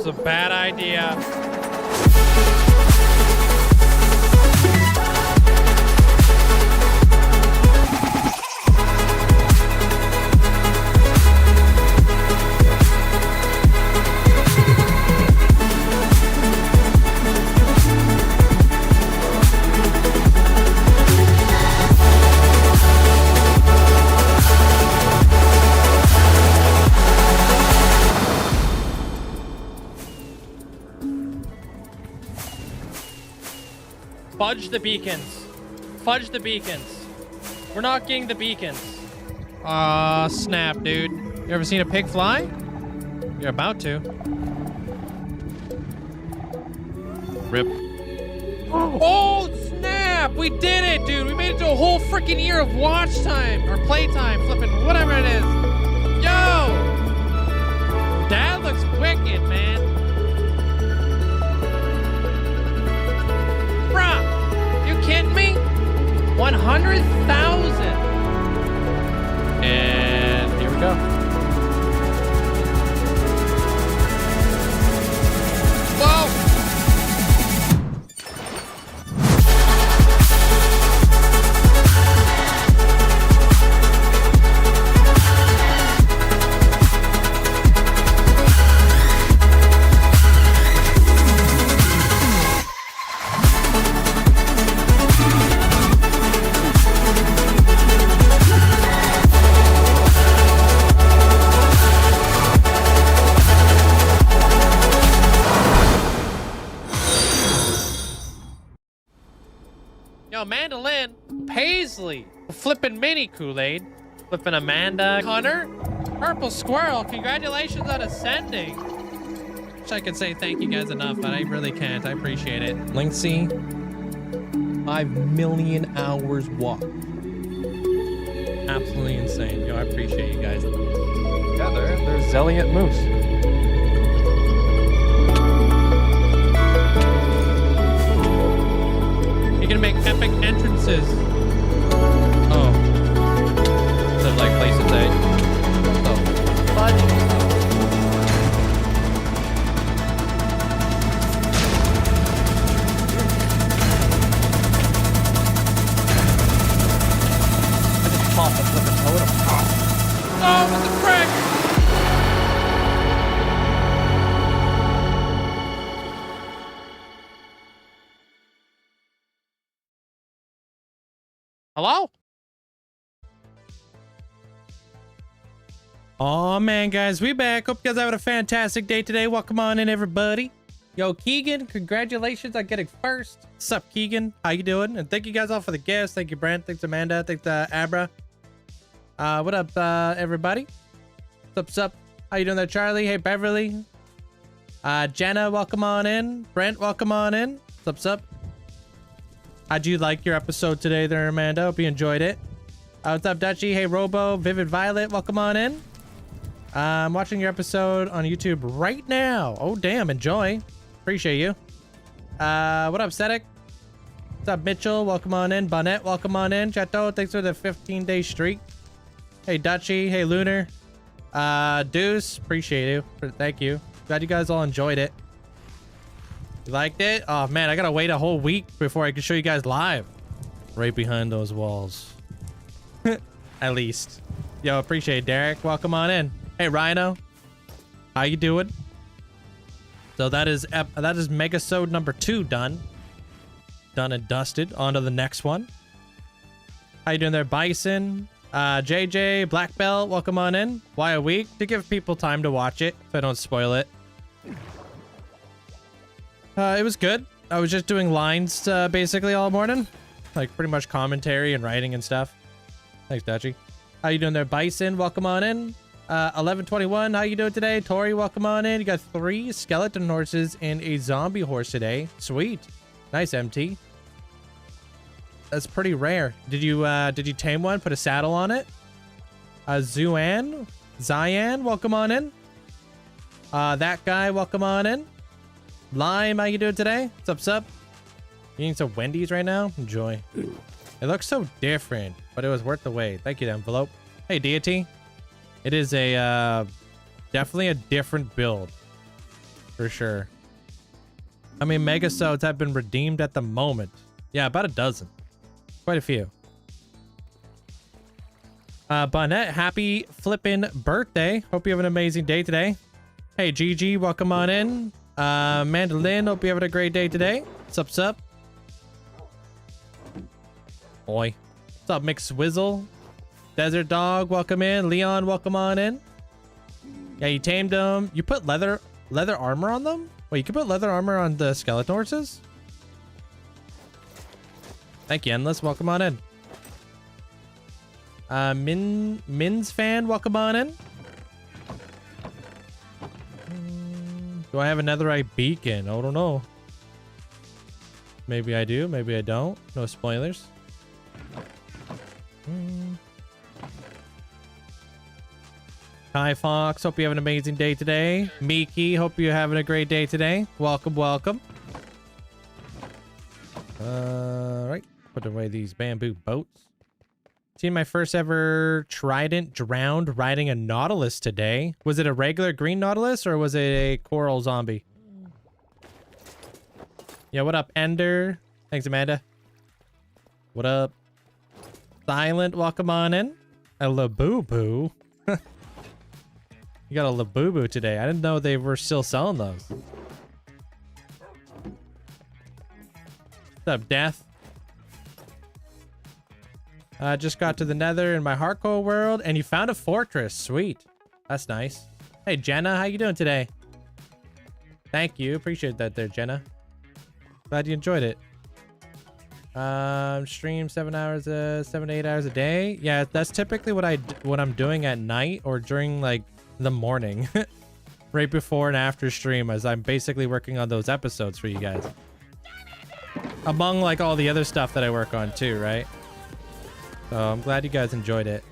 It's a bad idea. Fudge the beacons. Fudge the beacons. We're not getting the beacons. Aw, snap, dude. You ever seen a pig fly? You're about to. Rip. Oh, snap! We did it, dude! We made it to a whole freaking year of watch time, or playtime, flipping, whatever it is. Yo! Dad looks wicked, man. Bruh! You kidding me? 100,000! And here we go. Whoa! Yo, Mandolin, Paisley, flipping mini Kool-Aid, flipping Amanda, Hunter, Purple Squirrel, congratulations on ascending. Wish I could say thank you guys enough, but I really can't. I appreciate it. Linkzzey, 5 million hours walked. Absolutely insane. Yo, I appreciate you guys. Yeah, there's Zelliot Moose. You can make epic entrances. Oh. So like places that. Oh. Fudge. I just popped a flipping totem. Oh, what the frick? Hello? Oh man, guys, we back. Hope you guys are having a fantastic day today. Welcome on in, everybody. Yo, Keegan, congratulations on getting first. What's up, Keegan? How you doing? And thank you guys all for the gifts. Thank you, Brent. Thanks, Amanda. Thanks, Abra. What up, everybody? What's up? How you doing there, Charlie? Hey, Beverly. Jenna, welcome on in. Brent, welcome on in. What's up? How'd you like your episode today there, Amanda? Hope you enjoyed it. What's up, Dutchy? Hey, Robo. Vivid Violet, welcome on in. I'm watching your episode on YouTube right now. Oh, damn. Enjoy. Appreciate you. What up, Sedek? What's up, Mitchell? Welcome on in. Bonnet, welcome on in. Chateau, thanks for the 15-day streak. Hey, Dutchy. Hey, Lunar. Deuce, appreciate you. Thank you. Glad you guys all enjoyed it. You liked it? Oh man, I gotta wait a whole week before I can show you guys live. Right behind those walls. At least. Yo, appreciate it, Derek. Welcome on in. Hey, Rhino. How you doing? So that is Megasode number 2 done. Done and dusted. On to the next one. How you doing there, Bison? JJ, Black Belt, welcome on in. Why a week? To give people time to watch it so I don't spoil it. It was good. I was just doing lines basically all morning. Like pretty much commentary and writing and stuff. Thanks, Dutchy. How you doing there, Bison? Welcome on in. 1121, how you doing today? Tori, welcome on in. You got 3 skeleton horses and a zombie horse today. Sweet. Nice, MT. That's pretty rare. Did you tame one? Put a saddle on it? Zuan? Zyan, welcome on in. That guy, welcome on in. Lime, how you doing today? What's up? You eating some Wendy's right now? Enjoy. It looks so different, but it was worth the wait. Thank you, the envelope. Hey, Deity. It is a definitely a different build. for sure. How many megasodes have been redeemed at the moment? Yeah, about a dozen. Quite a few. Bonnet, happy flippin' birthday. Hope you have an amazing day today. Hey, Gigi, welcome on in. Mandolin, hope you're having a great day today. Sup? Oi. What's up, McSwizzle? Desert Dog, welcome in. Leon, welcome on in. Yeah, you tamed them. You put leather armor on them? Wait, you can put leather armor on the skeleton horses? Thank you, Endless. Welcome on in. Min's fan, welcome on in. Do I have a netherite beacon? I don't know. Maybe I do, maybe I don't. No spoilers. Hi Fox, hope you have an amazing day today. Miki, hope you're having a great day today. Welcome. Right, put away these bamboo boats. Seen my first ever trident drowned riding a nautilus today. Was it a regular green nautilus or was it a coral zombie? Yeah, what up, Ender? Thanks, Amanda. What up? Silent, welcome on in. A Labubu. You got a Labubu today. I didn't know they were still selling those. What's up, Death? I just got to the nether in my hardcore world and you found a fortress. Sweet. That's nice. Hey, Jenna, how you doing today? Thank you. Appreciate that there, Jenna. Glad you enjoyed it. Stream 7 to 8 hours a day. Yeah, that's typically what I'm doing at night or during like the morning. Right before and after stream, as I'm basically working on those episodes for you guys. Among like all the other stuff that I work on too, right? So I'm glad you guys enjoyed it.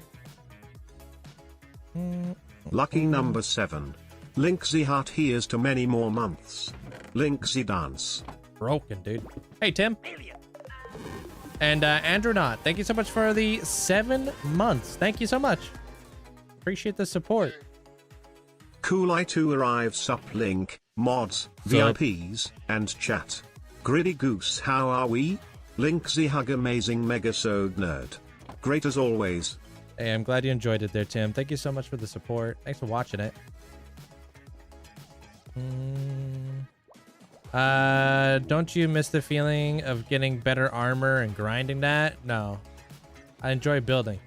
Lucky number 7. Linkzzey heart here's to many more months. Linkzzey dance. Broken, dude. Hey, Tim. And Andronaut, thank you so much for the 7 months. Thank you so much. Appreciate the support. Cool I2 arrives sup link, mods, Sup. VIPs, and chat. Gritty Goose how are we? Linkzzey hug amazing megasode nerd. Great as always. Hey, I'm glad you enjoyed it there, Tim. Thank you so much for the support. Thanks for watching it. Don't you miss the feeling of getting better armor and grinding that? No. I enjoy building.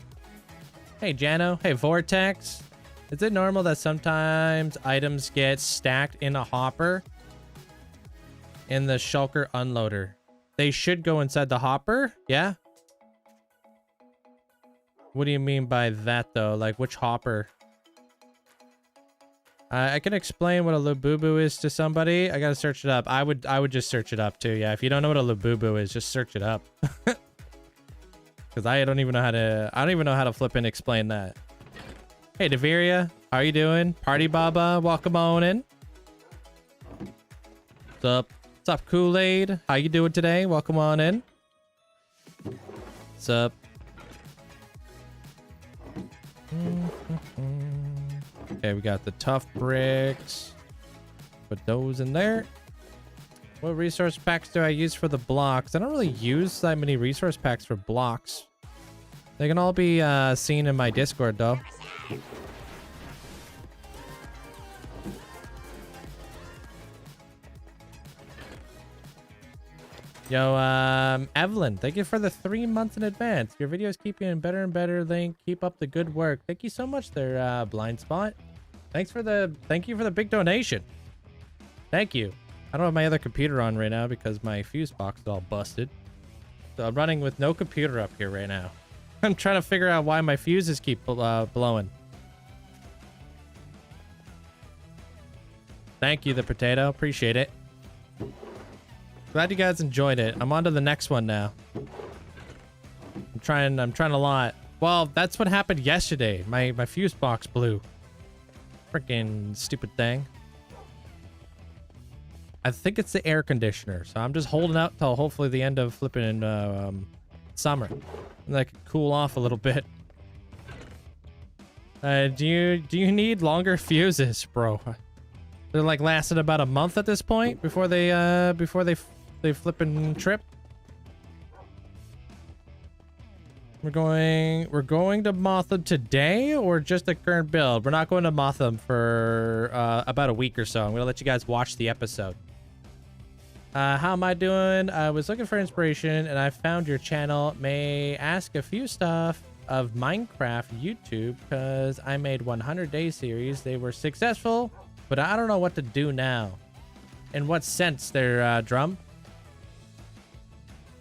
Hey, Jano. Hey, Vortex. Is it normal that sometimes items get stacked in a hopper in the shulker unloader? They should go inside the hopper? Yeah? What do you mean by that, though? Like, which hopper? I can explain what a Labubu is to somebody. I gotta search it up. I would just search it up, too. Yeah, if you don't know what a Labubu is, just search it up. Because I don't even know how to flip and explain that. Hey, Deveria. How you doing? Party Baba, welcome on in. What's up? What's up, Kool-Aid? How you doing today? Welcome on in. What's up? Okay, we got the tough bricks. Put those in there. What resource packs do I use for the blocks? I don't really use that many resource packs for blocks. They can all be seen in my Discord, though. Yo, Evelyn, thank you for the 3 months in advance. Your videos keep getting better and better, Link. Keep up the good work. Thank you so much there, Blind Spot. Thank you for the big donation. Thank you. I don't have my other computer on right now because my fuse box is all busted. So I'm running with no computer up here right now. I'm trying to figure out why my fuses keep blowing. Thank you, the potato. Appreciate it. Glad you guys enjoyed it. I'm on to the next one now. I'm trying a lot. Well, that's what happened yesterday. My fuse box blew. Freaking stupid thing. I think it's the air conditioner, so I'm just holding out till hopefully the end of flipping summer. And that could cool off a little bit. Do you need longer fuses, bro? They're like lasted about a month at this point before they flipping trip. We're going to Motham today or just the current build? We're not going to Motham for about a week or so. I'm gonna let you guys watch the episode. How am I doing? I was looking for inspiration and I found your channel. May ask a few stuff of Minecraft YouTube because I made 100 day series. They were successful, but I don't know what to do now. In what sense they're drum?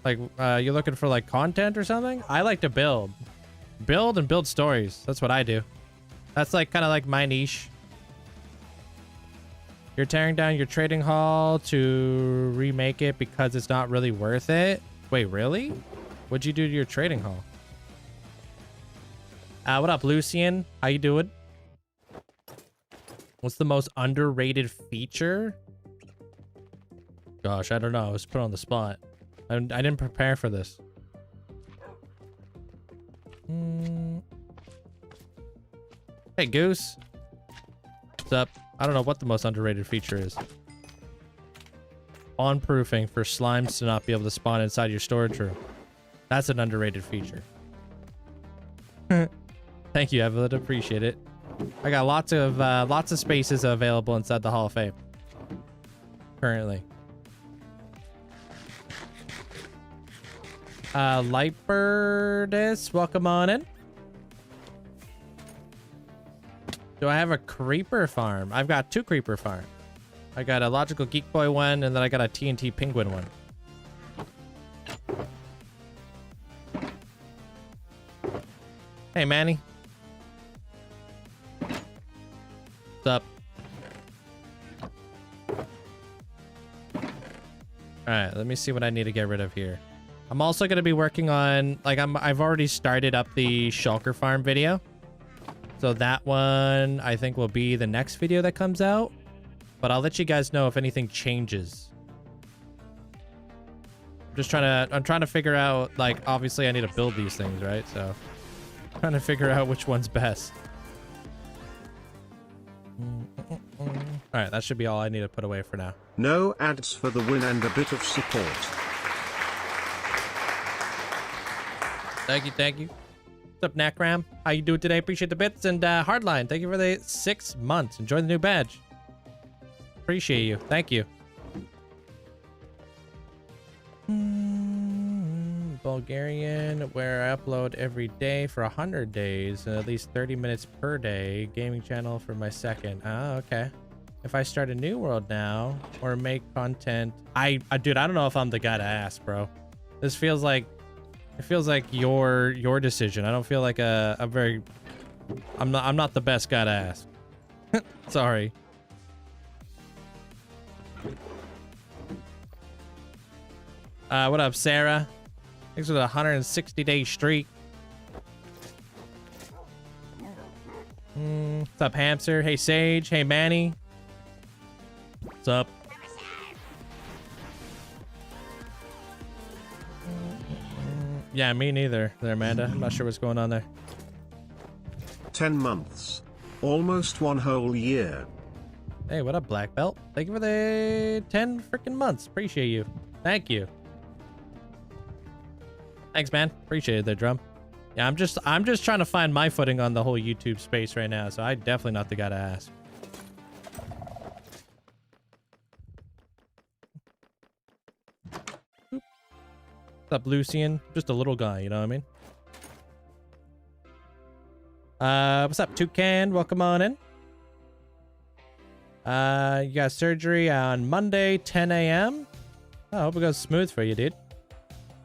Like you're looking for like content or something? I like to build and build stories. That's what I do. That's like kind of like my niche. You're tearing down your trading hall to remake it because it's not really worth it. Wait, really? What'd you do to your trading hall? What up, Lucian? How you doing? What's the most underrated feature? Gosh, I don't know. I was put on the spot. I didn't prepare for this. Hey, Goose. What's up? I don't know what the most underrated feature is. Spawn proofing for slimes to not be able to spawn inside your storage room. That's an underrated feature. Thank you, Evelyn. Appreciate it. I got lots of spaces available inside the Hall of Fame currently. Lightbirdis, welcome on in. Do I have a creeper farm? I've got 2 creeper farms. I got a Logical Geek Boy one, and then I got a TNT Penguin one. Hey, Manny. What's up? Alright, let me see what I need to get rid of here. I'm also going to be working on, like, I've already started up the Shulker Farm video. So that one, I think, will be the next video that comes out. But I'll let you guys know if anything changes. I'm trying to figure out, like, obviously I need to build these things, right? So, I'm trying to figure out which one's best. Alright, that should be all I need to put away for now. No ads for the win and a bit of support. Thank you, thank you. What's up, Nakram? How you doing today? Appreciate the bits. And Hardline, thank you for the 6 months. Enjoy the new badge. Appreciate you. Thank you. Bulgarian, where I upload every day for 100 days and at least 30 minutes per day. Gaming channel for my second. Ah, okay. If I start a new world now or make content, dude, I don't know if I'm the guy to ask, bro. This feels like, it feels like your decision. I don't feel like I'm not the best guy to ask. Sorry. What up, Sarah? Thanks for the 160-day streak. What's up, Hamster? Hey, Sage. Hey, Manny. What's up? Yeah, me neither there, Amanda. I'm not sure what's going on there. 10 months. Almost 1 whole year. Hey, what up, Black Belt? Thank you for the 10 freaking months. Appreciate you. Thank you. Thanks, man. Appreciate it there, Drum. Yeah, I'm just trying to find my footing on the whole YouTube space right now, so I'm definitely not the guy to ask. What's up, Lucian? Just a little guy, you know what I mean? What's up, Toucan? Welcome on in. You got surgery on Monday, 10 a.m. Oh, I hope it goes smooth for you, dude.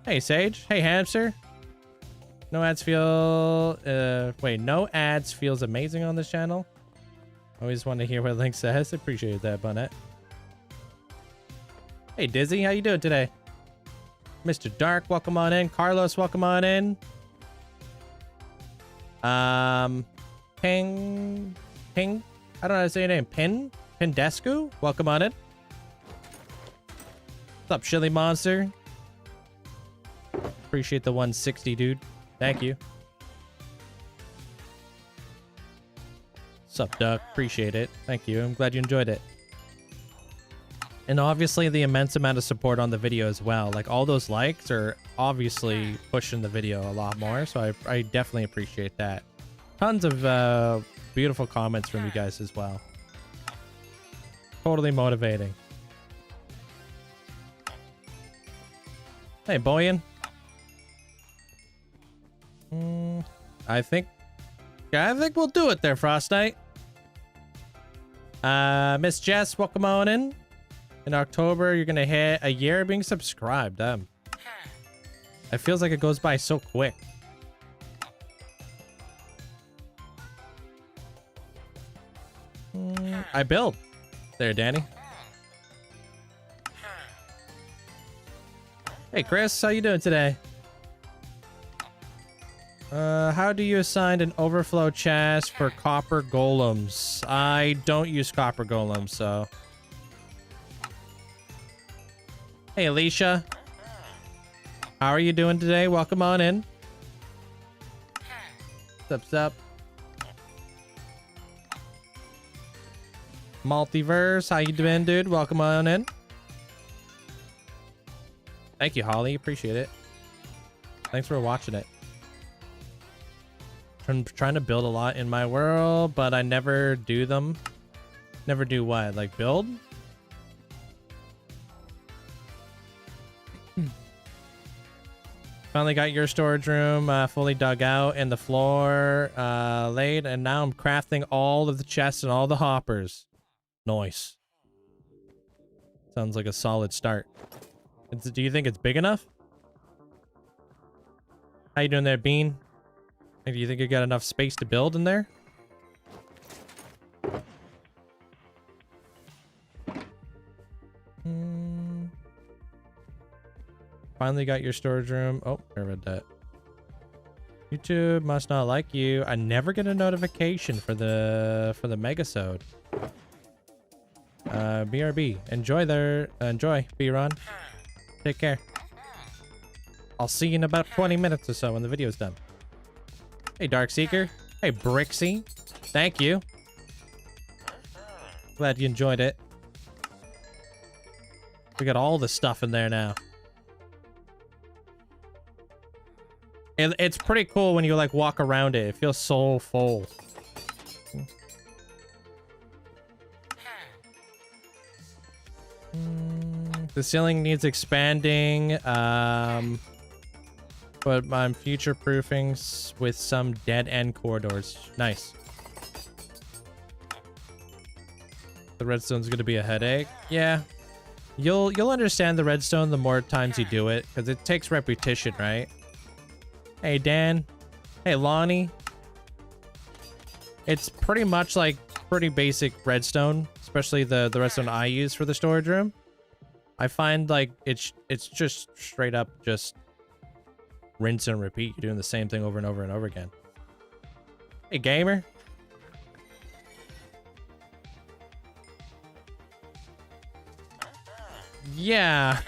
Hey, Sage. Hey, Hamster. No ads no ads feels amazing on this channel. Always want to hear what Link says. Appreciate that, Bonnet. Hey, Dizzy. How you doing today? Mr. Dark, welcome on in. Carlos, welcome on in. Ping. I don't know how to say your name. Pindescu, welcome on in. What's up, Chili Monster? Appreciate the 160, dude. Thank you. What's up, Duck? Appreciate it. Thank you. I'm glad you enjoyed it. And obviously the immense amount of support on the video as well. Like all those likes are obviously pushing the video a lot more. So I definitely appreciate that. Tons of beautiful comments from you guys as well. Totally motivating. Hey, Boyan. I think we'll do it there, Frost Knight. Miss Jess, welcome on in. In October, you're gonna hit a year being subscribed. It feels like it goes by so quick. I build. There, Danny. Hey, Chris, how you doing today? How do you assign an overflow chest for copper golems? I don't use copper golems, so... Hey, Alicia. How are you doing today? Welcome on in. What's up? Multiverse, how you doing, dude? Welcome on in. Thank you, Holly. Appreciate it. Thanks for watching it. I'm trying to build a lot in my world, but I never do them. Never do what? Like build? Finally got your storage room fully dug out and the floor laid, and now I'm crafting all of the chests and all the hoppers. Nice. Sounds like a solid start. Do you think it's big enough? How you doing there, Bean? Do you think you got enough space to build in there? Finally got your storage room. Oh, I read that. YouTube must not like you. I never get a notification for the megasode. BRB. Enjoy, B-Ron. Take care. I'll see you in about 20 minutes or so when the video's done. Hey, Darkseeker. Hey, Brixie. Thank you. Glad you enjoyed it. We got all the stuff in there now. And it's pretty cool when you like walk around it. It feels so full. The ceiling needs expanding. But I'm future-proofing with some dead-end corridors. Nice. The redstone's gonna be a headache. Yeah. You'll understand the redstone the more times you do it, because it takes repetition, right? Hey, Dan. Hey, Lonnie. It's pretty much like pretty basic redstone, especially the redstone I use for the storage room. I find like it's just straight up just rinse and repeat. You're doing the same thing over and over and over again. Hey, gamer. Yeah.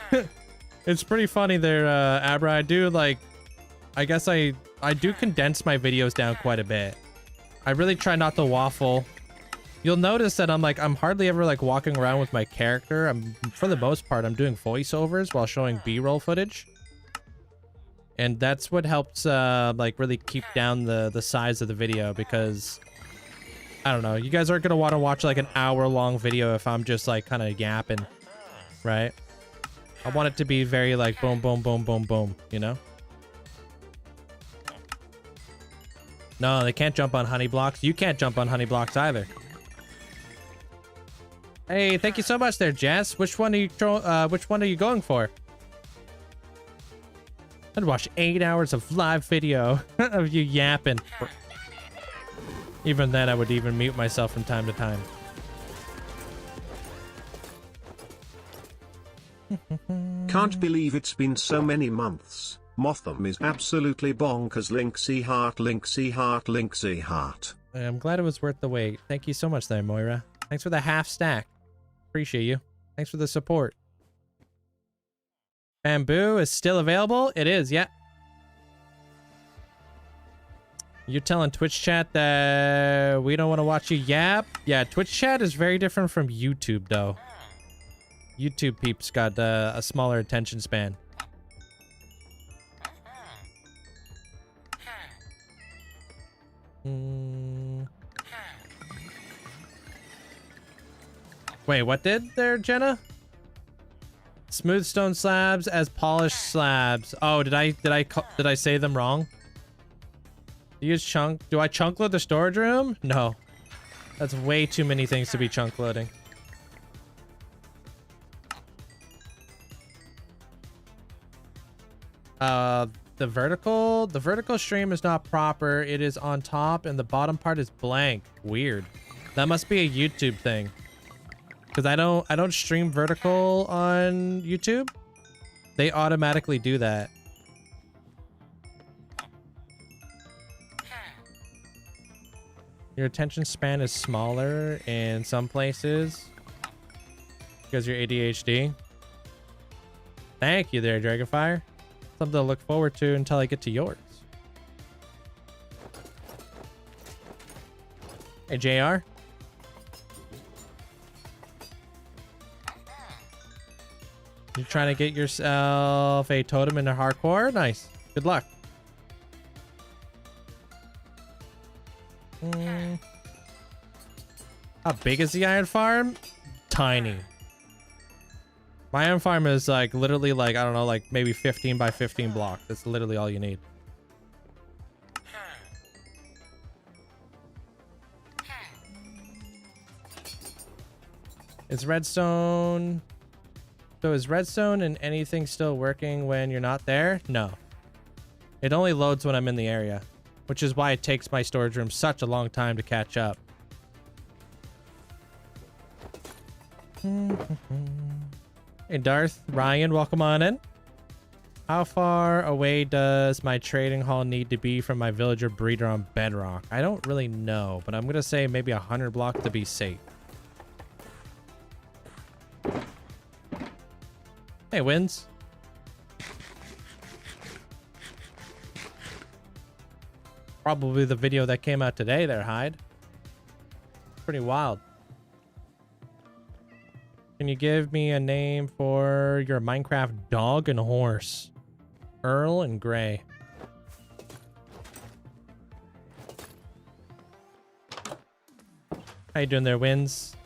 It's pretty funny there, Abra. I do like, I guess I do condense my videos down quite a bit. I really try not to waffle. You'll notice that I'm hardly ever like walking around with my character. For the most part, I'm doing voiceovers while showing B-roll footage. And that's what helps like really keep down the size of the video, because I don't know, you guys aren't gonna want to watch like an hour-long video if I'm just like kind of yapping, right? I want it to be very like boom, boom, boom, boom, boom, you know? No, they can't jump on honey blocks. You can't jump on honey blocks either. Hey, thank you so much there, Jess. Which one are you going for? I'd watch 8 hours of live video of you yapping. Even then, I would even mute myself from time to time. Can't believe it's been so many months. Motham is absolutely bonkers. Linkzzey heart, Linkzzey heart, Linkzzey heart. I'm glad it was worth the wait. Thank you so much there, Moira. Thanks for the half stack. Appreciate you. Thanks for the support. Bamboo is still available? It is, yeah. You're telling Twitch chat that we don't want to watch you yap? Yeah, Twitch chat is very different from YouTube, though. YouTube peeps got a smaller attention span. Wait, what did there, Jenna? Smooth stone slabs as polished slabs. Oh, did I say them wrong? Use chunk. Do I chunk load the storage room? No. That's way too many things to be chunk loading. The vertical stream is not proper. It is on top and the bottom part is blank. Weird. That must be a YouTube thing. Because I don't stream vertical on YouTube. They automatically do that. Your attention span is smaller in some places because you're ADHD. Thank you there, Dragonfire. Something to look forward to until I get to yours. Hey, JR. You trying to get yourself a totem into hardcore? Nice. Good luck. How big is the iron farm? Tiny. My iron farm is like literally like, I don't know, like maybe 15 by 15 block. That's literally all you need. Is redstone... So is redstone and anything still working when you're not there? No. It only loads when I'm in the area, which is why it takes my storage room such a long time to catch up. Hey Darth, Ryan, welcome on in. How far away does my trading hall need to be from my villager breeder on Bedrock? I don't really know, but I'm gonna say maybe 100 blocks to be safe. Hey, Wins. Probably the video that came out today there, Hyde. Pretty wild. Can you give me a name for your Minecraft dog and horse? Earl and Gray. How you doing there, Wins?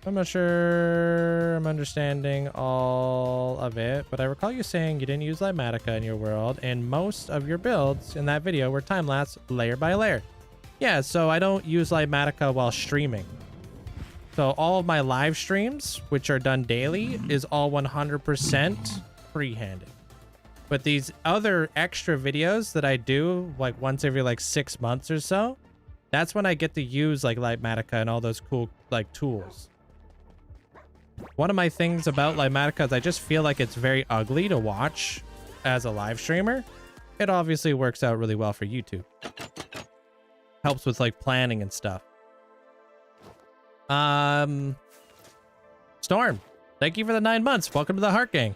I'm not sure I'm understanding all of it, but I recall you saying you didn't use Limatica in your world, and most of your builds in that video were time-lapse layer by layer. Yeah, so I don't use Limatica while streaming. So all of my live streams, which are done daily, is all 100% free-handed. But these other extra videos that I do, like once every like 6 months or so, that's when I get to use like Limatica and all those cool like tools. One of my things about Limatica is I just feel like it's very ugly to watch as a live streamer. It obviously works out really well for YouTube. Helps with like planning and stuff. Storm, thank you for the 9 months. Welcome to the Heart Gang.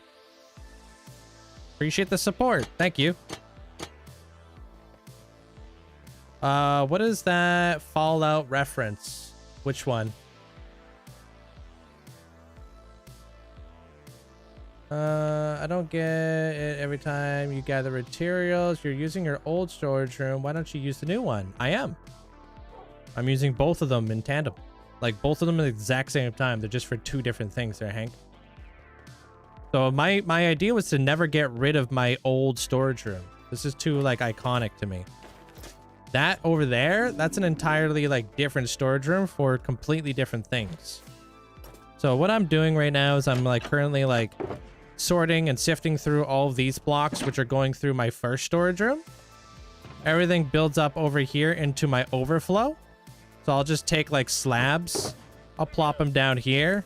Appreciate the support. Thank you. What is that Fallout reference? Which one? I don't get it. Every time you gather materials, you're using your old storage room. Why don't you use the new one? I am. I'm using both of them in tandem. Like both of them at the exact same time. They're just for two different things there, Hank. So my idea was to never get rid of my old storage room. This is too like iconic to me. That over there, that's an entirely like different storage room for completely different things. So what I'm doing right now is I'm like currently like sorting and sifting through all of these blocks, which are going through my first storage room. Everything builds up over here into my overflow. So I'll just take like slabs. I'll plop them down here.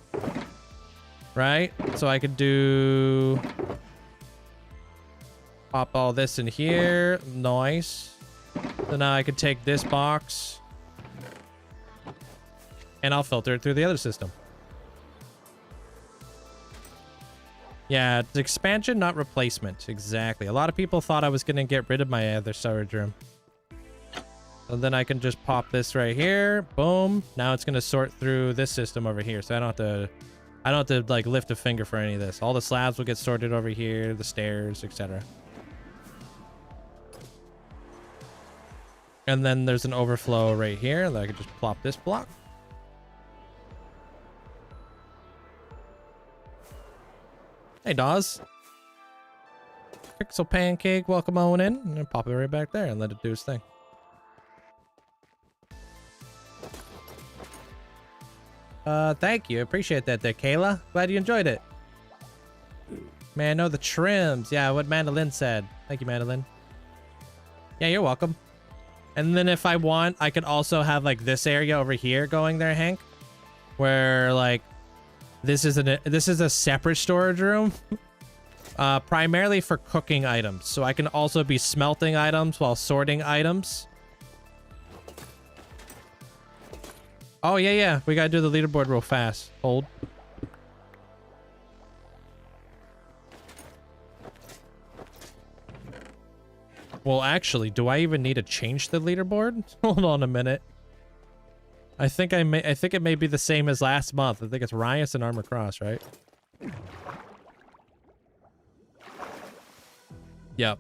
Right? So I could do... Pop all this in here. Nice. So now I could take this box. And I'll filter it through the other system. Yeah, it's expansion, not replacement. Exactly. A lot of people thought I was going to get rid of my other storage room. So then I can just pop this right here. Boom. Now it's gonna sort through this system over here. So I don't have to like lift a finger for any of this. All the slabs will get sorted over here, the stairs, etc. And then there's an overflow right here that I could just plop this block. Hey, Dawes. Pixel Pancake, welcome on in. And then pop it right back there and let it do its thing. Thank you. Appreciate that there, Kayla. Glad you enjoyed it. Man, no, the trims. Yeah, what Mandolin said. Thank you, Mandolin. Yeah, you're welcome. And then if I want, I could also have like this area over here going there, Hank, where like this is a separate storage room, primarily for cooking items. So I can also be smelting items while sorting items. Oh yeah, we gotta do the leaderboard real fast. Hold. Well, actually, do I even need to change the leaderboard? Hold on a minute. I think it may be the same as last month. I think it's Riot and Armor Cross, right? Yep.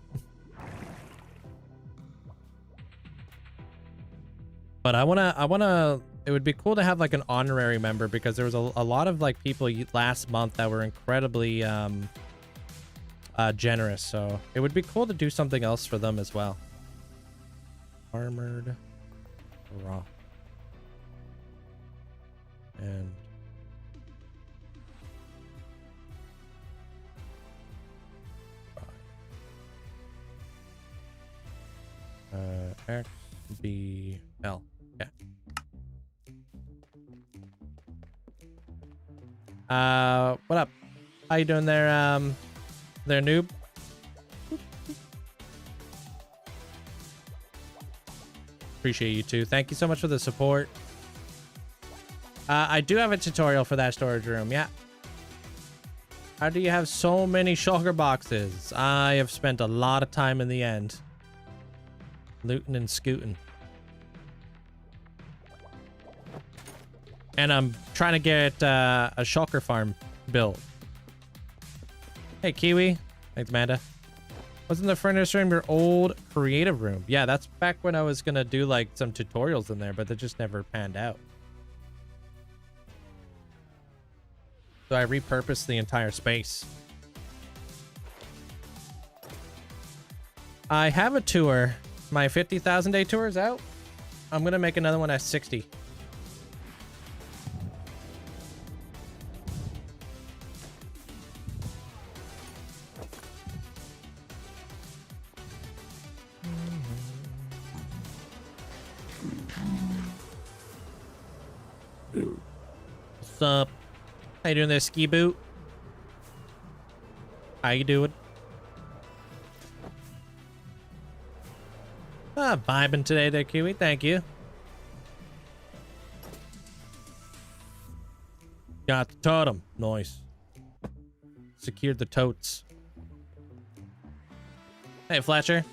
But I wanna it would be cool to have like an honorary member, because there was a lot of like people last month that were incredibly generous, so it would be cool to do something else for them as well. Armored raw and X B L. Yeah. What up? How you doing there, noob? Appreciate you too. Thank you so much for the support. I do have a tutorial for that storage room. Yeah. How do you have so many shulker boxes? I have spent a lot of time in the end looting and scooting. And I'm trying to get a shulker farm built. Hey, Kiwi. Thanks, Amanda. Wasn't the furnace room your old creative room? Yeah, that's back when I was gonna do like some tutorials in there, but they just never panned out. So I repurposed the entire space. I have a tour. My 50,000 day tour is out. I'm gonna make another one at 60. What's up? How you doing there, Ski Boot? How you doing? Vibing today there, Kiwi. Thank you. Got the totem. Nice. Secured the totes. Hey, Fletcher.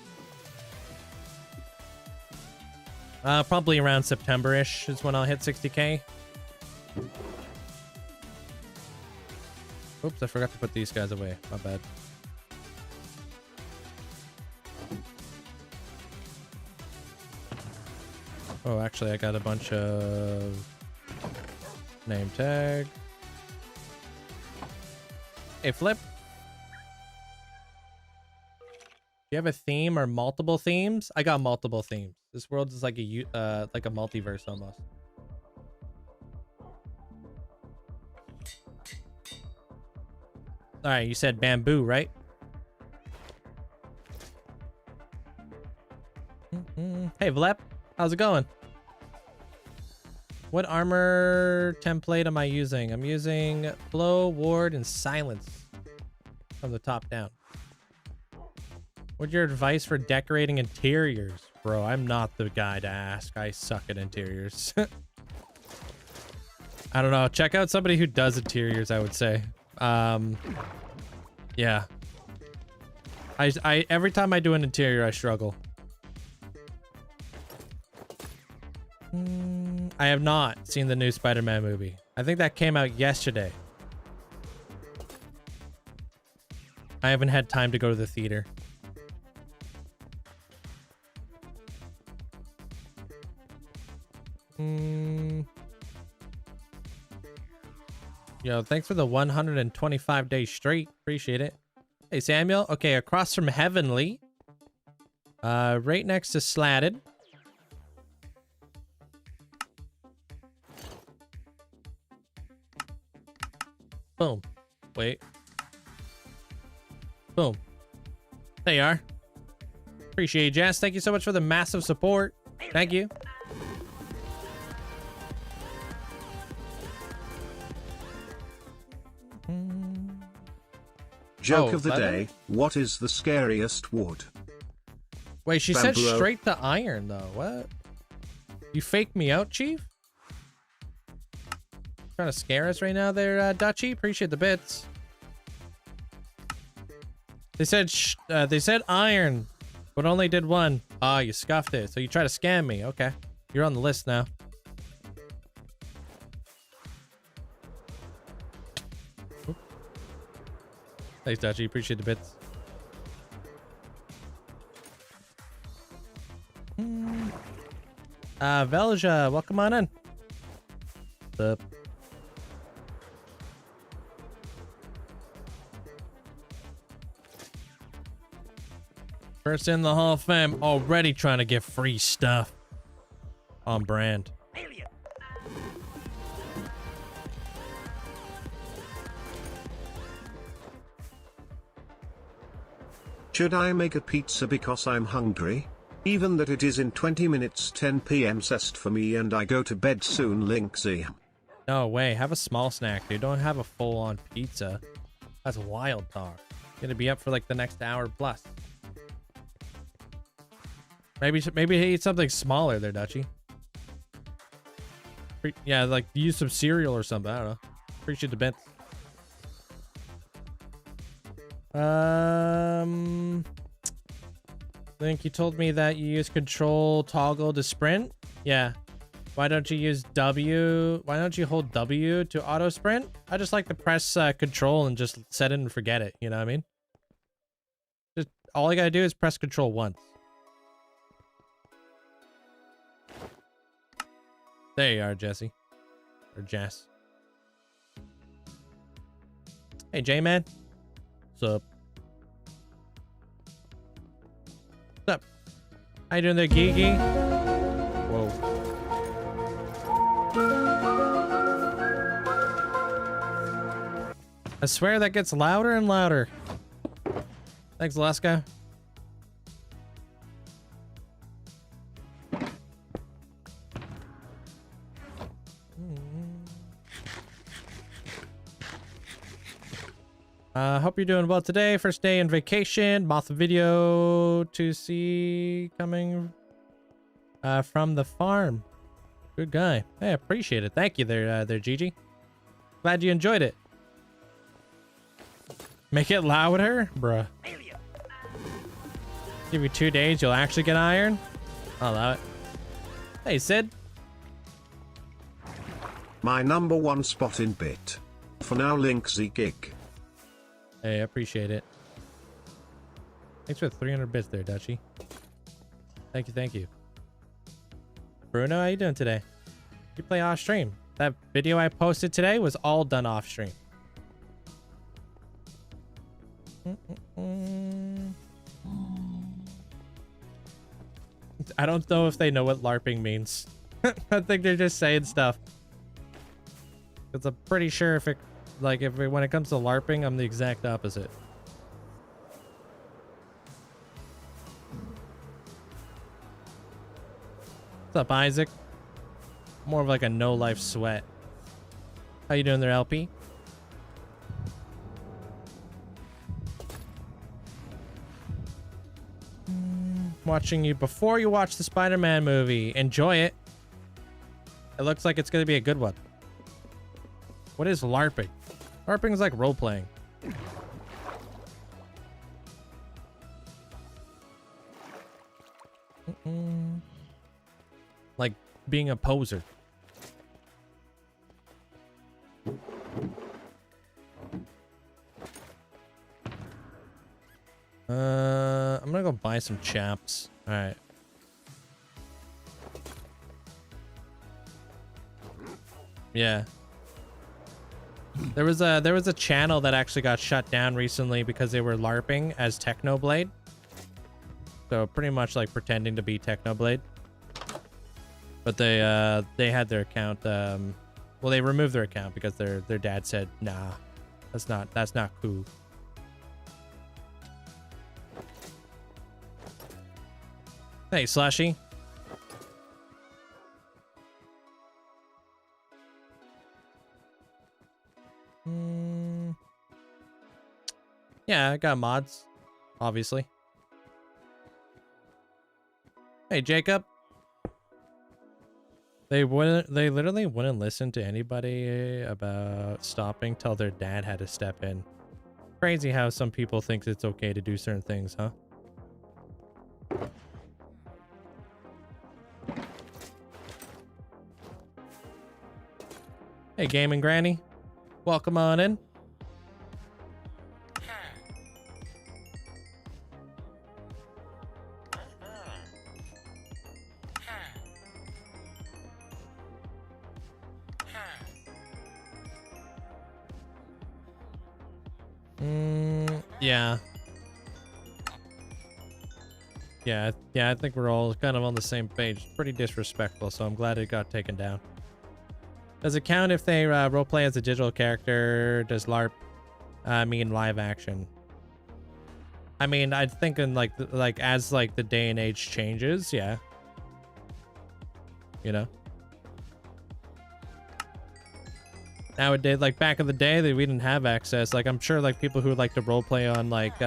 Probably around September-ish is when I'll hit 60K. Oops, I forgot to put these guys away. My bad. Oh, actually, I got a bunch of name tag. Hey, Flip. Do you have a theme or multiple themes? I got multiple themes. This world is like a multiverse almost. All right, you said bamboo, right? Hey, Vlep, how's it going? What armor template am I using? I'm using Flow, Ward, and Silence from the top down. What's your advice for decorating interiors? Bro, I'm not the guy to ask. I suck at interiors. I don't know. Check out somebody who does interiors, I would say. Yeah. I every time I do an interior, I struggle. I have not seen the new Spider-Man movie. I think that came out yesterday. I haven't had time to go to the theater. Yo, thanks for the 125 days straight. Appreciate it. Hey, Samuel. Okay, across from Heavenly. Right next to Slatted. Boom. Wait. Boom. There you are. Appreciate you, Jess. Thank you so much for the massive support. Thank you. Joke of the day, what is the scariest wood? Wait, she Bamboo. said straight to iron, though. What? You faked me out, Chief? Trying to scare us right now there, Dutchy? Appreciate the bits. They said iron, but only did one. Ah, you scuffed it. So you try to scam me. Okay. You're on the list now. Thanks, Dutchy. Appreciate the bits. Velja, welcome on in. What's up? First in the Hall of Fame, already trying to get free stuff. On brand. Should I make a pizza because I'm hungry? Even that it is in 20 minutes 10 p.m. cest for me and I go to bed soon, Linkzzey. No way, have a small snack, dude. Don't have a full-on pizza. That's wild talk. Gonna be up for like the next hour plus. Maybe eat something smaller there, Dutchy. Yeah, like use some cereal or something. I don't know. Appreciate the bits. Link, you told me that you use control toggle to sprint. Yeah. Why don't you use W? Why don't you hold W to auto sprint? I just like to press control and just set it and forget it. You know what I mean? Just all I gotta do is press control once. There you are, Jesse. Or Jess. Hey, J-Man. What's up? What's up? How you doing there, Gigi? Whoa. I swear that gets louder and louder. Thanks, Alaska. Hope you're doing well today. First day in vacation. Moth video to see coming from the farm. Good guy. Hey, appreciate it. Thank you there, Gigi. Glad you enjoyed it. Make it louder? Bruh. Give you 2 days, you'll actually get iron? I'll allow it. Hey, Sid. My #1 spot in bit. For now, Linkzzey gig. Hey, I appreciate it. Thanks for the 300 bits there, Dutchy. Thank you, thank you. Bruno, how you doing today? You play off stream. That video I posted today was all done off stream. I don't know if they know what LARPing means. I think they're just saying stuff. Because I'm pretty sure if it, like, when it comes to LARPing, I'm the exact opposite. What's up, Isaac? More of like a no-life sweat. How you doing there, LP? Watching you before you watch the Spider-Man movie. Enjoy it. It looks like it's going to be a good one. What is LARPing? LARPing is like role-playing. being a poser. I'm gonna go buy some chaps. All right. Yeah. There was a channel that actually got shut down recently because they were LARPing as Technoblade. So pretty much like pretending to be Technoblade. But they had their account well, they removed their account because their dad said, "Nah, that's not cool." Hey, Slushy. Yeah, I got mods, obviously. Hey, Jacob. They literally wouldn't listen to anybody about stopping till their dad had to step in. Crazy how some people think it's okay to do certain things, huh? Hey, Gaming Granny. Welcome on in. Yeah. Yeah, I think we're all kind of on the same page. Pretty disrespectful, so I'm glad it got taken down. Does it count if they roleplay as a digital character? Does LARP mean live action? I mean, I think in like as like the day and age changes, yeah. You know? Nowadays, like back in the day, that we didn't have access. Like I'm sure like people who like to roleplay on like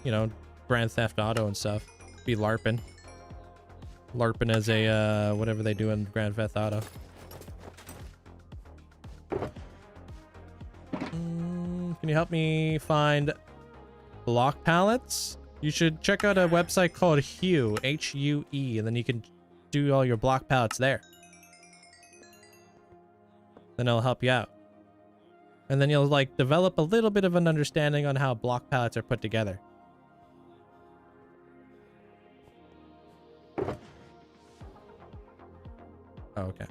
you know, Grand Theft Auto and stuff be LARPing. LARPing as a whatever they do in Grand Theft Auto. Can you help me find block pallets? You should check out a website called Hue, H-U-E, and then you can do all your block pallets there. Then it'll help you out. And then you'll like develop a little bit of an understanding on how block pallets are put together. Oh, okay.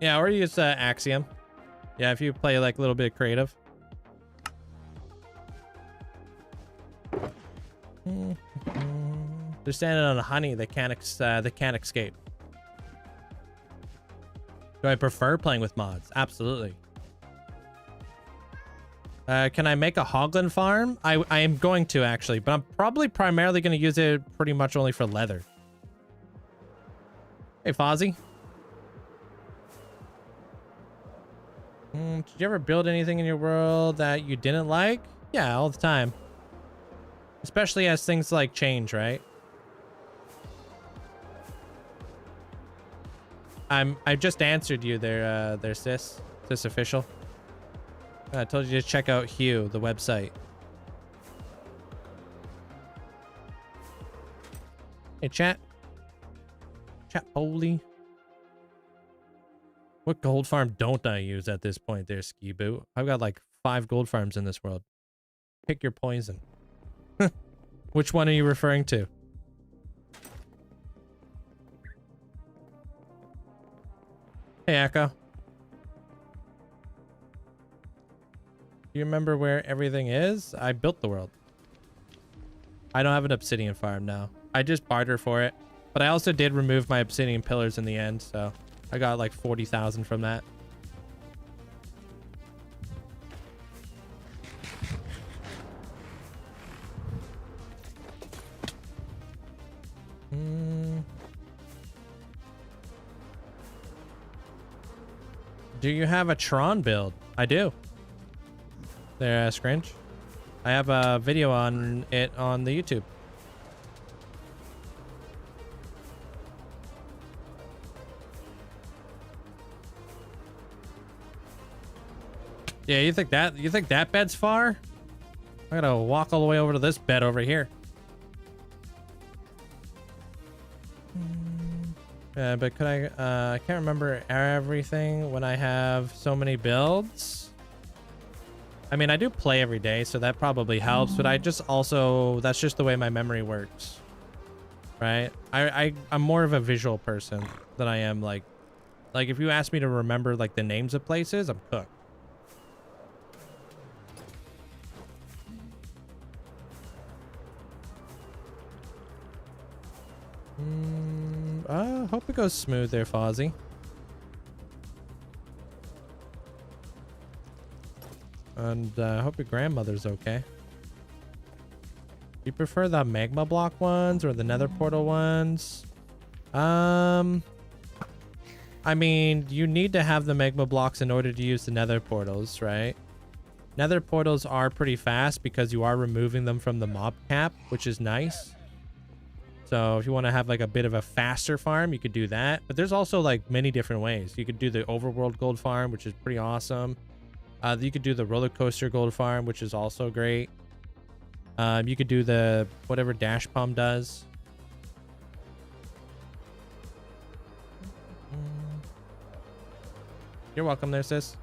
Yeah, or use Axiom. Yeah, if you play like a little bit creative. They're standing on honey. They can't escape. Do I prefer playing with mods? Absolutely. Can I make a hoglin farm? I am going to actually, but I'm probably primarily going to use it pretty much only for leather. Hey, Fozzie. Did you ever build anything in your world that you didn't like? Yeah, all the time. Especially as things like change, right? I just answered you there, sis official. I told you to check out Hue, the website. Hey, chat. Chat Polly. What gold farm don't I use at this point there, Ski Boo? I've got like 5 gold farms in this world. Pick your poison. Which one are you referring to? Hey, Echo. Do you remember where everything is? I built the world. I don't have an obsidian farm now. I just barter for it. But I also did remove my obsidian pillars in the end, so I got like 40,000 from that. Do you have a Tron build? I do. There, Scrinch. I have a video on it on the YouTube. Yeah, you think that bed's far? I gotta walk all the way over to this bed over here. Yeah, but could I can't remember everything when I have so many builds. I mean, I do play every day, so that probably helps, but I just also, that's just the way my memory works. Right? I'm more of a visual person than I am like if you ask me to remember like the names of places, I'm cooked. Hope it goes smooth there, Fozzie. And hope your grandmother's okay. You prefer the magma block ones or the nether portal ones? I mean, you need to have the magma blocks in order to use the nether portals, right? Nether portals are pretty fast because you are removing them from the mob cap, which is nice. So if you want to have like a bit of a faster farm, you could do that. But there's also like many different ways. You could do the overworld gold farm, which is pretty awesome. You could do the roller coaster gold farm, which is also great. You could do the whatever Dash Palm does. You're welcome there, sis.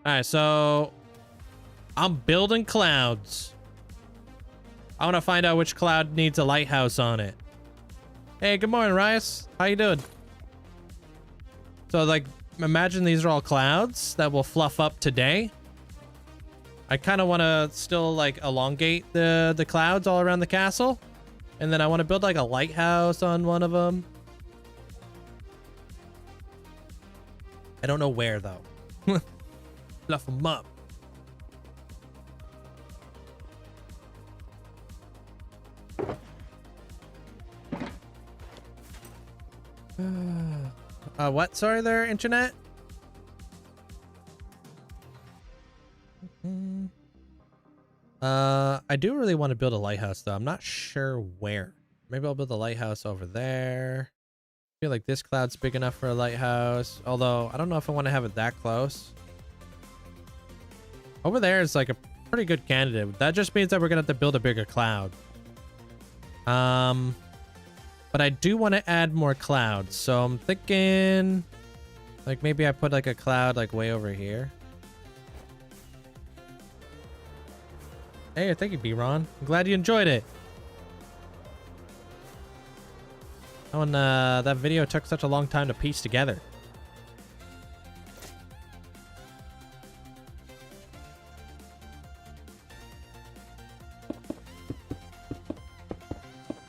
All right, so I'm building clouds. I want to find out which cloud needs a lighthouse on it. Hey, good morning, Rice. How you doing? So, like, imagine these are all clouds that will fluff up today. I kind of want to still, like, elongate the clouds all around the castle. And then I want to build, like, a lighthouse on one of them. I don't know where, though. Fluff them up. What? Sorry there, internet? I do really want to build a lighthouse, though. I'm not sure where. Maybe I'll build a lighthouse over there. I feel like this cloud's big enough for a lighthouse. Although, I don't know if I want to have it that close. Over there is like a pretty good candidate. That just means that we're going to have to build a bigger cloud. But I do want to add more clouds. So I'm thinking like maybe I put like a cloud like way over here. Hey, thank you, B-Ron. I'm glad you enjoyed it. Oh, and that video took such a long time to piece together.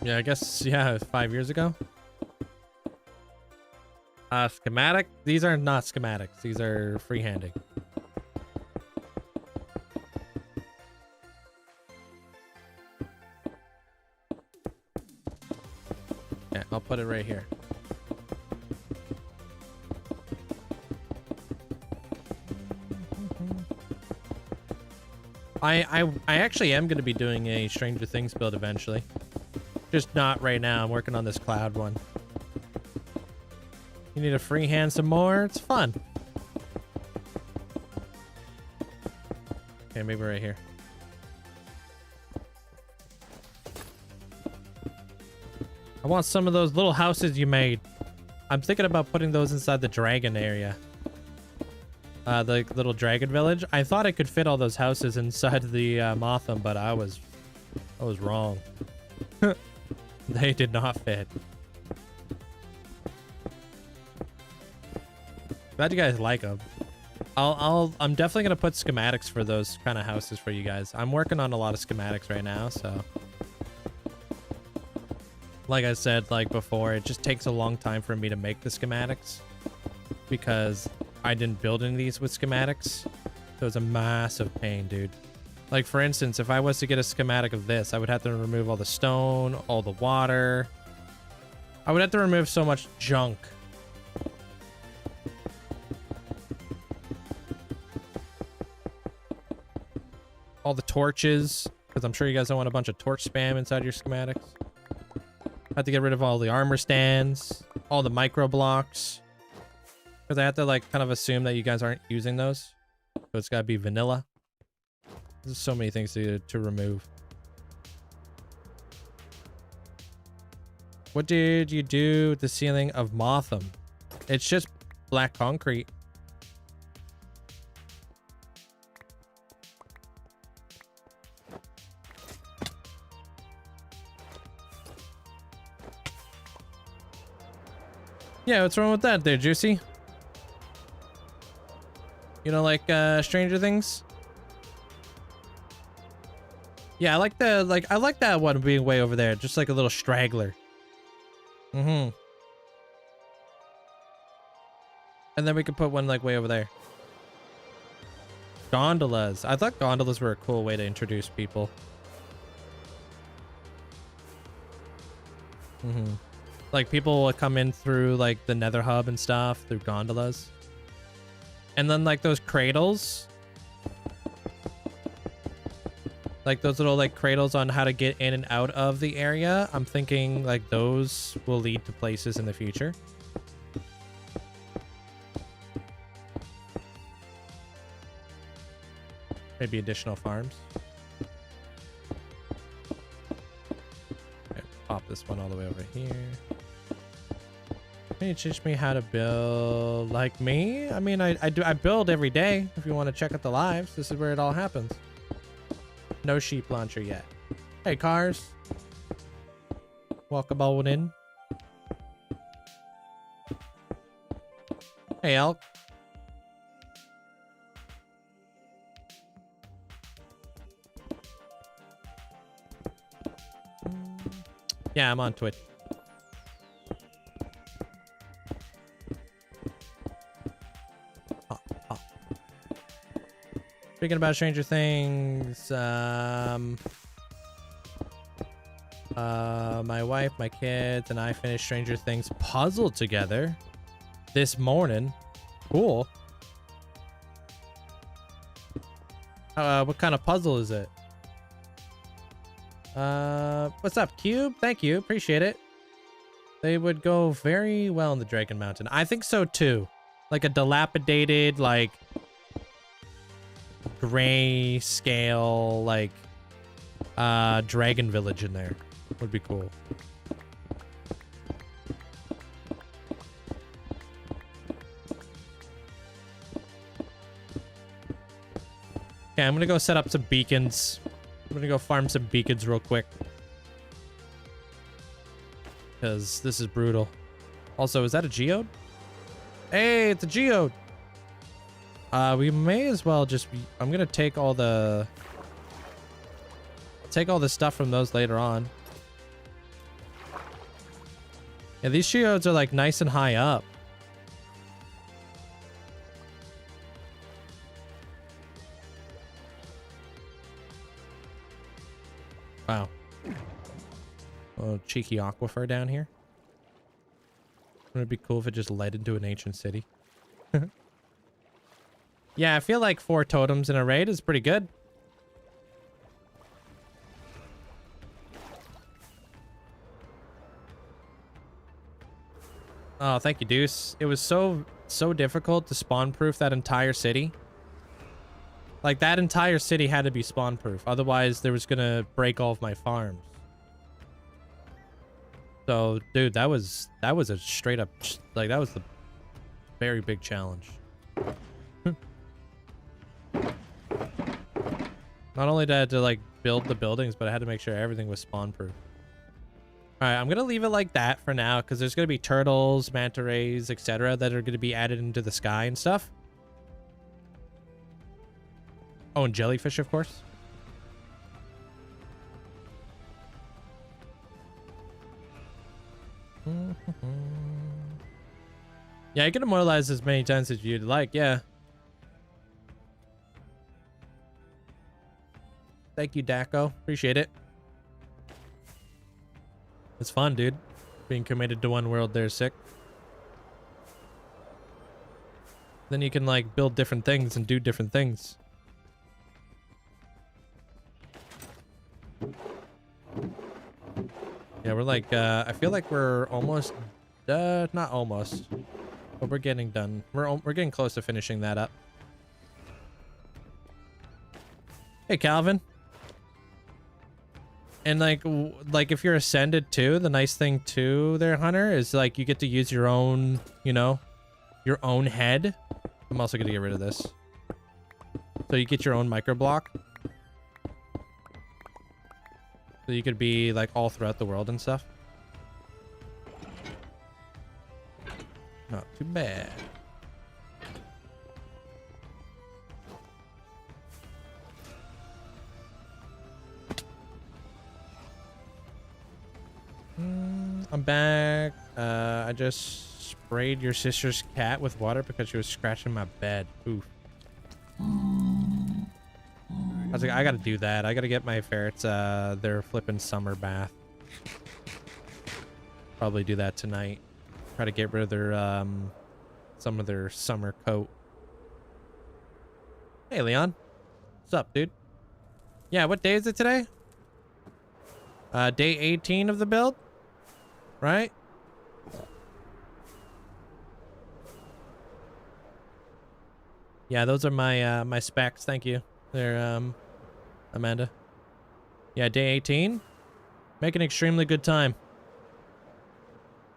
Yeah, I guess, yeah, 5 years ago. Schematic? These are not schematics. These are freehanding. Yeah, I'll put it right here. I actually am going to be doing a Stranger Things build eventually. Just not right now. I'm working on this cloud one. You need to freehand some more? It's fun. Okay, maybe right here. I want some of those little houses you made. I'm thinking about putting those inside the dragon area. The little dragon village. I thought I could fit all those houses inside the Motham, but I was wrong. They did not fit. Glad you guys like them. I'm definitely gonna put schematics for those kind of houses for you guys. I'm working on a lot of schematics right now, so like I said, like before, it just takes a long time for me to make the schematics because I didn't build any of these with schematics. So it was a massive pain, dude. Like, for instance, if I was to get a schematic of this, I would have to remove all the stone, all the water. I would have to remove so much junk. All the torches, because I'm sure you guys don't want a bunch of torch spam inside your schematics. I have to get rid of all the armor stands, all the micro blocks. Because I have to like kind of assume that you guys aren't using those. So it's gotta be vanilla. There's so many things to remove. What did you do with the ceiling of Motham? It's just black concrete. Yeah, what's wrong with that there, Juicy? You know, like Stranger Things? Yeah, I like that one being way over there, just like a little straggler. Mm-hmm. And then we could put one like way over there. Gondolas. I thought gondolas were a cool way to introduce people. Mm-hmm. Like people will come in through like the Nether Hub and stuff through gondolas. And then like those cradles. Like those little like cradles on how to get in and out of the area. I'm thinking like those will lead to places in the future. Maybe additional farms. Okay, pop this one all the way over here. Can you teach me how to build like me? I mean, I build every day. If you want to check out the lives, this is where it all happens. No sheep launcher yet. Hey, cars. Welcome on in. Hey, elk. Yeah, I'm on Twitch. Speaking about Stranger Things, my wife, my kids, and I finished Stranger Things puzzle together this morning. Cool. What kind of puzzle is it? What's up, Cube? Thank you. Appreciate it. They would go very well in the Dragon Mountain. I think so too. Like a dilapidated, like gray scale, like dragon village in there would be cool. Okay, I'm gonna go set up some beacons. I'm gonna go farm some beacons real quick. Because this is brutal. Also, is that a geode? Hey, it's a geode! We may as well just be... I'm gonna take all the... take all the stuff from those later on. Yeah, these geodes are like nice and high up. Wow. Oh, cheeky aquifer down here. Wouldn't it be cool if it just led into an ancient city? Yeah, I feel like 4 totems in a raid is pretty good. Oh, thank you, Deuce. It was so difficult to spawn proof that entire city. Like, that entire city had to be spawn proof. Otherwise, there was gonna break all of my farms. So, dude, that was a straight up, like, that was the very big challenge. Not only did I have to, like, build the buildings, but I had to make sure everything was spawn proof. Alright, I'm gonna leave it like that for now, because there's gonna be turtles, manta rays, etc. that are gonna be added into the sky and stuff. Oh, and jellyfish, of course. Yeah, you can immortalize as many times as you'd like, yeah. Thank you, Daco. Appreciate it. It's fun, dude. Being committed to one world there is sick. Then you can, like, build different things and do different things. Yeah, we're like, I feel like we're almost, not almost, but we're getting done. We're getting close to finishing that up. Hey, Calvin. And like if you're ascended too, the nice thing too there, Hunter, is like you get to use your own, you know, your own head. I'm also gonna get rid of this. So you get your own micro block. So you could be like all throughout the world and stuff. Not too bad. I'm back. I just sprayed your sister's cat with water because she was scratching my bed. Oof. I was like, I gotta do that. I gotta get my ferrets their flipping summer bath. Probably do that tonight. Try to get rid of their some of their summer coat. Hey, Leon. What's up, dude? Yeah, what day is it today? Day 18 of the build, right? Yeah, those are my my specs. Thank you. They're Amanda. Yeah, day 18. Make an extremely good time.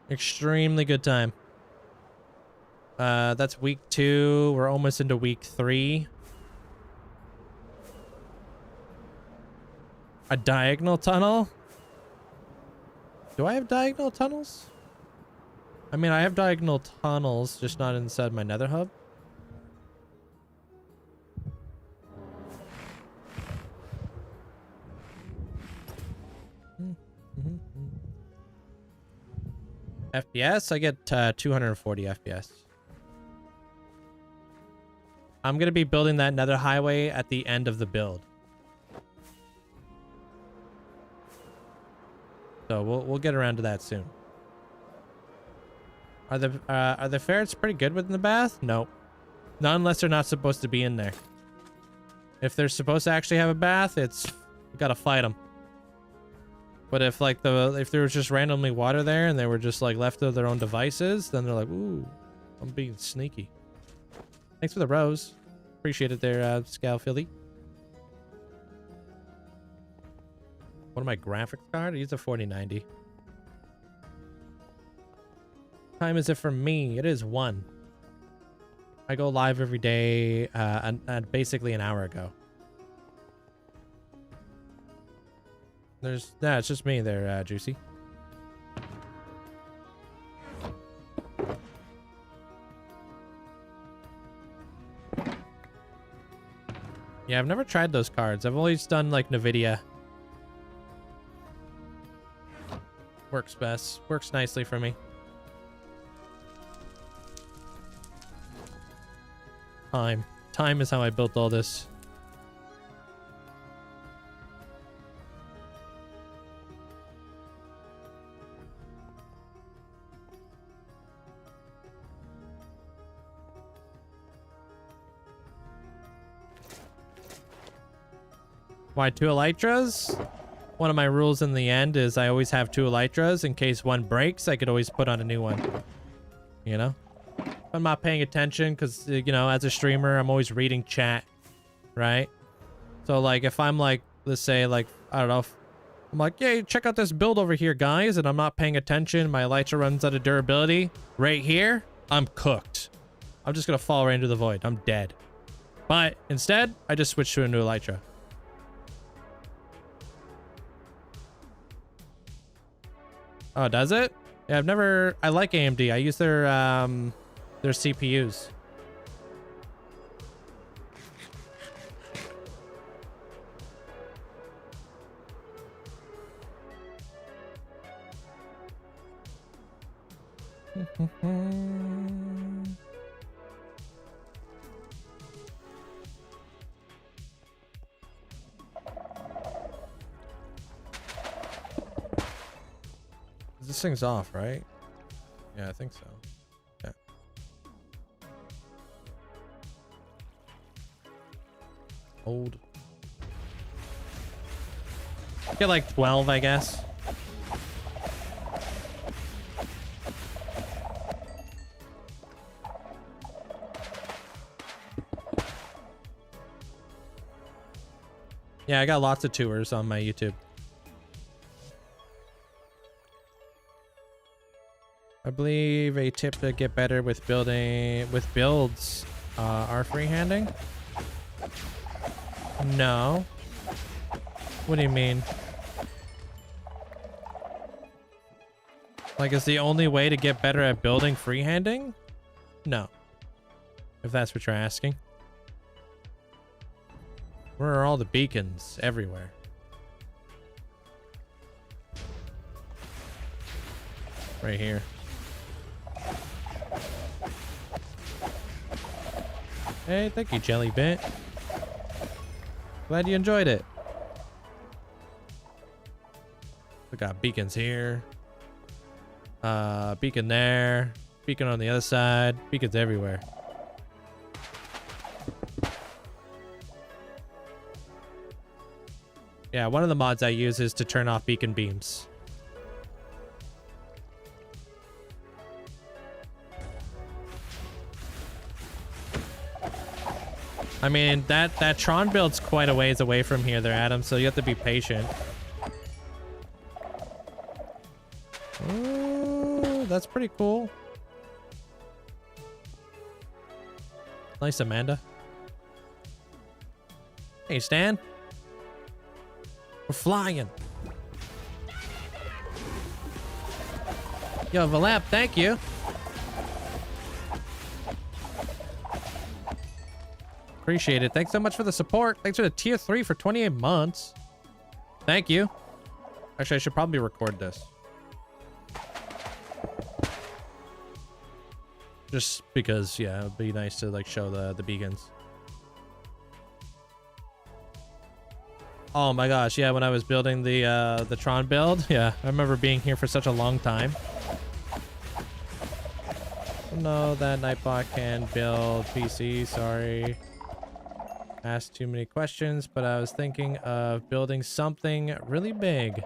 Extremely good time. That's week 2. We're almost into week 3. A diagonal tunnel? Do I have diagonal tunnels? I mean, I have diagonal tunnels, just not inside my nether hub. FPS? I get 240 FPS. I'm going to be building that nether highway at the end of the build. So we'll get around to that soon. Are the ferrets pretty good within the bath? Nope. Not unless they're not supposed to be in there. If they're supposed to actually have a bath, it's you gotta fight them. But if like if there was just randomly water there and they were just like left to their own devices, then they're like, ooh, I'm being sneaky. Thanks for the rose. Appreciate it there, Scalfilly. What am I, graphics card? I use a 4090. Time is it for me? It is 1. I go live every day, basically an hour ago. It's just me there, Juicy. Yeah, I've never tried those cards. I've always done like NVIDIA. Works best. Works nicely for me. Time is how I built all this. Why 2 elytras? One of my rules in the end is I always have 2 elytras in case one breaks. I could always put on a new one. You know? I'm not paying attention because, you know, as a streamer, I'm always reading chat, right? So, like, if I'm like, let's say, like, I don't know, I'm like, yeah, check out this build over here, guys, and I'm not paying attention, my elytra runs out of durability, right here, I'm cooked. I'm just gonna fall right into the void. I'm dead. But instead, I just switched to a new elytra. Oh, does it? Yeah, I like AMD. I use their CPUs. This thing's off, right? Yeah, I think so. Yeah. Hold. Get like 12, I guess. Yeah, I got lots of tours on my YouTube. I believe a tip to get better with builds are freehanding. No. What do you mean? Like, is the only way to get better at building freehanding? No. If that's what you're asking. Where are all the beacons? Everywhere. Right here. Hey, thank you, Jelly Bit. Glad you enjoyed it. We got beacons here. Beacon there. Beacon on the other side. Beacons everywhere. Yeah, one of the mods I use is to turn off beacon beams. I mean, that Tron build's quite a ways away from here there, Adam, so you have to be patient. Ooh, that's pretty cool. Nice, Amanda. Hey, Stan. We're flying. Yo, Valap, thank you. Appreciate it. Thanks so much for the support. Thanks for the tier 3 for 28 months. Thank you. Actually, I should probably record this. Just because, yeah, it'd be nice to like show the beacons. Oh my gosh, yeah, when I was building the Tron build, yeah, I remember being here for such a long time. No, that Nightbot can build PC, sorry. Asked too many questions, but I was thinking of building something really big.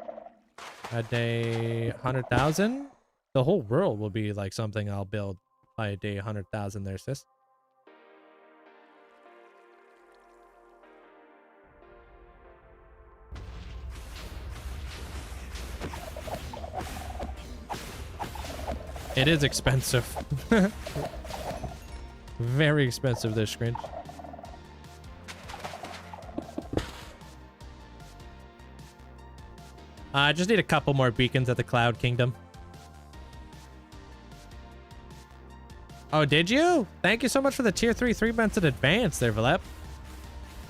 A day 100,000? The whole world will be like something I'll build by a day 100,000 there, sis. It is expensive. Very expensive, this screen. I just need a couple more beacons at the Cloud Kingdom. Oh, did you? Thank you so much for the tier 3 months in advance there, Valep.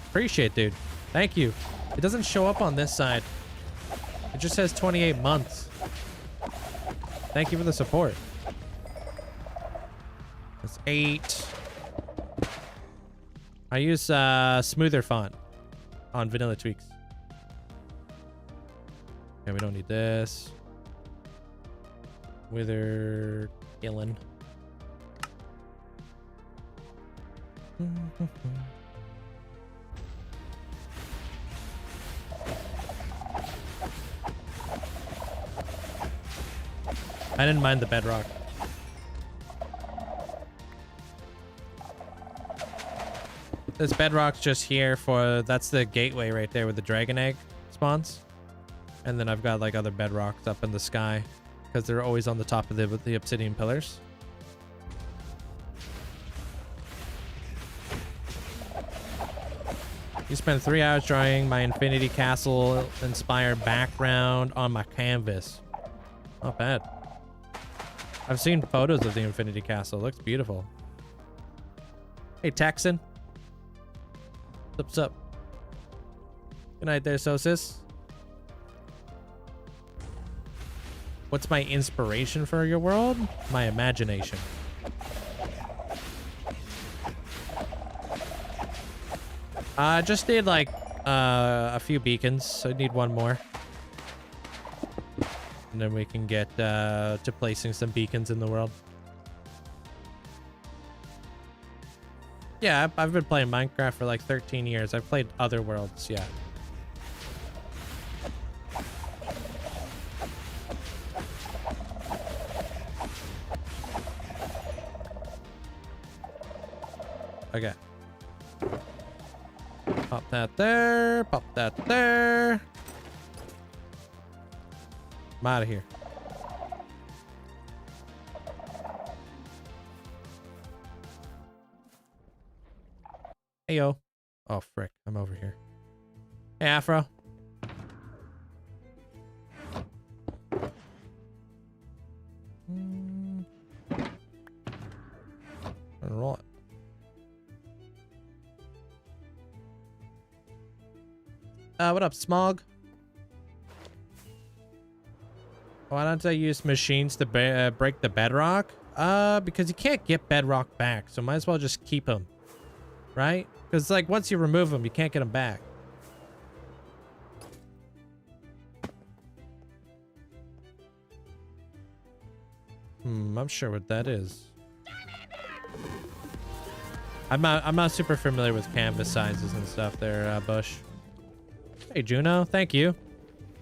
Appreciate, dude. Thank you. It doesn't show up on this side. It just says 28 months. Thank you for the support. That's 8. I use smoother font on Vanilla Tweaks. Okay, we don't need this. Wither killing. I didn't mind the bedrock. This bedrock's just here for, that's the gateway right there where the dragon egg spawns. And then I've got like other bedrocks up in the sky because they're always on the top of the obsidian pillars. You spent 3 hours drawing my Infinity Castle inspired background on my canvas. Not bad. I've seen photos of the Infinity Castle. It looks beautiful. Hey, Texan. What's up? Good night there, Sosis. What's my inspiration for your world? My imagination. I just need like a few beacons. I need one more. And then we can get to placing some beacons in the world. Yeah, I've been playing Minecraft for like 13 years. I've played other worlds, yeah. Okay. Pop that there. Pop that there. I'm out of here. Hey, yo. Oh, frick. I'm over here. Hey, Afro. Roll it. What up, Smog? Why don't I use machines to break the bedrock? Because you can't get bedrock back, so might as well just keep them, right? Because like once you remove them, you can't get them back. I'm sure what that is. I'm not super familiar with canvas sizes and stuff there, Bush. Hey, Juno, thank you.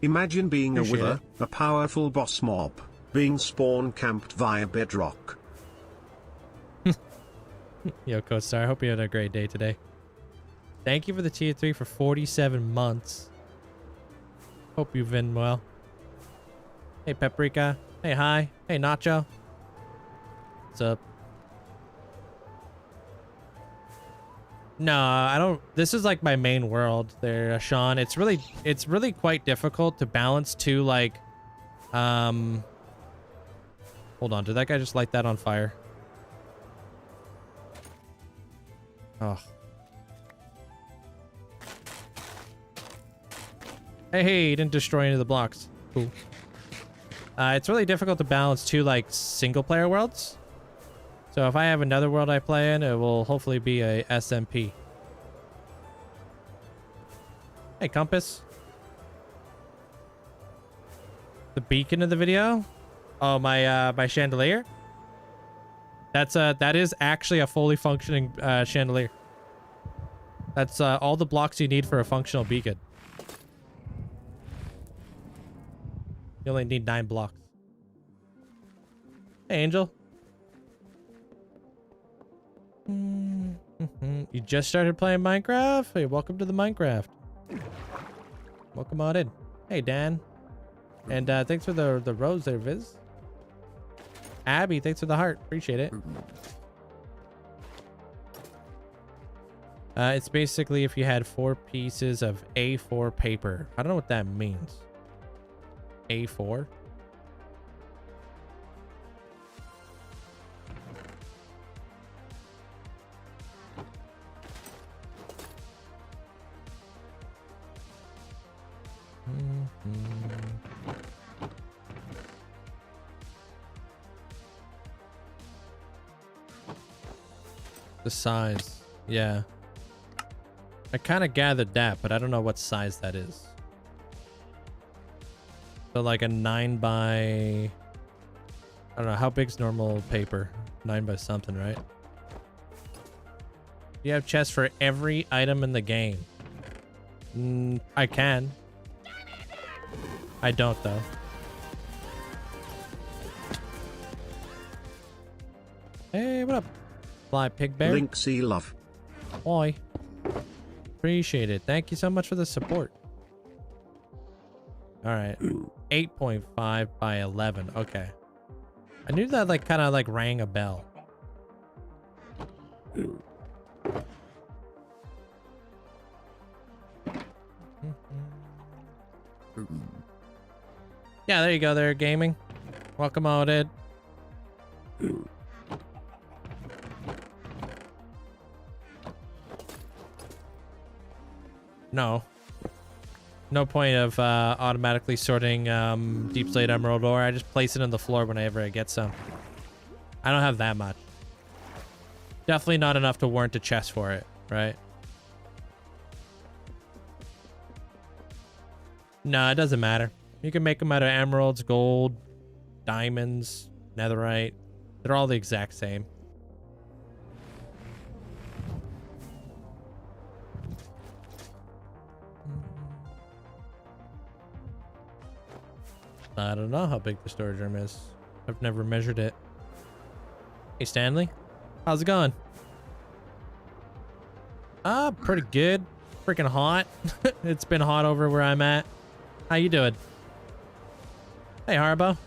Imagine being Appreciate a wither, a powerful boss mob, being spawn camped via bedrock. Yo, Co-Star, I hope you had a great day today. Thank you for the tier 3 for 47 months. Hope you've been well. Hey, Paprika. Hey, hi. Hey, Nacho. What's up? No, I don't. This is like my main world there, Sean. It's really quite difficult to balance two, like, hold on. Did that guy just light that on fire? Oh. Hey, he didn't destroy any of the blocks. Cool. It's really difficult to balance two, like, single player worlds. So if I have another world I play in, it will hopefully be a SMP. Hey, Compass. The beacon of the video? Oh, my chandelier? That is actually a fully functioning chandelier. That's all the blocks you need for a functional beacon. You only need 9 blocks. Hey, Angel. You just started playing Minecraft? Hey, welcome to the Minecraft. Welcome on in. Hey, Dan. And thanks for the rose there, Viz. Abby, thanks for the heart. Appreciate it. It's basically if you had 4 pieces of A4 paper. I don't know what that means. A4? The size, yeah. I kind of gathered that, but I don't know what size that is. So like a 9 by... I don't know, how big's normal paper? 9 by something, right? You have chests for every item in the game. I can. I don't, though. Hey, what up? Fly Pig Bear. Linkzzey love. Boy. Appreciate it. Thank you so much for the support. All right. 8.5 by 11. Okay. I knew that like kind of like rang a bell. Yeah, there you go there, gaming. Welcome on in. No point of automatically sorting Deep Slate Emerald ore. I just place it on the floor whenever I get some. I don't have that much. Definitely not enough to warrant a chest for it, right? No, it doesn't matter. You can make them out of emeralds, gold, diamonds, netherite. They're all the exact same. I don't know how big the storage room is. I've never measured it. Hey, Stanley. How's it going? Pretty good. freaking hot. It's been hot over where I'm at. How you doing? Hey, Harbo.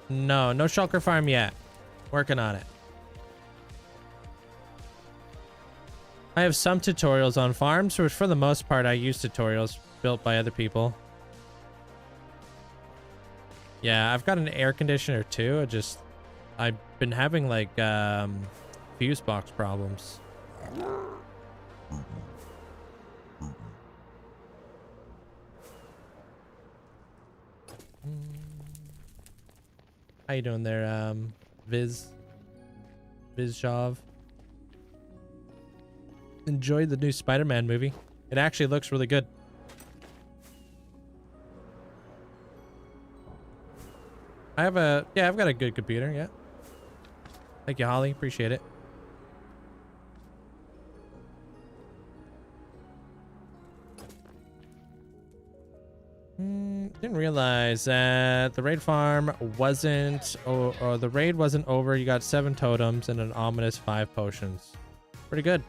No shulker farm yet. Working on it. I have some tutorials on farms, which for the most part I use tutorials built by other people. Yeah, I've got an air conditioner too. I've been having like fuse box problems. How you doing there, Vizshav? Enjoyed the new Spider-Man movie. It actually looks really good. I've got a good computer, yeah. Thank you, Holly. Appreciate it. Didn't realize that the raid farm wasn't, or the raid wasn't over. You got 7 totems and an ominous 5 potions. Pretty good.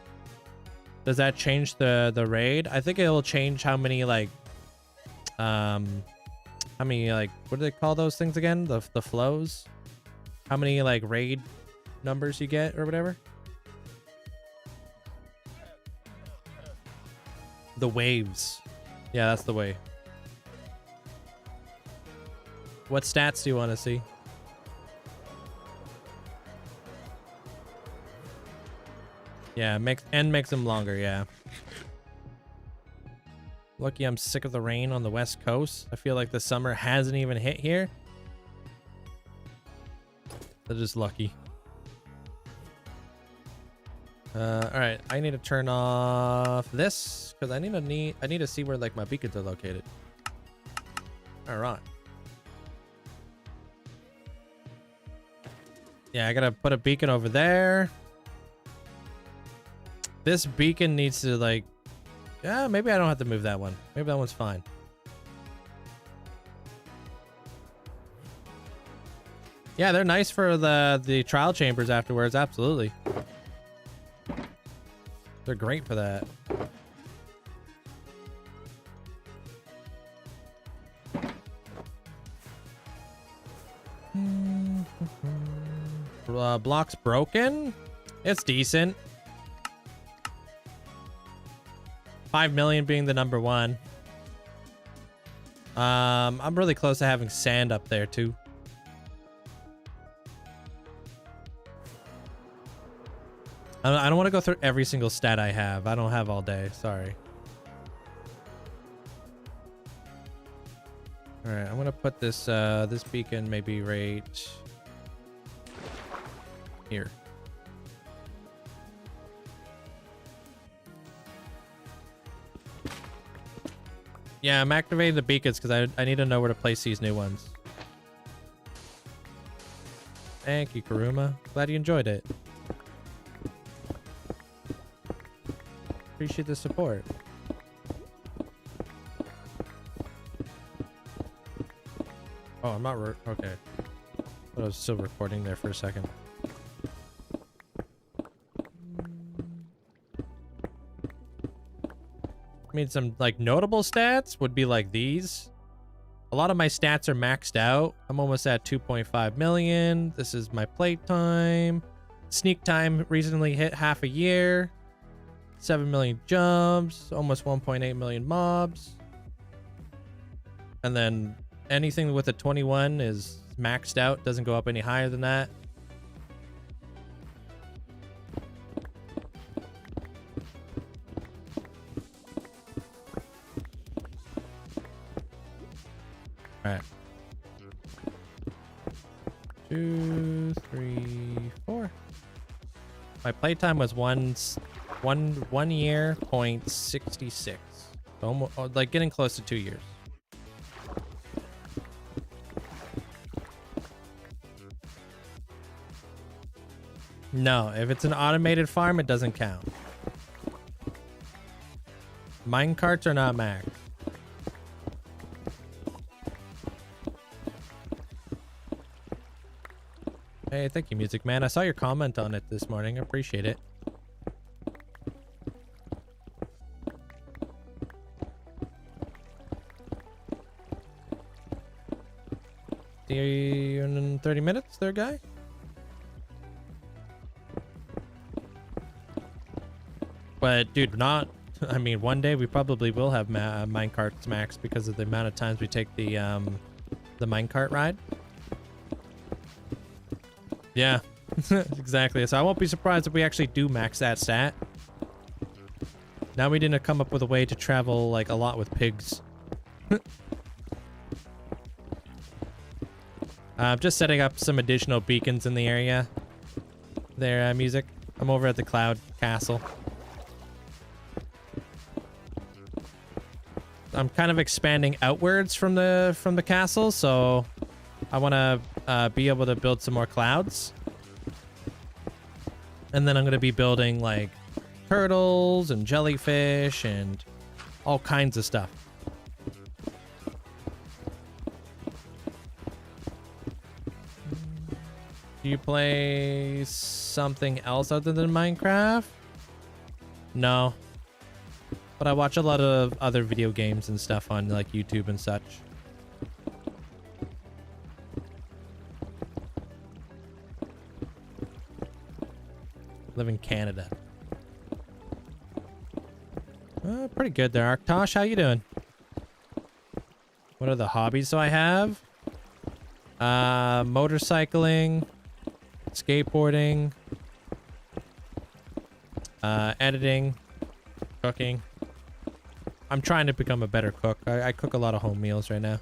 Does that change the raid? I think it'll change how many like, how many like, what do they call those things again? The flows? How many like raid numbers you get or whatever? The waves. Yeah, that's the way. What stats do you want to see? Yeah, makes them longer, yeah. Lucky I'm sick of the rain on the west coast. I feel like the summer hasn't even hit here. They're just lucky. Alright, I need to turn off this because I need to see where like my beacons are located. Alright. Yeah, I gotta put a beacon over there. This beacon needs to like, yeah, maybe I don't have to move that one. Maybe that one's fine. Yeah, they're nice for the trial chambers afterwards. Absolutely. They're great for that. Blocks broken. It's decent. 5 million being the number one. I'm really close to having sand up there too. I don't want to go through every single stat I have. I don't have all day. Sorry. All right, I'm gonna put this this beacon maybe right here. Yeah, I'm activating the beacons because I need to know where to place these new ones. Thank you, Karuma. Glad you enjoyed it. Appreciate the support. Oh, I'm not okay. I was still recording there for a second. I mean, some like notable stats would be like these. A lot of my stats are maxed out. I'm almost at 2.5 million. This is my plate time. Sneak time recently hit half a year. 7 million jumps, almost 1.8 million mobs. And then anything with a 21 is maxed out, doesn't go up any higher than that. All right. 2, 3, 4. My playtime was one year, 0.66. Almost like getting close to 2 years. No, if it's an automated farm, it doesn't count. Mine carts are not maxed. Hey, thank you, Music Man. I saw your comment on it this morning. I appreciate it. See you in 30 minutes there, guy? But, dude, not... I mean, one day we probably will have minecarts max because of the amount of times we take the minecart ride. Yeah, exactly. So I won't be surprised if we actually do max that stat. Now we didn't come up with a way to travel, like, a lot with pigs. Just setting up some additional beacons in the area. There, Music. I'm over at the Cloud Castle. I'm kind of expanding outwards from the castle, so I want to be able to build some more clouds. And then I'm going to be building like turtles and jellyfish and all kinds of stuff. Do you play something else other than Minecraft? No. But I watch a lot of other video games and stuff on like YouTube and such. Live in Canada. Pretty good there, Arctosh. How you doing? What are the hobbies do I have? Motorcycling, skateboarding, editing, cooking. I'm trying to become a better cook. I cook a lot of home meals right now.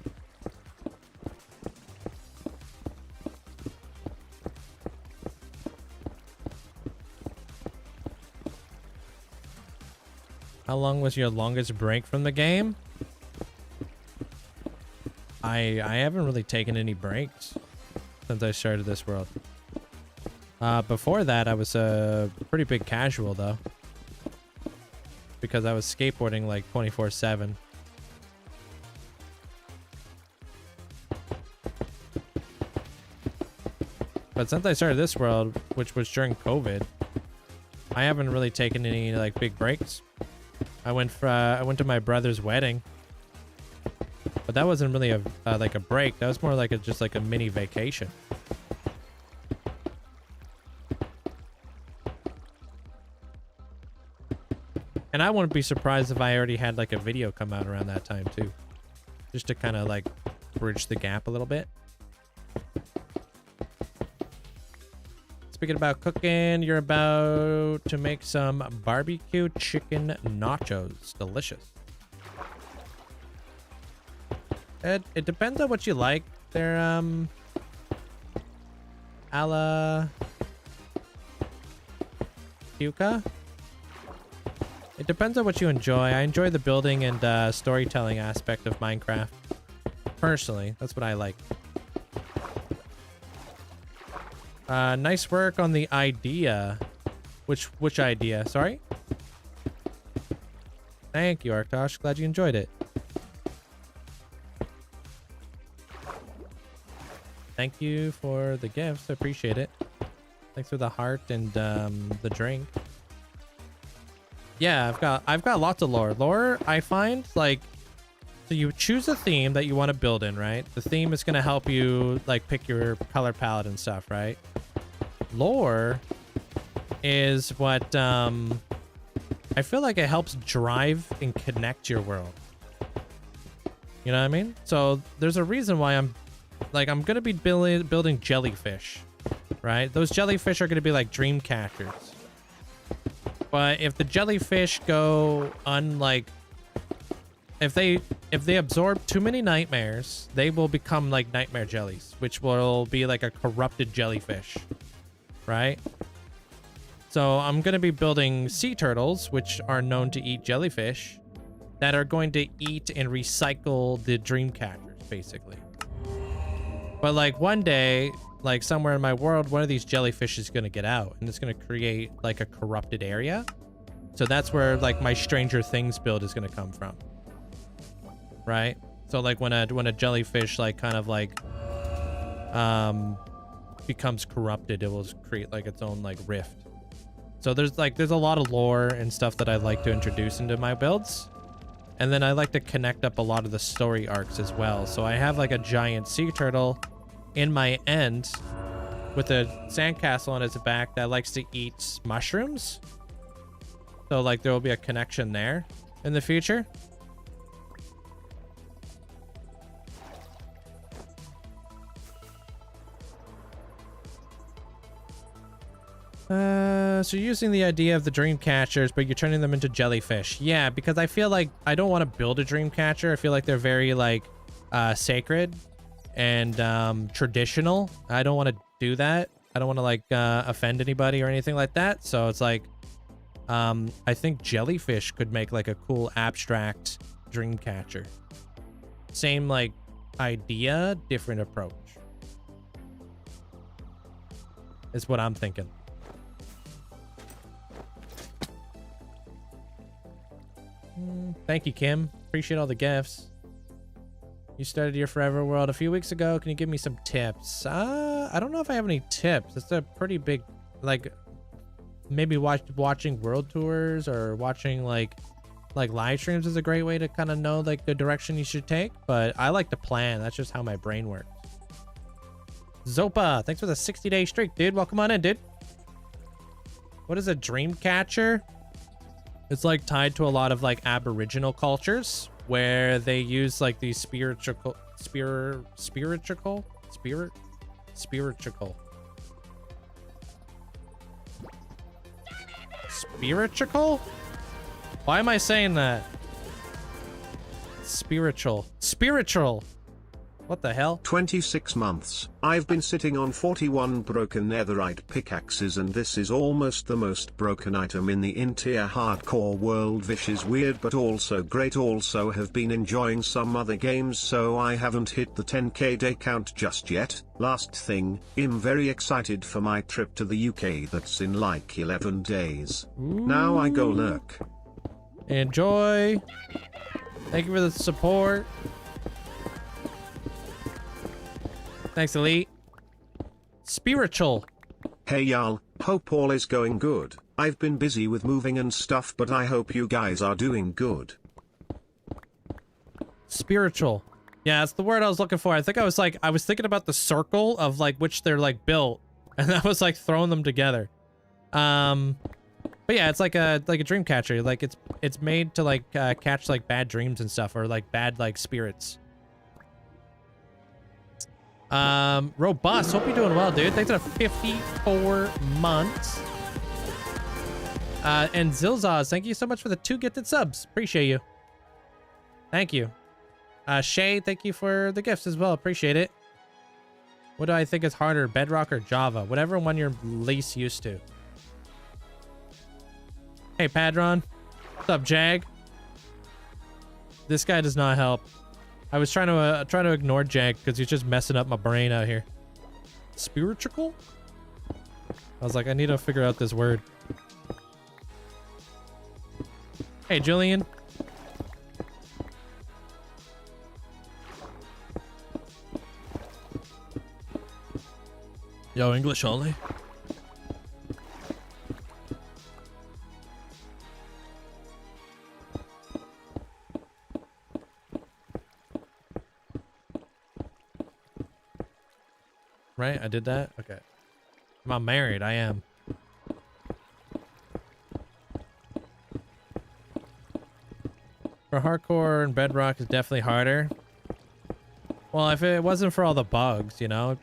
How long was your longest break from the game? I haven't really taken any breaks since I started this world. Before that, I was a pretty big casual though, because I was skateboarding like 24/7. But since I started this world, which was during COVID, I haven't really taken any like big breaks. I went to my brother's wedding, but that wasn't really a like a break. That was more like just like a mini vacation. And I wouldn't be surprised if I already had like a video come out around that time too, just to kind of like bridge the gap a little bit. Speaking about cooking, you're about to make some barbecue chicken nachos. Delicious. It depends on what you like. They're a la Yuka. It depends on what you enjoy. I enjoy the building and storytelling aspect of Minecraft. Personally, that's what I like. Nice work on the idea. Which idea? Sorry? Thank you, Arctosh. Glad you enjoyed it. Thank you for the gifts. I appreciate it. Thanks for the heart and the drink. Yeah, I've got lots of lore. Lore, I find, like, so you choose a theme that you want to build in, right? The theme is going to help you, like, pick your color palette and stuff, right? Lore is what, I feel like it helps drive and connect your world. You know what I mean? So there's a reason why I'm going to be building jellyfish, right? Those jellyfish are going to be like dream catchers. But if the jellyfish go if they absorb too many nightmares, they will become like nightmare jellies, which will be like a corrupted jellyfish, right? So I'm going to be building sea turtles, which are known to eat jellyfish, that are going to eat and recycle the dream catchers, basically. But like one day, like somewhere in my world, one of these jellyfish is going to get out and it's going to create like a corrupted area. So that's where like my Stranger Things build is going to come from. Right? So like when a jellyfish like kind of like becomes corrupted, it will create like its own like rift. So there's a lot of lore and stuff that I like to introduce into my builds. And then I like to connect up a lot of the story arcs as well. So I have like a giant sea turtle in my end with a sandcastle on its back that likes to eat mushrooms. So like there will be a connection there in the future. So you're using the idea of the dream catchers, but you're turning them into jellyfish. Yeah, because I feel like I don't want to build a dream catcher. I feel like they're very like sacred and traditional. I don't want to do that. I don't want to like offend anybody or anything like that. So it's like I think jellyfish could make like a cool abstract dream catcher. Same like idea, different approach. Is what I'm thinking. Thank you, Kim. Appreciate all the gifts. You started your Forever World a few weeks ago. Can you give me some tips? I don't know if I have any tips. It's a pretty big, like, maybe watching world tours or watching like live streams is a great way to kind of know like the direction you should take. But I like to plan. That's just how my brain works. Zopa, thanks for the 60-day streak, dude. Welcome on in, dude. What is a dream catcher? It's like tied to a lot of like Aboriginal cultures where they use like these spiritual. Why am I saying that? Spiritual. What the hell? 26 months. I've been sitting on 41 broken netherite pickaxes and this is almost the most broken item in the entire hardcore world. This is weird but also great. Also have been enjoying some other games so I haven't hit the 10k day count just yet. Last thing, I'm very excited for my trip to the UK that's in like 11 days. Ooh. Now I go lurk. Enjoy. Thank you for the support. Thanks, Elite. Spiritual. Hey y'all, hope all is going good. I've been busy with moving and stuff, but I hope you guys are doing good. Spiritual. Yeah, that's the word I was looking for. I was thinking about the circle of like which they're like built, and I was like throwing them together. But yeah, it's like a dream catcher. Like it's made to like catch like bad dreams and stuff, or like bad like spirits. Robust, hope you're doing well, dude. Thanks for 54 months. And Zilzaz, thank you so much for the 2 gifted subs. Appreciate you. Thank you. Shay, thank you for the gifts as well. Appreciate it. What do I think is harder, Bedrock or Java? Whatever one you're least used to. Hey, Padron. What's up, Jag? This guy does not help. I was trying to ignore Jag because he's just messing up my brain out here. Spiritual? I was like, I need to figure out this word. Hey, Julian. Yo, English only. Right? I did that? Okay. I'm not married. I am. For hardcore and Bedrock is definitely harder. Well, if it wasn't for all the bugs, you know,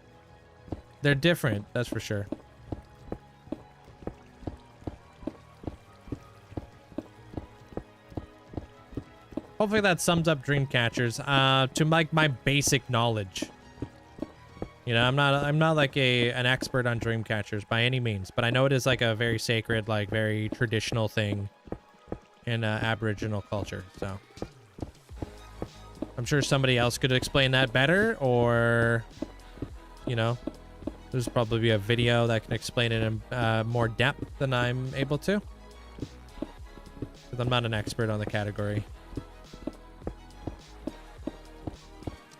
they're different. That's for sure. Hopefully that sums up dream catchers to like my basic knowledge. You know, I'm not like an expert on dream catchers by any means, but I know it is like a very sacred, like very traditional thing in Aboriginal culture. So I'm sure somebody else could explain that better, or you know, there's probably a video that can explain it in more depth than I'm able to, because I'm not an expert on the category.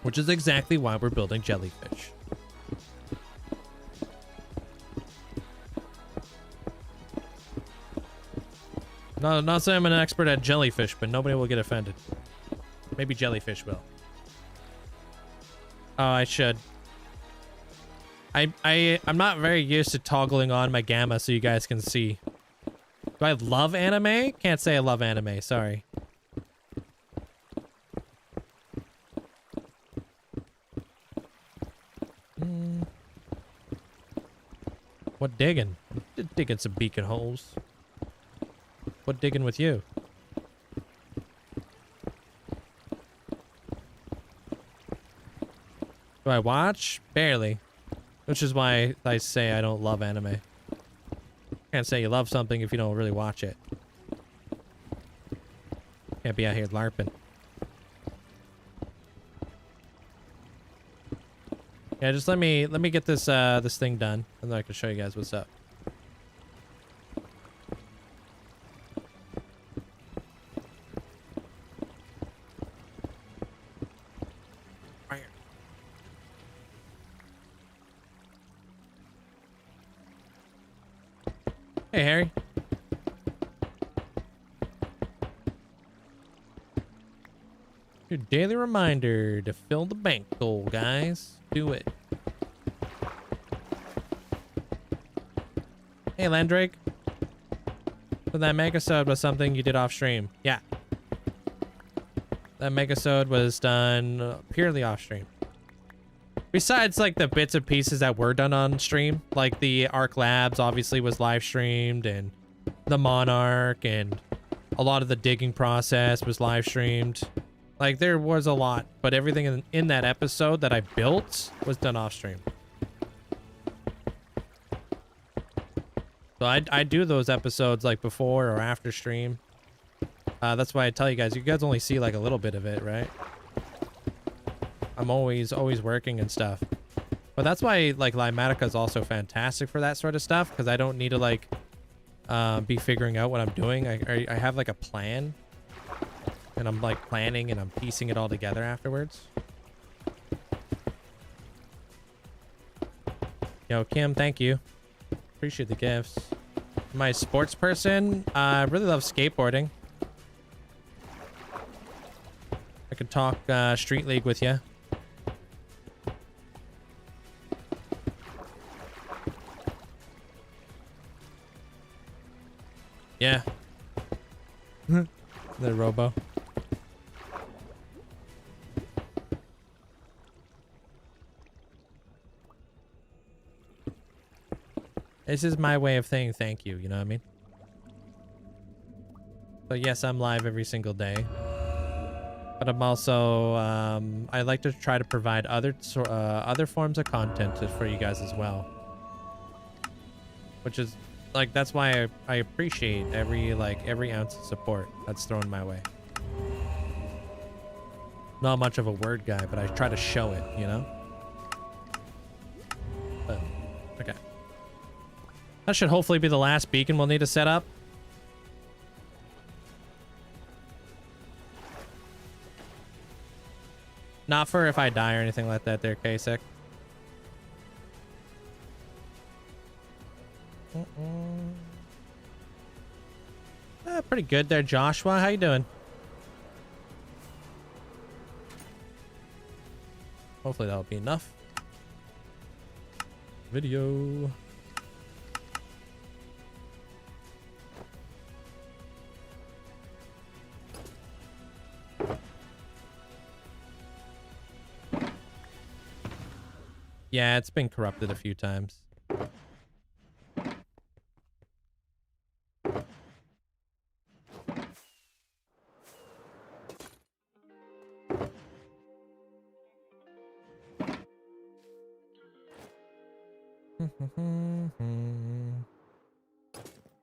Which is exactly why we're building jellyfish. No, not saying I'm an expert at jellyfish, but nobody will get offended. Maybe jellyfish will. Oh, I should. I'm not very used to toggling on my gamma so you guys can see. Do I love anime? Can't say I love anime, sorry. What digging? Digging some beacon holes. What digging with you? Do I watch? Barely. Which is why I say I don't love anime. Can't say you love something if you don't really watch it. Can't be out here LARPing. Yeah, just let me get this this thing done, and then I can show you guys what's up. Hey, Harry. Your daily reminder to fill the bank goal, guys. Do it. Hey, Landrake. So that megasode was something you did off stream. Yeah. That megasode was done purely off stream. Besides, like, the bits and pieces that were done on stream, like the Arc Labs obviously was live streamed, and the Monarch, and a lot of the digging process was live streamed. Like, there was a lot, but everything in that episode that I built was done off stream. So I do those episodes, like, before or after stream. That's why I tell you guys only see, like, a little bit of it, right? I'm always working and stuff. But that's why, like, Limatica is also fantastic for that sort of stuff, because I don't need to, like, be figuring out what I'm doing. I have, like, a plan, and I'm, like, planning, and I'm piecing it all together afterwards. Yo, Kim, thank you. Appreciate the gifts. Am I a sports person? I really love skateboarding. I could talk Street League with you. Yeah. The robo. This is my way of saying thank you, you know what I mean? So yes, I'm live every single day. But I'm also, I like to try to provide other forms of content for you guys as well. Which is, like, that's why I appreciate every ounce of support that's thrown my way. Not much of a word guy, but I try to show it, you know? But, okay. That should hopefully be the last beacon we'll need to set up. Not for if I die or anything like that there, Kasich. Pretty good there, Joshua. How you doing? Hopefully that'll be enough. Video. Yeah, it's been corrupted a few times.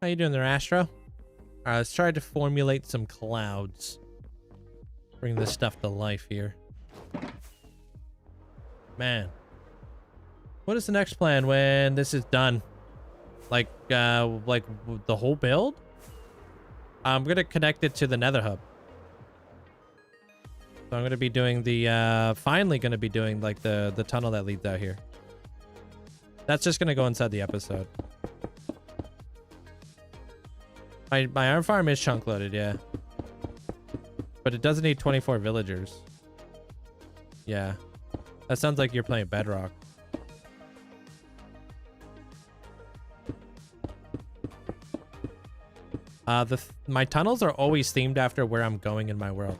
How you doing there, Astro? All right, let's try to formulate some clouds. Bring this stuff to life here. Man. What is the next plan when this is done? Like the whole build? I'm gonna connect it to the Nether Hub. So I'm gonna be doing the finally gonna be doing like the tunnel that leads out here. That's just gonna go inside the episode. My iron farm is chunk loaded, yeah. But it doesn't need 24 villagers. Yeah. That sounds like you're playing Bedrock. My tunnels are always themed after where I'm going in my world.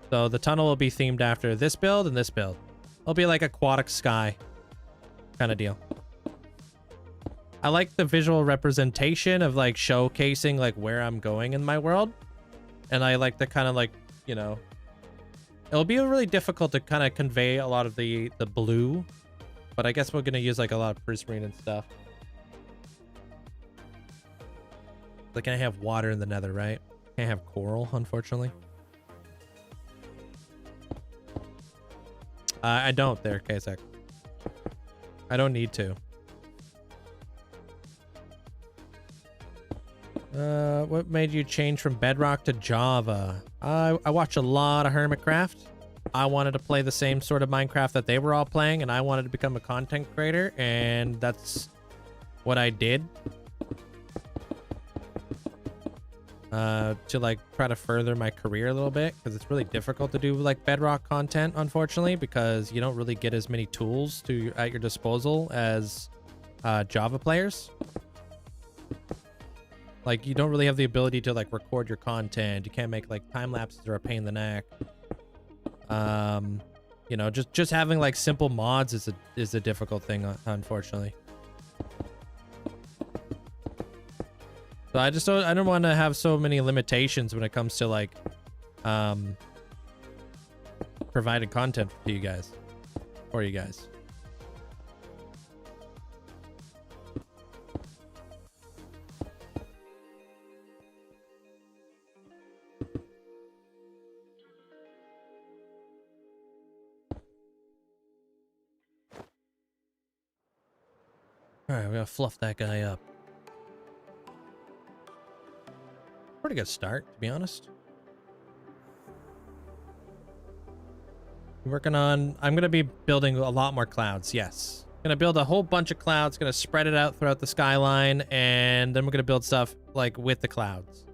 So the tunnel will be themed after this build and this build. It'll be like aquatic sky kind of deal. I like the visual representation of like showcasing like where I'm going in my world. And I like the kind of like, you know, it'll be really difficult to kind of convey a lot of the blue, but I guess we're going to use like a lot of prismarine and stuff. Like, can I have water in the nether, right? Can't have coral, unfortunately. I don't there, Kazak. I don't need to. What made you change from Bedrock to Java? I watched a lot of Hermitcraft. I wanted to play the same sort of Minecraft that they were all playing, and I wanted to become a content creator, and that's what I did. To like try to further my career a little bit, because it's really difficult to do like Bedrock content, unfortunately, because you don't really get as many tools at your disposal as Java players. Like, you don't really have the ability to like record your content. You can't make like time lapses are a pain in the neck. You know, just having like simple mods is a difficult thing, unfortunately. So I don't want to have so many limitations when it comes to like providing content to you guys, for you guys. All right, we gotta fluff that guy up. Pretty good start, to be honest. I'm gonna be building a lot more clouds, yes. Gonna build a whole bunch of clouds, gonna spread it out throughout the skyline, and then we're gonna build stuff like with the clouds.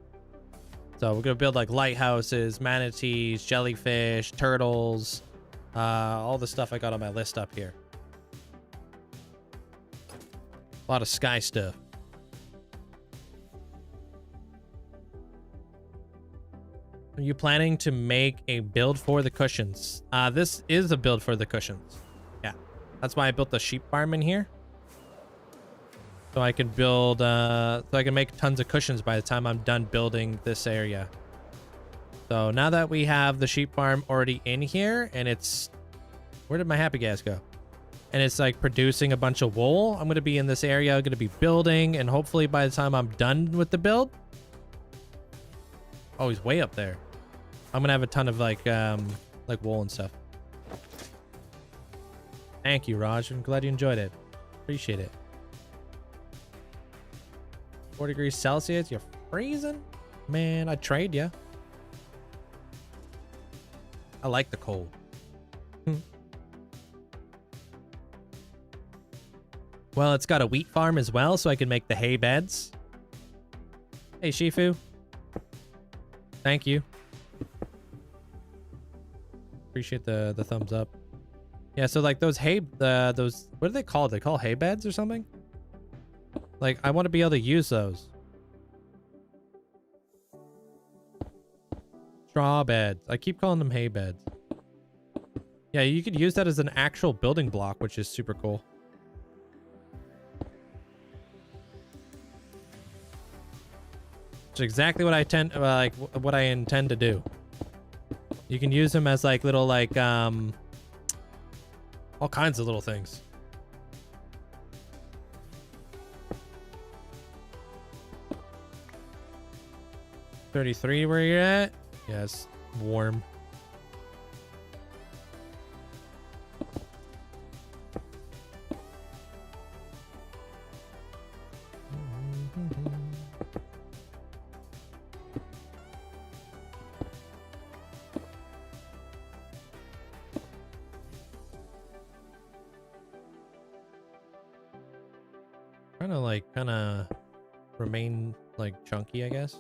So we're gonna build like lighthouses, manatees, jellyfish, turtles, all the stuff I got on my list up here. A lot of sky stuff. Are you planning to make a build for the cushions? This is a build for the cushions. Yeah, that's why I built the sheep farm in here. So I can build, so I can make tons of cushions by the time I'm done building this area. So now that we have the sheep farm already in here, and it's, where did my happy gas go? And it's like producing a bunch of wool. I'm going to be in this area, going to be building, and hopefully by the time I'm done with the build, oh, he's way up there, I'm going to have a ton of like wool and stuff. Thank you, Raj. I'm glad you enjoyed it. Appreciate it. 4 degrees Celsius, you're freezing? Man, I'd trade ya. I like the cold. Well, it's got a wheat farm as well, so I can make the hay beds. Hey, Shifu. Thank you. Appreciate the thumbs up. Yeah, so like those those, what are they called? They call hay beds or something? Like, I want to be able to use those. Straw beds. I keep calling them hay beds. Yeah, you could use that as an actual building block, which is super cool. It's exactly what I what I intend to do. You can use them as like little like all kinds of little things. $33 where you're at? Yes, warm. Kind of remain like chunky, I guess.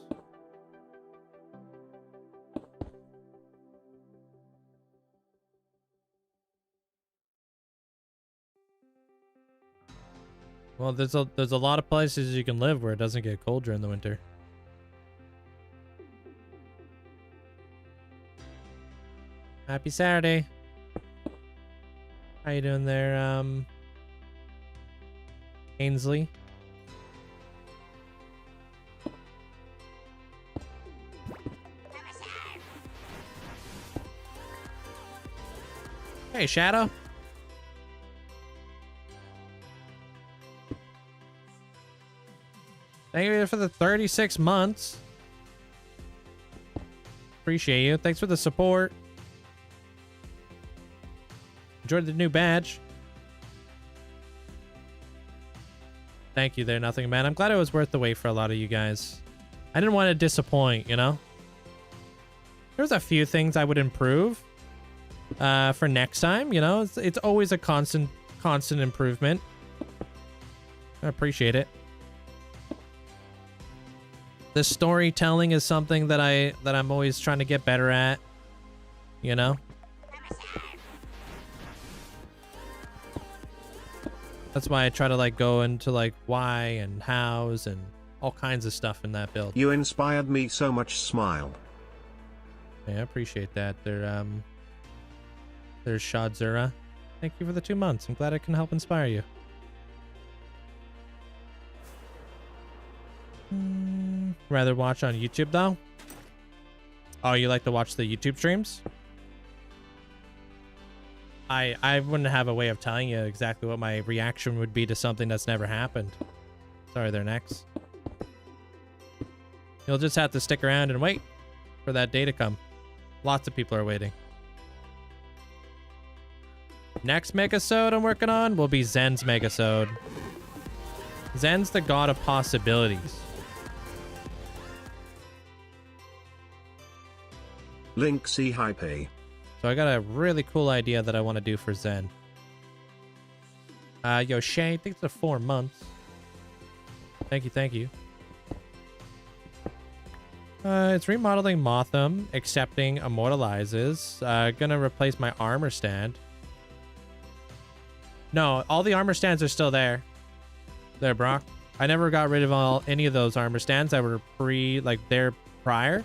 Well, there's a lot of places you can live where it doesn't get cold during the winter. Happy Saturday. How you doing there, Ainsley? Hey, Shadow. Thank you for the 36 months. Appreciate you. Thanks for the support. Enjoyed the new badge. Thank you there, Nothing Man. I'm glad it was worth the wait for a lot of you guys. I didn't want to disappoint, you know? There's a few things I would improve for next time, you know? It's always a constant improvement. I appreciate it. The storytelling is something that I'm always trying to get better at, you know? That's why I try to like go into like why and hows and all kinds of stuff in that build. You inspired me so much, smile. Yeah, I appreciate that. There's Shadzura. Thank you for the 2 months. I'm glad I can help inspire you. Rather watch on YouTube though? Oh, you like to watch the YouTube streams? I wouldn't have a way of telling you exactly what my reaction would be to something that's never happened. Sorry there, Nex. You'll just have to stick around and wait for that day to come. Lots of people are waiting. Next Megasode I'm working on will be Zen's Megasode. Zen's the god of possibilities. Linkzzey Hype. So I got a really cool idea that I want to do for Zen. Yo, Shay, thanks for 4 months. Thank you, thank you. It's remodeling Motham, accepting immortalizes. Gonna replace my armor stand. No, all the armor stands are still there. There, Brock. I never got rid of any of those armor stands that were there prior.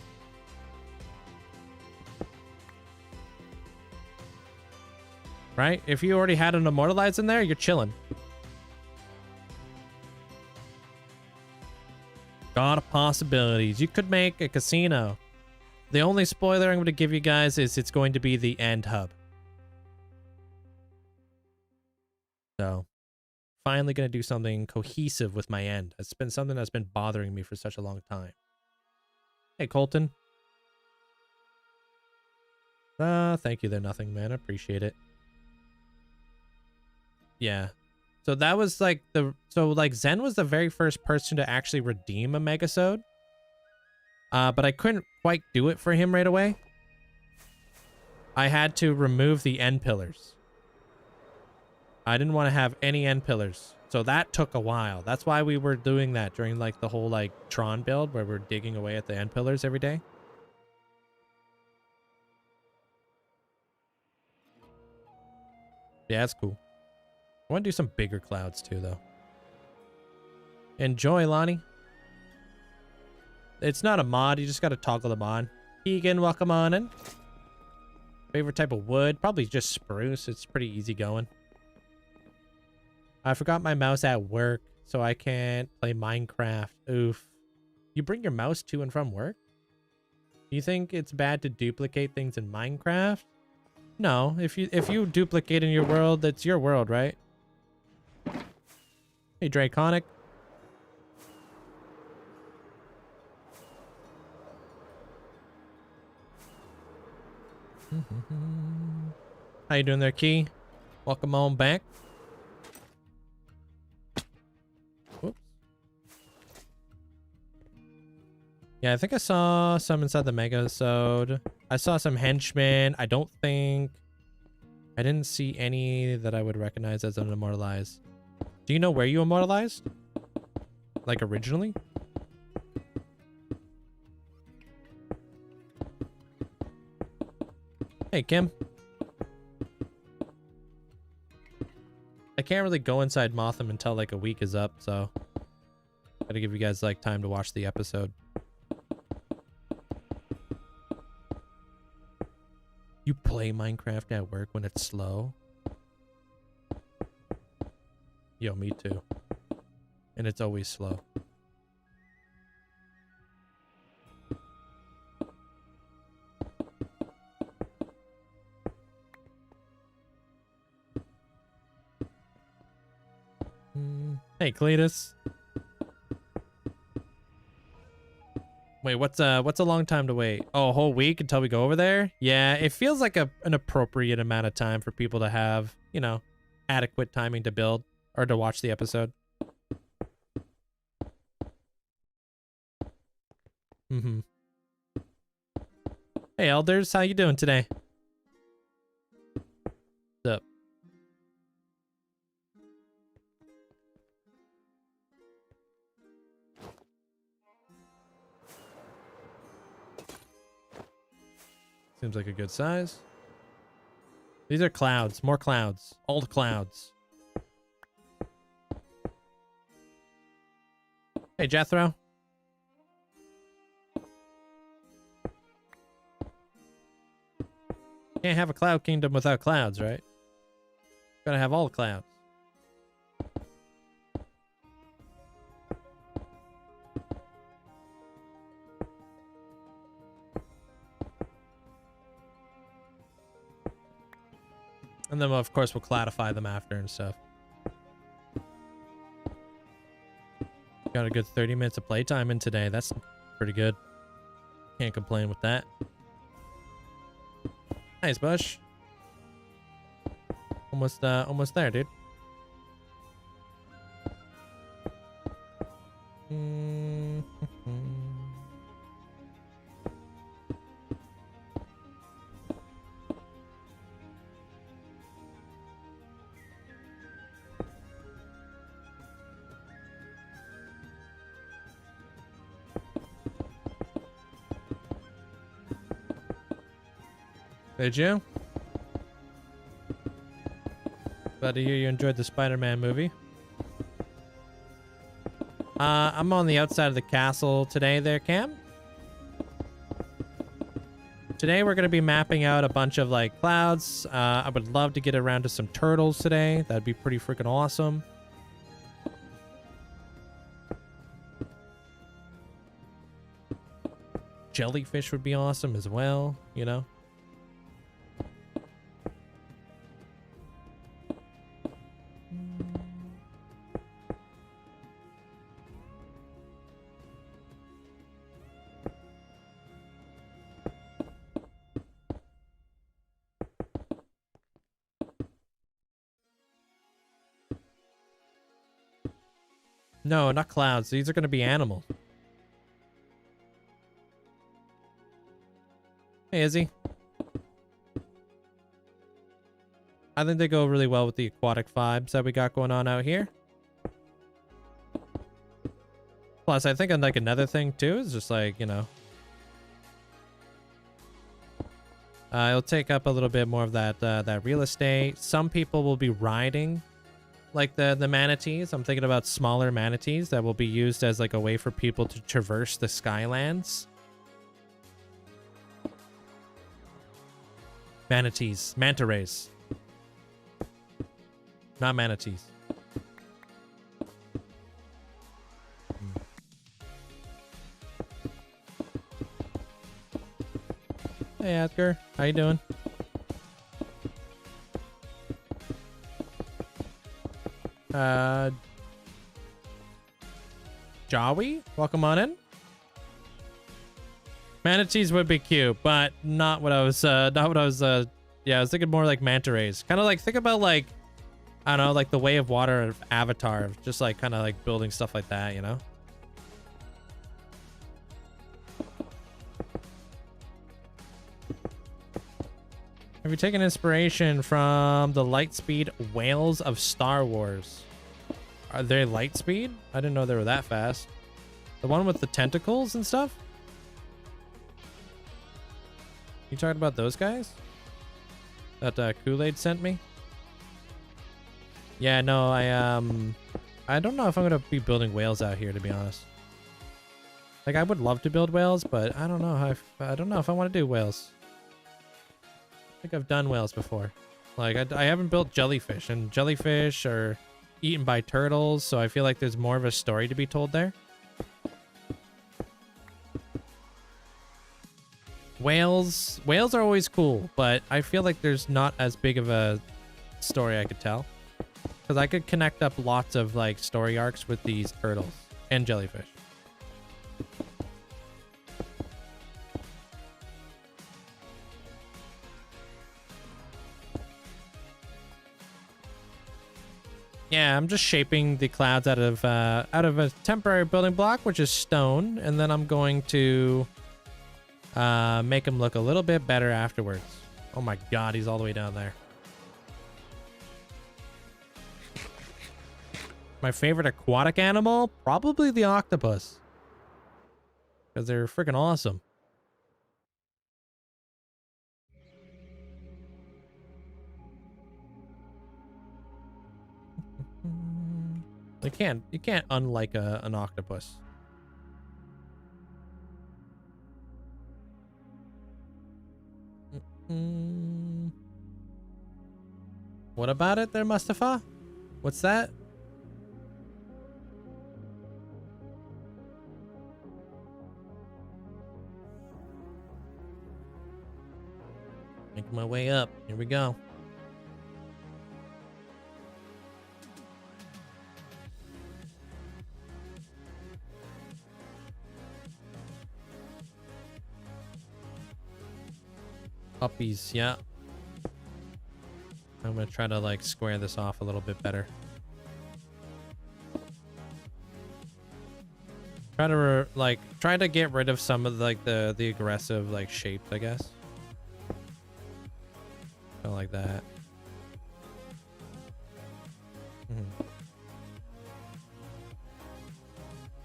Right? If you already had an immortalize in there, you're chilling. God of possibilities. You could make a casino. The only spoiler I'm going to give you guys is it's going to be the end hub. So, finally going to do something cohesive with my end. It's been something that's been bothering me for such a long time. Hey, Colton. Thank you there, Nothing Man. I appreciate it. Yeah. So that was like Zen was the very first person to actually redeem a Megasode. But I couldn't quite do it for him right away. I had to remove the end pillars. I didn't want to have any end pillars. So that took a while. That's why we were doing that during like the whole like Tron build where we're digging away at the end pillars every day. Yeah, that's cool. I want to do some bigger clouds too, though. Enjoy, Lonnie. It's not a mod. You just got to toggle them on. Keegan, welcome on in. Favorite type of wood? Probably just spruce. It's pretty easy going. I forgot my mouse at work, so I can't play Minecraft. Oof. You bring your mouse to and from work? You think it's bad to duplicate things in Minecraft? No. If you duplicate in your world, that's your world, right? Hey, Draconic. How you doing there, Key? Welcome on back. Whoops. Yeah, I think I saw some inside the Megasode. I saw some henchmen. I didn't see any that I would recognize as an immortalized. Do you know where you immortalized? Like originally? Hey, Kim. I can't really go inside Motham until like a week is up, so gotta give you guys like time to watch the episode. You play Minecraft at work when it's slow? Yo, me too. And it's always slow. Hey, Cletus. Wait, what's a long time to wait? Oh, a whole week until we go over there? Yeah, it feels like an appropriate amount of time for people to have, you know, adequate timing to build or to watch the episode. Mm-hmm. Hey, elders, how you doing today? What's up? Seems like a good size. These are clouds. More clouds. Old clouds. Hey, Jethro. Can't have a cloud kingdom without clouds, right? Gotta have all the clouds. And then, of course, we'll cloudify them after and stuff. Got a good 30 minutes of playtime in today. That's pretty good. Can't complain with that. Nice, Bush. Almost there, dude. Did you? Glad to hear you enjoyed the Spider-Man movie. I'm on the outside of the castle today there, Cam. Today we're going to be mapping out a bunch of like clouds. I would love to get around to some turtles today. That'd be pretty freaking awesome. Jellyfish would be awesome as well, you know? No, not clouds. These are going to be animal. Hey, Izzy. I think they go really well with the aquatic vibes that we got going on out here. Plus, I think like another thing too is just like, you know, it'll take up a little bit more of that real estate. Some people will be riding like the manatees. I'm thinking about smaller manatees that will be used as like a way for people to traverse the Skylands. Manatees. Manta rays. Not manatees. Hey, Edgar. How you doing? Jawi, welcome on in. Manatees would be cute, but not what I was, yeah, I was thinking more like manta rays. Kind of like, think about like, I don't know, like the Way of Water of Avatar, just like kind of like building stuff like that, you know? Have you taken inspiration from the Lightspeed whales of Star Wars? Are they Lightspeed? I didn't know they were that fast. The one with the tentacles and stuff? You talking about those guys? that Kool-Aid sent me. Yeah, no, I don't know if I'm gonna be building whales out here, to be honest. Like, I would love to build whales, but I don't know I don't know if I want to do whales. I think I've done whales before. Like, I haven't built jellyfish, and jellyfish are eaten by turtles, so I feel like there's more of a story to be told there. Whales are always cool, but I feel like there's not as big of a story I could tell. Because I could connect up lots of, like, story arcs with these turtles and jellyfish. Yeah, I'm just shaping the clouds out of a temporary building block, which is stone, and then I'm going to make them look a little bit better afterwards. Oh my god, he's all the way down there. My favorite aquatic animal? Probably the octopus. Because they're freaking awesome. You can't unlike an octopus. What about it there, Mustafa? What's that? Making my way up. Here we go. Puppies, yeah. I'm gonna try to like square this off a little bit better. Try to get rid of some of like the aggressive like shapes, I guess. Kind of like that.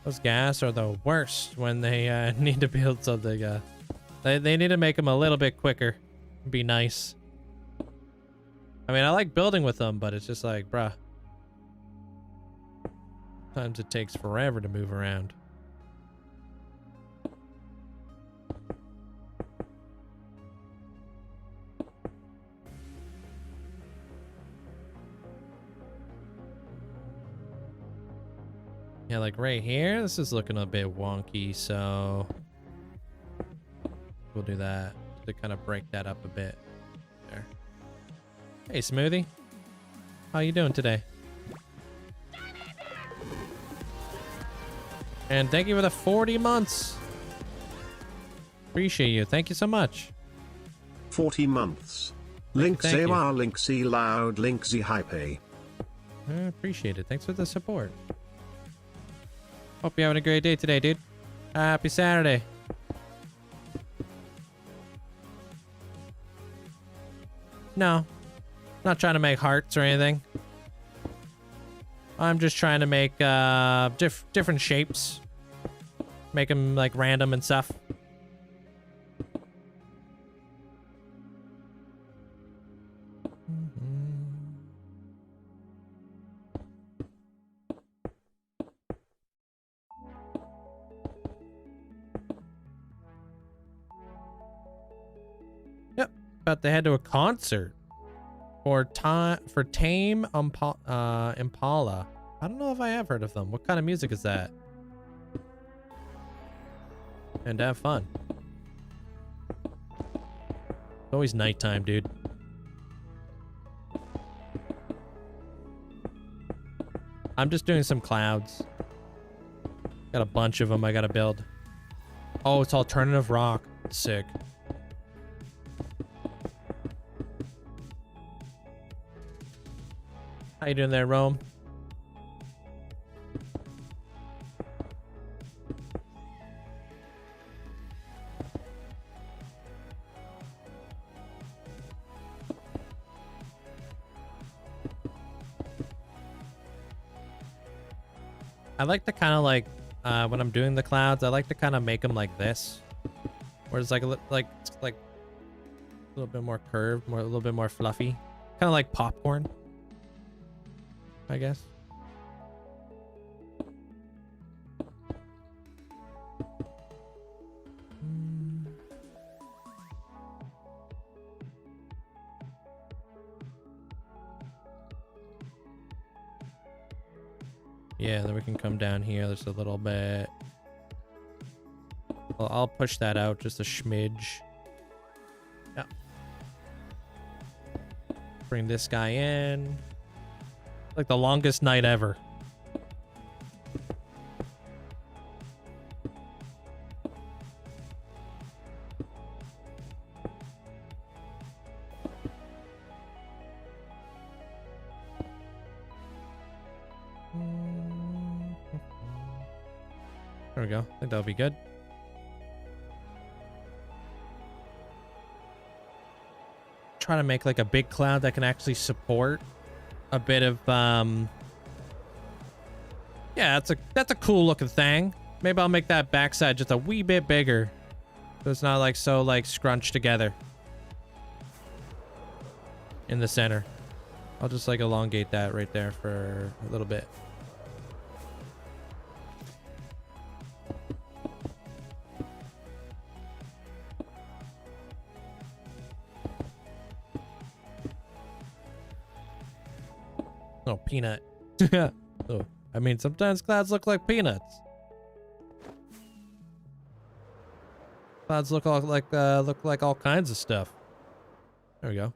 Those gas are the worst when they need to build something. They need to make them a little bit quicker. Be nice. I mean, I like building with them, but it's just like, bruh. Sometimes it takes forever to move around. Yeah, like right here, this is looking a bit wonky, so we'll do that to kind of break that up a bit. There. Hey, Smoothie. How you doing today? And thank you for the 40 months. Appreciate you. Thank you so much. 40 months. Thank Linkzzey you. wow, Linkzzey loud, Linkzzey hype. I appreciate it. Thanks for the support. Hope you're having a great day today, dude. Happy Saturday. No, not trying to make hearts or anything. I'm just trying to make different shapes. Make them like random and stuff. Yep, about to head to a concert. For Tame Impala. I don't know if I have heard of them. What kind of music is that? And have fun. It's always nighttime, dude. I'm just doing some clouds. Got a bunch of them I gotta build. Oh, it's alternative rock. Sick. How you doing there, Rome? I like to kind of like, when I'm doing the clouds, I like to kind of make them like this. Where it's like, A little bit more curved, a little bit more fluffy. Kind of like popcorn, I guess. Yeah, then we can come down here just a little bit. Well, I'll push that out just a smidge. Yeah. Bring this guy in. Like the longest night ever. There we go. I think that'll be good. Try to make like a big cloud that can actually support a bit of yeah, that's a cool looking thing. Maybe I'll make that backside just a wee bit bigger, so it's not like so like scrunched together in the center. I'll just like elongate that right there for a little bit. Oh, peanut. Oh, I mean, sometimes clouds look like peanuts. Clouds look like all kinds of stuff. There we go.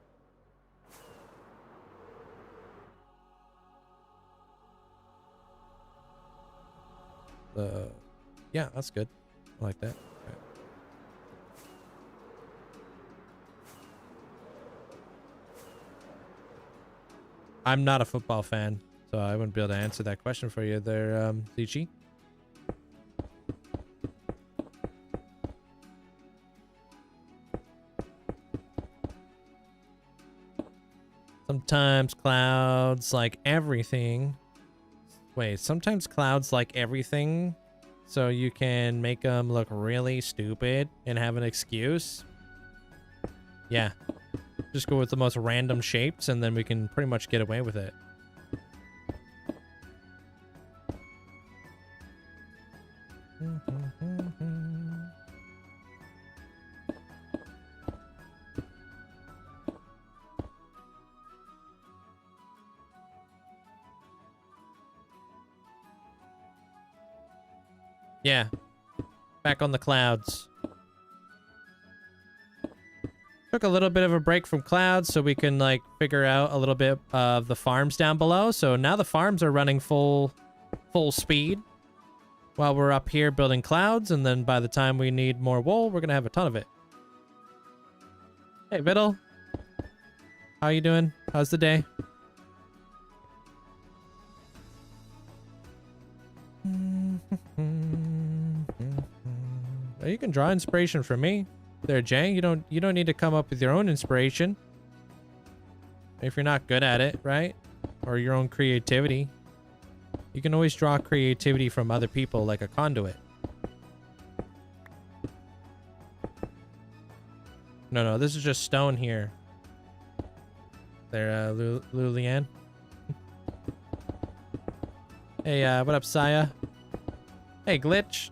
Yeah, that's good. I like that. Okay. I'm not a football fan, so I wouldn't be able to answer that question for you there, Linkzzey. Sometimes clouds like everything. Wait, sometimes clouds like everything, so you can make them look really stupid and have an excuse. Yeah. Just go with the most random shapes, and then we can pretty much get away with it. Yeah. Back on the clouds. Took a little bit of a break from clouds so we can like figure out a little bit of the farms down below. So now the farms are running full speed while we're up here building clouds, and then by the time we need more wool, we're gonna have a ton of it. Hey Viddle, how you doing? How's the day? You can draw inspiration from me there, Jay. You don't need to come up with your own inspiration if you're not good at it, right? Or your own creativity. You can always draw creativity from other people like a conduit. No, this is just stone here. There, Lulian. Hey, what up, Saya? Hey, Glitch.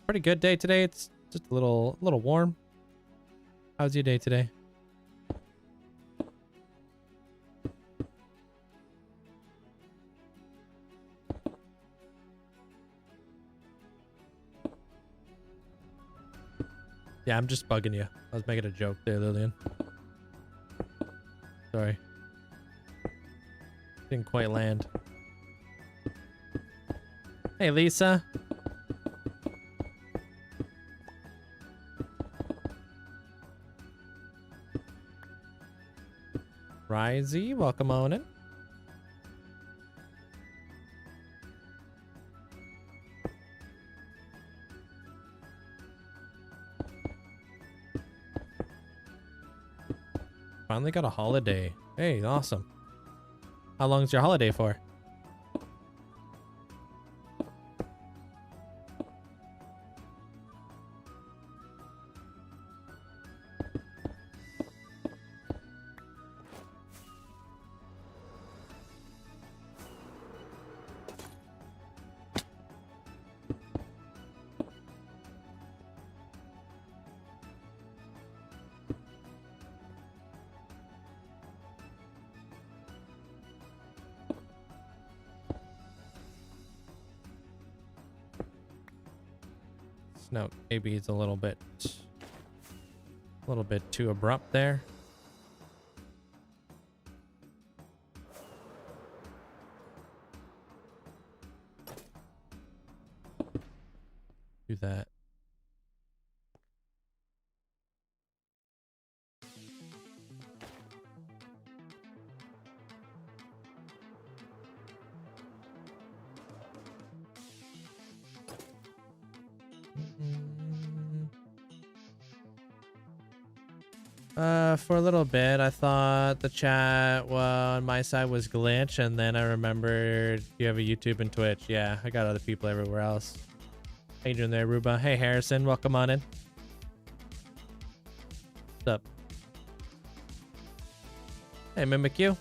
Pretty good day today. It's just a little warm. How's your day today? Yeah, I'm just bugging you. I was making a joke there, Lillian. Sorry. Didn't quite land. Hey, Lisa. Risey, welcome on in. Finally got a holiday. Hey, awesome. How long is your holiday for? Next note, maybe it's a little bit too abrupt there. Do that. For a little bit, I thought the chat on my side was glitch, and then I remembered you have a YouTube and Twitch. Yeah, I got other people everywhere else. How you doing there, Ruba? Hey, Harrison, welcome on in. What's up? Hey, Mimic you.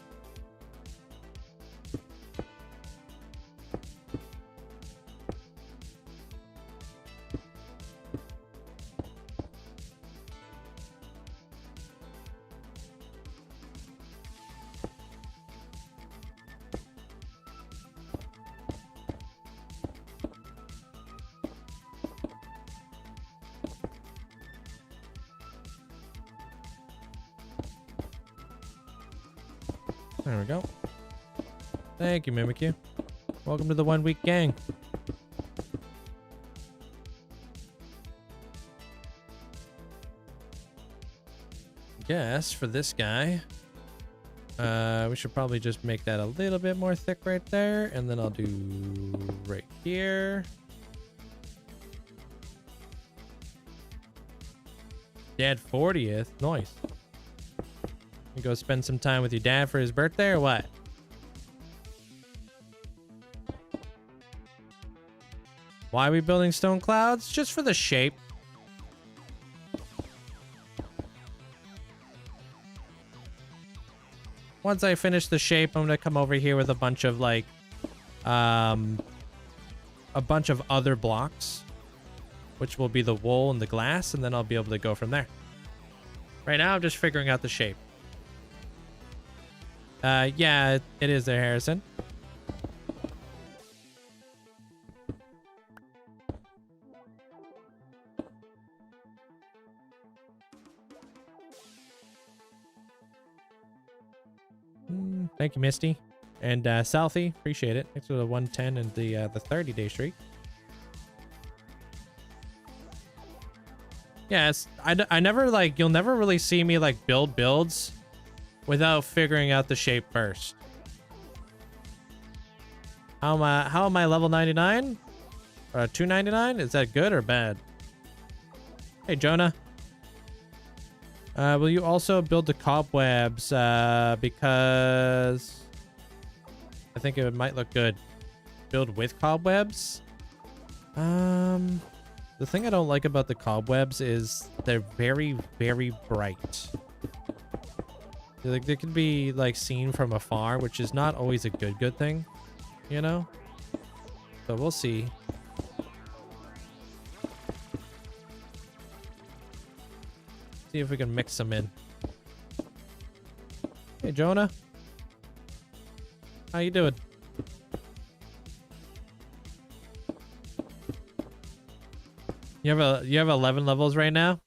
There we go. Thank you, Mimikyu. Welcome to the 1 week gang. Guess for this guy, we should probably just make that a little bit more thick right there, and then I'll do right here. Dad 40th, nice. You go spend some time with your dad for his birthday or what? Why are we building stone clouds? Just for the shape. Once I finish the shape, I'm gonna come over here with a bunch of like a bunch of other blocks, which will be the wool and the glass, and then I'll be able to go from there. Right now I'm just figuring out the shape. Yeah, it is there, Harrison. Thank you, Misty. And Southie, appreciate it. Thanks for the 110 and the 30-day streak. Yes, I never like, you'll never really see me like build builds without figuring out the shape first. How am I level 99? 299? Is that good or bad? Hey, Jonah. Will you also build the cobwebs? Because I think it might look good. Build with cobwebs? The thing I don't like about the cobwebs is they're very, very bright. Like, they can be like seen from afar, which is not always a good thing, you know? So we'll see. See if we can mix them in. Hey, Jonah. How you doing? You have 11 levels right now?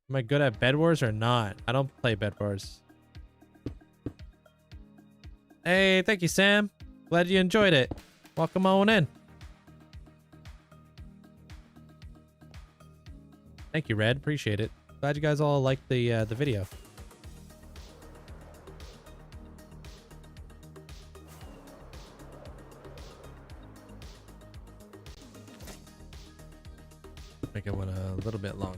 Am I good at Bed Wars or not? I don't play Bed Wars. Hey, thank you, Sam. Glad you enjoyed it. Welcome on in. Thank you, Red. Appreciate it. Glad you guys all liked the video. Make it one a little bit long.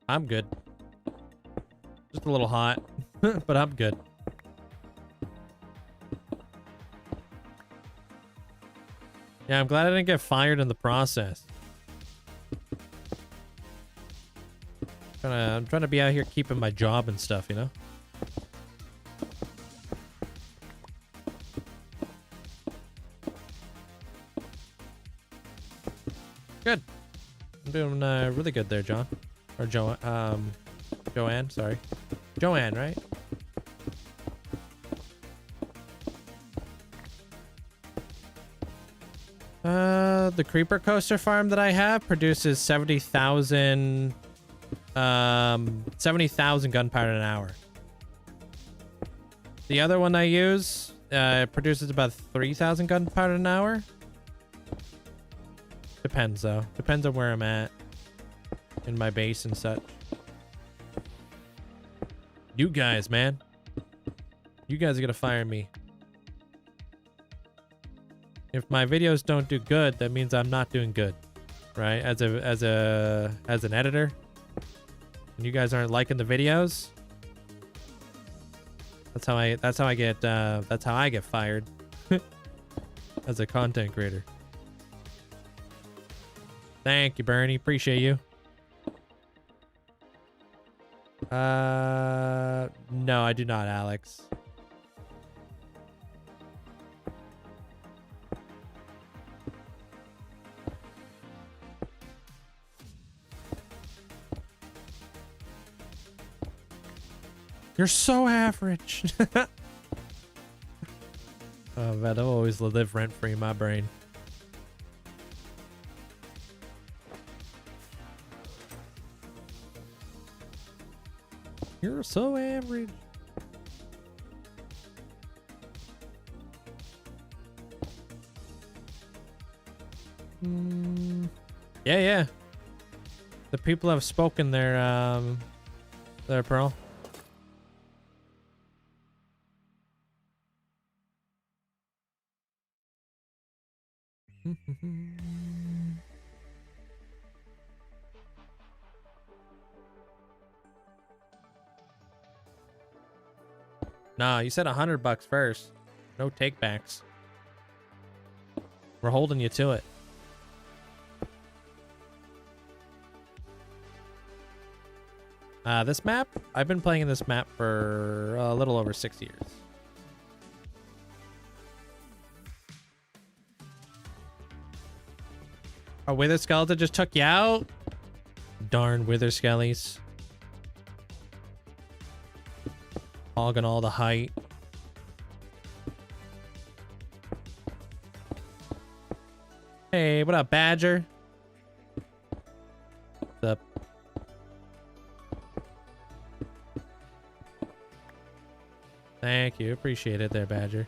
I'm good. Just a little hot, but I'm good. Yeah, I'm glad I didn't get fired in the process. I'm trying to be out here keeping my job and stuff, you know? Good. I'm doing really good there, John. Or Joe. Joanne, sorry. Joanne, right? The creeper coaster farm that I have produces 70,000 gunpowder an hour. The other one I use produces about 3,000 gunpowder an hour. Depends though. Depends on where I'm at in my base and such. You guys, man. You guys are gonna fire me. If my videos don't do good, that means I'm not doing good, right? As an editor, and you guys aren't liking the videos, that's how I get fired as a content creator. Thank you, Bernie. Appreciate you. No, I do not, Alex. You're so average. Oh man, I'll always live rent-free in my brain. You're so average. Yeah. The people have spoken their Pearl. Nah, you said $100 first. No takebacks. We're holding you to it. This map? I've been playing in this map for a little over 6 years. Our Wither Skeleton just took you out? Darn Wither Skellies. Hogging all the height. Hey, what up, Badger? What's up? Thank you. Appreciate it there, Badger.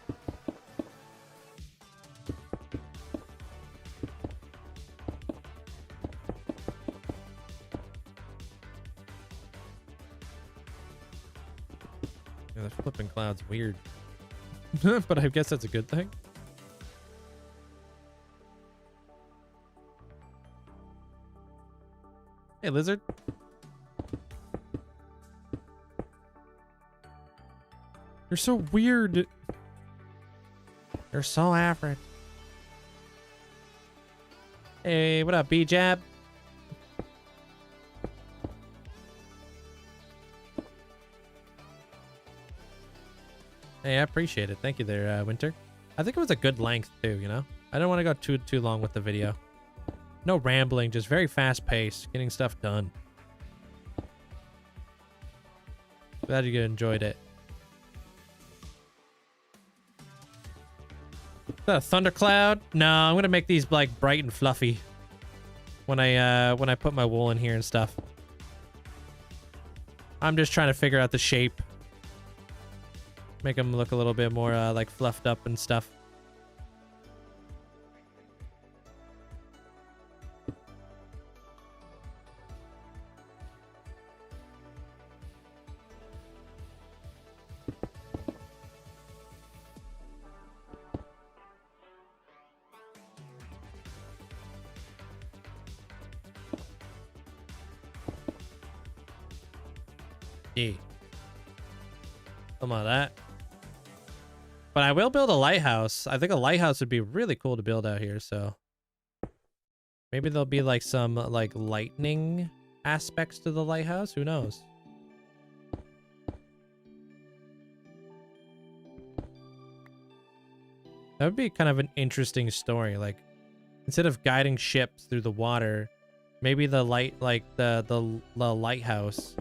Yeah, the flipping cloud's weird. But I guess that's a good thing. Hey, lizard. You're so weird. You're so average. Hey, what up, B-Jab? Hey, I appreciate it. Thank you there, Winter. I think it was a good length too, you know? I don't want to go too long with the video. No rambling, just very fast paced, getting stuff done. Glad you enjoyed it. Is that a thundercloud? No, I'm gonna make these like bright and fluffy when I put my wool in here and stuff. I'm just trying to figure out the shape. Make them look a little bit more like fluffed up and stuff. Yeah. Some of that. But I will build a lighthouse. I think a lighthouse would be really cool to build out here, so maybe there'll be like some like lightning aspects to the lighthouse. Who knows? That would be kind of an interesting story. Like instead of guiding ships through the water, maybe the light, like the lighthouse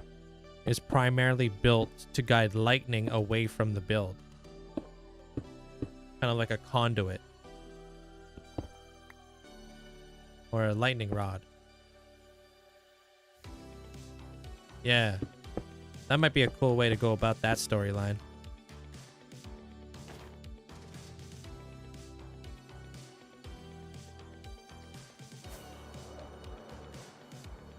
is primarily built to guide lightning away from the build. Kind of like a conduit. Or a lightning rod. Yeah. That might be a cool way to go about that storyline.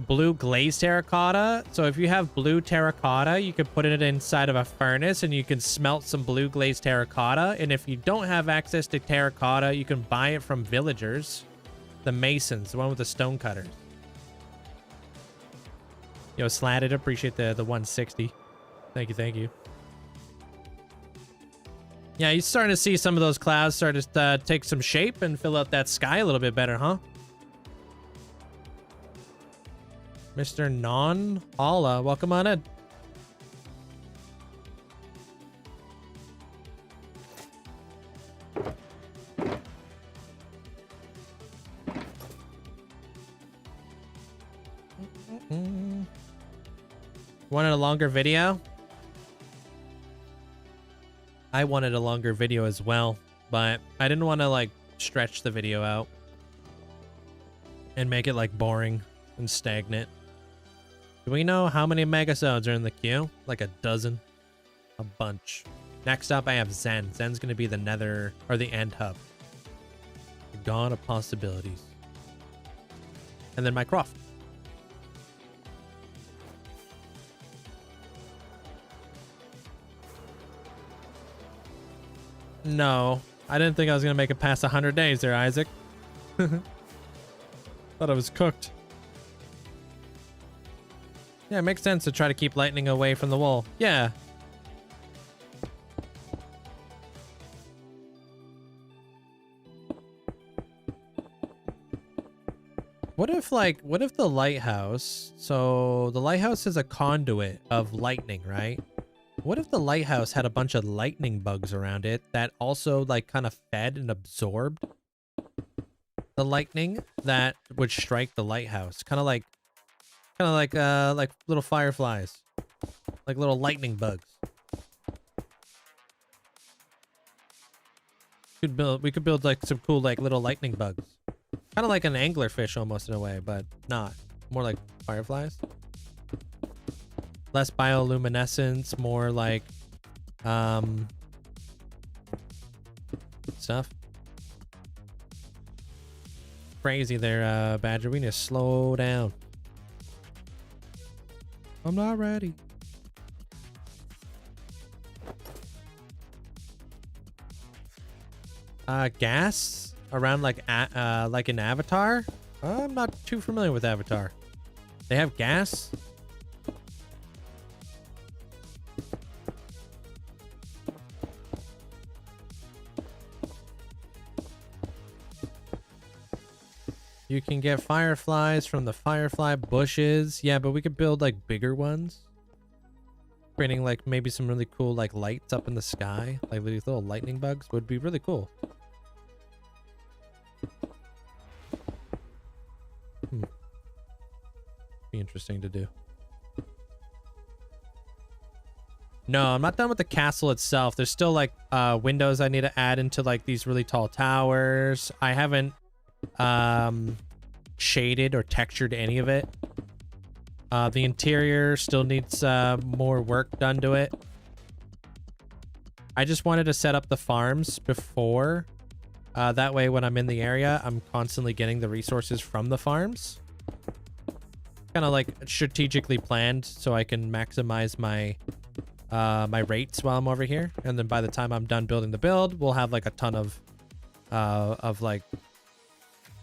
Blue glazed terracotta. So if you have blue terracotta, you could put it inside of a furnace and you can smelt some blue glazed terracotta. And if you don't have access to terracotta, you can buy it from villagers. The masons, the one with the stone cutters. Yo, Slatted, appreciate the 160. Thank you, thank you. Yeah, you're starting to see some of those clouds start to take some shape and fill out that sky a little bit better, huh? Mr. Non-Hala, welcome on in. Wanted a longer video? I wanted a longer video as well, but I didn't want to like stretch the video out and make it like boring and stagnant. Do we know how many megasodes are in the queue? Like a dozen? A bunch. Next up, I have Zen. Zen's going to be the nether, or the end hub. The god of possibilities. And then Mycroft. No, I didn't think I was going to make it past 100 days there, Isaac. Thought I was cooked. Yeah, it makes sense to try to keep lightning away from the wall. Yeah. What if the lighthouse, so the lighthouse is a conduit of lightning, right? What if the lighthouse had a bunch of lightning bugs around it that also like kind of fed and absorbed the lightning that would strike the lighthouse? Kind of like little fireflies, like little lightning bugs. We could build like some cool like little lightning bugs, kind of like an anglerfish almost in a way, but not. More like fireflies. Less bioluminescence, more like stuff. Crazy there, Badger. We need to slow down. I'm not ready. Gas around like an Avatar? I'm not too familiar with Avatar. They have gas? You can get fireflies from the firefly bushes. Yeah, but we could build like bigger ones. Creating like maybe some really cool like lights up in the sky. Like these little lightning bugs would be really cool. Be interesting to do. No, I'm not done with the castle itself. There's still like windows I need to add into like these really tall towers. I haven't shaded or textured any of it. The interior still needs more work done to it. I just wanted to set up the farms before. That way when I'm in the area, I'm constantly getting the resources from the farms. Kind of like strategically planned so I can maximize my my rates while I'm over here. And then by the time I'm done building the build, we'll have like a ton of like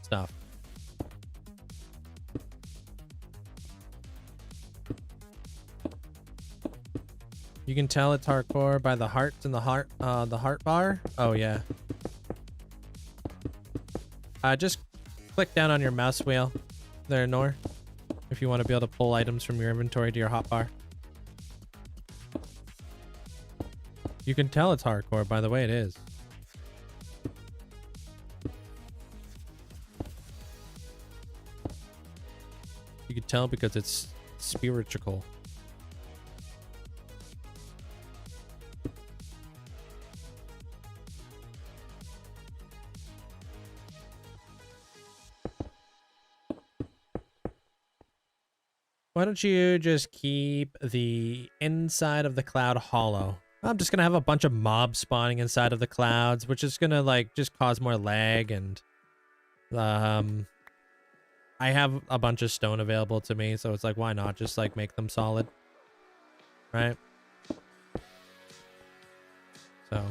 stuff. You can tell it's hardcore by the hearts in the heart bar. Oh yeah. Just click down on your mouse wheel there, Nor, if you want to be able to pull items from your inventory to your hotbar. You can tell it's hardcore by the way it is. You can tell because it's spiritual. Why don't you just keep the inside of the cloud hollow? I'm just gonna have a bunch of mobs spawning inside of the clouds, which is gonna like just cause more lag, and I have a bunch of stone available to me, so it's like, why not just like make them solid, right? So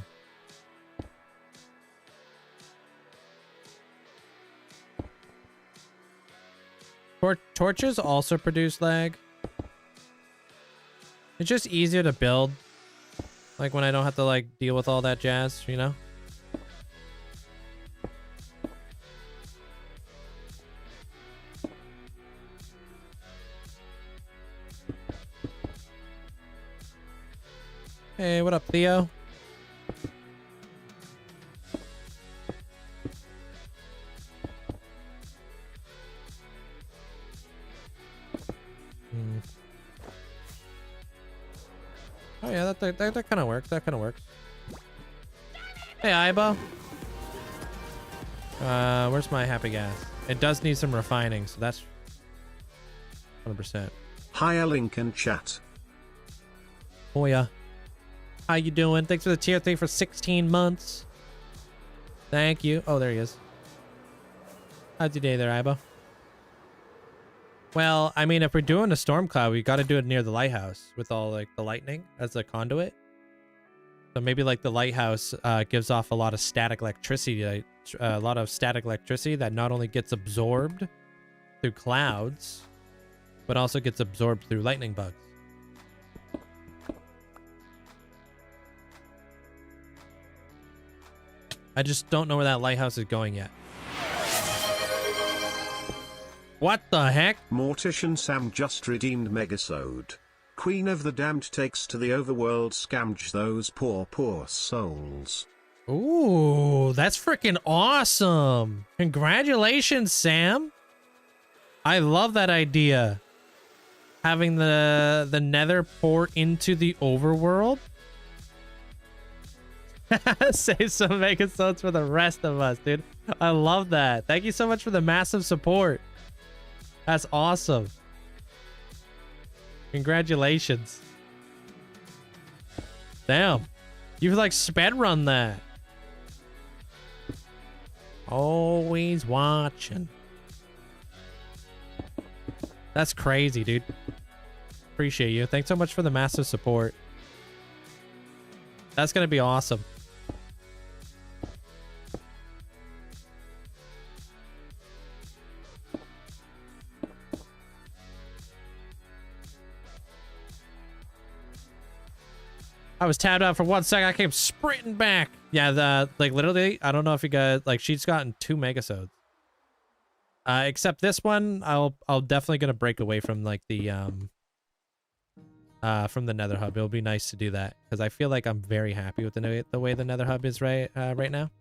torches also produce lag. It's just easier to build, like when I don't have to like deal with all that jazz, you know? Hey, what up, Theo? Oh yeah, that kind of works. That kind of works. Hey, Ibo. Where's my happy gas? It does need some refining, so that's 100%. Hiya, link and chat. Oh yeah. How you doing? Thanks for the tier 3 for 16 months. Thank you. Oh, there he is. How's your day there, Ibo? Well, I mean, if we're doing a storm cloud, we got to do it near the lighthouse with all like the lightning as a conduit. So maybe like the lighthouse gives off a lot of static electricity, that not only gets absorbed through clouds, but also gets absorbed through lightning bugs. I just don't know where that lighthouse is going yet. What the heck? Mortician Sam just redeemed Megasode. Queen of the Damned takes to the overworld, scamge those poor souls. Ooh, that's freaking awesome. Congratulations, Sam. I love that idea. Having the nether pour into the overworld. Save some Megasodes for the rest of us, dude. I love that. Thank you so much for the massive support. That's awesome. Congratulations. Damn. You've like sped run that. Always watching. That's crazy, dude. Appreciate you. Thanks so much for the massive support. That's gonna be awesome. I was tabbed out for 1 second. I came sprinting back. Yeah, like literally, I don't know if you guys like. She's gotten 2 Megasodes. Except this one, I'll definitely gonna break away from like the from the Nether Hub. It'll be nice to do that because I feel like I'm very happy with the way the Nether Hub is right now.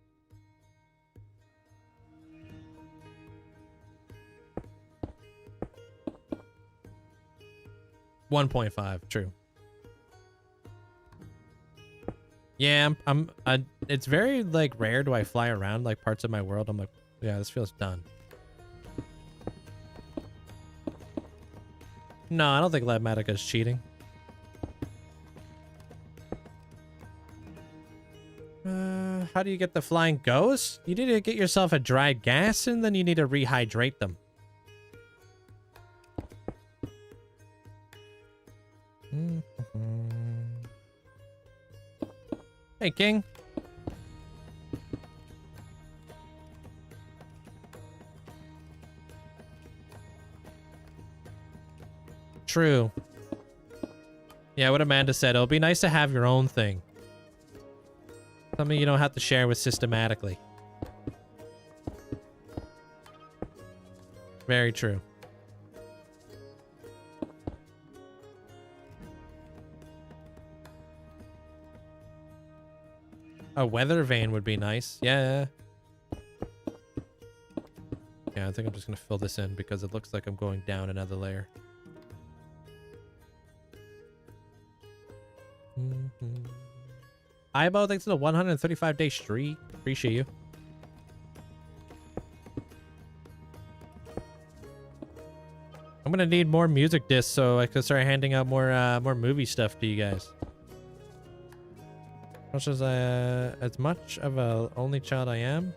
$1.5, true. Yeah, it's very like rare do I fly around like parts of my world. I'm like, yeah, this feels done. No, I don't think Labmatica is cheating. How do you get the flying ghosts? You need to get yourself a dried gas and then you need to rehydrate them. Hey, King. True. Yeah, what Amanda said, it'll be nice to have your own thing. Something you don't have to share with systematically. Very true. A weather vane would be nice. Yeah. Yeah, I think I'm just going to fill this in because it looks like I'm going down another layer. Ibo, thanks for the 135-day streak. Appreciate you. I'm gonna need more music discs so I can start handing out more movie stuff to you guys. As much of a only child I am,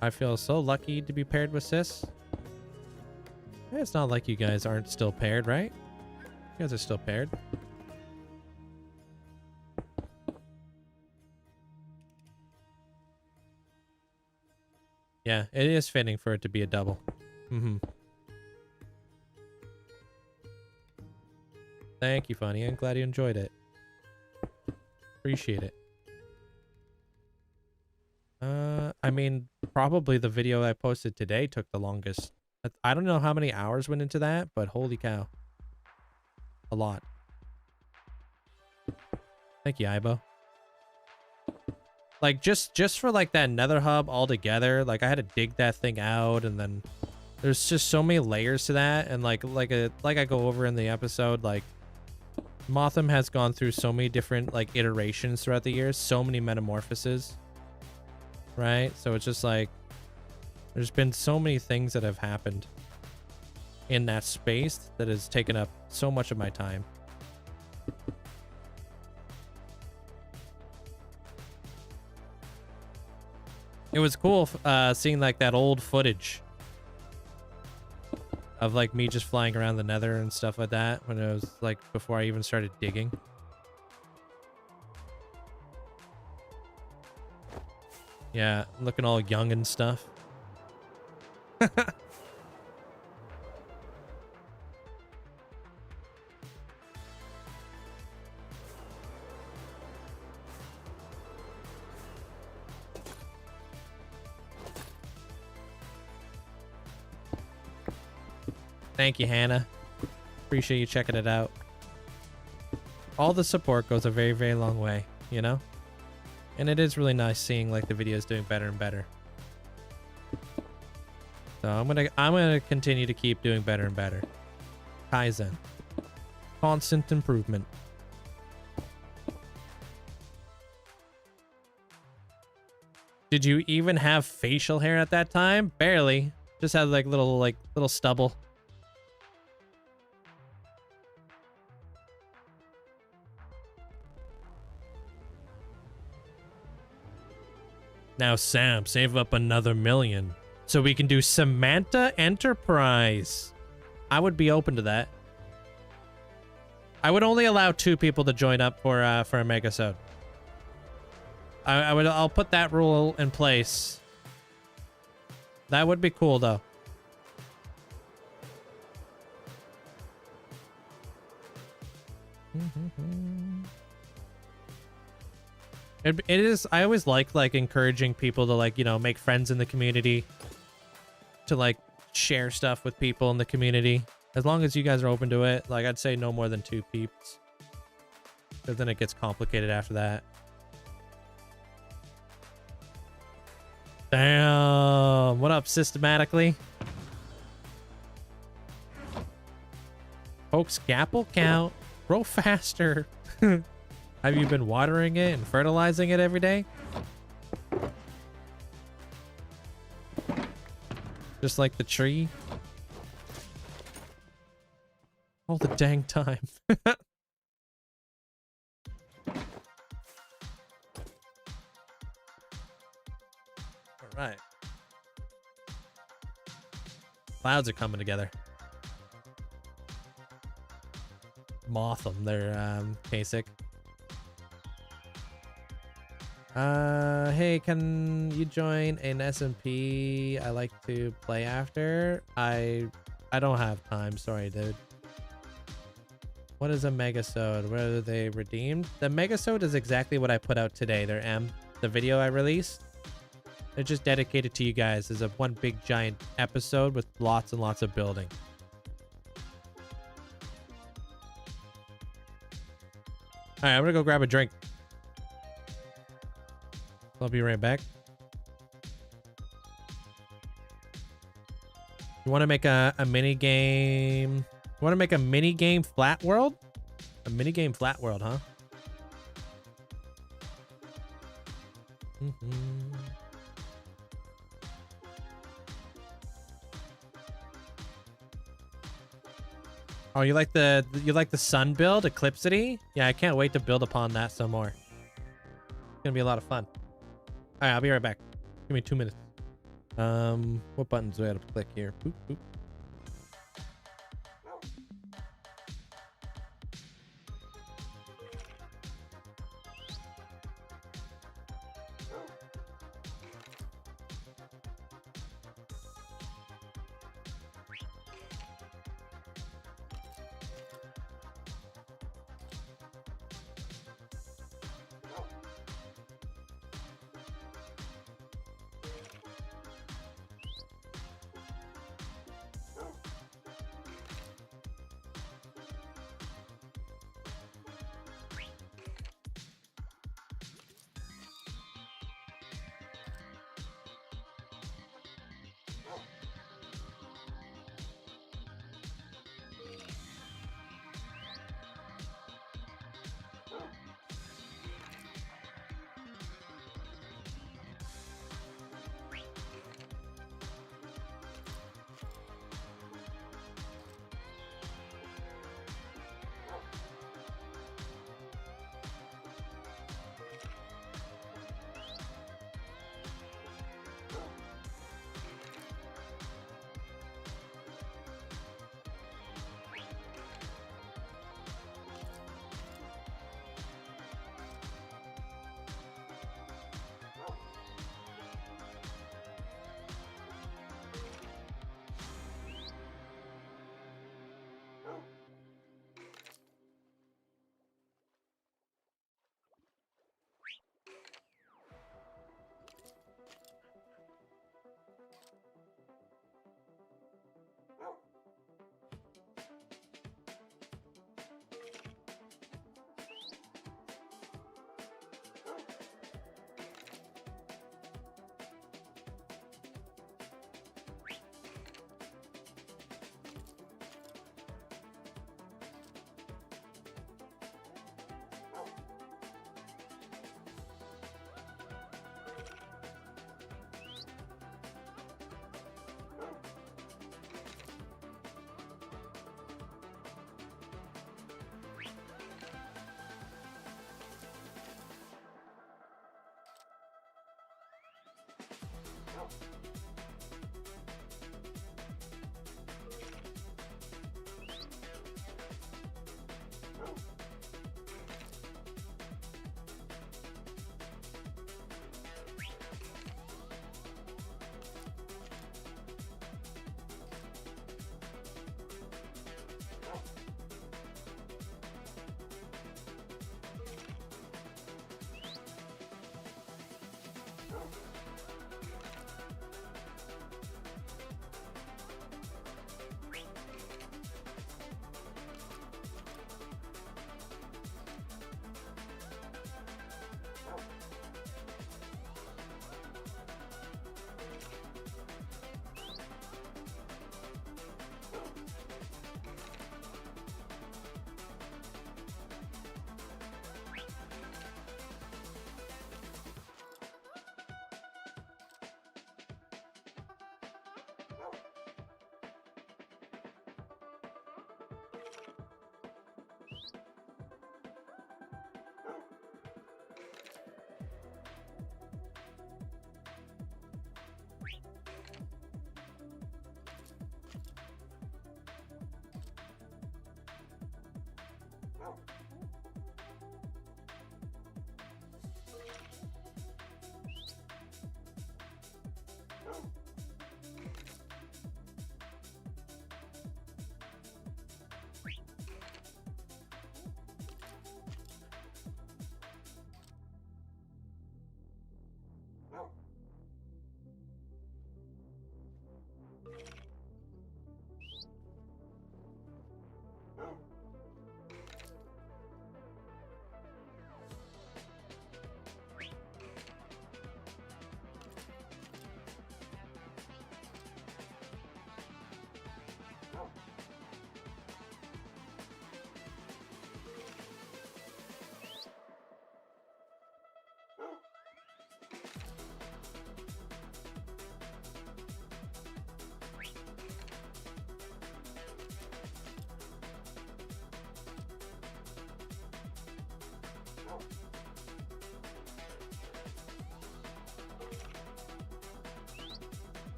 I feel so lucky to be paired with sis. It's not like you guys aren't still paired, right? You guys are still paired. Yeah, it is fitting for it to be a double. Thank you, Funny. I'm glad you enjoyed it. Appreciate it. I mean, probably the video I posted today took the longest. I don't know how many hours went into that, but holy cow. A lot. Thank you, Ibo. Like, just for, like, that nether hub altogether, like, I had to dig that thing out, and then there's just so many layers to that, and, like I go over in the episode, like, Motham has gone through so many different, like, iterations throughout the years, so many metamorphoses, right? So it's just, like, there's been so many things that have happened in that space that has taken up so much of my time. It was cool seeing like that old footage of like me just flying around the nether and stuff like that when it was like before I even started digging. Yeah, looking all young and stuff. Thank you, Hannah. Appreciate you checking it out. All the support goes a very, very long way, you know? And it is really nice seeing like the videos doing better and better. So I'm gonna continue to keep doing better and better. Kaizen. Constant improvement. Did you even have facial hair at that time? Barely. Just had like little stubble. Now, Sam, save up another $1 million so we can do Samantha Enterprise. I would be open to that. I would only allow 2 people to join up for a megasode. I'll put that rule in place. That would be cool, though. It is. I always like encouraging people to like, you know, make friends in the community, to like share stuff with people in the community. As long as you guys are open to it, like I'd say no more than 2 peeps, because then it gets complicated after that. Damn, what up, systematically? Folks, Scapple count. Grow faster. Have you been watering it and fertilizing it every day? Just like the tree? All the dang time. Alright. Clouds are coming together. Motham, they're basic. Hey, can you join an SMP? I like to play after. I don't have time, sorry, dude. What is a megasode? Where are they redeemed? The megasode is exactly what I put out today. They're the video I released. They're just dedicated to you guys as a one big giant episode with lots and lots of building. All right, I'm gonna go grab a drink. I'll be right back. You want to make a mini game? You want to make a mini game flat world? A mini game flat world, huh? Oh, you like the sun build, Eclipsity? Yeah, I can't wait to build upon that some more. It's gonna be a lot of fun. All right, I'll be right back. Give me 2 minutes. What buttons do I have to click here? Boop, boop.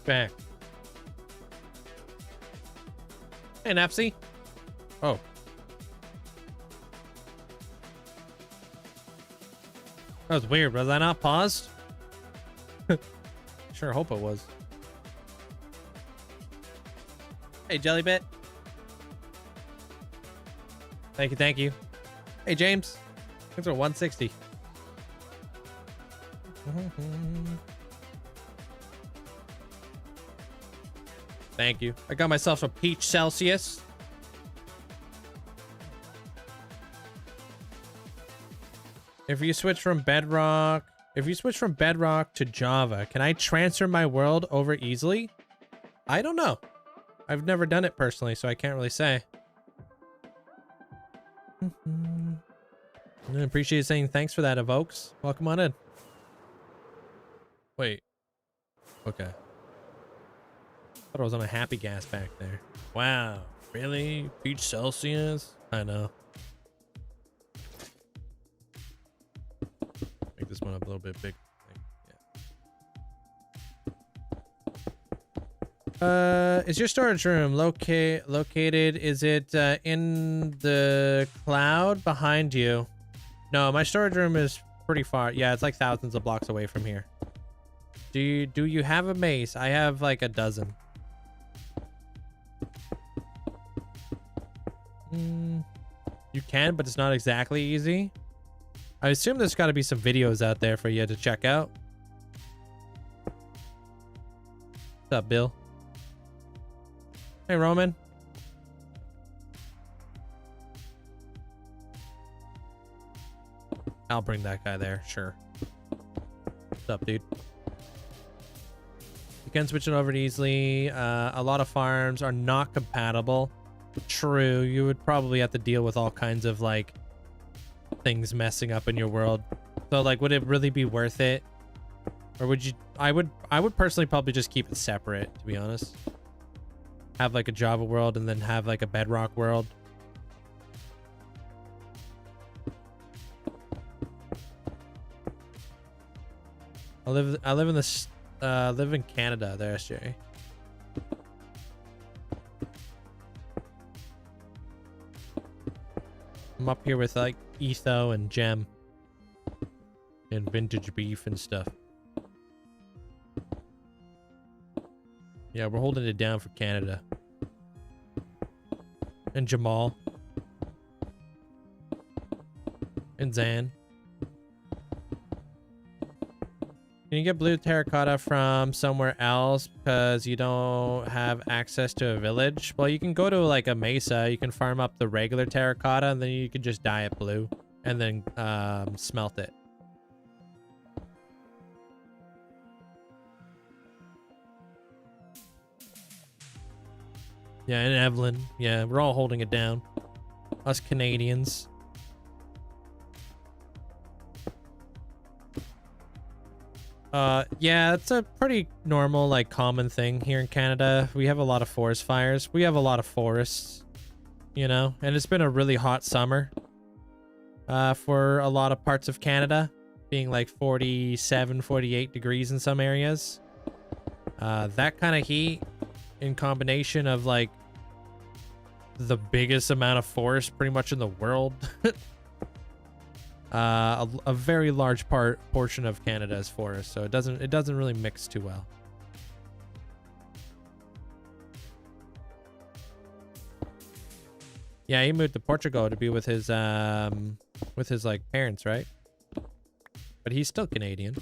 back. Hey, Napsy. Oh. That was weird. Was I not paused? Sure hope it was. Hey, Jellybit. Thank you, thank you. Hey, James. Things are 160. Thank you. I got myself a peach Celsius. If you switch from Bedrock to Java, can I transfer my world over easily? I don't know. I've never done it personally, so I can't really say. I appreciate you saying thanks for that, Evokes. Welcome on in. Wait. Okay. Thought I was on a happy gas back there. Wow. Really? Peach Celsius? I know. Make this one up a little bit big. Yeah. Is your storage room located? Is it in the cloud behind you? No, my storage room is pretty far. Yeah, it's like thousands of blocks away from here. Do you have a mace? I have like a dozen. You can, but it's not exactly easy. I assume there's got to be some videos out there for you to check out. What's up, Bill? Hey, Roman. I'll bring that guy there, sure. What's up, dude? You can switch it over easily. A lot of farms are not compatible. True, you would probably have to deal with all kinds of like things messing up in your world. So like, would it really be worth it? Or would you? I would personally probably just keep it separate, to be honest. Have like a Java world and then have like a Bedrock world. I live in Canada there, SJ. I'm up here with like Etho and Gem and Vintage Beef and stuff. Yeah, we're holding it down for Canada. And Jamal. And Zan. Can you get blue terracotta from somewhere else because you don't have access to a village? Well, you can go to like a mesa. You can farm up the regular terracotta and then you can just dye it blue and then smelt it. Yeah, and Evelyn. Yeah, we're all holding it down. Us Canadians. Yeah, it's a pretty normal, like, common thing here in Canada. We have a lot of forest fires. We have a lot of forests, you know? And it's been a really hot summer for a lot of parts of Canada, being like 47, 48 degrees in some areas. That kind of heat in combination of, like, the biggest amount of forest pretty much in the world. A very large portion of Canada is forest, so it doesn't really mix too well. Yeah, he moved to Portugal to be with his like parents, right? But he's still Canadian.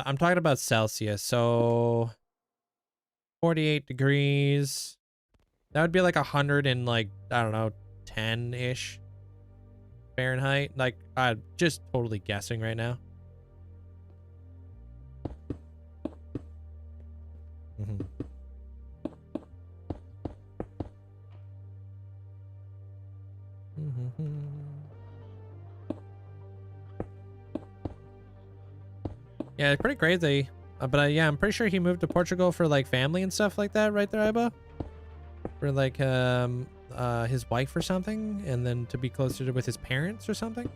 I'm talking about Celsius, so 48 degrees. That would be like 100 and like, I don't know, 10-ish Fahrenheit. Like, I'm just totally guessing right now. Yeah, it's pretty crazy. But yeah, I'm pretty sure he moved to Portugal for like family and stuff like that, right there, Iba? for like his wife or something, and then to be closer with his parents or something,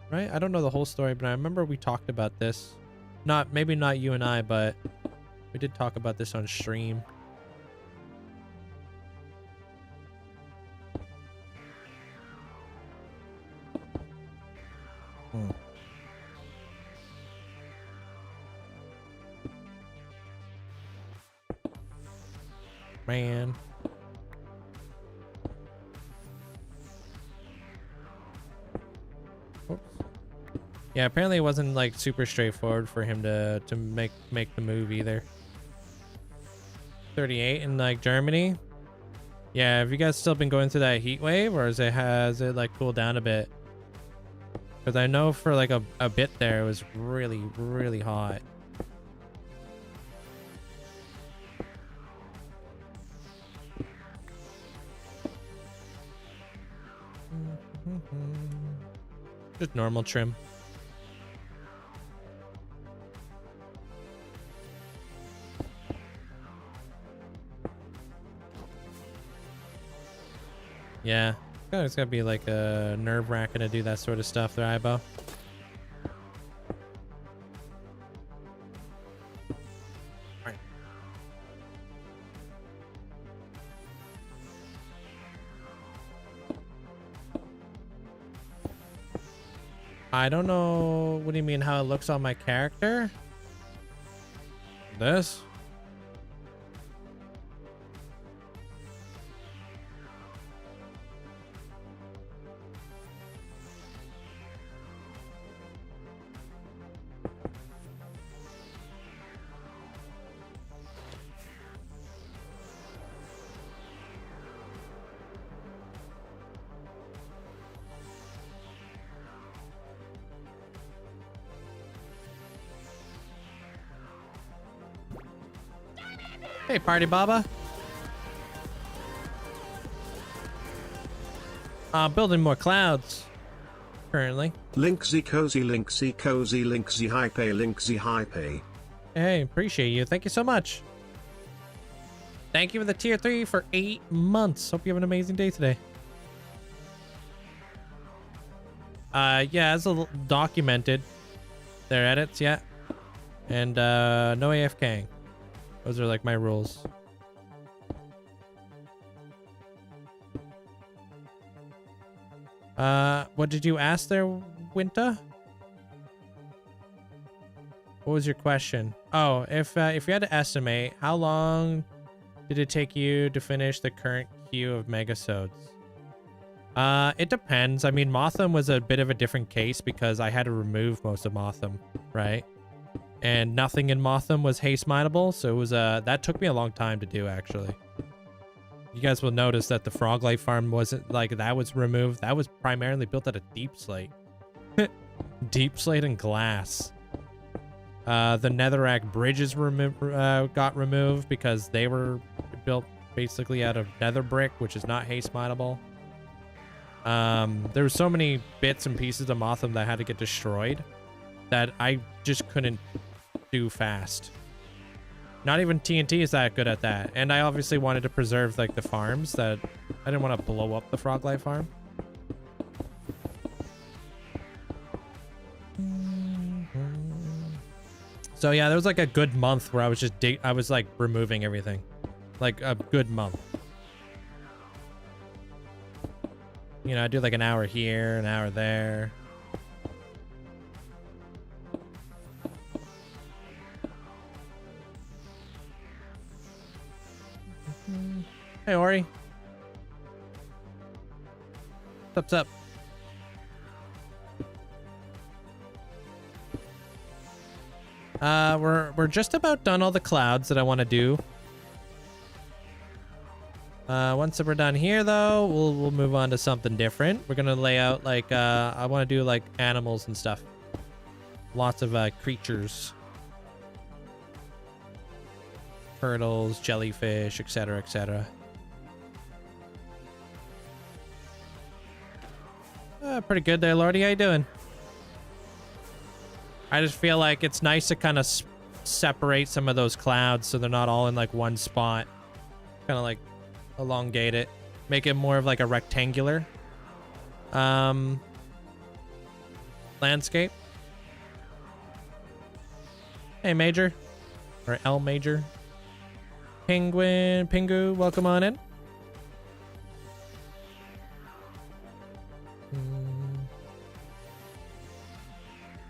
right? I don't know the whole story, but I remember we talked about this. Maybe not you and I, but we did talk about this on stream. Man. Oops. Yeah, apparently it wasn't like super straightforward for him to make the move either. 38 in like Germany. Yeah, have you guys still been going through that heat wave, or has it like cooled down a bit? Because I know for like a bit there it was really, really hot. Just normal trim. Yeah, it's gotta be like a nerve-wracking to do that sort of stuff there, Ibo. Alright. I don't know. What do you mean how it looks on my character? This? Hey, Party Baba. Building more clouds currently. Linkzzey cozy, Linkzzey cozy, Linkzzey hype, Linkzzey hype. Hey, appreciate you. Thank you so much. Thank you for the tier 3 for 8 months. Hope you have an amazing day today. Yeah, it's a documented. Their edits, yeah. And no AFKing. Those are like my rules. What did you ask there, Winter? What was your question? Oh, if you had to estimate, how long did it take you to finish the current queue of Megasodes? It depends. I mean, Motham was a bit of a different case because I had to remove most of Motham, right? And nothing in Motham was haste mineable, so it was that took me a long time to do, actually. You guys will notice that the frog life farm wasn't like that was removed. That was primarily built out of deep slate. Deep slate and glass. The netherrack bridges got removed because they were built basically out of nether brick, which is not haste mineable. There were so many bits and pieces of Motham that had to get destroyed that I just couldn't do fast. Not even TNT is that good at that. And I obviously wanted to preserve like the farms that I didn't want to blow up the frog life farm. So yeah, there was like a good month where I was just I was like removing everything. Like a good month. You know, I do like an hour here, an hour there. Hey, Ori. What's up? We're just about done all the clouds that I want to do. Once we're done here, though, we'll move on to something different. We're gonna lay out like I want to do like animals and stuff. Lots of creatures, turtles, jellyfish, etc., etc. Pretty good there, Lordy. How you doing? I just feel like it's nice to kind of separate some of those clouds so they're not all in like one spot. Kind of like elongate it, make it more of like a rectangular landscape. Hey, Major, or L Major. Penguin, Pingu, welcome on in.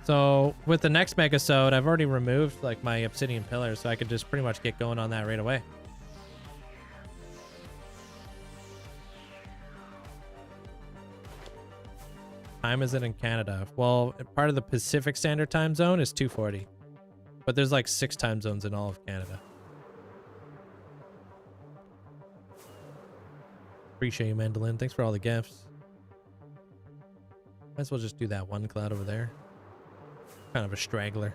So with the next megasode, I've already removed like my obsidian pillars, so I could just pretty much get going on that right away. Time is it in Canada? Well, part of the Pacific Standard Time Zone is 2:40, but there's like 6 time zones in all of Canada. Appreciate you, Mandolin. Thanks for all the gifts. Might as well just do that one cloud over there. Kind of a straggler.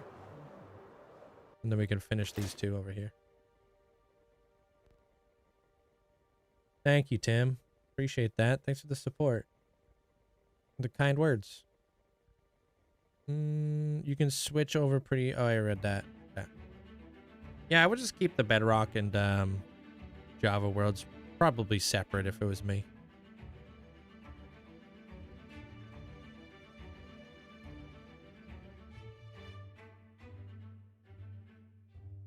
And then we can finish these 2 over here. Thank you, Tim. Appreciate that. Thanks for the support. The kind words. You can switch over pretty... Oh, I read that. Yeah, I would just keep the Bedrock and Java worlds probably separate if it was me.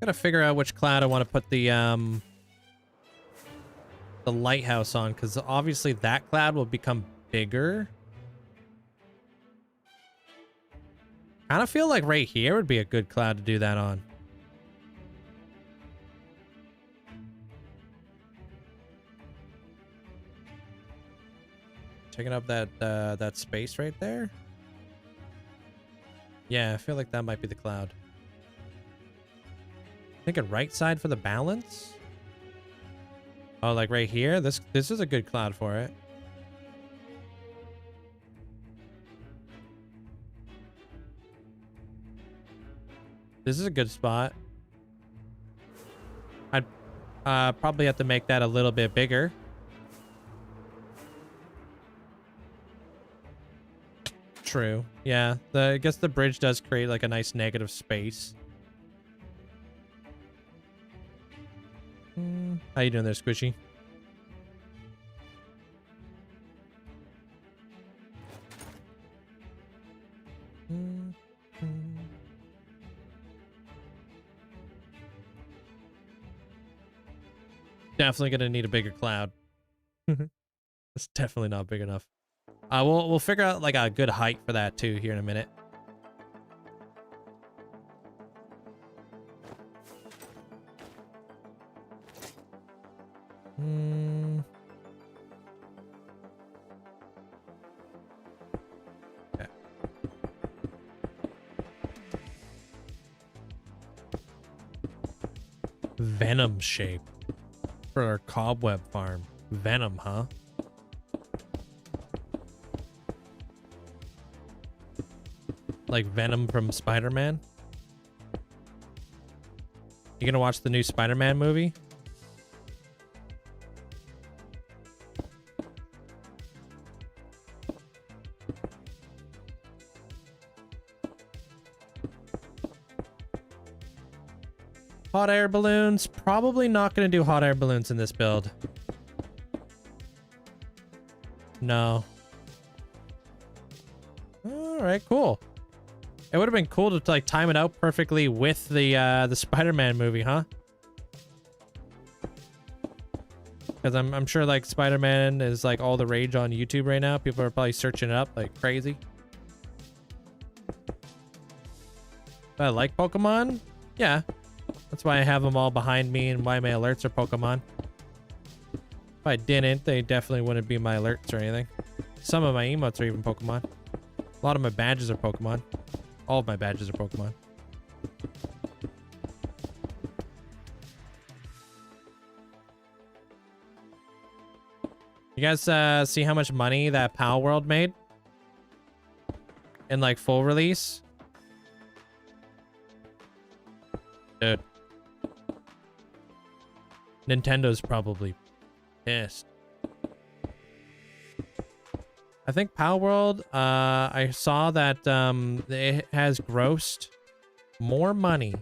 Gotta figure out which cloud I want to put the lighthouse on, because obviously that cloud will become bigger. Kind of feel like right here would be a good cloud to do that on. Taking up that space right there. Yeah, I feel like that might be the cloud. Thinking right side for the balance. Oh, like right here. This is a good cloud for it. This is a good spot. I'd probably have to make that a little bit bigger. True. Yeah. I guess the bridge does create like a nice negative space. How you doing there, Squishy? Definitely gonna need a bigger cloud. It's definitely not big enough. We'll figure out like a good height for that too here in a minute. Okay. Venom shape for our cobweb farm. Venom, huh? Like Venom from Spider-Man? You gonna watch the new Spider-Man movie? Hot air balloons. Probably not going to do hot air balloons in this build. No. All right, cool. It would have been cool to like time it out perfectly with the Spider-Man movie, huh? Because I'm sure like Spider-Man is like all the rage on YouTube right now. People are probably searching it up like crazy. But I like Pokemon. Yeah. That's why I have them all behind me and why my alerts are Pokemon. If I didn't, they definitely wouldn't be my alerts or anything. Some of my emotes are even Pokemon. A lot of my badges are Pokemon. All of my badges are Pokemon. You guys see how much money that PAL World made? In like full release? Dude. Nintendo's probably pissed. I think PAL World, I saw that it has grossed more money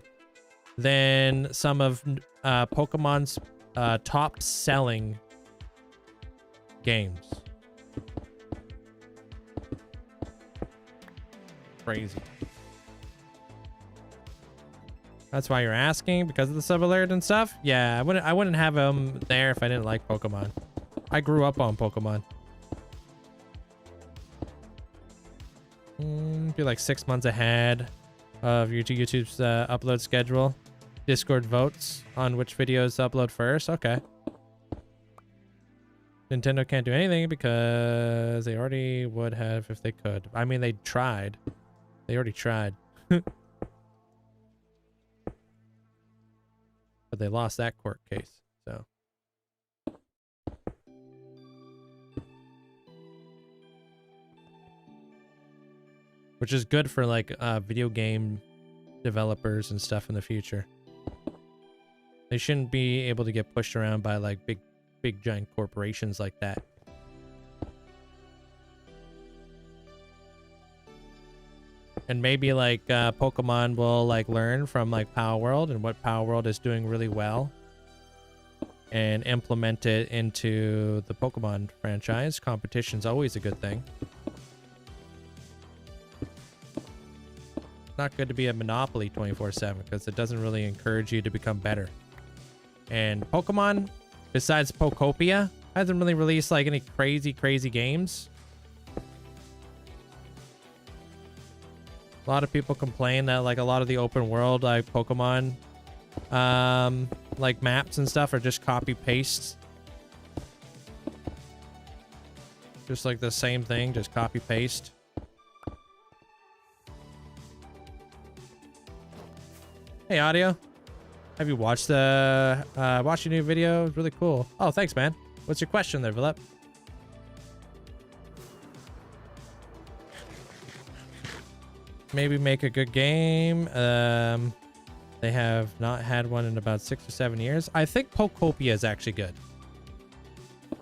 than some of Pokemon's top selling games. Crazy. That's why you're asking, because of the sub alert and stuff? Yeah, I wouldn't have them there if I didn't like Pokemon. I grew up on Pokemon. Be like 6 months ahead of YouTube's upload schedule. Discord votes on which videos to upload first. Okay. Nintendo can't do anything because they already would have if they could. I mean, they tried. They already tried. But they lost that court case, so. Which is good for like video game developers and stuff in the future. They shouldn't be able to get pushed around by like big giant corporations like that. And maybe like Pokemon will like learn from like Power World and what Power World is doing really well and implement it into the Pokemon franchise. Competition's always a good thing. Not good to be a monopoly 24/7 because it doesn't really encourage you to become better. And Pokemon, besides Pokopia, hasn't really released like any crazy games. A lot of people complain that like a lot of the open world like Pokemon like maps and stuff are just copy paste. Just like the same thing, just copy paste. Hey audio, have you watched the watched your new video? It's really cool. Oh, thanks man. What's your question there, Philip? Maybe make a good game. They have not had one in about 6 or 7 years. I think Pokopia is actually good.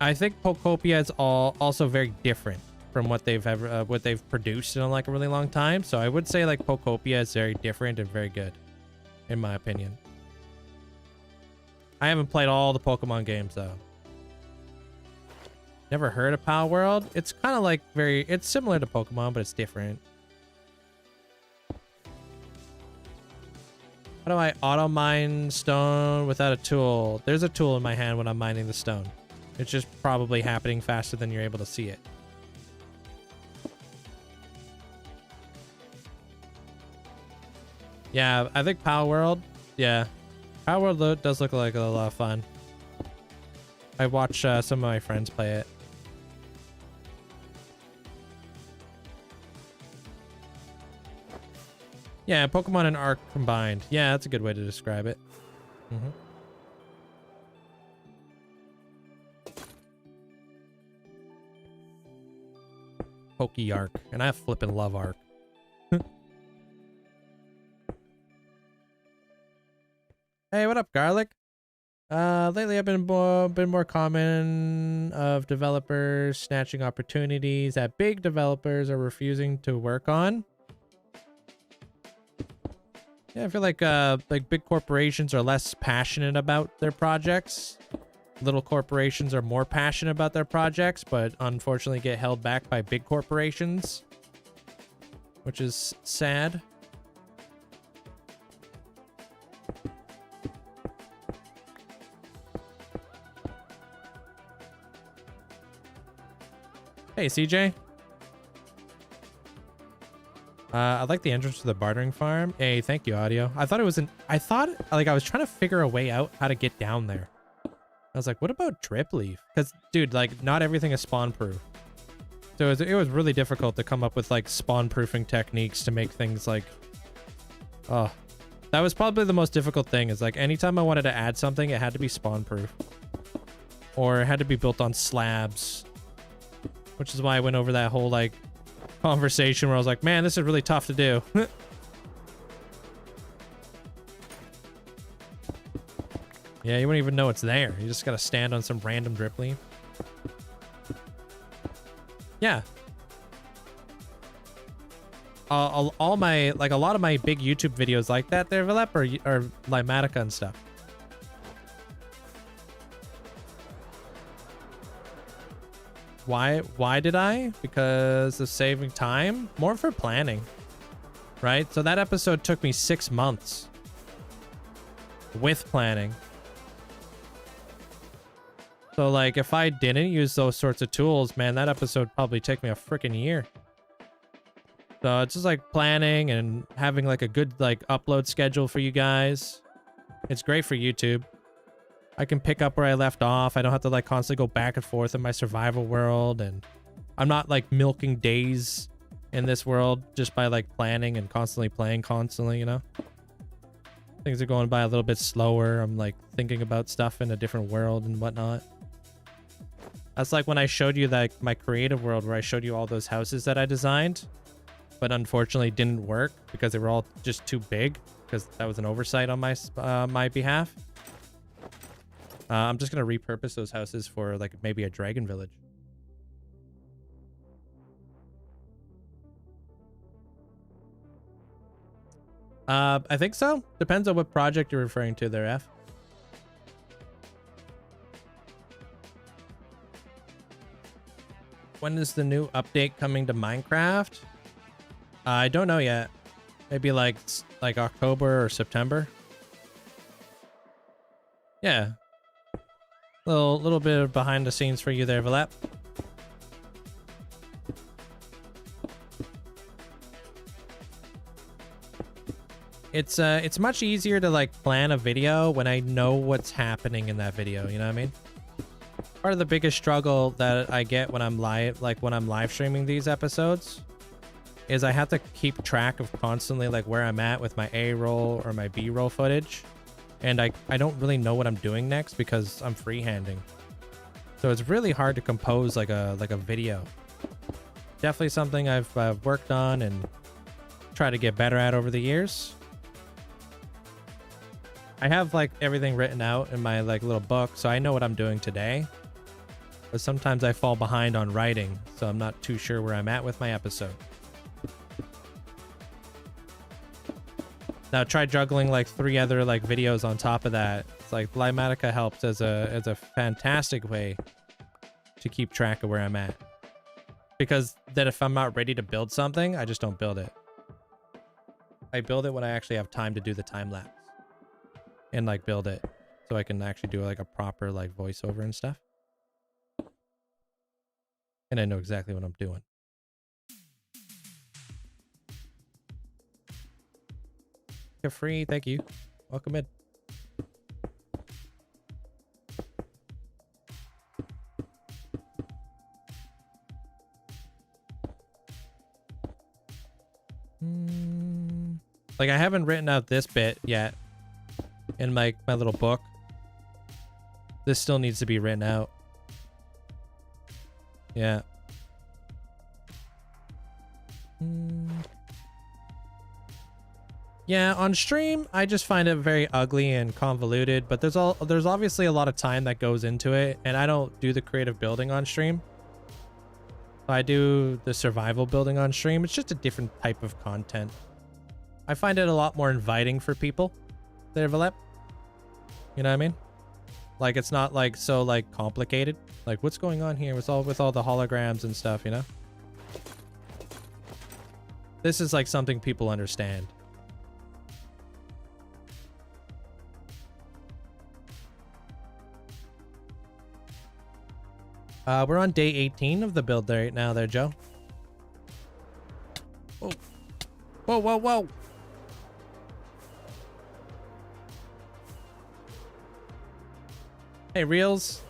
I think Pokopia is also very different from what they've produced in like a really long time. So I would say like Pokopia is very different and very good, in my opinion. I haven't played all the Pokemon games though. Never heard of Power World? It's kind of like it's similar to Pokemon, but it's different. How do I auto mine stone without a tool? There's a tool in my hand when I'm mining the stone. It's just probably happening faster than you're able to see it. Yeah, I think Power World. Yeah, Power World does look like a lot of fun. I watch some of my friends play it. Yeah, Pokemon and Arc combined. Yeah, that's a good way to describe it. Poke-Arc. And I flippin' love Arc. Hey, what up, Garlic? Lately I've been more common of developers snatching opportunities that big developers are refusing to work on. Yeah, I feel like big corporations are less passionate about their projects. Little corporations are more passionate about their projects, but unfortunately get held back by big corporations, which is sad. Hey, CJ. I like the entrance to the bartering farm. Hey, thank you, audio. I thought like I was trying to figure a way out how to get down there. I was like, what about drip leaf? Because, dude, like, not everything is spawn proof. So it was really difficult to come up with like spawn proofing techniques to make things like, oh, that was probably the most difficult thing. Is like anytime I wanted to add something, it had to be spawn proof, or it had to be built on slabs, which is why I went over that whole like conversation where I was like, man, this is really tough to do. Yeah, you wouldn't even know it's there. You just gotta stand on some random drip leaf. Yeah. All my, like a lot of my big YouTube videos like that there, Vilep, are Limatica and stuff. Why did I? Because of saving time, more for planning, right? So that episode took me 6 months with planning. So like if I didn't use those sorts of tools, man, that episode probably take me a freaking year. So it's just like planning and having like a good like upload schedule for you guys. It's great for YouTube. I can pick up where I left off. I don't have to like constantly go back and forth in my survival world, and I'm not like milking days in this world just by like planning and constantly playing constantly, you know? Things are going by a little bit slower. I'm like thinking about stuff in a different world and whatnot. That's like when I showed you that my creative world where I showed you all those houses that I designed, but unfortunately didn't work because they were all just too big, because that was an oversight on my behalf. I'm just gonna repurpose those houses for like maybe a dragon village. I think so. Depends on what project you're referring to there, F. When is the new update coming to Minecraft? I don't know yet. Maybe like October or September. Yeah. Little bit of behind the scenes for you there, Valep. It's much easier to like plan a video when I know what's happening in that video, you know what I mean? Part of the biggest struggle that I get when I'm live streaming these episodes is I have to keep track of constantly like where I'm at with my A roll or my B roll footage. And I don't really know what I'm doing next because I'm freehanding. So it's really hard to compose like a video. Definitely something I've worked on and tried to get better at over the years. I have like everything written out in my like little book, so I know what I'm doing today. But sometimes I fall behind on writing, so I'm not too sure where I'm at with my episode. Now try juggling like 3 other like videos on top of that. It's like Limatica helps as a fantastic way to keep track of where I'm at. Because then if I'm not ready to build something, I just don't build it. I build it when I actually have time to do the time lapse. And like build it so I can actually do like a proper like voiceover and stuff. And I know exactly what I'm doing. You're free, thank you. Welcome in. Like I haven't written out this bit yet in my little book. This still needs to be written out. Yeah. Yeah, on stream, I just find it very ugly and convoluted, but there's obviously a lot of time that goes into it, and I don't do the creative building on stream. I do the survival building on stream. It's just a different type of content. I find it a lot more inviting for people. There, Valep. You know what I mean? Like it's not like so like complicated. Like what's going on here with all the holograms and stuff, you know? This is like something people understand. We're on day 18 of the build right now there, Joe. Whoa. Whoa, whoa, whoa. Hey, Reels.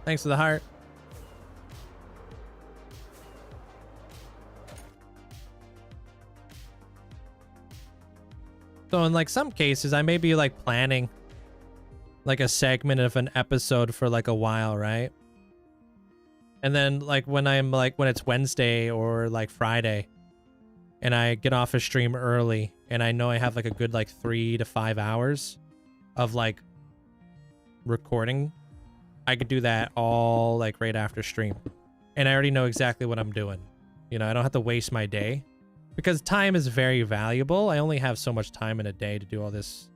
Thanks for the heart. So in like some cases, I may be like planning like a segment of an episode for like a while, right? And then like when it's Wednesday or like Friday and I get off a stream early and I know I have like a good like 3 to 5 hours of like recording, I could do that all like right after stream. And I already know exactly what I'm doing. You know, I don't have to waste my day because time is very valuable. I only have so much time in a day to do all this,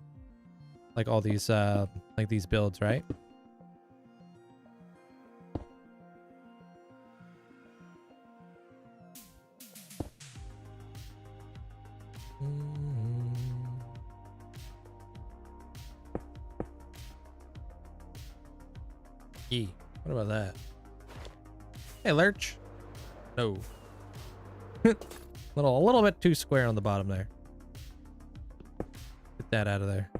like all these, like these builds, right? E. What about that? Hey, Lurch. No. A little bit too square on the bottom there. Get that out of there.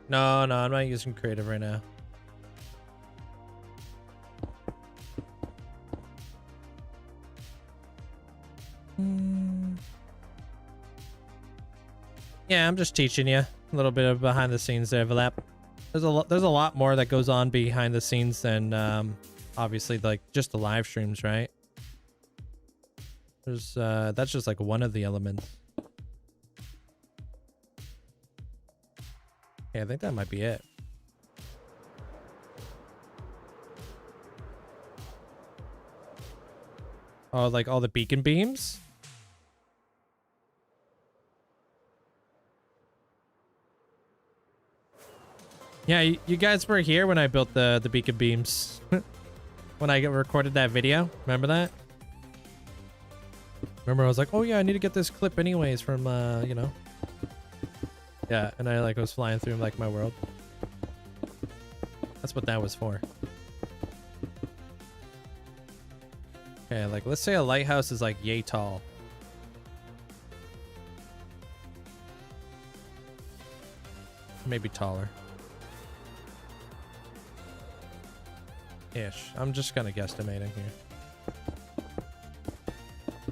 No, I'm not using creative right now. Yeah, I'm just teaching you a little bit of behind the scenes there, Valap. There's a lot more that goes on behind the scenes than obviously like just the live streams, right? There's that's just like one of the elements. Yeah, I think that might be it. Oh, like all the beacon beams? Yeah, you guys were here when I built the beacon beams. When I recorded that video. Remember that? Remember I was like, oh yeah, I need to get this clip anyways from, you know. Yeah, and I like was flying through like my world. That's what that was for. Okay, like let's say a lighthouse is like yay tall. Maybe taller. Ish. I'm just kind of guesstimating here.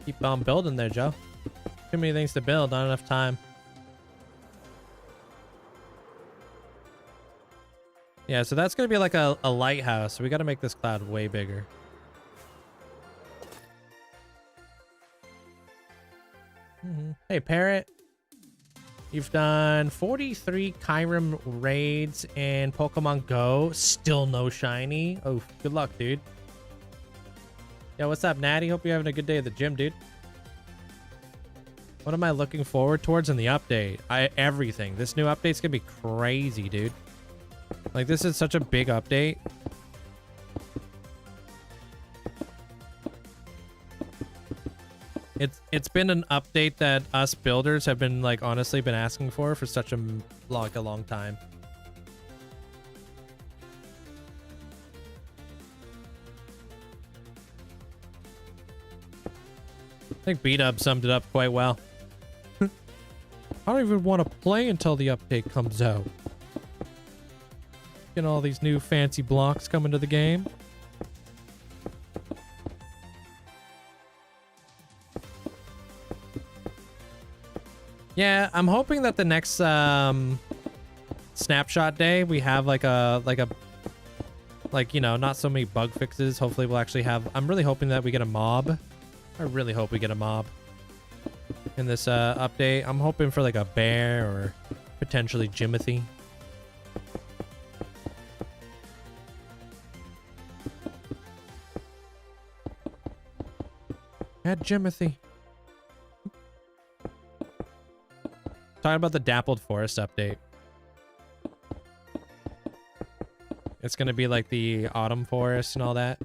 Keep on building there, Joe. Too many things to build, not enough time. Yeah, so that's gonna be like a lighthouse. So we gotta make this cloud way bigger. Hey, Parrot. You've done 43 Kyrim raids in Pokemon Go. Still no shiny. Oh, good luck, dude. Yeah, what's up, Natty? Hope you're having a good day at the gym, dude. What am I looking forward towards in the update? Everything. This new update's gonna be crazy, dude. Like, this is such a big update. It's been an update that us builders have been like honestly been asking for such a long time. I think B-Dub summed it up quite well. I don't even want to play until the update comes out. Getting all these new fancy blocks coming to the game. Yeah, I'm hoping that the next snapshot day we have like you know, not so many bug fixes. Hopefully we'll actually have, I'm really hoping that we get a mob. I really hope we get a mob in this update. I'm hoping for like a bear or potentially Jimothy. Add Jimothy. Talking about the Dappled Forest update. It's gonna be like the autumn forest and all that.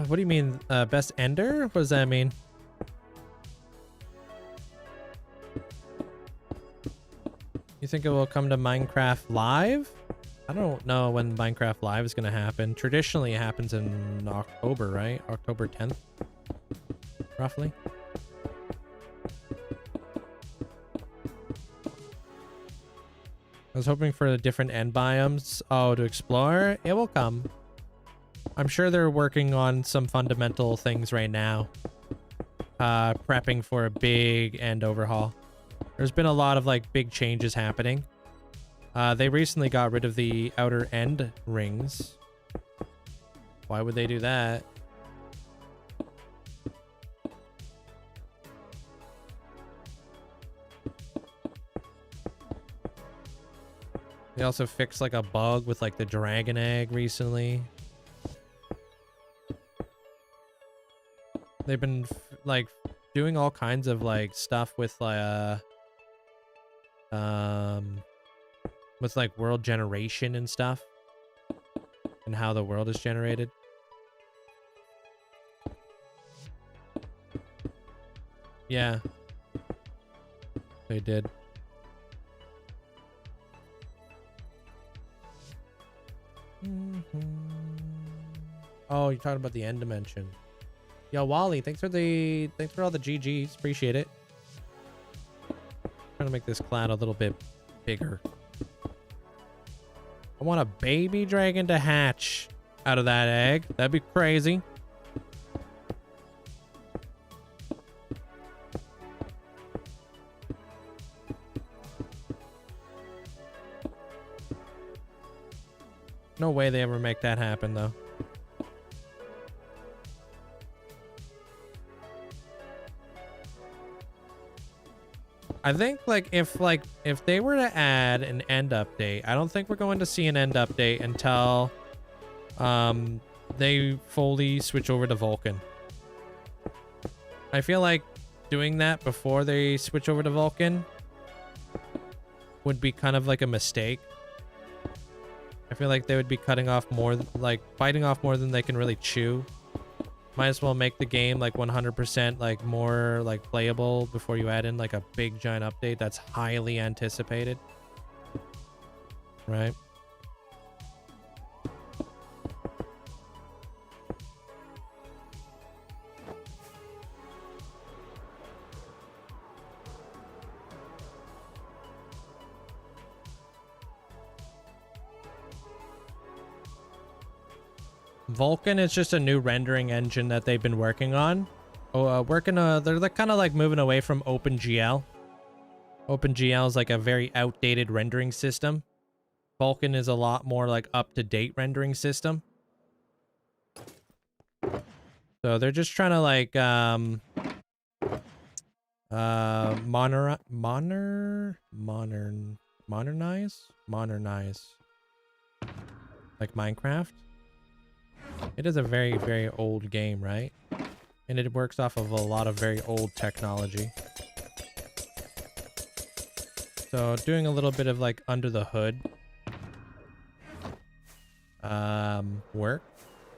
What do you mean, best ender? What does that mean? You think it will come to Minecraft Live? I don't know when Minecraft Live is going to happen. Traditionally, it happens in October, right? October 10th, roughly. I was hoping for the different end biomes. Oh, to explore? It will come. I'm sure they're working on some fundamental things right now. Prepping for a big end overhaul. There's been a lot of like big changes happening. They recently got rid of the outer end rings. Why would they do that? They also fixed like a bug with like the dragon egg recently. They've been like doing all kinds of like stuff with world generation and stuff, and how the world is generated. Yeah, they did. Oh, you're talking about the end dimension. Yo, Wally, thanks for all the GGs. Appreciate it. Trying to make this cloud a little bit bigger. I want a baby dragon to hatch out of that egg. That'd be crazy. No way they ever make that happen, though. I think if they were to add an end update, I don't think we're going to see an end update until they fully switch over to Vulcan. I feel like doing that before they switch over to Vulcan would be kind of like a mistake. I feel like they would be cutting off more, like biting off more than they can really chew. Might as well make the game like 100% like more like playable before you add in like a big giant update that's highly anticipated. Right? Vulcan is just a new rendering engine that they've been working on. They're kind of like moving away from OpenGL. OpenGL is like a very outdated rendering system. Vulcan is a lot more like up-to-date rendering system. So they're just trying to like modernize like Minecraft. It is a very, very old game, right? And it works off of a lot of very old technology. So doing a little bit of like under the hood work.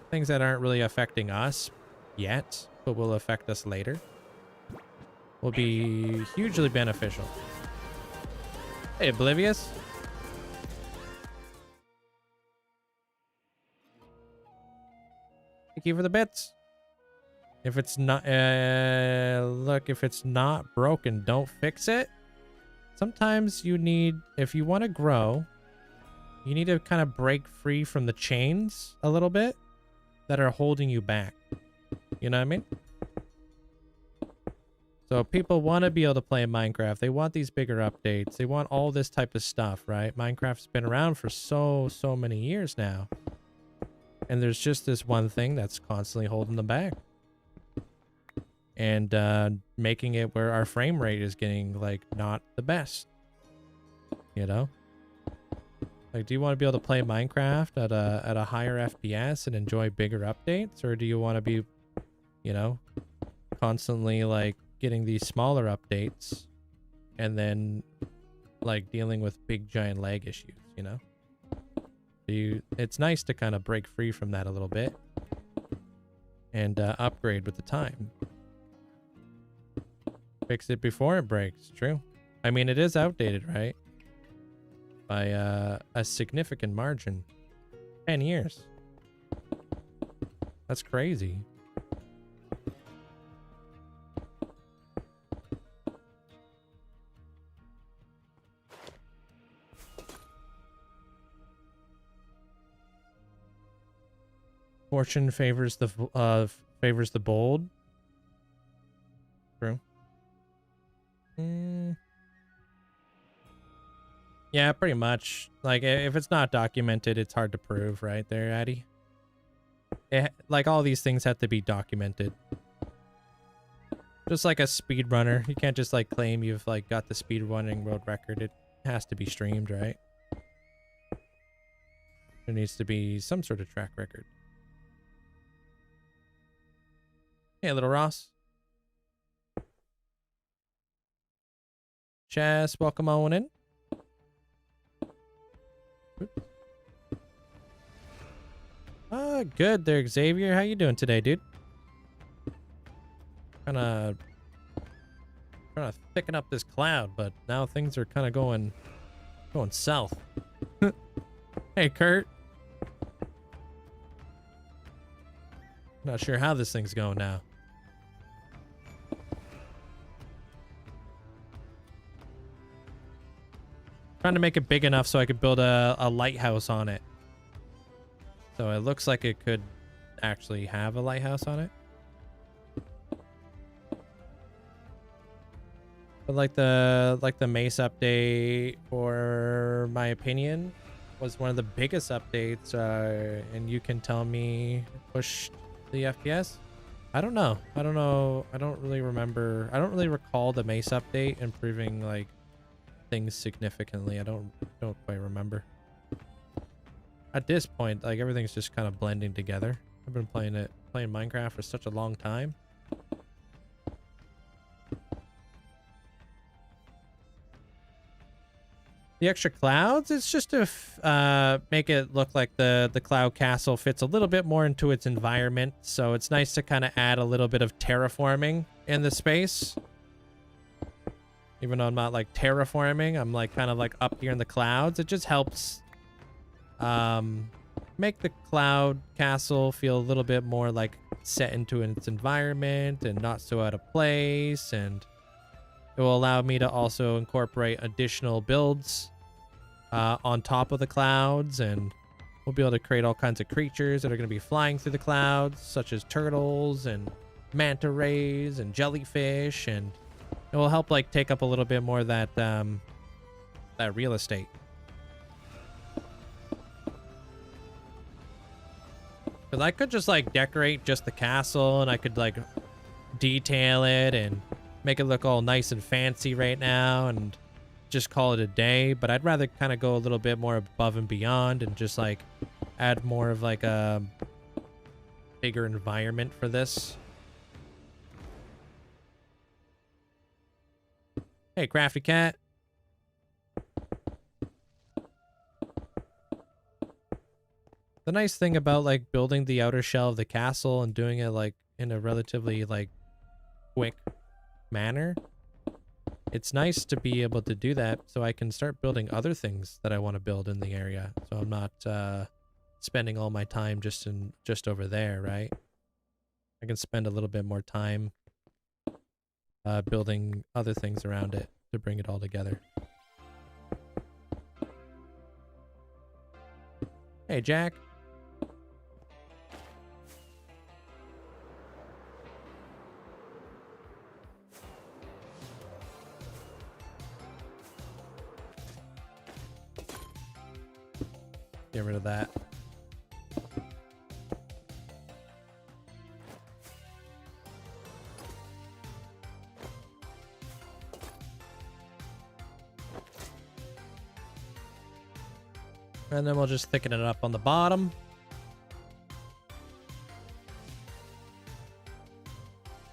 Things that aren't really affecting us yet, but will affect us later, will be hugely beneficial. Hey, Oblivious. Thank you for the bits. If it's not, look, if it's not broken, don't fix it. Sometimes you need, if you want to grow, you need to kind of break free from the chains a little bit that are holding you back. You know what I mean? So people want to be able to play Minecraft. They want these bigger updates. They want all this type of stuff, right? Minecraft's been around for so many years now. And there's just this one thing that's constantly holding them back. And making it where our frame rate is getting, like, not the best. You know? Like, do you want to be able to play Minecraft at a higher FPS and enjoy bigger updates? Or do you want to be, you know, constantly, like, getting these smaller updates and then, like, dealing with big, giant lag issues, you know? It's nice to kind of break free from that a little bit and upgrade with the time. Fix it before it breaks. True. I mean, it is outdated, right? By a significant margin. 10 years. That's crazy. Fortune favors the bold. True. Yeah, pretty much. Like, if it's not documented, it's hard to prove, right there, Addy? Like, all these things have to be documented. Just like a speedrunner. You can't just, like, claim you've, like, got the speedrunning world record. It has to be streamed, right? There needs to be some sort of track record. Hey, little Ross. Chess, welcome on in. Good there, Xavier. How you doing today, dude? Trying to thicken up this cloud, but now things are kind of going south. Hey, Kurt. Not sure how this thing's going now. Trying to make it big enough so I could build a lighthouse on it. So it looks like it could actually have a lighthouse on it. But like the Mace update, for my opinion, was one of the biggest updates, and you can tell me pushed the FPS. I don't know. I don't really remember. I don't really recall the Mace update improving like things significantly. I don't quite remember. At this point, like everything's just kind of blending together. I've been playing Minecraft for such a long time. The extra clouds, it's just to make it look like the cloud castle fits a little bit more into its environment. So it's nice to kind of add a little bit of terraforming in the space. Even though I'm not like terraforming, I'm like kind of like up here in the clouds. It just helps make the cloud castle feel a little bit more like set into its environment and not so out of place. And it will allow me to also incorporate additional builds on top of the clouds, and we'll be able to create all kinds of creatures that are going to be flying through the clouds, such as turtles and manta rays and jellyfish, and it will help like take up a little bit more of that that real estate. Because I could just like decorate just the castle, and I could like detail it and make it look all nice and fancy right now and just call it a day. But I'd rather kind of go a little bit more above and beyond and just like add more of like a bigger environment for this. Hey, Crafty Cat. The nice thing about like building the outer shell of the castle and doing it like in a relatively like quick manner, it's nice to be able to do that so I can start building other things that I want to build in the area. So I'm not spending all my time just over there, right? I can spend a little bit more time building other things around it to bring it all together. Hey, Jack. Get rid of that. And then we'll just thicken it up on the bottom.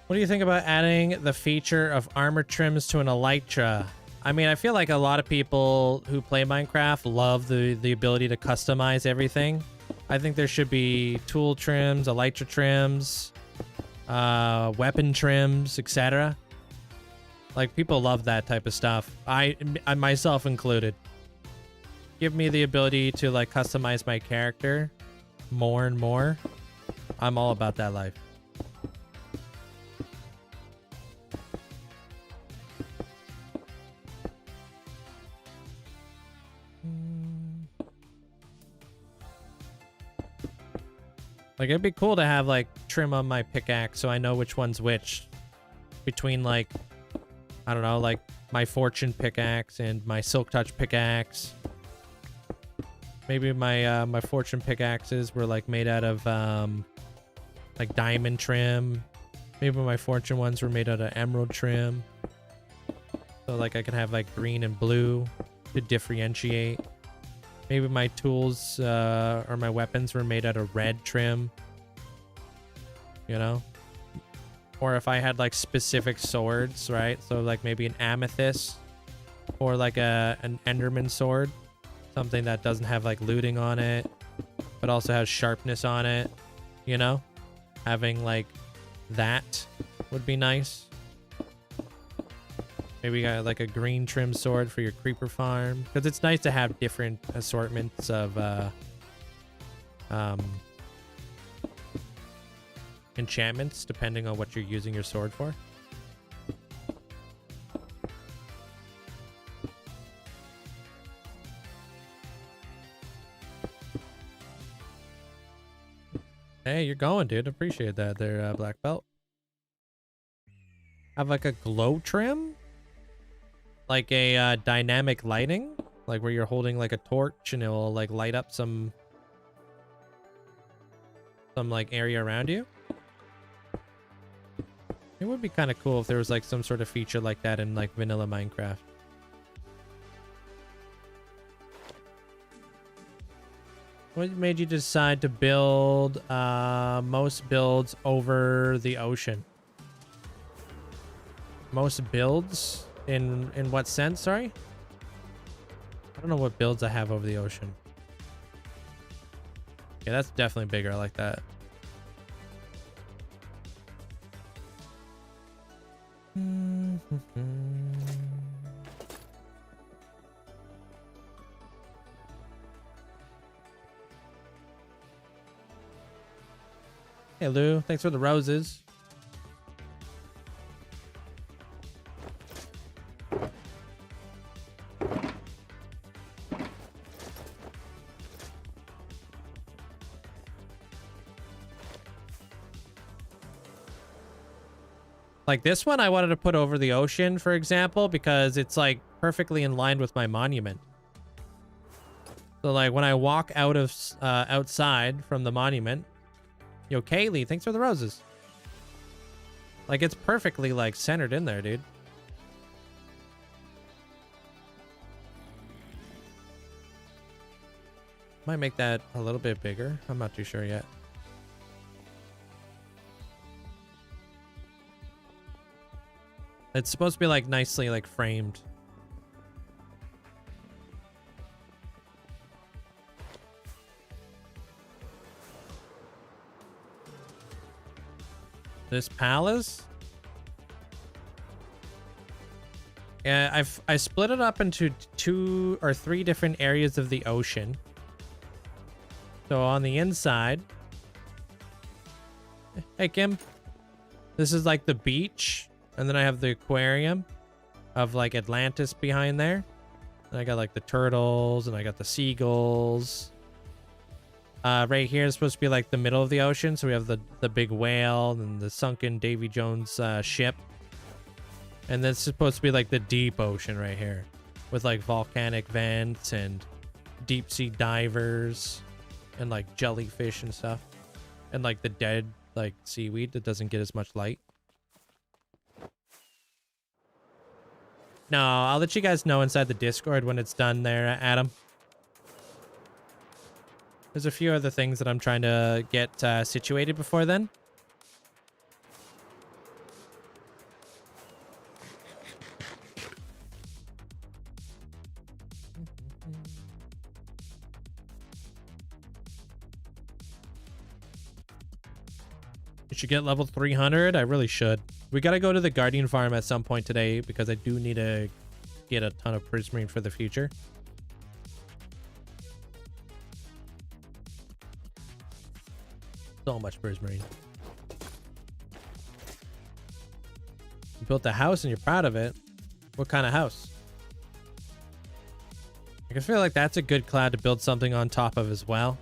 What do you think about adding the feature of armor trims to an elytra? I mean, I feel like a lot of people who play Minecraft love the ability to customize everything. I think there should be tool trims, elytra trims, weapon trims, etc. Like, people love that type of stuff. I myself included. Give me the ability to like customize my character more and more. I'm all about that life. Like, it'd be cool to have like trim on my pickaxe so I know which one's which between like, I don't know, like my fortune pickaxe and my silk touch pickaxe. Maybe my my fortune pickaxes were like made out of like diamond trim. Maybe my fortune ones were made out of emerald trim. So like I could have like green and blue to differentiate. Maybe my tools or my weapons were made out of red trim, you know? Or if I had like specific swords, right? So like maybe an amethyst or like an enderman sword, something that doesn't have like looting on it, but also has sharpness on it, you know? Having like that would be nice. Maybe you got like a green trim sword for your creeper farm, because it's nice to have different assortments of enchantments depending on what you're using your sword for. Hey, you're going, dude. Appreciate that there, black belt. Have like a glow trim? Like a dynamic lighting? Like where you're holding like a torch and it will like light up some like area around you? It would be kind of cool if there was like some sort of feature like that in like vanilla Minecraft. What made you decide to build most builds over the ocean? Most builds? In what sense, sorry? I don't know what builds I have over the ocean. Yeah, that's definitely bigger. I like that. Hey Lou, thanks for the roses. Like this one I wanted to put over the ocean, for example, because it's like perfectly in line with my monument. So like when I walk out of outside from the monument, yo, Kaylee, thanks for the roses. Like it's perfectly like centered in there, dude. Might make that a little bit bigger. I'm not too sure yet. It's supposed to be like nicely like framed. This palace? Yeah, I split it up into 2 or 3 different areas of the ocean. So on the inside, hey Kim, this is like the beach. And then I have the aquarium of like Atlantis behind there. And I got like the turtles and I got the seagulls. Right here is supposed to be like the middle of the ocean. So we have the big whale and the sunken Davy Jones ship. And then it's supposed to be like the deep ocean right here. With like volcanic vents and deep sea divers and like jellyfish and stuff. And like the dead like seaweed that doesn't get as much light. No, I'll let you guys know inside the Discord when it's done there, Adam. There's a few other things that I'm trying to get situated before then. You should get level 300. I really should. We gotta go to the Guardian farm at some point today because I do need to get a ton of prismarine for the future. So much prismarine. You built a house and you're proud of it. What kind of house? I feel like that's a good cloud to build something on top of as well.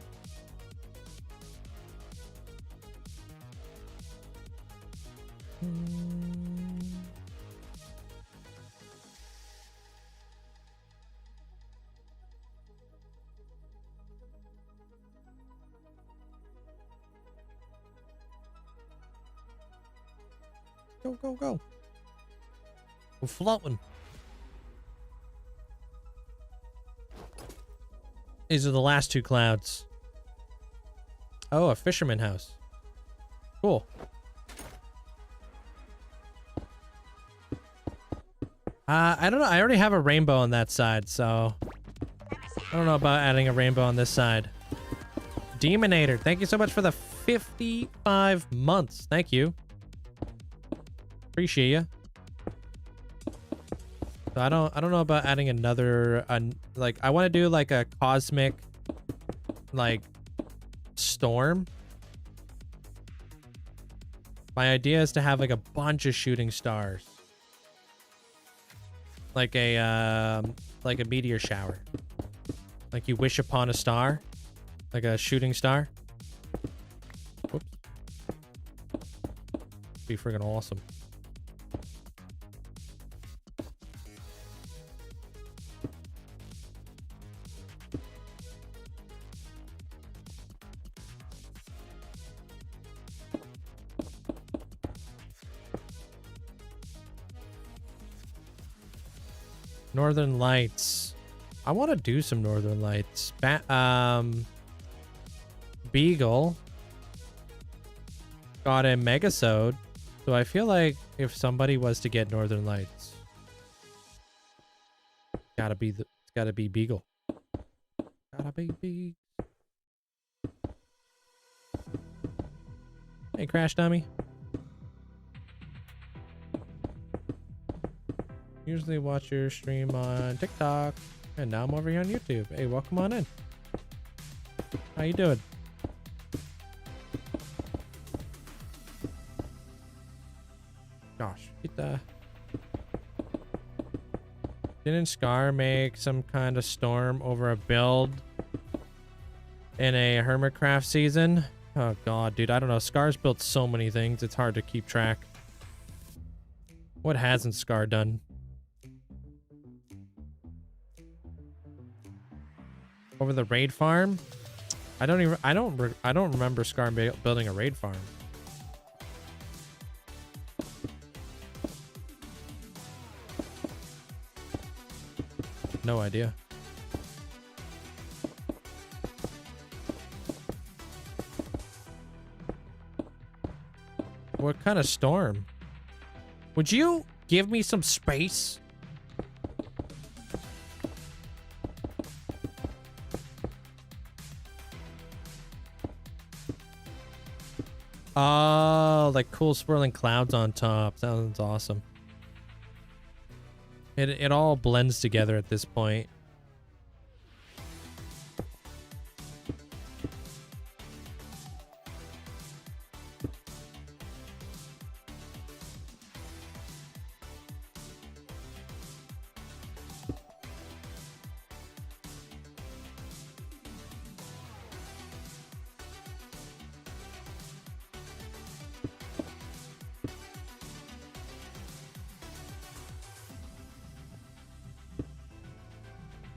Go, go, go. We're floating. These are the last two clouds. Oh, a fisherman house. Cool. I don't know. I already have a rainbow on that side, so I don't know about adding a rainbow on this side. Demonator, thank you so much for the 55 months. Thank you. Appreciate you. So I don't know about adding another like I want to do like a cosmic like storm. My idea is to have like a bunch of shooting stars. Like a meteor shower. Like you wish upon a star. Like a shooting star. Whoops. Be friggin' awesome. Northern Lights. I want to do some Northern Lights. Beagle got a Megasode, so I feel like if somebody was to get Northern Lights, it's gotta be Beagle. Gotta be Beagle. Hey, Crash Dummy. Usually watch your stream on TikTok, and now I'm over here on YouTube. Hey, welcome on in. How you doing? Gosh, get the... Didn't Scar make some kind of storm over a build in a Hermitcraft season? Oh god, dude, I don't know. Scar's built so many things, it's hard to keep track. What hasn't Scar done? Over the raid farm? I don't remember Scar building a raid farm. No idea. What kind of storm? Would you give me some space? Oh, like cool swirling clouds on top. That sounds awesome. It all blends together at this point.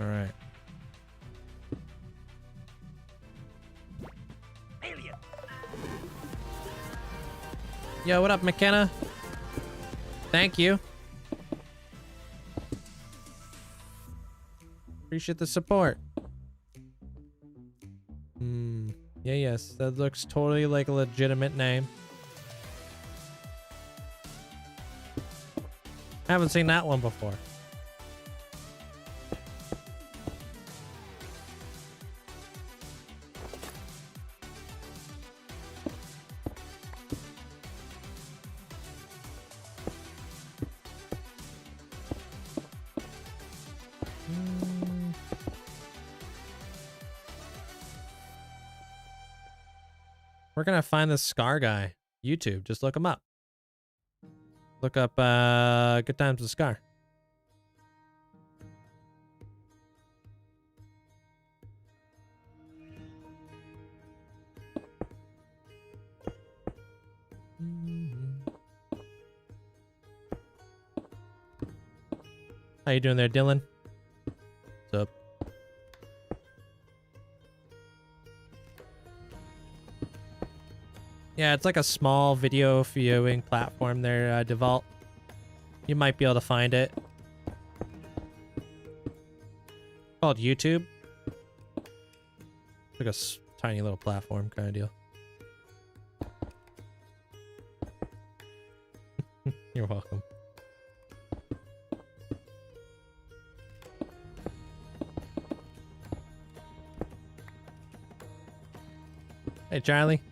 All right. Yo, what up, McKenna? Thank you. Appreciate the support. Yeah, yes, that looks totally like a legitimate name. Haven't seen that one before. We're gonna find this Scar guy. YouTube, just look him up. Look up Good Times with Scar. How you doing there, Dylan? What's up? Yeah, it's like a small video viewing platform there, Devault. You might be able to find it. Called YouTube. Like a tiny little platform kind of deal. You're welcome. Hey, Charlie.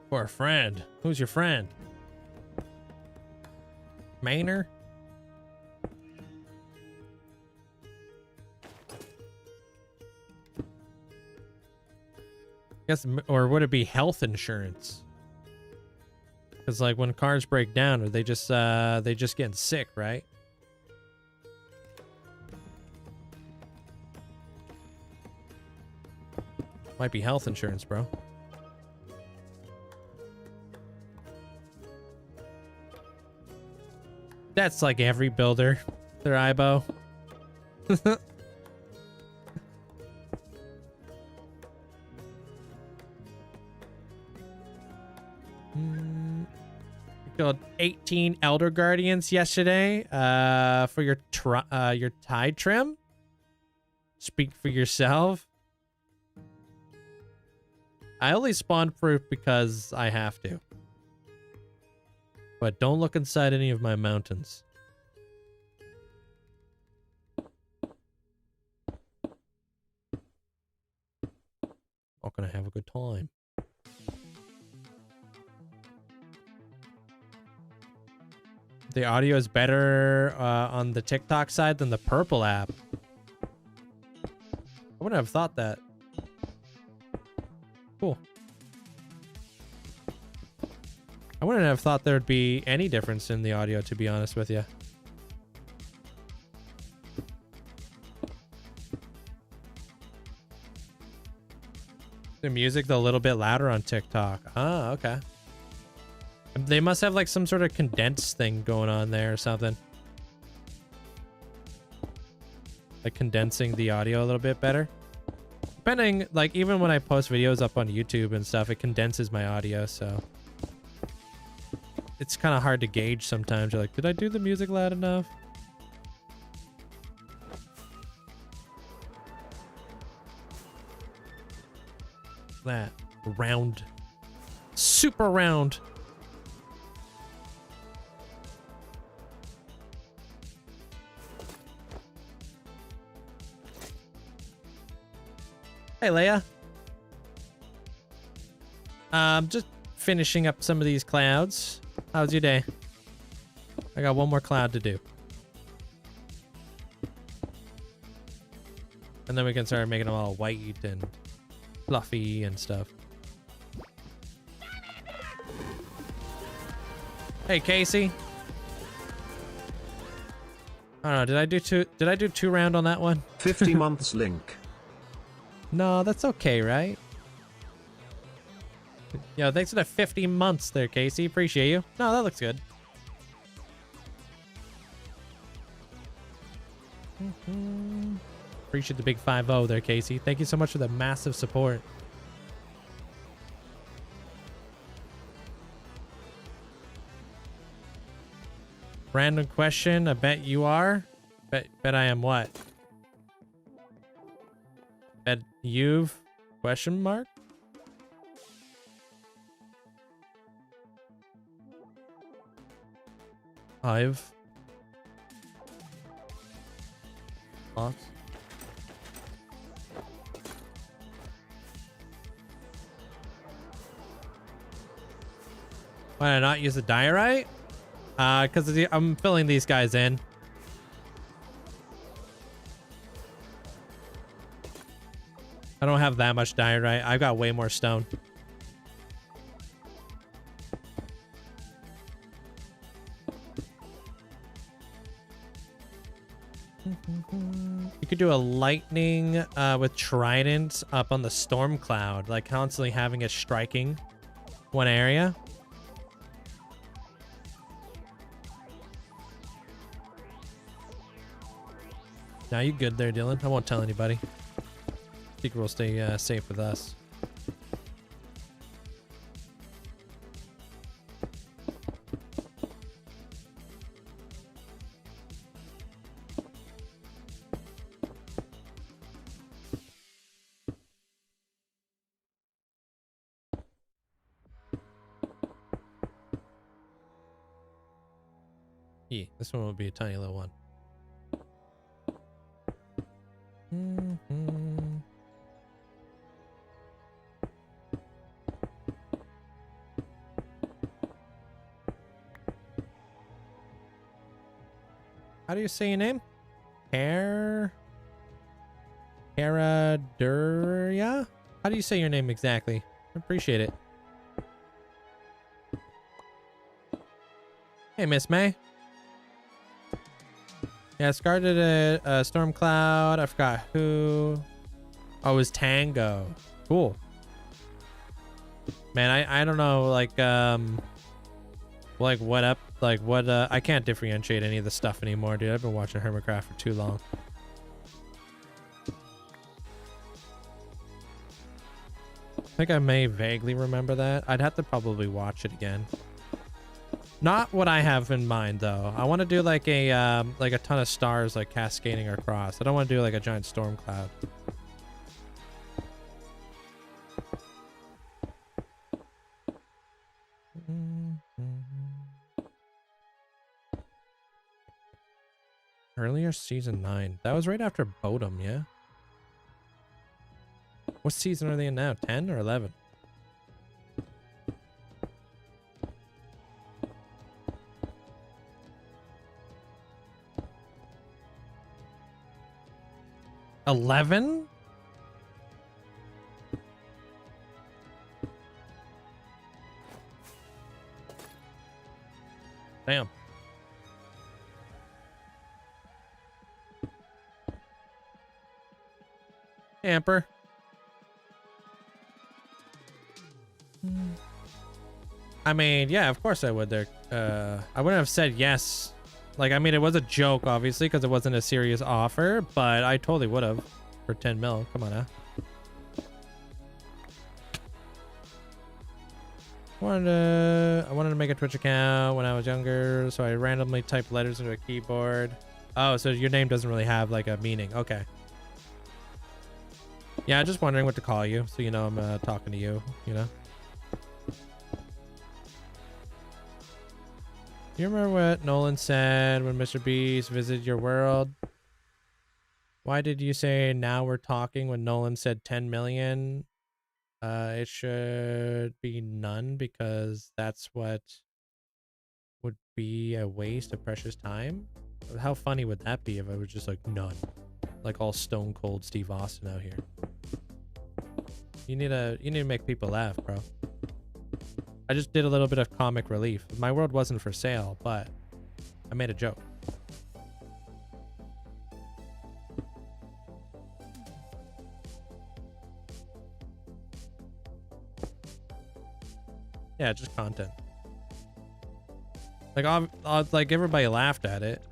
For a friend. Who's your friend? Maynard? Guess, or would it be health insurance? Because like when cars break down, are they just getting sick, right? Might be health insurance, bro. That's like every builder. Their IBO. Killed 18 Elder Guardians yesterday for your tide trim. Speak for yourself. I only spawn proof because I have to. But don't look inside any of my mountains. Not gonna have a good time. The audio is better on the TikTok side than the purple app. I wouldn't have thought that. Cool. I wouldn't have thought there'd be any difference in the audio, to be honest with you. The music a little bit louder on TikTok. Ah, okay. They must have like some sort of condensed thing going on there or something. Like condensing the audio a little bit better. Depending, like even when I post videos up on YouTube and stuff, it condenses my audio, so it's kind of hard to gauge sometimes. You're like, did I do the music loud enough? That round, super round. Hey, Leia. Just finishing up some of these clouds. How's your day? I got one more cloud to do. And then we can start making them all white and fluffy and stuff. Hey, Casey. I don't know. Did I do two round on that one? 50 months link. No, that's okay, right? Yo, thanks for the 50 months there, Casey. Appreciate you. No, that looks good. Appreciate the big 5-0 there, Casey. Thank you so much for the massive support. Random question. I bet you are. Bet I am what? Bet you've question mark? I've lost. Why did I not use the diorite? Because I'm filling these guys in. I don't have that much diorite. I've got way more stone. You could do a lightning with trident up on the storm cloud, like constantly having it striking one area. Now you good there, Dylan? I won't tell anybody. Secret will stay safe with us. Yeah, this one will be a tiny little one. How do you say your name? Karaduria? How do you say your name exactly? I appreciate it. Hey, Miss May. Yeah, started a storm cloud. I forgot who. Oh, it was Tango. Cool. Man, I don't know, like what up, like what, I can't differentiate any of the stuff anymore, dude. I've been watching Hermitcraft for too long. I think I may vaguely remember that. I'd have to probably watch it again. Not what I have in mind, though. I want to do like a ton of stars like cascading across. I don't want to do like a giant storm cloud. Earlier season 9. That was right after Bodum, yeah? What season are they in now? 10 or 11? $11? Damn. Camper. I mean, yeah, of course I would there. I wouldn't have said yes. Like, I mean, it was a joke, obviously, because it wasn't a serious offer, but I totally would have for 10 mil. Come on now. I wanted to make a Twitch account when I was younger, so I randomly typed letters into a keyboard. Oh, so your name doesn't really have, like, a meaning. Okay. Yeah, just wondering what to call you, so you know I'm talking to you, you know? You remember what Nolan said when Mr. Beast visited your world? Why did you say now we're talking when Nolan said 10 million? It should be none because that's what would be a waste of precious time. How funny would that be if I was just like none? Like all stone cold Steve Austin out here. You need to make people laugh, bro. I just did a little bit of comic relief. My world wasn't for sale, but I made a joke. Yeah, just content. Like, like everybody laughed at it.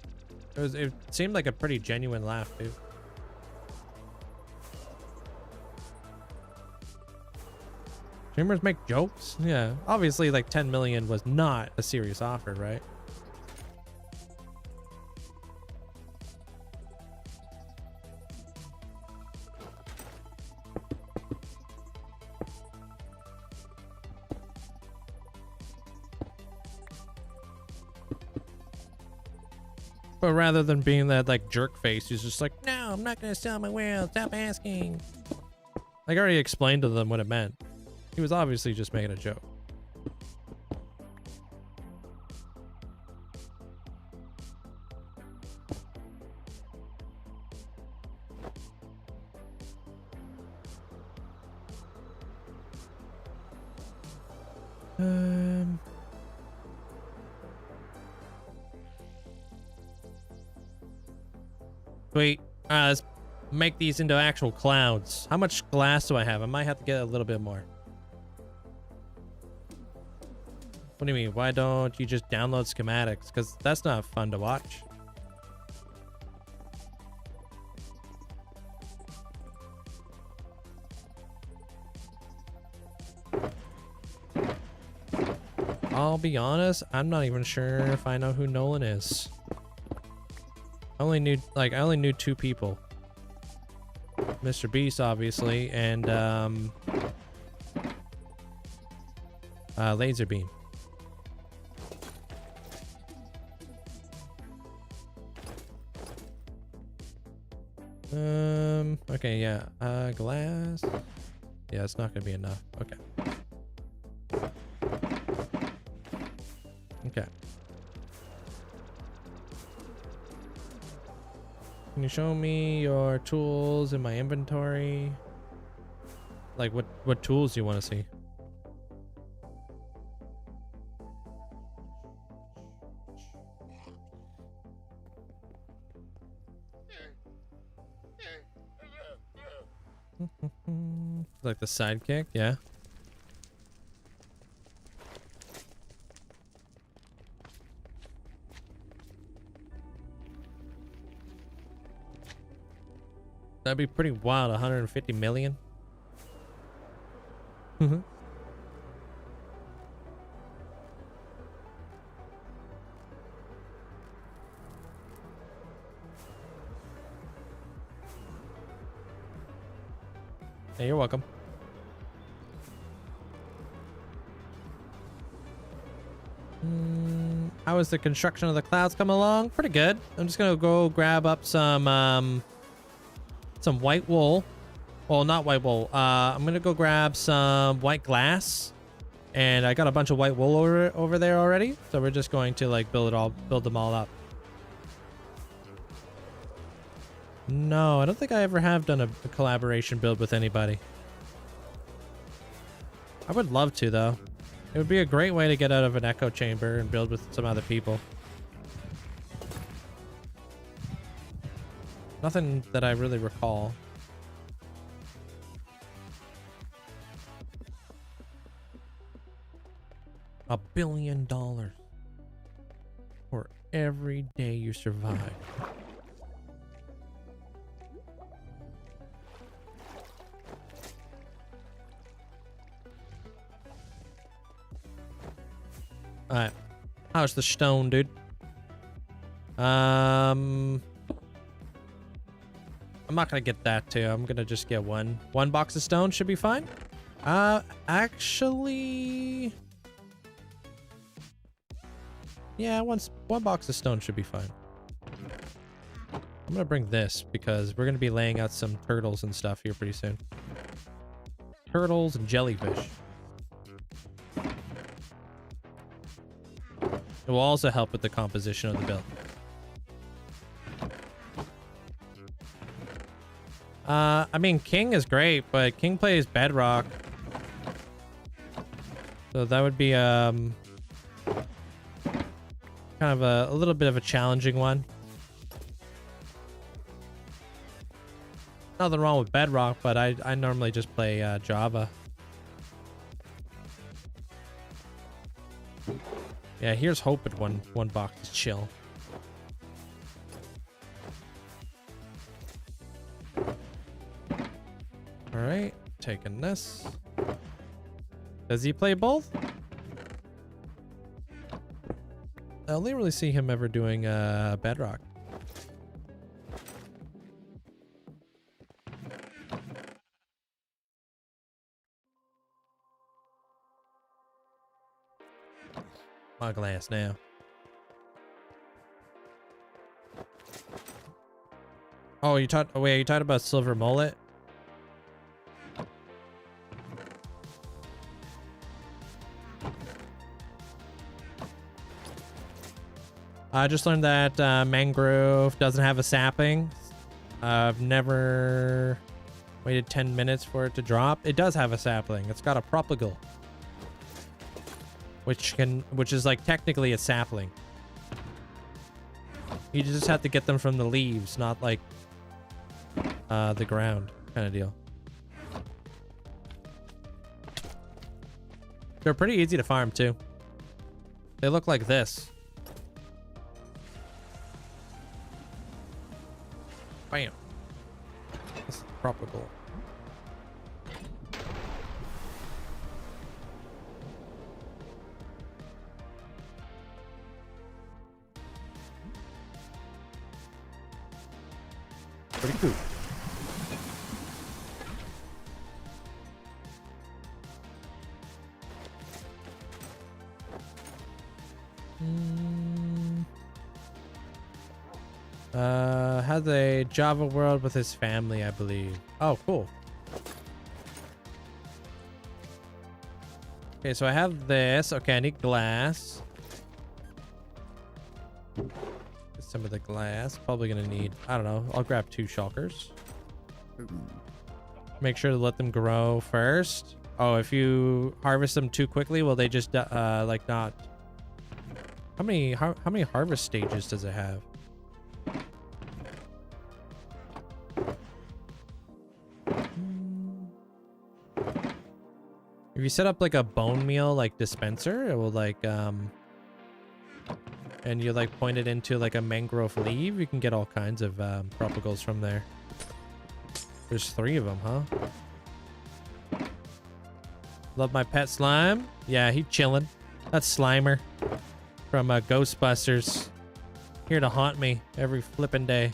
It seemed like a pretty genuine laugh, dude. Streamers make jokes? Yeah. Obviously, like 10 million was not a serious offer, right? But rather than being that like jerk face, he's just like, no, I'm not gonna sell my world. Stop asking. Like I already explained to them what it meant. He was obviously just making a joke. Wait, let's make these into actual clouds. How much glass do I have? I might have to get a little bit more. What do you mean? Why don't you just download schematics? Because that's not fun to watch. I'll be honest, I'm not even sure if I know who Nolan is. I only knew two people. Mr. Beast, obviously, and Laser Beam. Okay, yeah. Glass. Yeah, it's not gonna be enough. Okay. Okay. Can you show me your tools in my inventory? Like what tools do you want to see? Like the sidekick, yeah. That'd be pretty wild, 150 million. Mm-hmm. Hey, you're welcome. How is the construction of the clouds coming along? Pretty good. I'm just gonna go grab up some white wool. Well, not white wool. I'm gonna go grab some white glass, and I got a bunch of white wool over there already. So we're just going to like build them all up. No, I don't think I ever have done a collaboration build with anybody. I would love to, though. It would be a great way to get out of an echo chamber and build with some other people. Nothing that I really recall. $1 billion for every day you survive. Alright. How's the stone, dude? I'm not gonna get that too. I'm gonna just get one. One box of stone should be fine. Actually... yeah, one box of stone should be fine. I'm gonna bring this because we're gonna be laying out some turtles and stuff here pretty soon. Turtles and jellyfish. It will also help with the composition of the build. I mean, King is great, but King plays Bedrock. So that would be, kind of a little bit of a challenging one. Nothing wrong with Bedrock, but I normally just play, Java. Yeah, here's hoping one box is chill. All right, taking this. Does he play both? I only really see him ever doing Bedrock. My glass now. Oh, you talked. Oh, wait, you talked about Silver Mullet. I just learned that mangrove doesn't have a sapling. I've never waited 10 minutes for it to drop. It does have a sapling. It's got a propagule, which is like technically a sapling. You just have to get them from the leaves, not like the ground kind of deal. They're pretty easy to farm too. They look like this. Bam. This is propagule. Pretty cool. Has a Java world with his family, I believe. Oh, cool. Okay, so I have this. Okay, I need glass. Get some of the glass. Probably gonna need, I don't know. I'll grab 2 shulkers. Make sure to let them grow first. Oh, if you harvest them too quickly, will they just like not? How many harvest stages does it have? If you set up like a bone meal like dispenser, it will like and you like point it into like a mangrove leaf, you can get all kinds of propagals from there. There's 3 of them, huh? Love my pet slime. Yeah, he chilling. That's Slimer from Ghostbusters. Here to haunt me every flippin' day.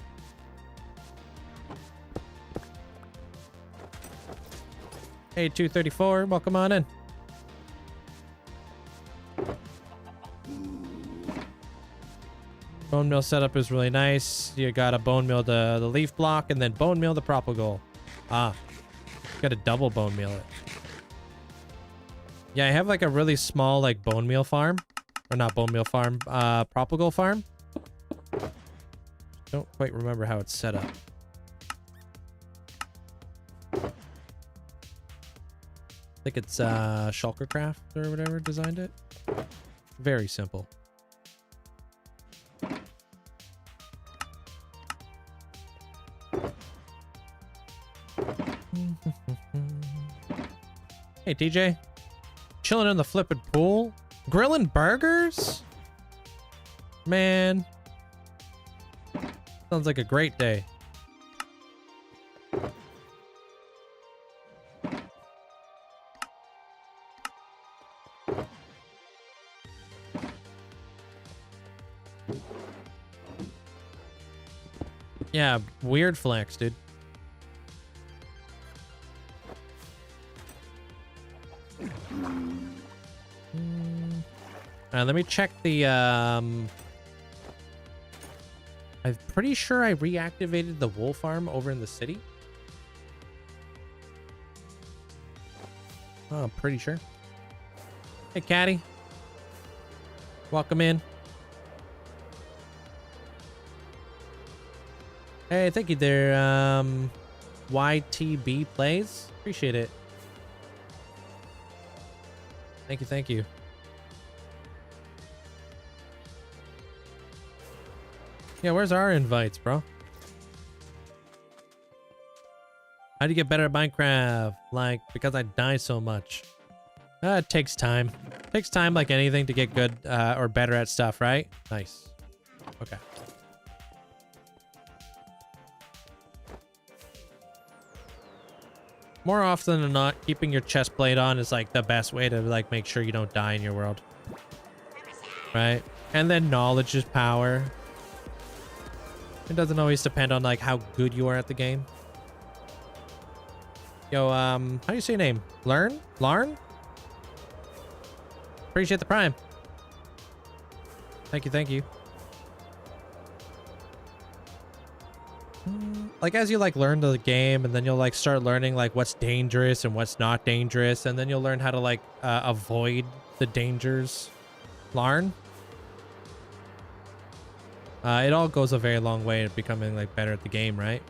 Hey, 234, welcome on in. Bone meal setup is really nice. You gotta bone meal the leaf block and then bone meal the propagal. Ah, gotta double bone meal it. Yeah, I have like a really small like bone meal farm. Or not bone meal farm, propagal farm. Don't quite remember how it's set up. I think it's Shulkercraft or whatever designed it. Very simple. Hey TJ, chilling in the flippin' pool, grilling burgers? Man, sounds like a great day. Yeah, weird flex, dude. Let me check the I'm pretty sure I reactivated the wool farm over in the city. Oh, I'm pretty sure. Hey, Caddy. Welcome in. Hey, thank you there, YTB Plays. Appreciate it. Thank you, thank you. Yeah, where's our invites, bro? How do you get better at Minecraft? Like, because I die so much. It takes time. It takes time like anything to get good or better at stuff, right? Nice. Okay. More often than not, keeping your chest plate on is like the best way to like make sure you don't die in your world. Right? And then knowledge is power. It doesn't always depend on like how good you are at the game. Yo, how do you say your name? Learn? Larn? Appreciate the prime. Thank you, thank you. Like as you like learn the game and then you'll like start learning like what's dangerous and what's not dangerous, and then you'll learn how to like avoid the dangers. Larn? It all goes a very long way to becoming like better at the game, right?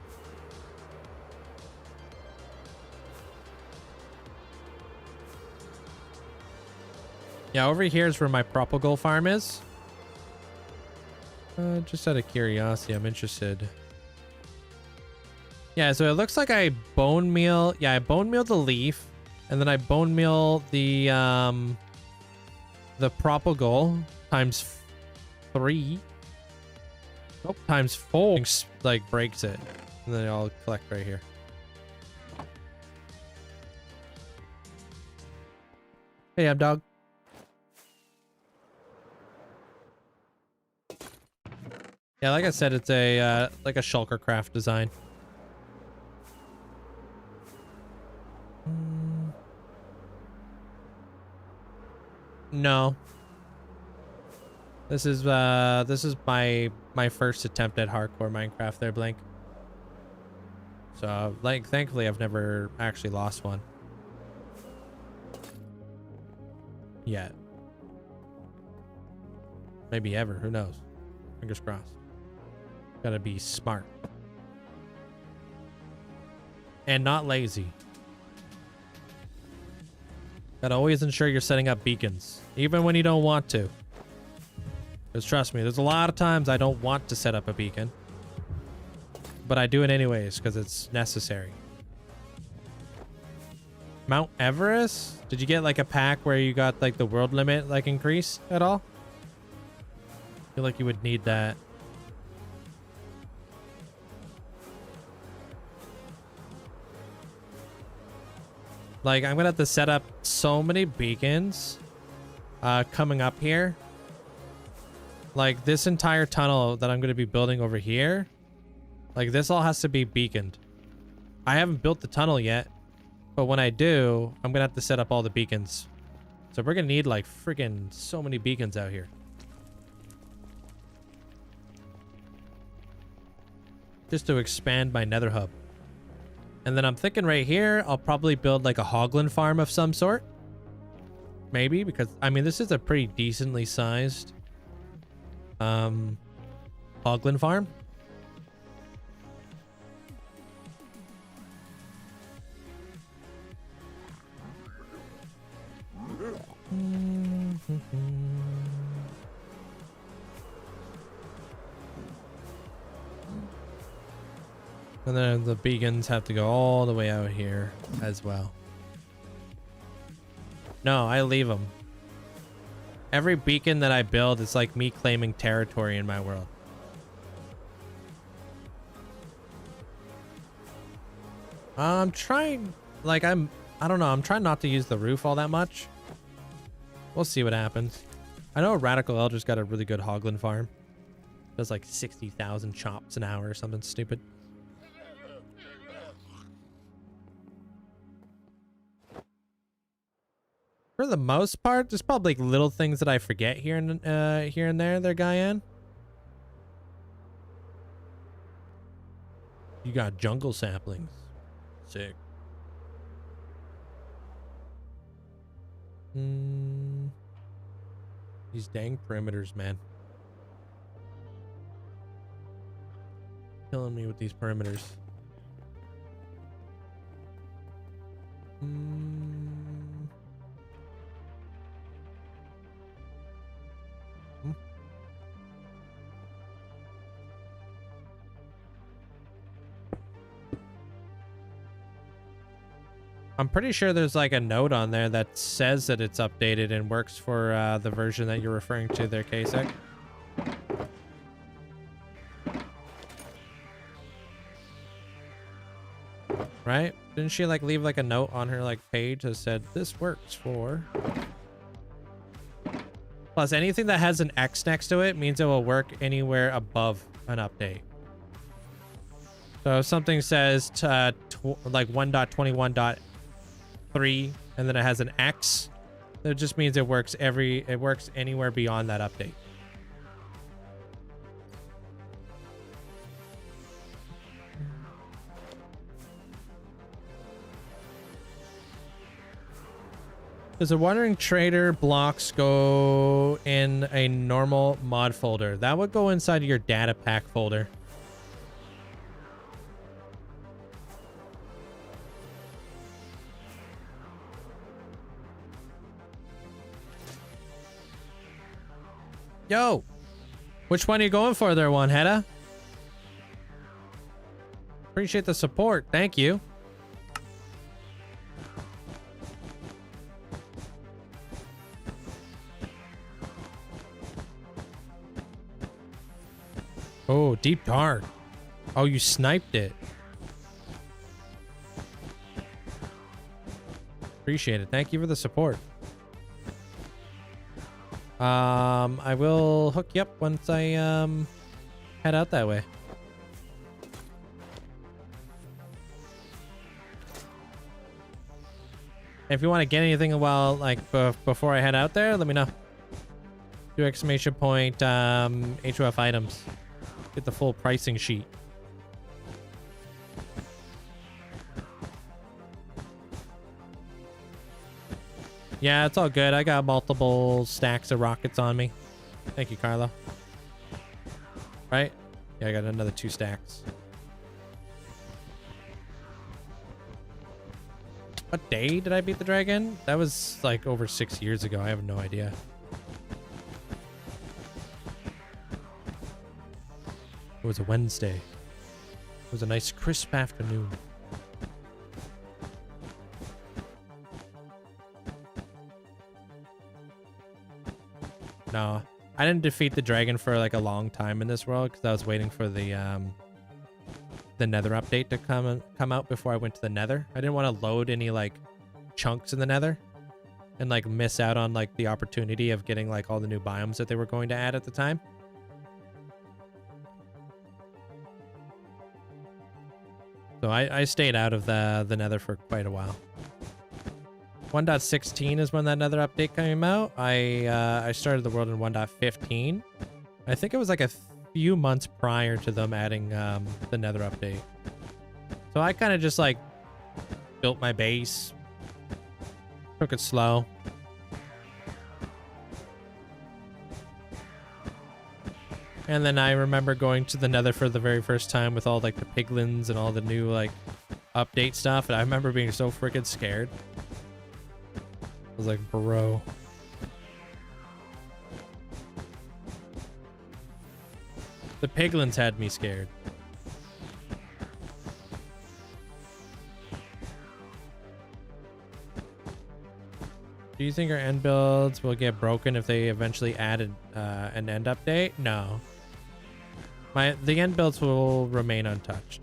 Yeah, over here is where my propagal farm is. Just out of curiosity, I'm interested. Yeah, so it looks like I bone meal. Yeah, I bone meal the leaf, and then I bone meal the propagal times 3. Oh, times 4 like breaks it, and then I'll collect right here. Hey, I'm dog. Yeah, like I said, it's a like a Shulkercraft design. No. This is my first attempt at hardcore Minecraft there, Blink. So, like, thankfully I've never actually lost one. Yet. Maybe ever, who knows? Fingers crossed. Gotta be smart. And not lazy. Gotta always ensure you're setting up beacons, even when you don't want to. Because trust me, there's a lot of times I don't want to set up a beacon. But I do it anyways, because it's necessary. Mount Everest? Did you get like a pack where you got like the world limit like increase at all? I feel like you would need that. Like, I'm gonna have to set up so many beacons coming up here. Like, this entire tunnel that I'm gonna be building over here, like, this all has to be beaconed. I haven't built the tunnel yet, but when I do, I'm gonna have to set up all the beacons. So we're gonna need like freaking so many beacons out here. Just to expand my nether hub. And then I'm thinking right here, I'll probably build like a hoglin farm of some sort. Maybe, because I mean, this is a pretty decently sized hoglin farm. And then the beacons have to go all the way out here as well. No, I leave them. Every beacon that I build is like me claiming territory in my world. I'm trying, like, I don't know, I'm trying not to use the roof all that much. We'll see what happens. I know Radical Elder's got a really good hoglin farm. Does like 60,000 chops an hour or something stupid. For the most part, there's probably like little things that I forget here and there, Guyan. You got jungle saplings. Sick. These dang perimeters, man. Killing me with these perimeters. I'm pretty sure there's like a note on there that says that it's updated and works for the version that you're referring to there, Kasek. Right? Didn't she like leave like a note on her like page that said this works for? Plus, anything that has an X next to it means it will work anywhere above an update. So if something says like 1.21.3 and then it has an X, that just means it works anywhere beyond that update. Does the Wandering Trader blocks go in a normal mod folder? That would go inside of your data pack folder. Yo, which one are you going for there, One Hedda? Appreciate the support. Thank you. Oh, deep dark. Oh, you sniped it. Appreciate it. Thank you for the support. I will hook you up once I head out that way. If you want to get anything while before I head out there, let me know. Do exclamation point HOF items. Get the full pricing sheet. Yeah, it's all good. I got multiple stacks of rockets on me. Thank you, Carlo. Right? Yeah, I got another 2 stacks. What day did I beat the dragon? That was like over 6 years ago. I have no idea. It was a Wednesday. It was a nice crisp afternoon. No, I didn't defeat the dragon for like a long time in this world because I was waiting for the Nether update to come out before I went to the Nether. I didn't want to load any like chunks in the Nether and like miss out on like the opportunity of getting like all the new biomes that they were going to add at the time. So I stayed out of the Nether for quite a while. 1.16 is when that Nether update came out. I started the world in 1.15. I think it was like a few months prior to them adding the Nether update. So I kind of just like built my base, took it slow. And then I remember going to the Nether for the very first time with all like the piglins and all the new like update stuff. And I remember being so freaking scared. I was like, bro. The piglins had me scared. Do you think our end builds will get broken if they eventually add an end update? No. The end builds will remain untouched.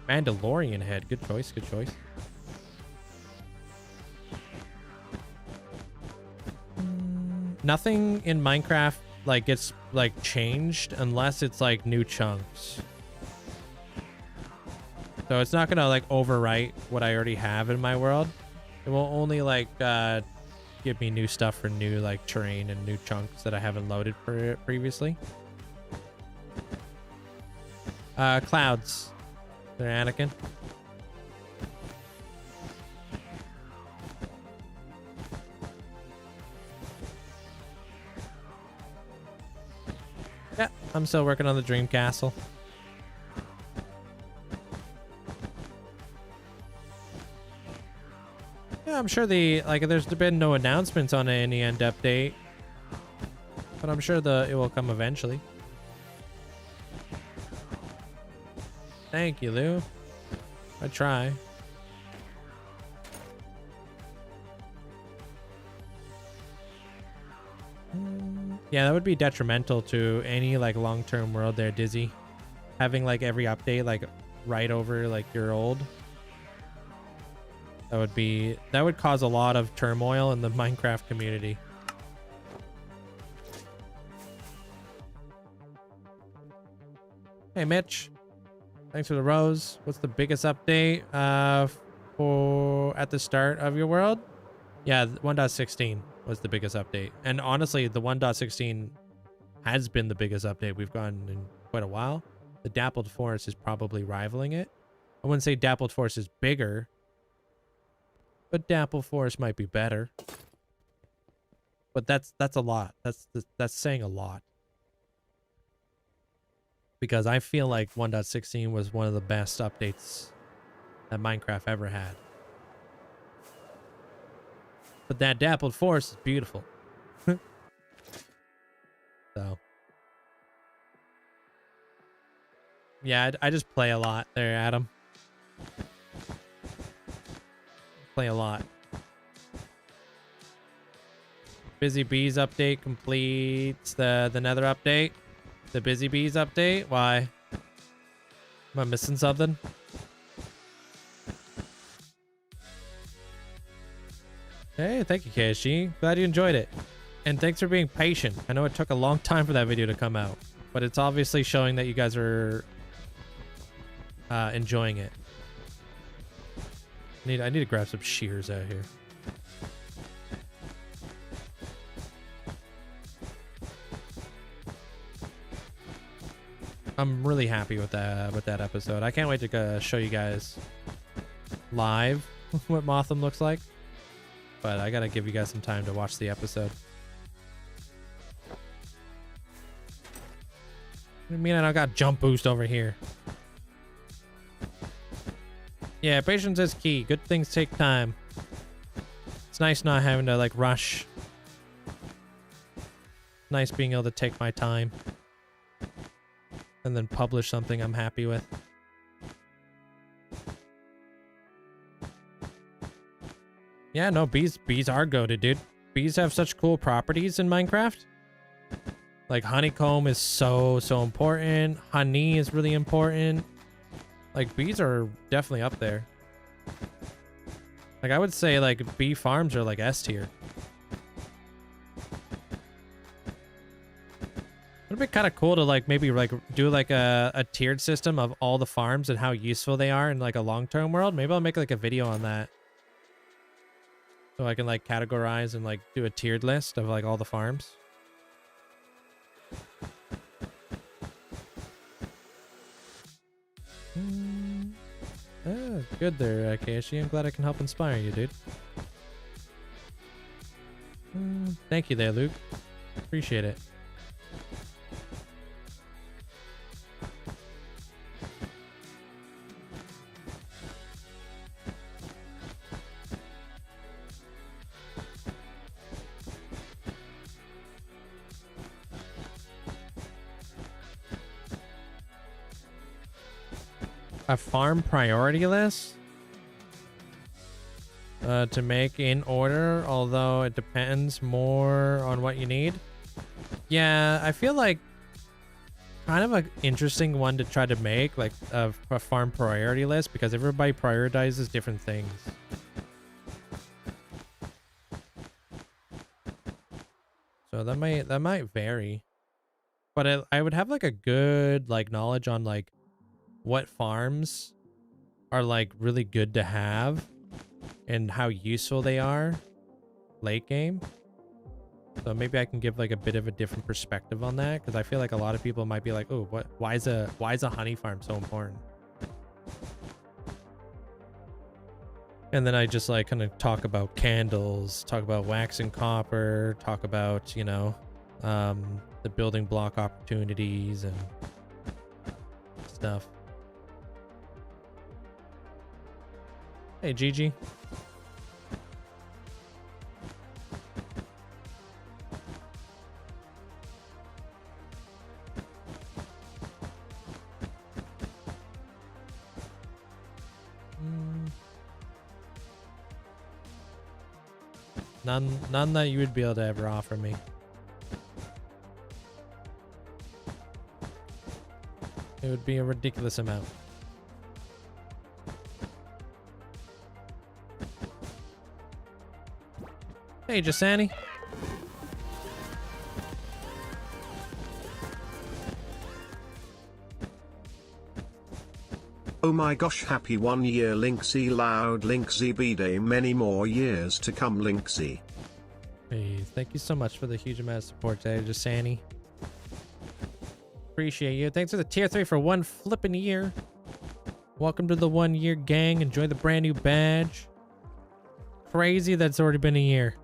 Mandalorian head. Good choice, good choice. Nothing in Minecraft like gets like changed unless it's like new chunks. So it's not gonna like overwrite what I already have in my world. It will only like give me new stuff for new like terrain and new chunks that I haven't loaded previously. Clouds. They're Anakin. Yeah, I'm still working on the Dream Castle. Yeah, I'm sure there's been no announcements on any end update, but I'm sure it will come eventually. Thank you, Lou. I try. Yeah, that would be detrimental to any like long-term world there, Dizzy. Having like every update like right over like your old. That would cause a lot of turmoil in the Minecraft community. Hey Mitch. Thanks for the rose. What's the biggest update for at the start of your world? Yeah, 1.16 was the biggest update. And honestly, the 1.16 has been the biggest update we've gotten in quite a while. The Dappled Forest is probably rivaling it. I wouldn't say Dappled Forest is bigger, but Dappled Forest might be better. But that's a lot. That's saying a lot. Because I feel like 1.16 was one of the best updates that Minecraft ever had. But that Dappled Forest is beautiful. So. Yeah, I just play a lot there, Adam. Play a lot. Busy Bees update completes the Nether update. The Busy Bees update? Why? Am I missing something? Hey, thank you, KSG. Glad you enjoyed it. And thanks for being patient. I know it took a long time for that video to come out, but it's obviously showing that you guys are enjoying it. I need to grab some shears out here. I'm really happy with that episode. I can't wait to show you guys live what Motham looks like. But I gotta give you guys some time to watch the episode. What do you mean I don't got jump boost over here? Yeah, patience is key. Good things take time. It's nice not having to like rush. Nice being able to take my time. And then publish something I'm happy with. Yeah, no, bees are goated, dude. Bees have such cool properties in Minecraft. Like honeycomb is so important. Honey is really important. Like bees are definitely up there. Like I would say like bee farms are like S tier. It'd be kind of cool to like maybe like do like a tiered system of all the farms and how useful they are in like a long-term world. Maybe I'll make like a video on that. So I can like categorize and like do a tiered list of like all the farms. Oh, good there, Keishi. I'm glad I can help inspire you, dude. Thank you there, Luke. Appreciate it. A farm priority list to make in order, although it depends more on what you need. Yeah, I feel like kind of an interesting one to try to make, like a farm priority list, because everybody prioritizes different things. So that might vary, but I would have like a good like knowledge on like what farms are like really good to have and how useful they are late game. So maybe I can give like a bit of a different perspective on that, because I feel like a lot of people might be like, oh, why is a honey farm so important? And then I just like kind of talk about candles, talk about wax and copper, talk about, you know, the building block opportunities and stuff. Hey, Gigi. None that you would be able to ever offer me. It would be a ridiculous amount. Hey, Jasani. Oh my gosh, happy 1 year Linkzzey, loud Linkzzey, B-Day, many more years to come Linkzzey. Hey, thank you so much for the huge amount of support today, Jasani. Appreciate you. Thanks for the tier 3 for 1 flipping year. Welcome to the 1 year gang. Enjoy the brand new badge. Crazy that's already been a year.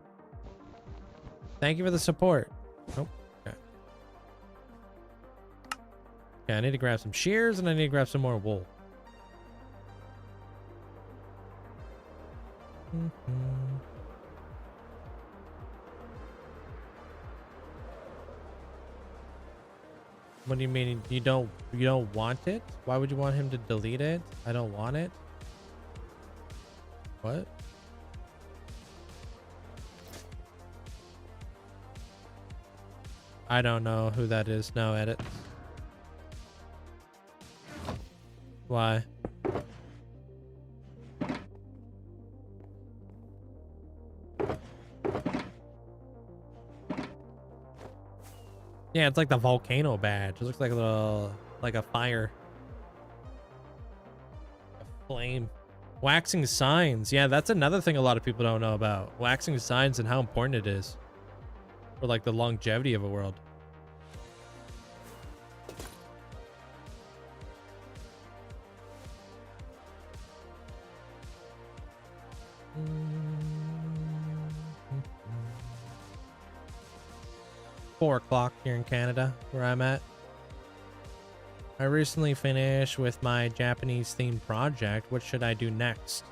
Thank you for the support. Oh, okay. Okay, I need to grab some shears and I need to grab some more wool. What do you mean you don't want it? Why would you want him to delete it? I don't want it. What? I don't know who that is. No edit. Why? Yeah, it's like the volcano badge. It looks like a little, like a fire. A flame. Waxing signs. Yeah, that's another thing a lot of people don't know about. Waxing signs and how important it is for like the longevity of a world. Mm-hmm. 4 o'clock here in Canada, where I'm at. I recently finished with my Japanese themed project. What should I do next?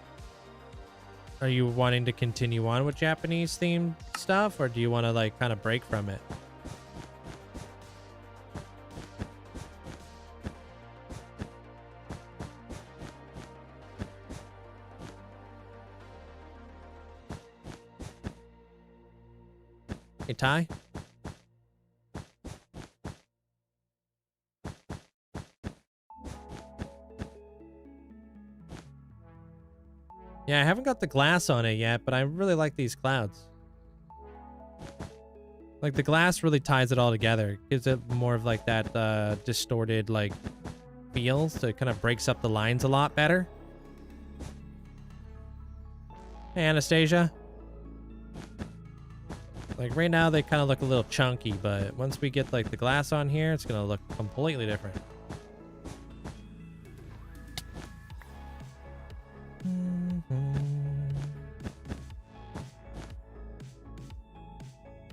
Are you wanting to continue on with Japanese themed stuff, or do you want to like kind of break from it? Hey, Ty? Yeah, I haven't got the glass on it yet, but I really like these clouds. Like, the glass really ties it all together. Gives it more of, like, that distorted, like, feel. So it kind of breaks up the lines a lot better. Hey, Anastasia. Like, right now, they kind of look a little chunky, but once we get, like, the glass on here, it's going to look completely different.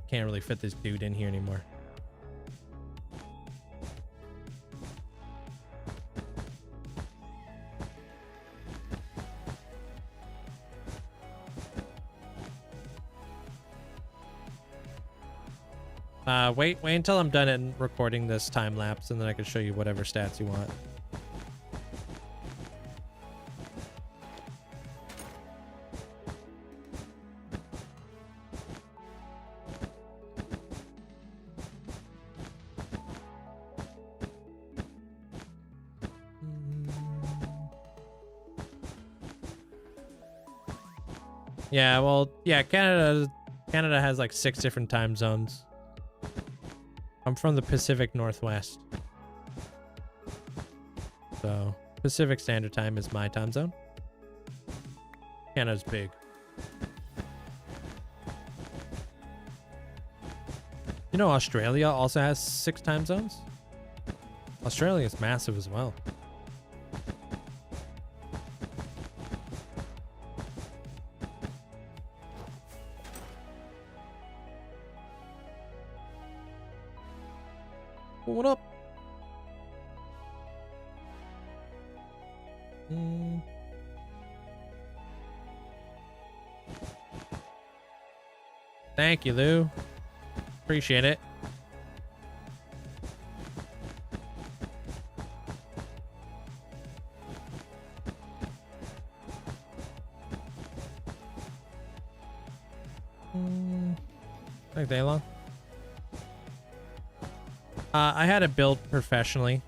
Can't really fit this dude in here anymore. Wait until I'm done in recording this time lapse, and then I can show you whatever stats you want. Yeah, well, yeah, Canada has like 6 different time zones. I'm from the Pacific Northwest. So, Pacific Standard Time is my time zone. Canada's big. You know, Australia also has 6 time zones? Australia is massive as well. What up? Thank you, Lou. Appreciate it. Take day long. I had it built professionally.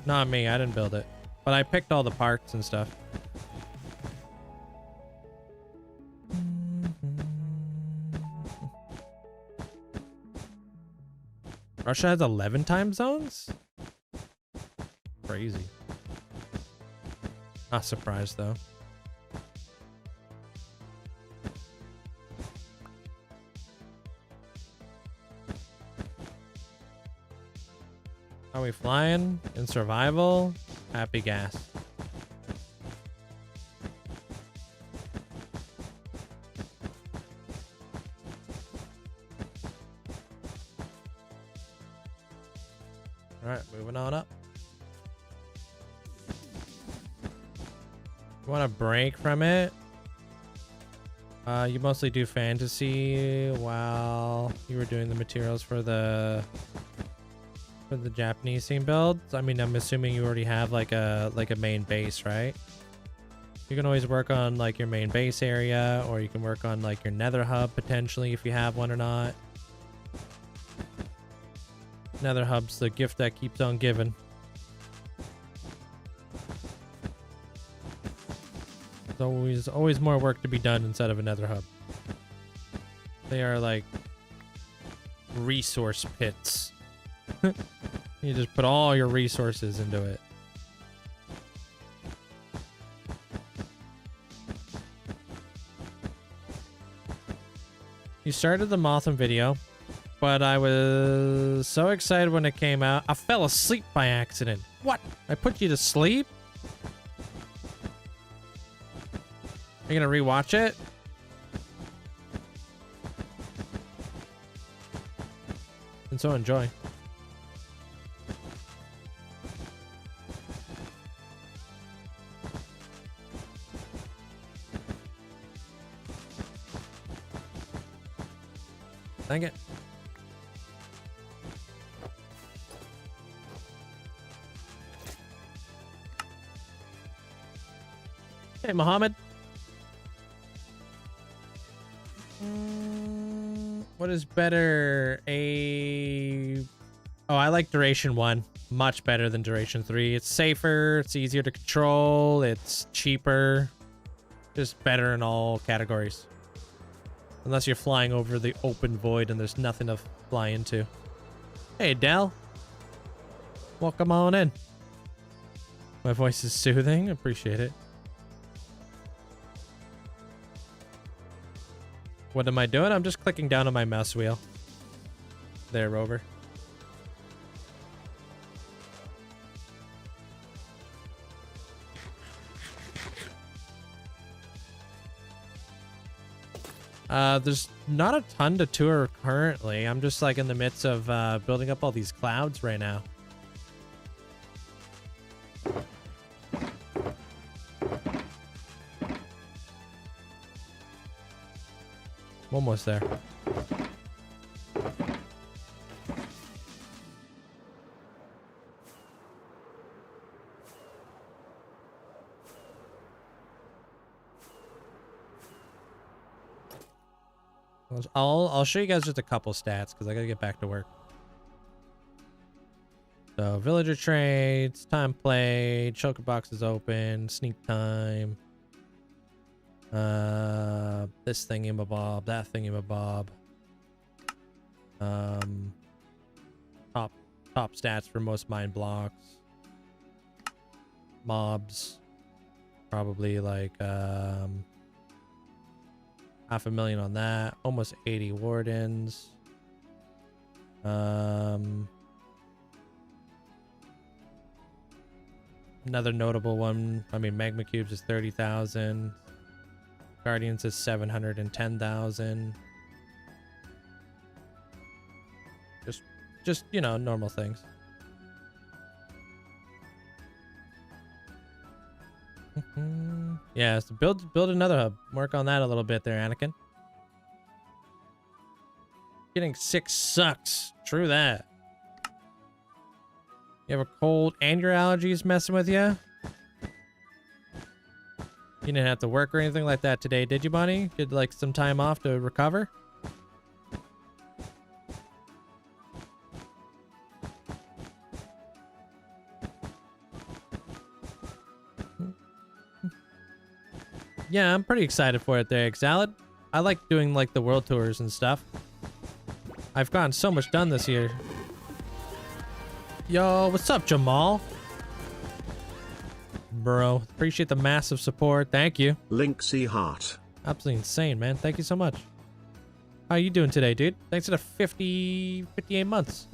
Not me, I didn't build it. But I picked all the parts and stuff. Russia has 11 time zones? Crazy. Not surprised though. Are we flying in survival? Happy gas. All right, moving on up. You want to break from it? You mostly do fantasy while you were doing the materials for the Japanese theme builds. I mean, I'm assuming you already have like a main base, right? You can always work on like your main base area, or you can work on like your nether hub potentially if you have one or not. Nether hub's the gift that keeps on giving. There's always more work to be done inside of a nether hub. They are like resource pits. You just put all your resources into it. You started the Mothman video, but I was so excited when it came out. I fell asleep by accident. What? I put you to sleep? Are you gonna rewatch it? And so enjoy. Dang it. Hey, Mohammed. What is better? Oh, I like Duration 1. Much better than Duration 3. It's safer, it's easier to control, it's cheaper. Just better in all categories. Unless you're flying over the open void and there's nothing to fly into. Hey, Dell. Welcome on in. My voice is soothing. Appreciate it. What am I doing? I'm just clicking down on my mouse wheel. There, Rover. There's not a ton to tour currently. I'm just like in the midst of building up all these clouds right now. Almost there. I'll show you guys just a couple stats because I gotta get back to work. So villager trades, time played, choker box is open, sneak time. This thingy-mabob, that thingy-mabob. Top stats for most mine blocks. Mobs. Probably like, 500,000 on that. Almost 80 wardens. Another notable one. I mean, magma cubes is 30,000. Guardians is 710,000. Just you know, normal things. Yeah, so build another hub. Work on that a little bit there, Anakin. Getting sick sucks. True that. You have a cold and your allergies messing with you? You didn't have to work or anything like that today, did you, Bunny? Get like some time off to recover? Yeah, I'm pretty excited for it there, Exalid. I like doing like the world tours and stuff. I've gotten so much done this year. Yo, what's up, Jamal? Bro, appreciate the massive support. Thank you. Linkzzey heart. Absolutely insane, man. Thank you so much. How you doing today, dude? Thanks for the 58 months.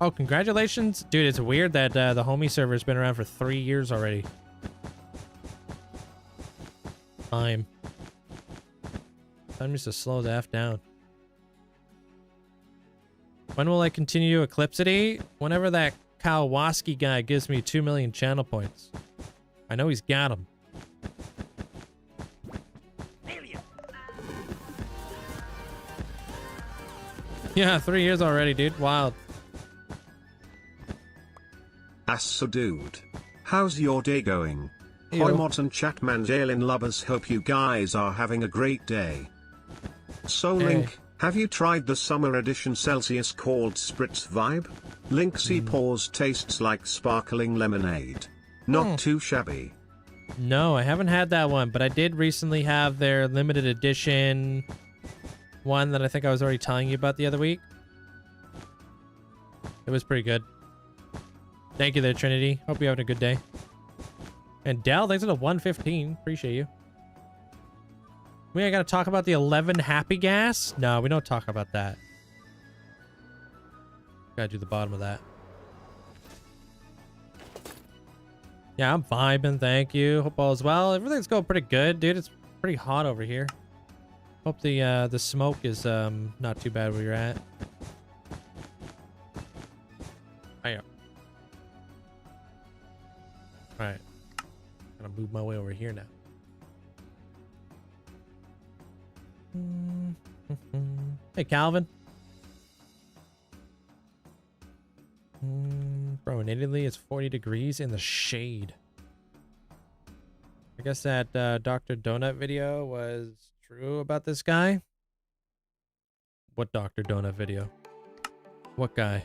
Oh, congratulations. Dude, it's weird that the homie server has been around for 3 years already. Time needs to slow the F down. When will I continue Eclipsity? Whenever that Kawasaki guy gives me 2 million channel points. I know he's got them. Yeah, 3 years already, dude. Wild. So dude, how's your day going? Ew. Hoi mods and chatmans alien lovers, hope you guys are having a great day. So Link, have you tried the summer edition Celsius called Spritz Vibe? Linkzzey Pause tastes like sparkling lemonade. Not too shabby. No, I haven't had that one, but I did recently have their limited edition one that I think I was already telling you about the other week. It was pretty good. Thank you there, Trinity. Hope you're having a good day. And Dell, thanks for the 115. Appreciate you. We ain't gotta talk about the 11 happy gas? No, we don't talk about that. Gotta do the bottom of that. Yeah, I'm vibing, thank you. Hope all is well. Everything's going pretty good, dude. It's pretty hot over here. Hope the smoke is not too bad where you're at. Oh, yeah. Alright. Gonna move my way over here now. Hey, Calvin. Bro, in Italy, it's 40 degrees in the shade. I guess that Dr. Donut video was true about this guy. What Dr. Donut video? What guy?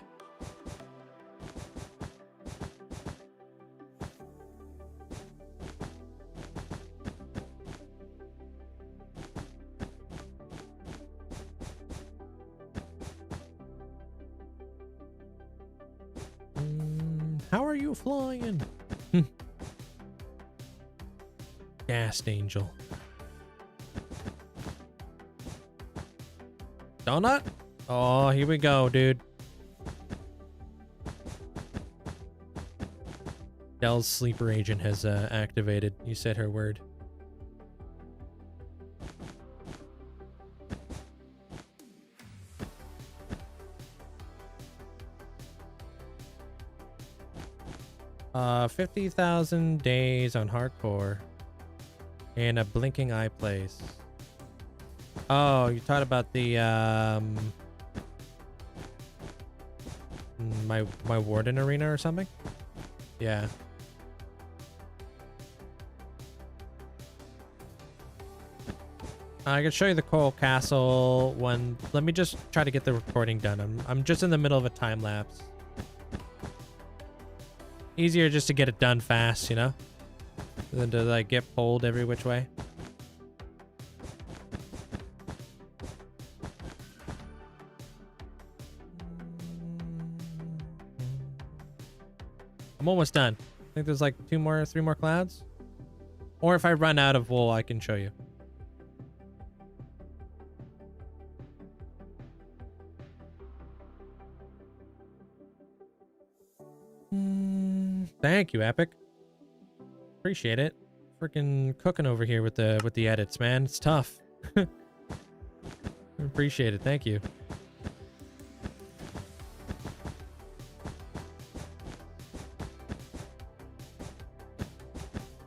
How are you flying? Gas Angel. Donut? Oh, here we go, dude. Dell's sleeper agent has activated. You said her word. Uh, 50,000 days on hardcore. And a blinking eye place. Oh, you talked about the my warden arena or something? Yeah. I can show you the Coral Castle one. Let me just try to get the recording done. I'm just in the middle of a time lapse. Easier just to get it done fast, you know? Than to like get pulled every which way. I'm almost done. I think there's like 3 more clouds. Or if I run out of wool, I can show you. Thank you, Epic. Appreciate it. Freaking cooking over here with the edits, man. It's tough. Appreciate it. Thank you.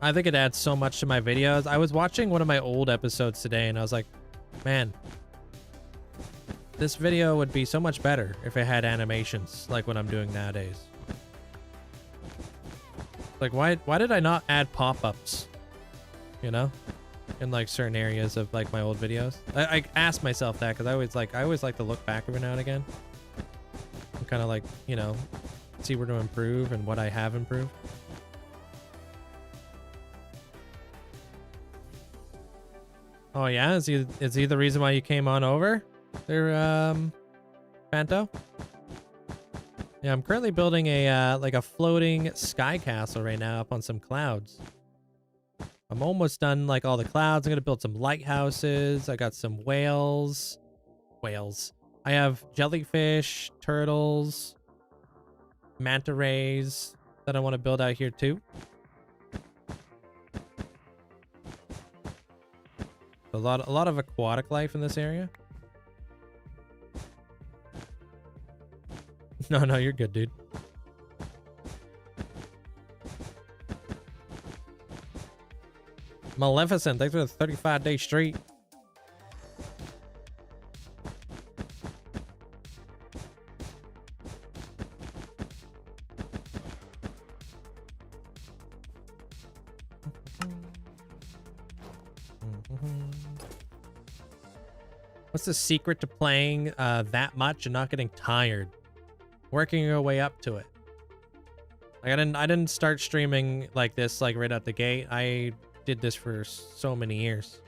I think it adds so much to my videos. I was watching one of my old episodes today and I was like, man, this video would be so much better if it had animations like what I'm doing nowadays. Like, why did I not add pop-ups, you know, in like certain areas of like my old videos? I asked myself that because I always like to look back every now and again and kind of like, you know, see where to improve and what I have improved. Oh yeah, is he the reason why you came on over there, Panto? Yeah, I'm currently building a like a floating sky castle right now up on some clouds. I'm almost done like all the clouds. I'm gonna build some lighthouses. I got some whales. I have jellyfish, turtles, manta rays that I want to build out here too. A lot of aquatic life in this area. No, you're good, dude. Maleficent, thanks for the 35-day streak. What's the secret to playing that much and not getting tired? Working your way up to it. Like I didn't start streaming like this like right out the gate. I did this for so many years.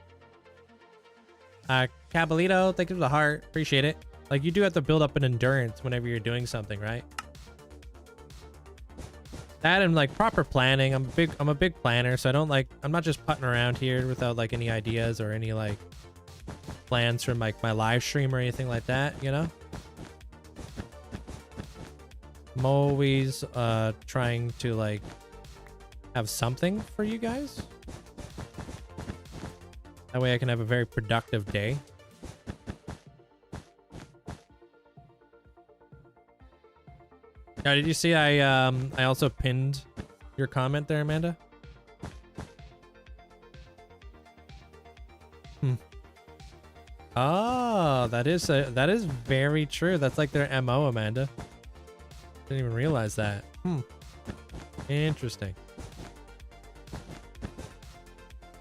Cabalito, thank you for the heart. Appreciate it. Like you do have to build up an endurance whenever you're doing something, right? That and like proper planning. I'm a big planner, so I'm not just putting around here without like any ideas or any like plans from like my live stream or anything like that, you know? I'm always trying to like have something for you guys. That way I can have a very productive day. Did you see I also pinned your comment there, Amanda? Oh, that is very true. That's like their MO, Amanda. Didn't even realize that. Interesting.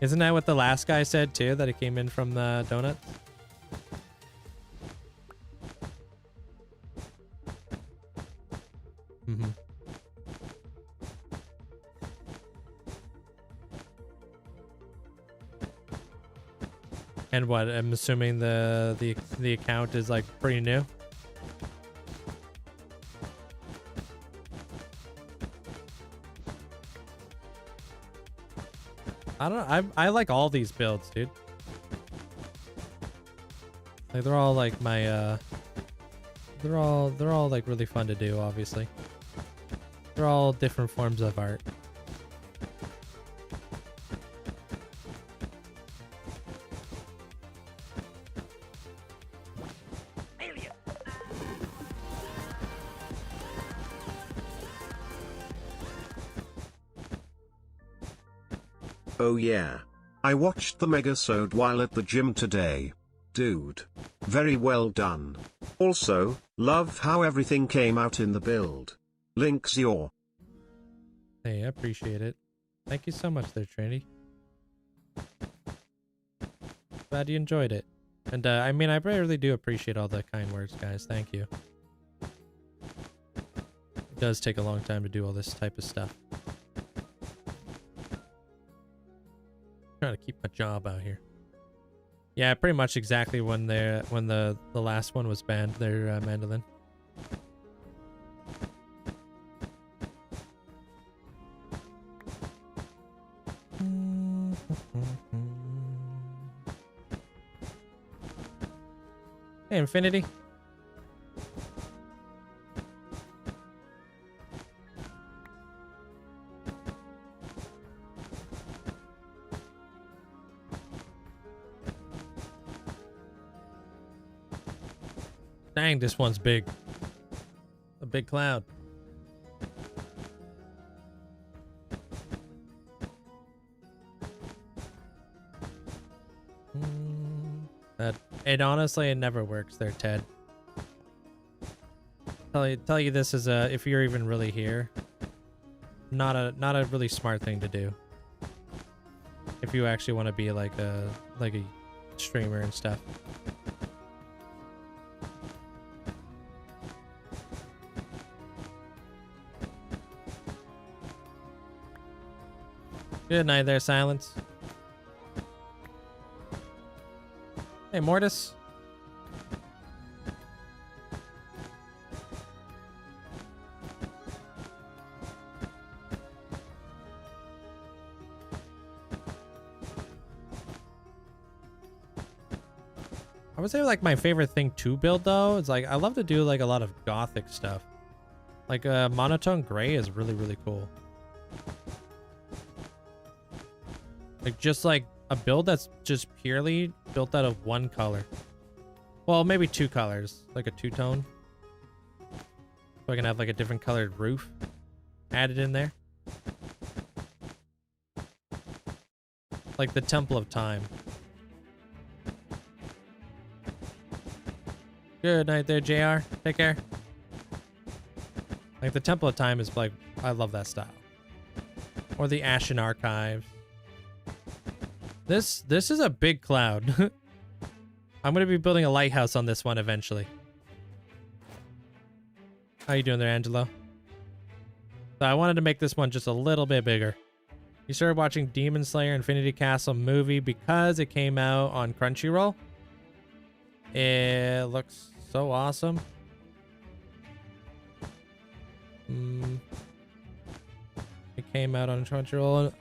Isn't that what the last guy said too, that it came in from the donuts? And what? I'm assuming the account is like pretty new. I don't know. I like all these builds, dude. Like they're all like my they're all like really fun to do, obviously. They're all different forms of art. Oh yeah. I watched the megasode while at the gym today. Dude. Very well done. Also, love how everything came out in the build. Linkzzey. Hey, I appreciate it. Thank you so much there, Trinity. Glad you enjoyed it. And I mean, I really do appreciate all the kind words, guys. Thank you. It does take a long time to do all this type of stuff. Trying to keep my job out here. Yeah, pretty much exactly when the last one was banned, their mandolin. Hey, Infinity. Dang, this one's big. A big cloud. It honestly, it never works there, Ted. Tell you this is if you're even really here, not a really smart thing to do. If you actually want to be like a streamer and stuff. Good night there, Silence. Hey, Mortis. I would say like my favorite thing to build though is like I love to do like a lot of gothic stuff. Like monotone gray is really, really cool. Like just like a build that's just purely built out of one color. Well, maybe two colors, like a two-tone. So I can have like a different colored roof added in there. Like the Temple of Time. Good night there, JR. Take care. Like the Temple of Time is like, I love that style. Or the Ashen Archive. This is a big cloud. I'm gonna be building a lighthouse on this one eventually. How you doing there, Angelo? So I wanted to make this one just a little bit bigger. You started watching Demon Slayer Infinity Castle movie because it came out on Crunchyroll. It looks so awesome. It came out on Crunchyroll.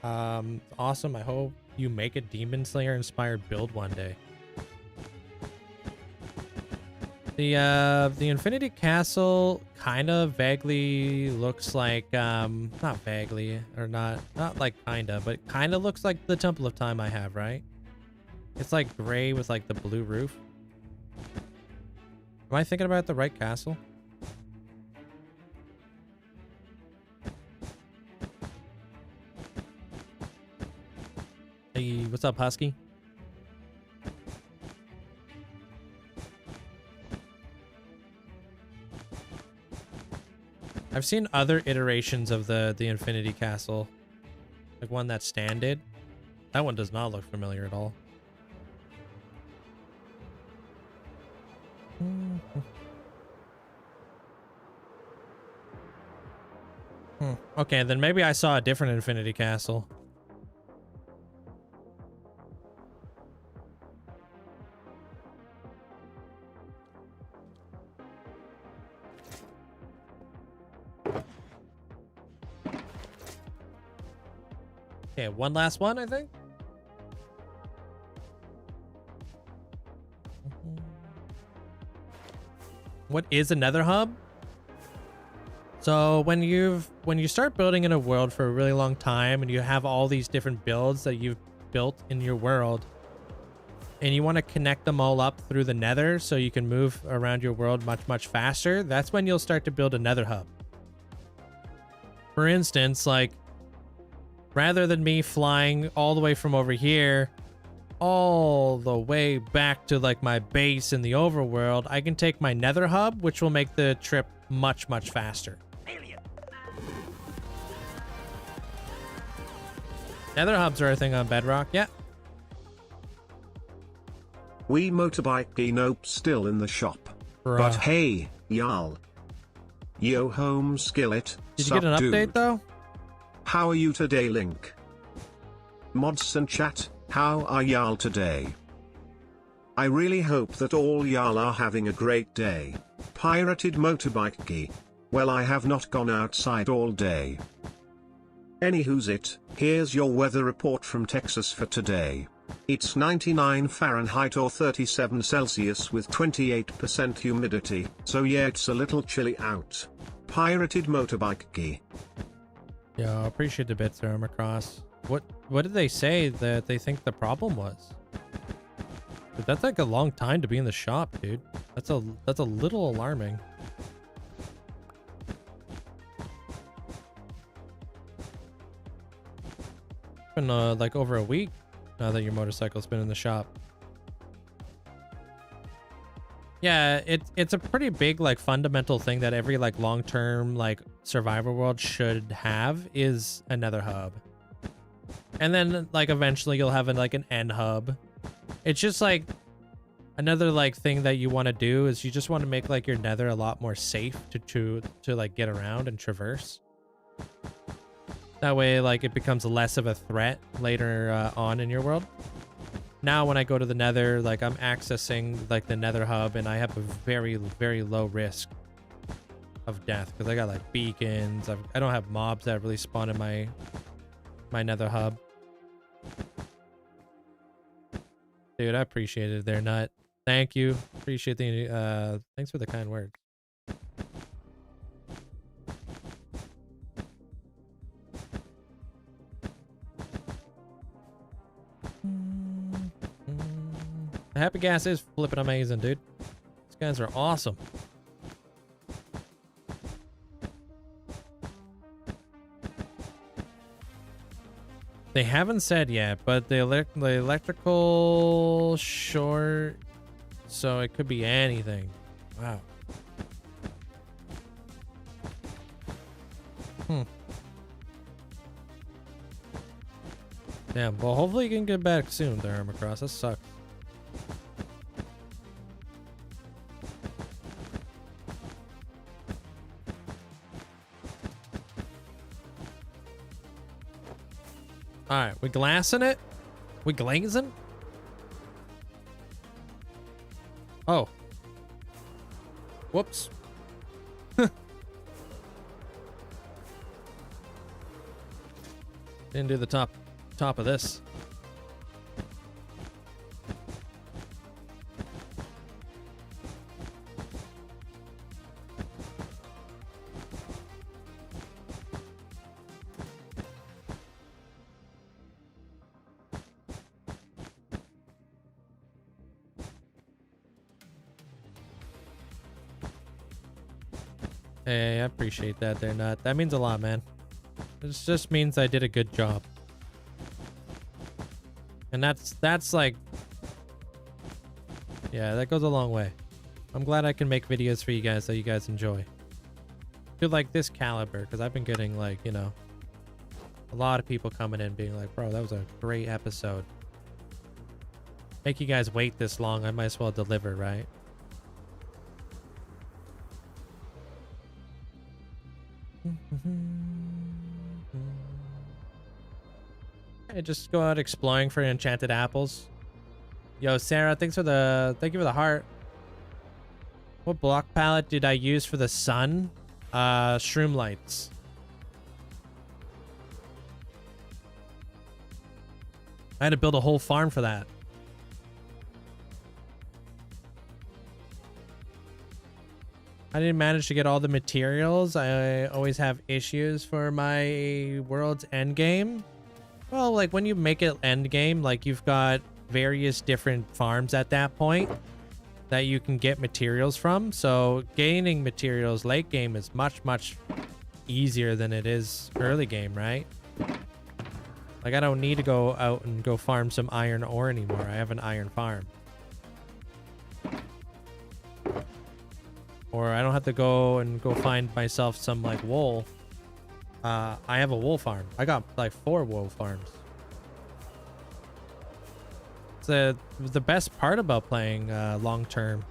Awesome. I hope you make a Demon Slayer inspired build one day. The Infinity Castle kind of vaguely looks like not vaguely, or not like kinda, but kind of looks like the Temple of Time I have, right? It's like gray with like the blue roof. Am I thinking about the right castle? Hey, what's up, Husky? I've seen other iterations of the Infinity Castle, like one that standed. That one does not look familiar at all. Okay, then maybe I saw a different Infinity Castle. Okay, one last one, I think. What is a nether hub? So when you start building in a world for a really long time and you have all these different builds that you've built in your world and you want to connect them all up through the nether so you can move around your world much faster, that's when you'll start to build a nether hub. For instance, like rather than me flying all the way from over here all the way back to like my base in the overworld, I can take my nether hub, which will make the trip much faster. Nether hubs are a thing on Bedrock, yeah. We motorbike nope still in the shop. Bruh. But hey, y'all. Yo home skillet. Did you get an update though? How are you today, Link? Mods and chat, how are y'all today? I really hope that all y'all are having a great day. Pirated motorbike. Well, I have not gone outside all day. Anywho's it, here's your weather report from Texas for today. It's 99 Fahrenheit or 37 Celsius with 28% humidity, so yeah, it's a little chilly out. Pirated motorbike. Yeah, I appreciate the bits there, Macross. What did they say that they think the problem was? But that's like a long time to be in the shop, dude. That's a little alarming. Been like over a week now that your motorcycle's been in the shop. Yeah, it's a pretty big like fundamental thing that every like long-term like survivor world should have is a nether hub. And then like eventually you'll have like an end hub. It's just like another like thing that you want to do is you just want to make like your nether a lot more safe to like get around and traverse. That way like it becomes less of a threat later on in your world. Now when I go to the nether, like I'm accessing like the nether hub and I have a very low risk of death because I got like beacons. I don't have mobs that really spawn in my nether hub. Dude, I appreciate it there, Nut. Thank you. Appreciate the thanks for the kind words. The Happy Gas is flipping amazing, dude. These guys are awesome. They haven't said yet, but the electrical short, so it could be anything. Wow. Damn, well, hopefully you can get back soon there, Macross. That sucks. All right, we glassing it? We glazing? Oh. Whoops. Didn't do the top of this. Hey, I appreciate that there, Nut. That means a lot, man. This just means I did a good job. And that's like... yeah, that goes a long way. I'm glad I can make videos for you guys that you guys enjoy. To like this caliber, because I've been getting like, you know, a lot of people coming in being like, bro, that was a great episode. Make you guys wait this long, I might as well deliver, right? Hey, just go out exploring for enchanted apples. Yo, Sarah, thank you for the heart. What block palette did I use for the sun? Shroom lights. I had to build a whole farm for that. I didn't manage to get all the materials. I always have issues for my world's end game. Well, like when you make it end game, like you've got various different farms at that point that you can get materials from. So gaining materials late game is much, much easier than it is early game, right? Like I don't need to go out and go farm some iron ore anymore. I have an iron farm. Or I don't have to go find myself some like wool. I have a wool farm. I got like 4 wool farms. It's the best part about playing long term,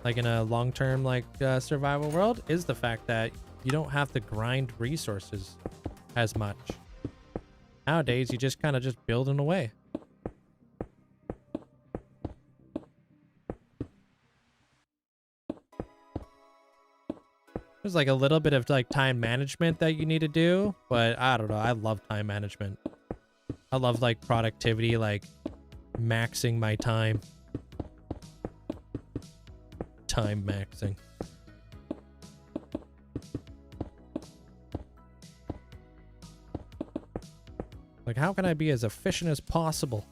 like in a long term like survival world, is the fact that you don't have to grind resources as much. Nowadays, you just kind of just building away. There's like a little bit of like time management that you need to do, but I don't know. I love time management. I love like productivity, like maxing my time. Time maxing. Like, how can I be as efficient as possible?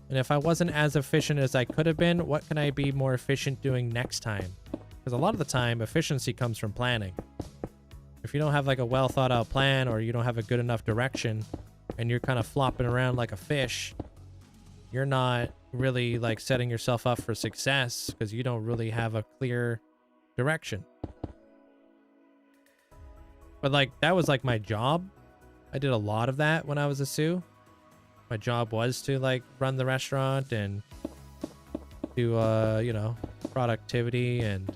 And if I wasn't as efficient as I could have been, what can I be more efficient doing next time? Because a lot of the time, efficiency comes from planning. If you don't have like a well thought out plan, or you don't have a good enough direction, and you're kind of flopping around like a fish, you're not really like setting yourself up for success because you don't really have a clear direction. But like, that was like my job. I did a lot of that when I was a Sioux. My job was to like run the restaurant and do, you know, productivity and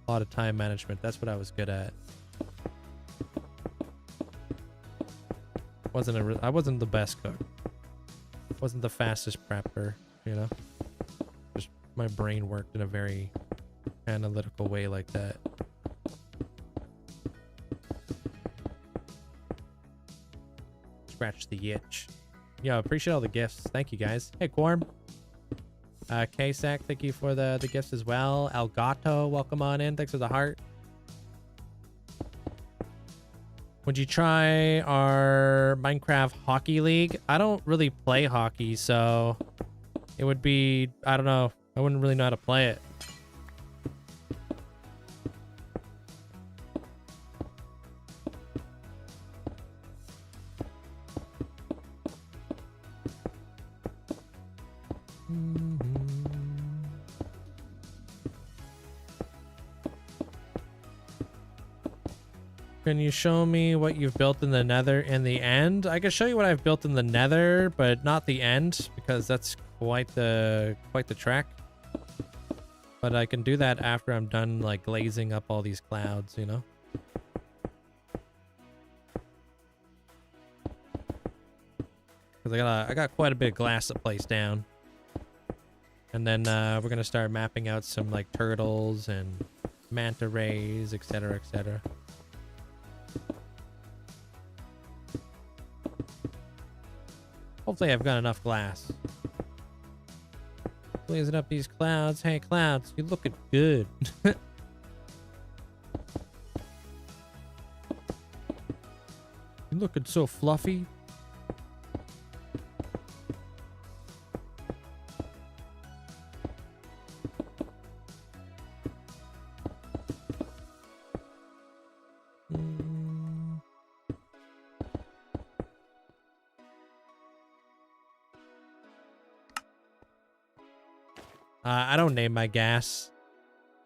a lot of time management. That's what I was good at. I wasn't the best cook. Wasn't the fastest prepper, you know. Just my brain worked in a very analytical way like that. Scratch the itch. Yo, appreciate all the gifts. Thank you guys. Hey, Quorm. K-Sack, thank you for the gifts as well. Elgato, welcome on in. Thanks for the heart. Would you try our Minecraft Hockey League? I don't really play hockey, so it would be, I don't know. I wouldn't really know how to play it. Can you show me what you've built in the Nether in the end? I can show you what I've built in the Nether, but not the end, because that's quite the trek. But I can do that after I'm done like glazing up all these clouds, you know? because I got quite a bit of glass to place down. And then we're gonna start mapping out some like turtles and manta rays, etc., etc. Hopefully I've got enough glass. Blazing up these clouds. Hey clouds, you looking good. You looking so fluffy. I don't name my gas.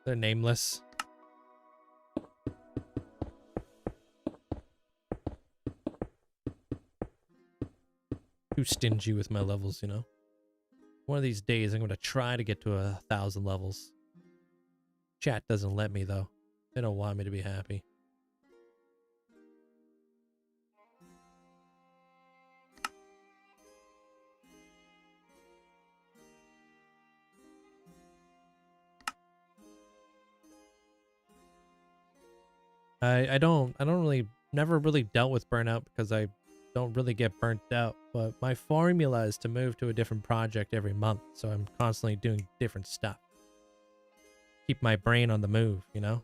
They're nameless. Too stingy with my levels, you know. One of these days, I'm going to try to get to 1,000 levels. Chat doesn't let me, though. They don't want me to be happy. I don't really, never really dealt with burnout because I don't really get burnt out, but my formula is to move to a different project every month, so I'm constantly doing different stuff. Keep my brain on the move, you know?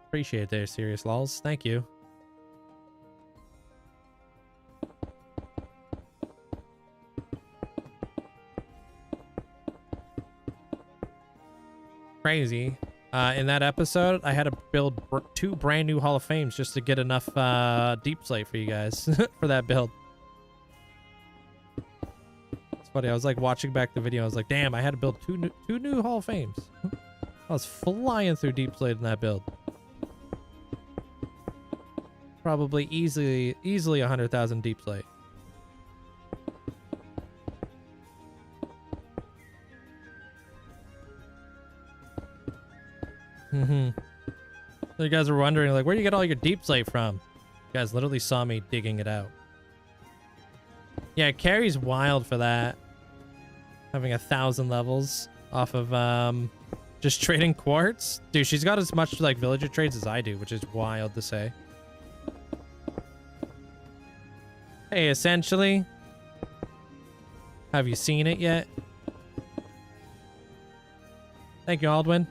Appreciate it there, Serious Lols. Thank you. Crazy. In that episode, I had to build 2 brand new Hall of Fames just to get enough deep slate for you guys for that build. It's funny. I was like watching back the video. I was like, damn, I had to build two new Hall of Fames. I was flying through deep slate in that build. Probably easily 100,000 deep slate. So you guys are wondering, like, where do you get all your deep slate from? You guys literally saw me digging it out. Yeah, Carrie's wild for that. Having 1,000 levels off of just trading quartz. Dude, she's got as much like villager trades as I do, which is wild to say. Hey, essentially, have you seen it yet? Thank you, Aldwin.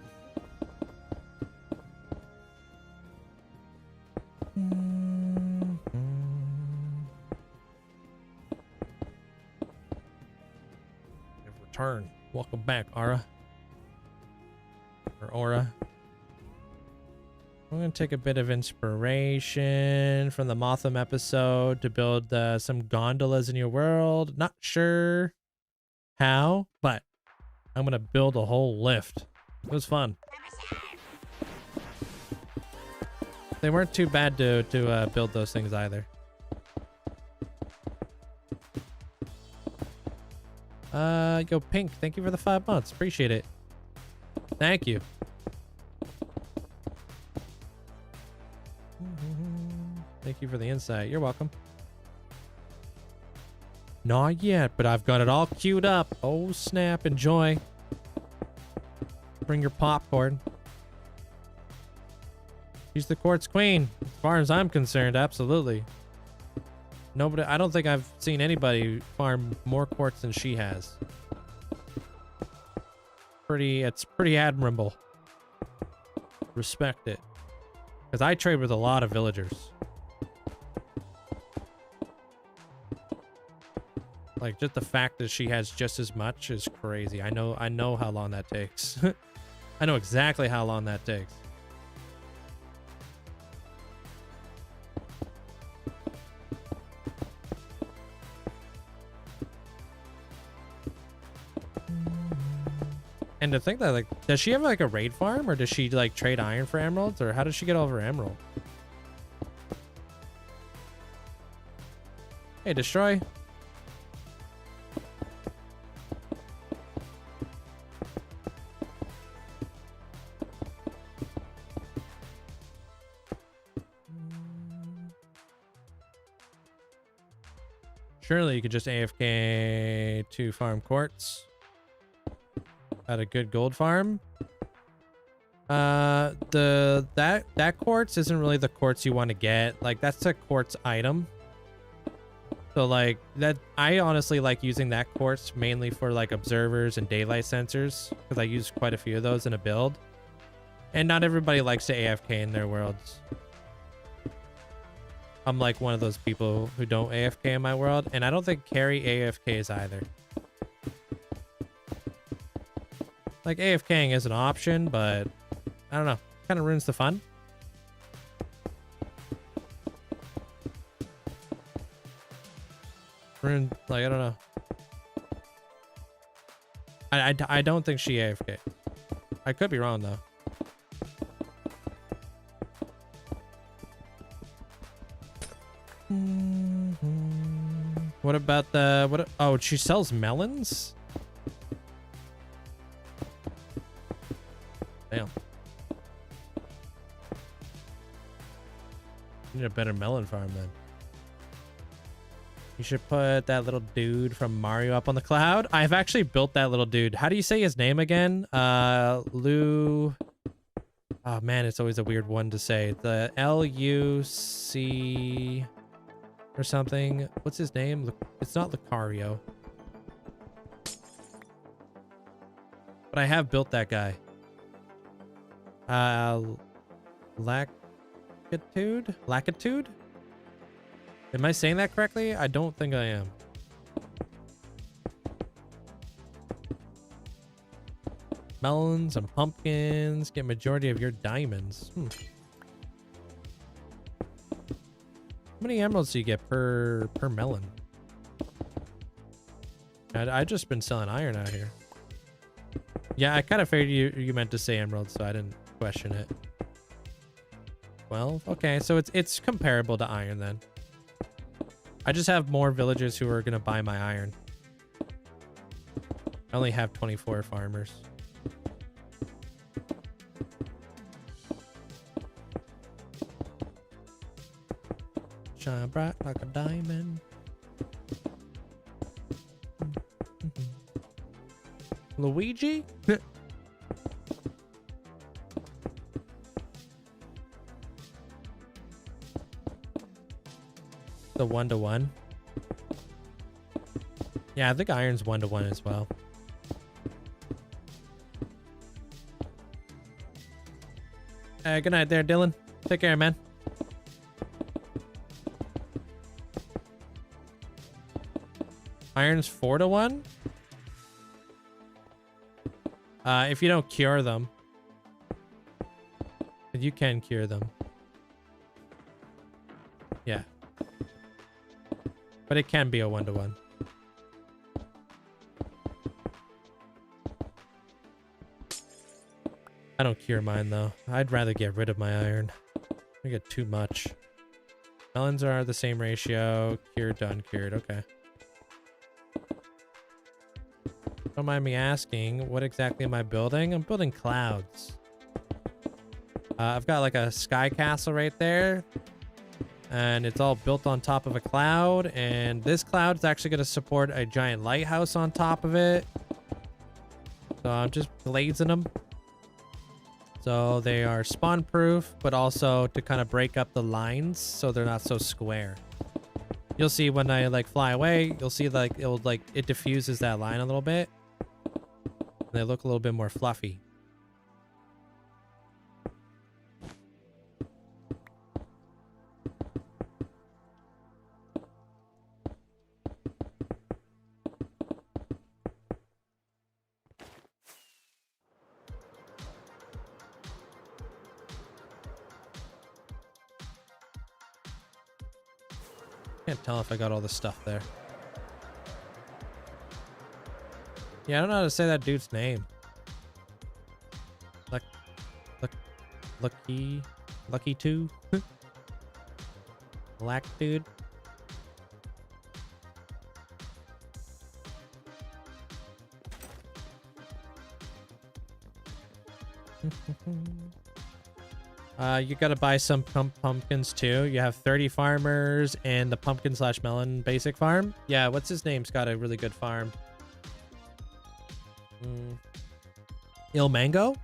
Return. Welcome back, Aura. Or Aura. I'm going to take a bit of inspiration from the Motham episode to build some gondolas in your world. Not sure how, but I'm going to build a whole lift. It was fun. They weren't too bad to build those things either. Yo, Pink, thank you for the 5 months. Appreciate it. Thank you. Thank you for the insight. You're welcome. Not yet, but I've got it all queued up. Oh, snap. Enjoy. Bring your popcorn. She's the quartz queen. As far as I'm concerned, absolutely. Nobody, I don't think I've seen anybody farm more quartz than she has. It's pretty admirable. Respect it. Because I trade with a lot of villagers. Like, just the fact that she has just as much is crazy. I know how long that takes. I know exactly how long that takes. And to think that, like, does she have like a raid farm, or does she like trade iron for emeralds, or how does she get all of her emerald? Hey, destroy. Surely you could just AFK to farm quartz at a good gold farm. That quartz isn't really the quartz you want to get. Like, that's a quartz item. So like that, I honestly like using that quartz mainly for like observers and daylight sensors, because I use quite a few of those in a build. And not everybody likes to AFK in their worlds. I'm like one of those people who don't AFK in my world, and I don't think carry AFKs either. Like, AFKing is an option, but I don't know, kind of ruins the fun. Like, I don't know. I don't think she AFK. I could be wrong though. What about the what? Oh, she sells melons. Damn. Need a better melon farm then. You should put that little dude from Mario up on the cloud. I've actually built that little dude. How do you say his name again? Lou. Oh man, it's always a weird one to say. The L-U-C or something. What's his name? It's not Lucario. But I have built that guy. Lackitude? Am I saying that correctly? I don't think I am. Melons and pumpkins get majority of your diamonds. How many emeralds do you get per melon? I just been selling iron out here. Yeah, I kind of figured you meant to say emeralds, so I didn't question it. 12? Okay, so it's comparable to iron then. I just have more villagers who are going to buy my iron. I only have 24 farmers. Shine bright like a diamond. Luigi? The 1-to-1. Yeah, I think iron's 1-to-1 as well. Good night there, Dylan. Take care, man. Iron's 4-to-1? If you don't cure them. But you can cure them. Yeah. But it can be a 1-to-1. I don't cure mine though. I'd rather get rid of my iron. I get too much. Melons are the same ratio. Cured to uncured. Okay. Don't mind me asking, what exactly am I building? I'm building clouds. I've got like a sky castle right there. And it's all built on top of a cloud. And this cloud is actually going to support a giant lighthouse on top of it. So I'm just glazing them. So they are spawn proof, but also to kind of break up the lines so they're not so square. You'll see when I like fly away, you'll see like it diffuses that line a little bit. And they look a little bit more fluffy. Can't tell if I got all the stuff there. Yeah, I don't know how to say that dude's name. Lucky 2? Black dude? You gotta buy some pumpkins too. You have 30 farmers and the pumpkin slash melon basic farm. Yeah, what's his name's got a really good farm. Il Mango?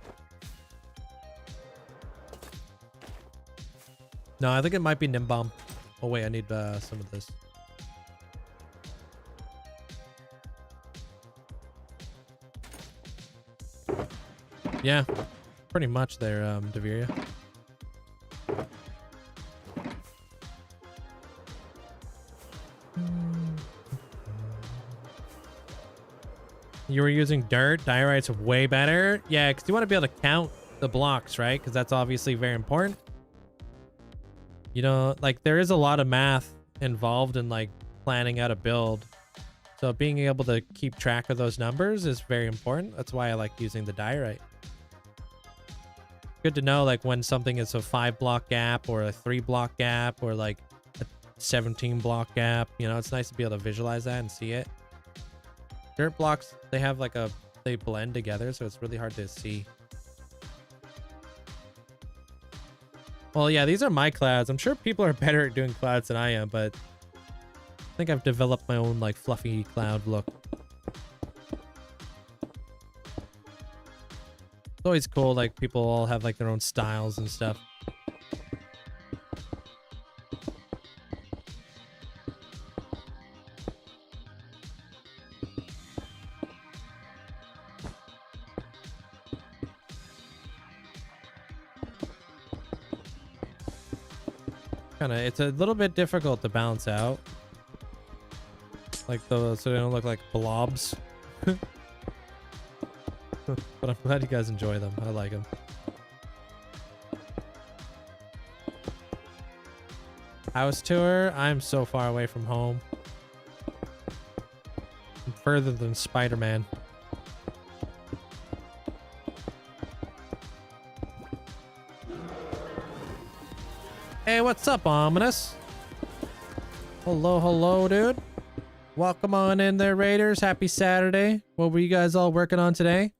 No, I think it might be Nimbom. Oh wait, I need some of this. Yeah, pretty much there, Deviria. You were using dirt. Diorite's way better. Yeah, because you want to be able to count the blocks, right? Because that's obviously very important. You know, like there is a lot of math involved in like planning out a build. So being able to keep track of those numbers is very important. That's why I like using the diorite. Good to know like when something is a 5-block gap or a 3-block gap or like a 17-block gap. You know, it's nice to be able to visualize that and see it. Dirt blocks, they have like they blend together, so it's really hard to see. Well, yeah, these are my clouds. I'm sure people are better at doing clouds than I am, but I think I've developed my own like fluffy cloud look. It's always cool, like people all have like their own styles and stuff. It's a little bit difficult to balance out. Like those, so they don't look like blobs. But I'm glad you guys enjoy them. I like them. House tour. I'm so far away from home. I'm further than Spider-Man. Hey, what's up, Ominous? Hello, hello, dude. Welcome on in there, Raiders. Happy Saturday. What were you guys all working on today?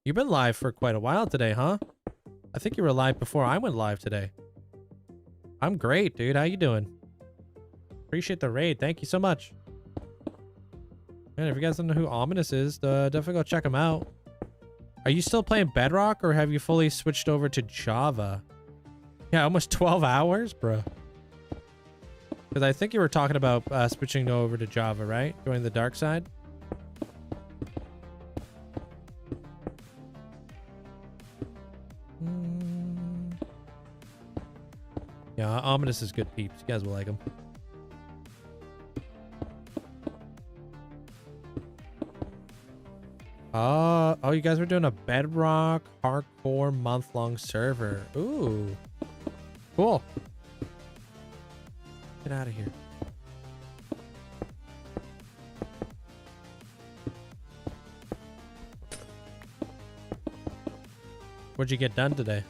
You've been live for quite a while today, huh? I think you were live before I went live today. I'm great, dude. How you doing? Appreciate the raid. Thank you so much. Man, if you guys don't know who Ominous is, definitely go check him out. Are you still playing Bedrock or have you fully switched over to Java? Yeah, almost 12 hours, bro. Because I think you were talking about switching over to Java, right? Joining the dark side. Yeah, Ominous is good peeps. You guys will like him. Oh, you guys were doing a Bedrock hardcore month-long server. Ooh. Cool. Get out of here. What'd you get done today?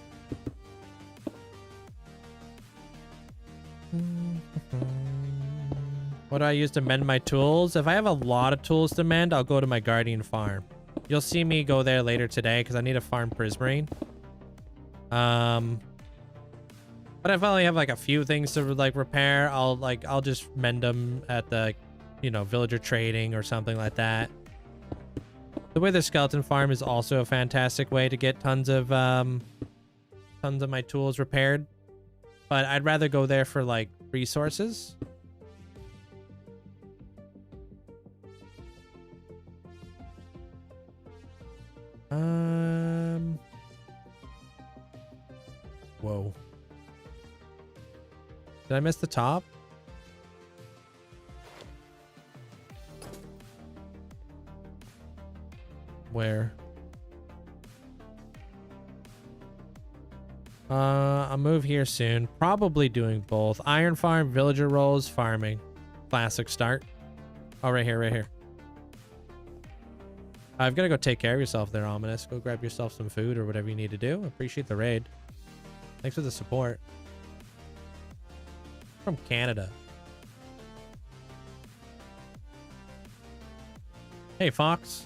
What do I use to mend my tools? If I have a lot of tools to mend, I'll go to my Guardian farm. You'll see me go there later today because I need to farm Prismarine. But if I only have like a few things to like repair, I'll just mend them at the, you know, villager trading or something like that. The Wither Skeleton farm is also a fantastic way to get tons of my tools repaired. But I'd rather go there for like resources. Whoa. Did I miss the top? Where? I'll move here soon. Probably doing both. Iron farm, villager rolls, farming. Classic start. Oh, right here, right here. I've got to go take care of yourself there, Ominous. Go grab yourself some food or whatever you need to do. Appreciate the raid. Thanks for the support. From Canada. Hey, Fox.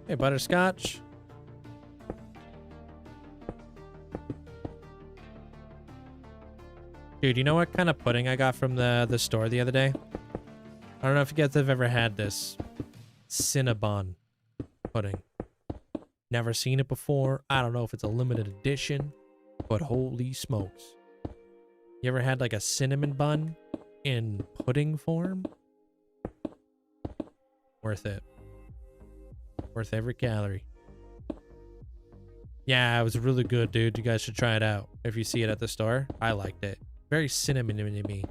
Hey, butterscotch. Dude, you know what kind of pudding I got from the store the other day? I don't know if you guys have ever had this. Cinnabon pudding. Never seen it before. I don't know if it's a limited edition, but holy smokes. You ever had like a cinnamon bun in pudding form? Worth it. Worth every calorie. Yeah, it was really good, dude. You guys should try it out if you see it at the store. I liked it. Very cinnamon to me.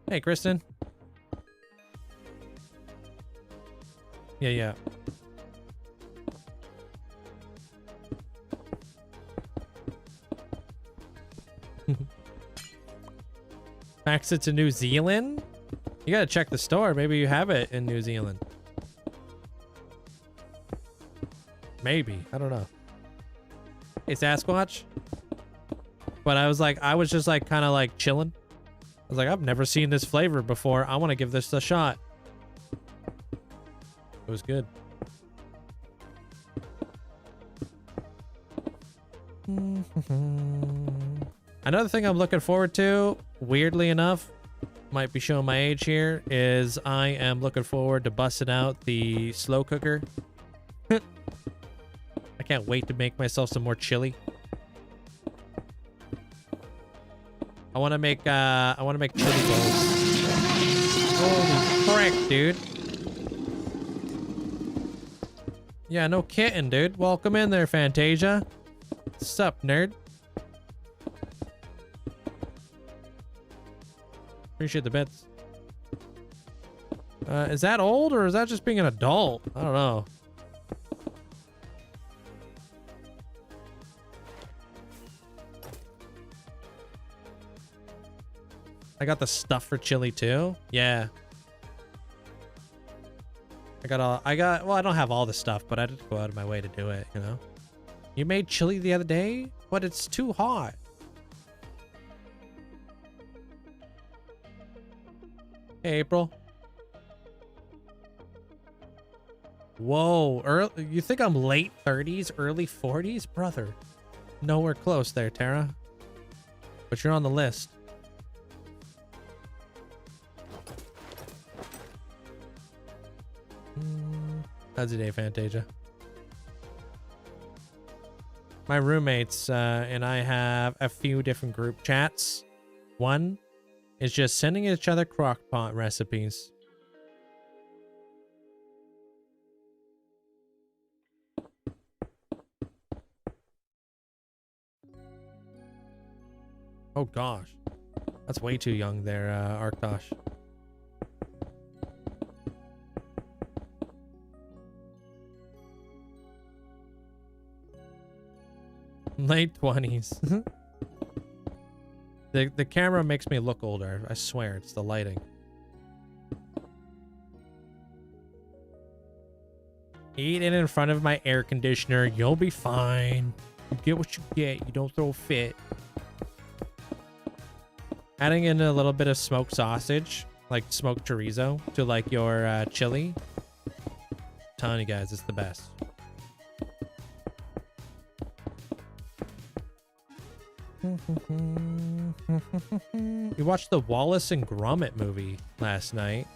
Hey, Kristen. Yeah. Max it to New Zealand? You gotta check the store. Maybe you have it in New Zealand. Maybe. I don't know. Hey, Sasquatch. But I was just like kind of like chilling. I was like, I've never seen this flavor before. I want to give this a shot. It was good. Another thing I'm looking forward to, weirdly enough, might be showing my age here, is I am looking forward to busting out the slow cooker. I can't wait to make myself some more chili. I want to make chili bowls. Holy frick, dude. Yeah, no kidding, dude. Welcome in there, Fantasia. What's up, nerd? Appreciate the bits. Is that old or is that just being an adult? I don't know. I got the stuff for chili too. Yeah. Well, I don't have all the stuff, but I did go out of my way to do it, you know? You made chili the other day? But it's too hot. Hey, April. Whoa, you think I'm late 30s, early 40s? Brother, nowhere close there, Tara. But you're on the list. How's your day, Fantasia? My roommates and I have a few different group chats. One is just sending each other crockpot recipes. Oh gosh, that's way too young there, Arktosh. Late 20s. The camera makes me look older. I swear, it's the lighting. Eat it in front of my air conditioner. You'll be fine. You get what you get. You don't throw a fit. Adding in a little bit of smoked sausage, like smoked chorizo, to like your chili. I'm telling you guys, it's the best. We watched the Wallace and Gromit movie last night.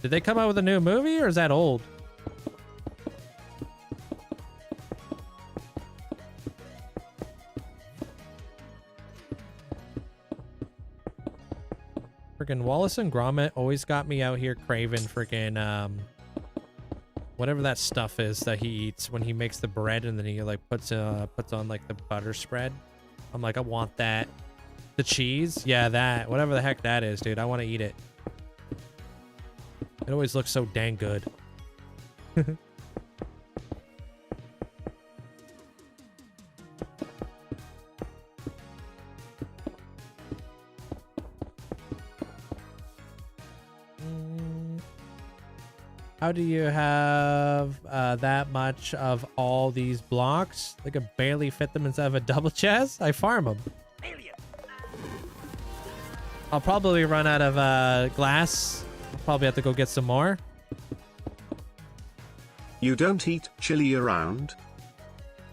Did they come out with a new movie or is that old? Freaking Wallace and Gromit always got me out here craving freaking whatever that stuff is that he eats when he makes the bread and then he like puts on like the butter spread. I'm like, I want that. The cheese? Yeah, that. Whatever the heck that is, dude. I want to eat it. It always looks so dang good. How do you have that much of all these blocks? I could barely fit them inside of a double chest. I farm them. I'll probably run out of glass. I'll probably have to go get some more. You don't eat chili around?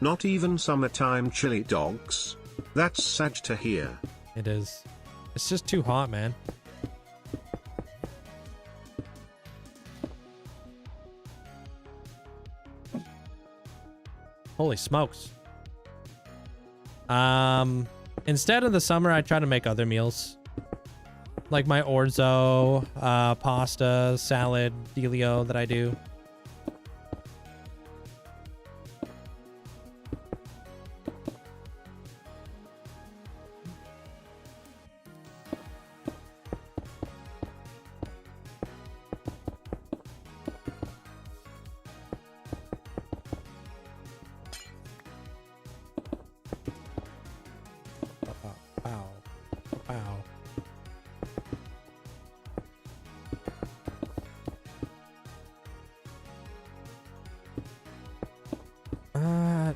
Not even summertime chili dogs? That's sad to hear. It is. It's just too hot, man. Holy smokes. Instead of the summer, I try to make other meals. Like my orzo, pasta, salad, dealio that I do.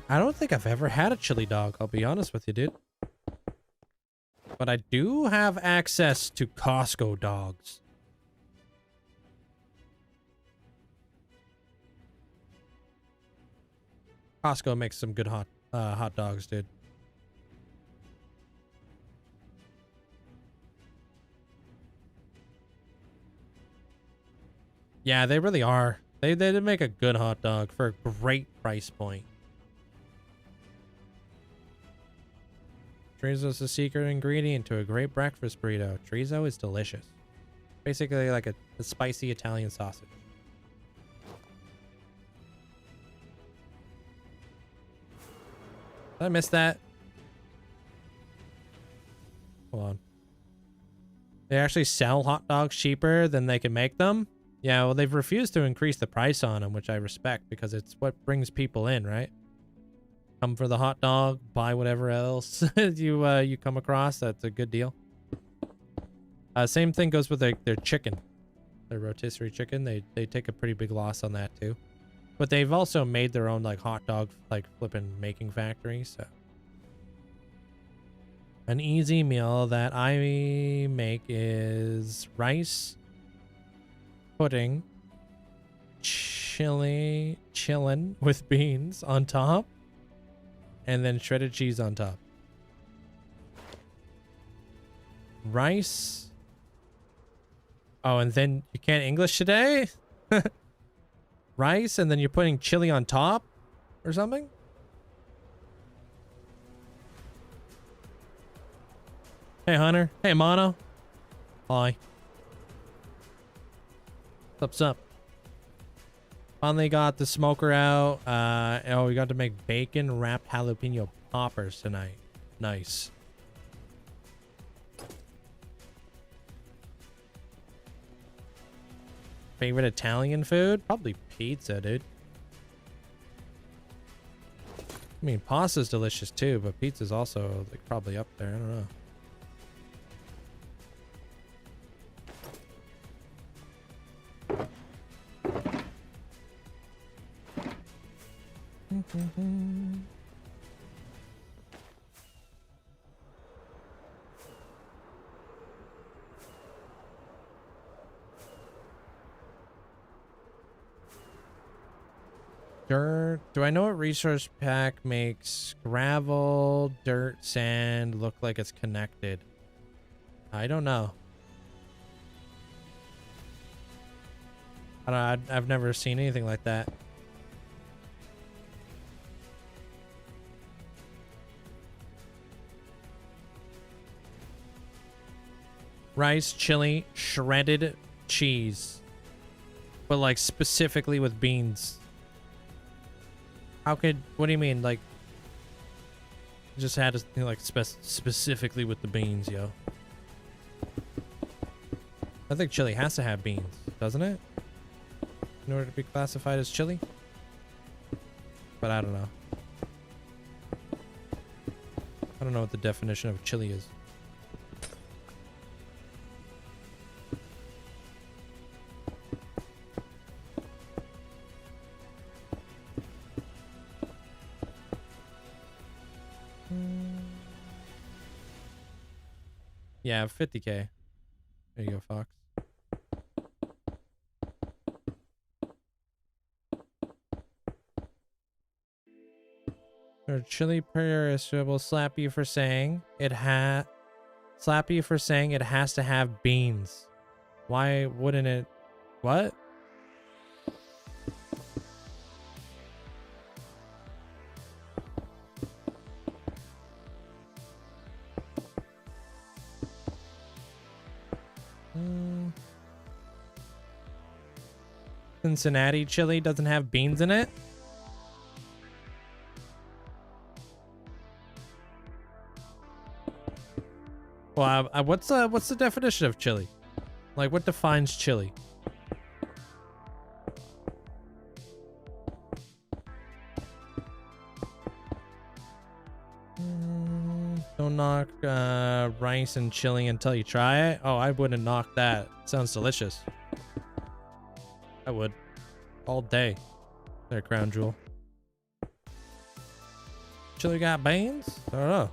I don't think I've ever had a chili dog, I'll be honest with you, dude. But I do have access to Costco dogs. Costco makes some good hot dogs, dude. Yeah, they really are. They did make a good hot dog for a great price point. Chorizo is the secret ingredient to a great breakfast burrito. Chorizo is delicious. Basically like a spicy Italian sausage. Did I miss that? Hold on. They actually sell hot dogs cheaper than they can make them? Yeah, well, they've refused to increase the price on them, which I respect because it's what brings people in, right? Come for the hot dog, buy whatever else you come across. That's a good deal. Same thing goes with their chicken, their rotisserie chicken. They take a pretty big loss on that too, but they've also made their own like hot dog like flipping making factory. So an easy meal that I make is rice, pudding, chilling with beans on top. And then shredded cheese on top. Rice. Oh, and then you can't English today? Rice, and then you're putting chili on top? Or something? Hey, Hunter. Hey, Mono. Hi. What's up? Finally got the smoker out. Oh, we got to make bacon wrapped jalapeno poppers tonight. Nice. Favorite Italian food? Probably pizza, dude. I mean, pasta's delicious too, but pizza's also like probably up there. I don't know. Dirt. Do I know what resource pack makes gravel, dirt, sand look like it's connected? I don't know. I've never seen anything like that. Rice, chili, shredded cheese. But like specifically with beans. How could, what do you mean? Like, just had to like specifically with the beans, yo. I think chili has to have beans, doesn't it? In order to be classified as chili? But I don't know. I don't know what the definition of chili is. Yeah, 50K. There you go, Fox. Or chili purist will slap you for saying it has to have beans. Why wouldn't it? What? Cincinnati chili doesn't have beans in it? Well, what's the definition of chili? Like, what defines chili? Don't knock rice and chili until you try it. Oh, I wouldn't knock that. Sounds delicious. I would. All day. There, crown jewel. Chili got beans? I don't know.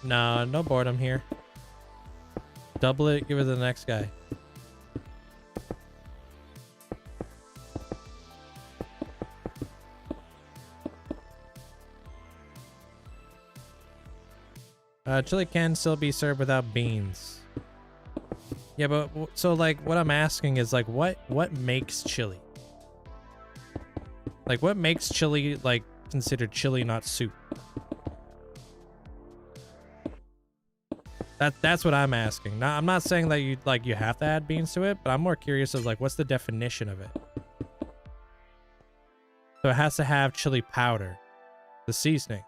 No, no boredom here. Double it, give it to the next guy. Chili can still be served without beans. Yeah, but so like what I'm asking is like what makes chili? Like what makes chili like considered chili, not soup? That's what I'm asking. Now, I'm not saying that you have to add beans to it, but I'm more curious of like what's the definition of it. So it has to have chili powder, the seasoning.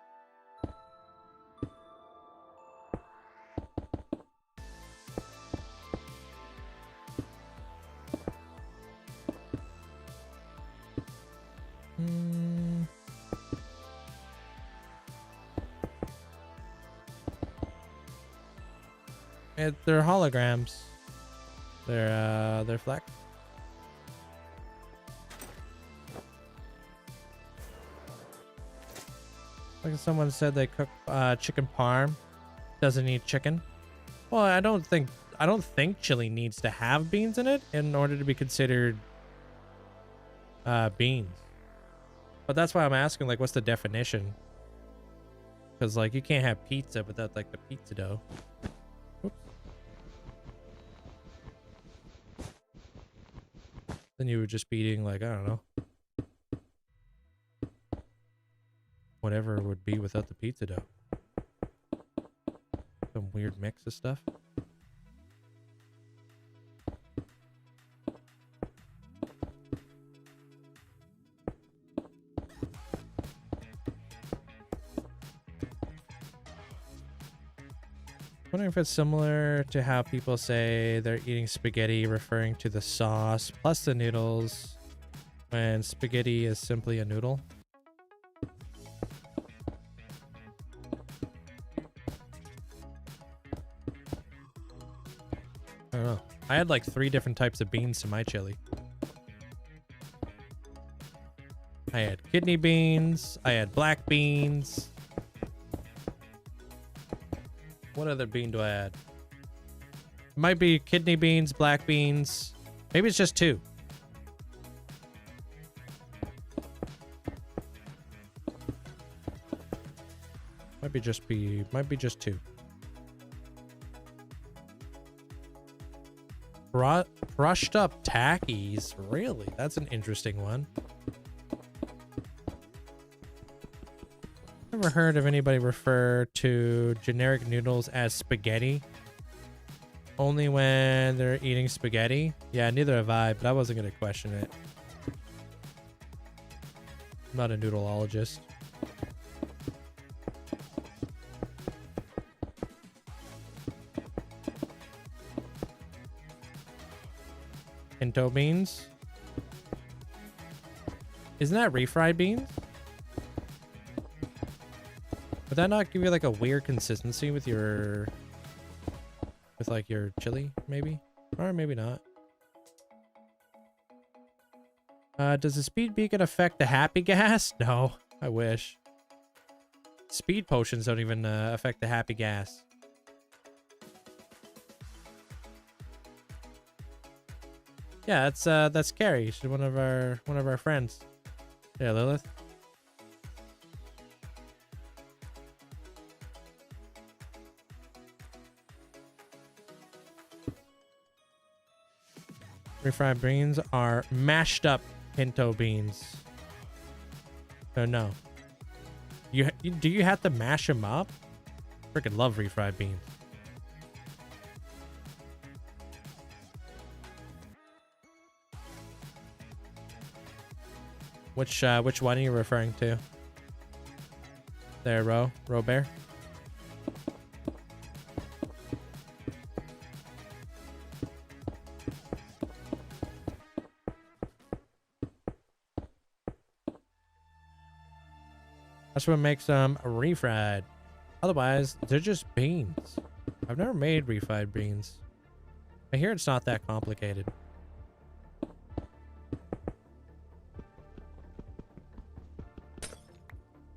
They're holograms. They're flex. Like someone said they cook chicken parm. Doesn't need chicken. Well, I don't think chili needs to have beans in it in order to be considered beans. But that's why I'm asking, like, what's the definition? Because like you can't have pizza without like the pizza dough. Oops. Then you would just be eating like, I don't know, whatever it would be without the pizza dough. Some weird mix of stuff. Wondering if it's similar to how people say they're eating spaghetti, referring to the sauce plus the noodles, when spaghetti is simply a noodle. I don't know. I had like 3 different types of beans to my chili. I had kidney beans, I had black beans. What other bean do I add? It might be kidney beans, black beans. Maybe it's just 2. Might be just 2. Crushed up tackies. Really? That's an interesting one. Never heard of anybody refer to generic noodles as spaghetti. Only when they're eating spaghetti. Yeah, neither have I, but I wasn't going to question it. I'm not a noodleologist. Pinto beans? Isn't that refried beans? Would that not give you like a weird consistency with like your chili, maybe? Or maybe not. Does the speed beacon affect the happy gas? No, I wish. Speed potions don't even affect the happy gas. Yeah, that's Carrie. She's one of our friends. Yeah, Lilith. Refried beans are mashed up pinto beans. Oh no. Do you have to mash them up? Freaking love refried beans. Which one are you referring to? There, Bear. That's what makes them refried. Otherwise, they're just beans. I've never made refried beans. I hear it's not that complicated.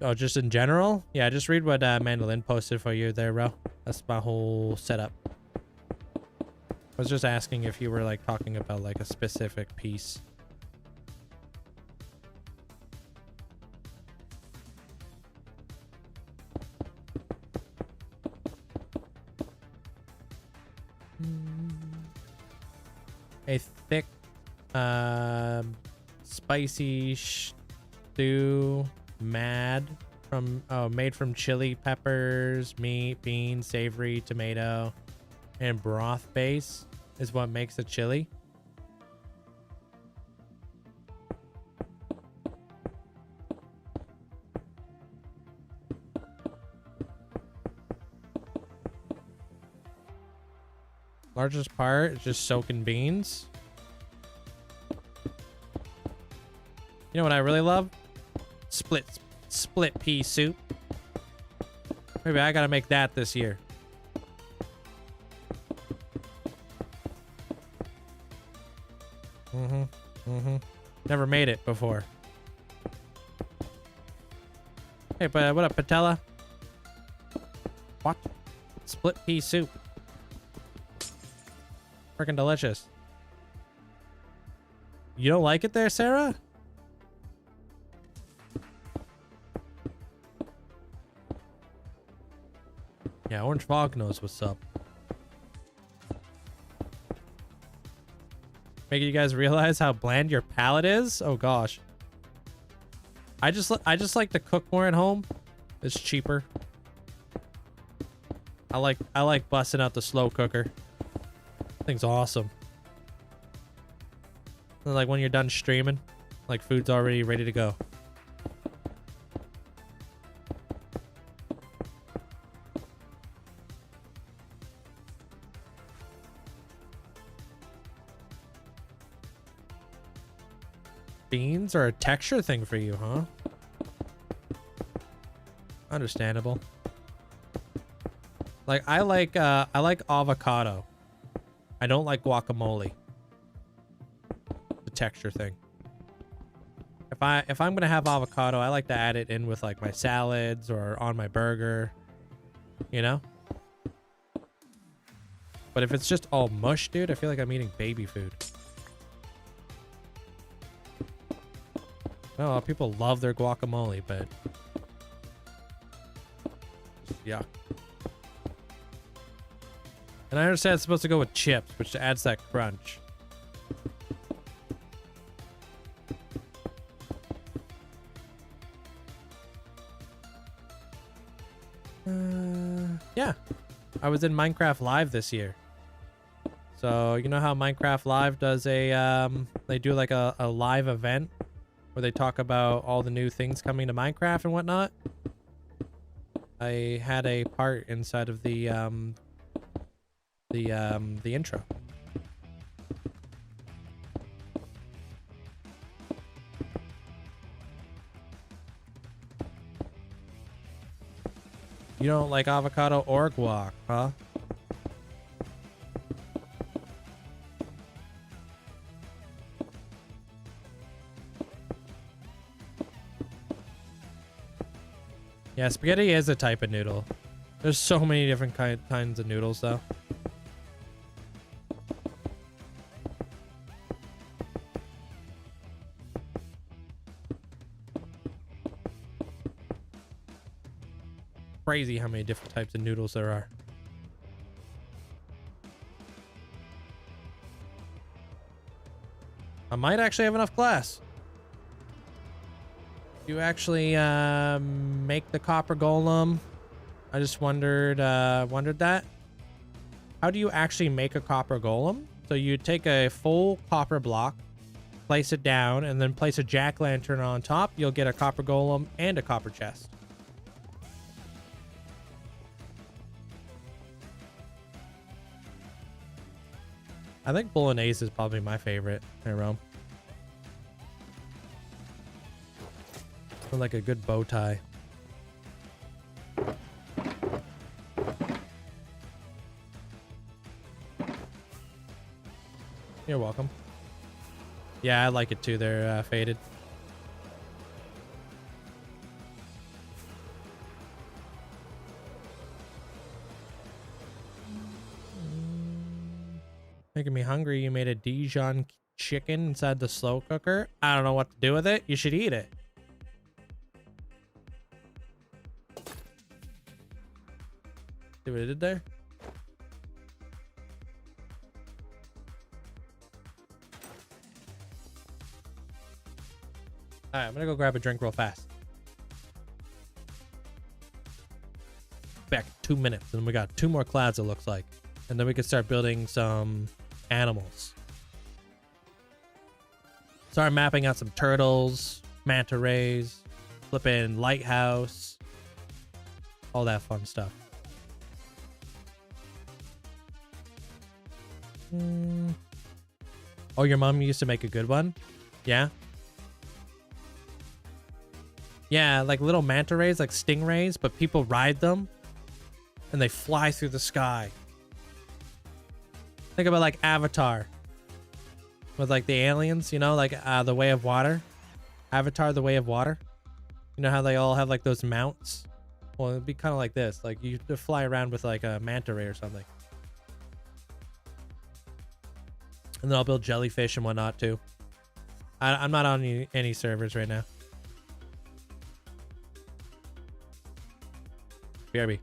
Oh, just in general? Yeah, just read what Mandolin posted for you there, bro. That's my whole setup. I was just asking if you were like talking about like a specific piece. A thick, spicy stew made from chili peppers, meat, beans, savory, tomato, and broth base is what makes a chili. Largest part is just soaking beans. You know what I really love? Split pea soup. Maybe I gotta make that this year. Never made it before. Hey, but what up, Patella? What? Split pea soup. Freaking delicious. You don't like it there, Sarah? Yeah, Orange Fog knows what's up. Making you guys realize how bland your palate is? Oh gosh. I just like to cook more at home. It's cheaper. I like busting out the slow cooker. Thing's awesome. And like when you're done streaming, like food's already ready to go. Beans are a texture thing for you, huh? Understandable. Like I like avocado. I don't like guacamole. The texture thing. If I'm gonna have avocado, I like to add it in with like my salads or on my burger. You know? But if it's just all mush, dude, I feel like I'm eating baby food. No, people love their guacamole, but yeah. And I understand it's supposed to go with chips, which adds that crunch. Yeah. I was in Minecraft Live this year. So, you know how Minecraft Live does they do like a live event where they talk about all the new things coming to Minecraft and whatnot? I had a part inside of the intro. You don't like avocado or guac, huh? Yeah, spaghetti is a type of noodle. There's so many different kinds of noodles, though. Crazy how many different types of noodles there are. I might actually have enough glass. You actually make the copper golem. I just wondered that. How do you actually make a copper golem? So you take a full copper block, place it down, and then place a jack-lantern on top. You'll get a copper golem and a copper chest. I think bolognese is probably my favorite in Rome. Like a good bow tie. You're welcome. Yeah, I like it too. They're faded. Making me hungry. You made a Dijon chicken inside the slow cooker. I don't know what to do with it. You should eat it. See what I did there? All right, I'm gonna go grab a drink real fast. Back in 2 minutes, and we got 2 more clouds, it looks like. And then we can start building some animals. Start mapping out some turtles, manta rays, flipping lighthouse, all that fun stuff. Oh, your mom used to make a good one? Yeah? Yeah, like little manta rays, like stingrays, but people ride them and they fly through the sky. Think about like Avatar with like the aliens, you know, like the Way of Water. Avatar, the Way of Water. You know how they all have like those mounts? Well, it'd be kind of like this. Like you fly around with like a manta ray or something. And then I'll build jellyfish and whatnot too. I'm not on any servers right now. BRB.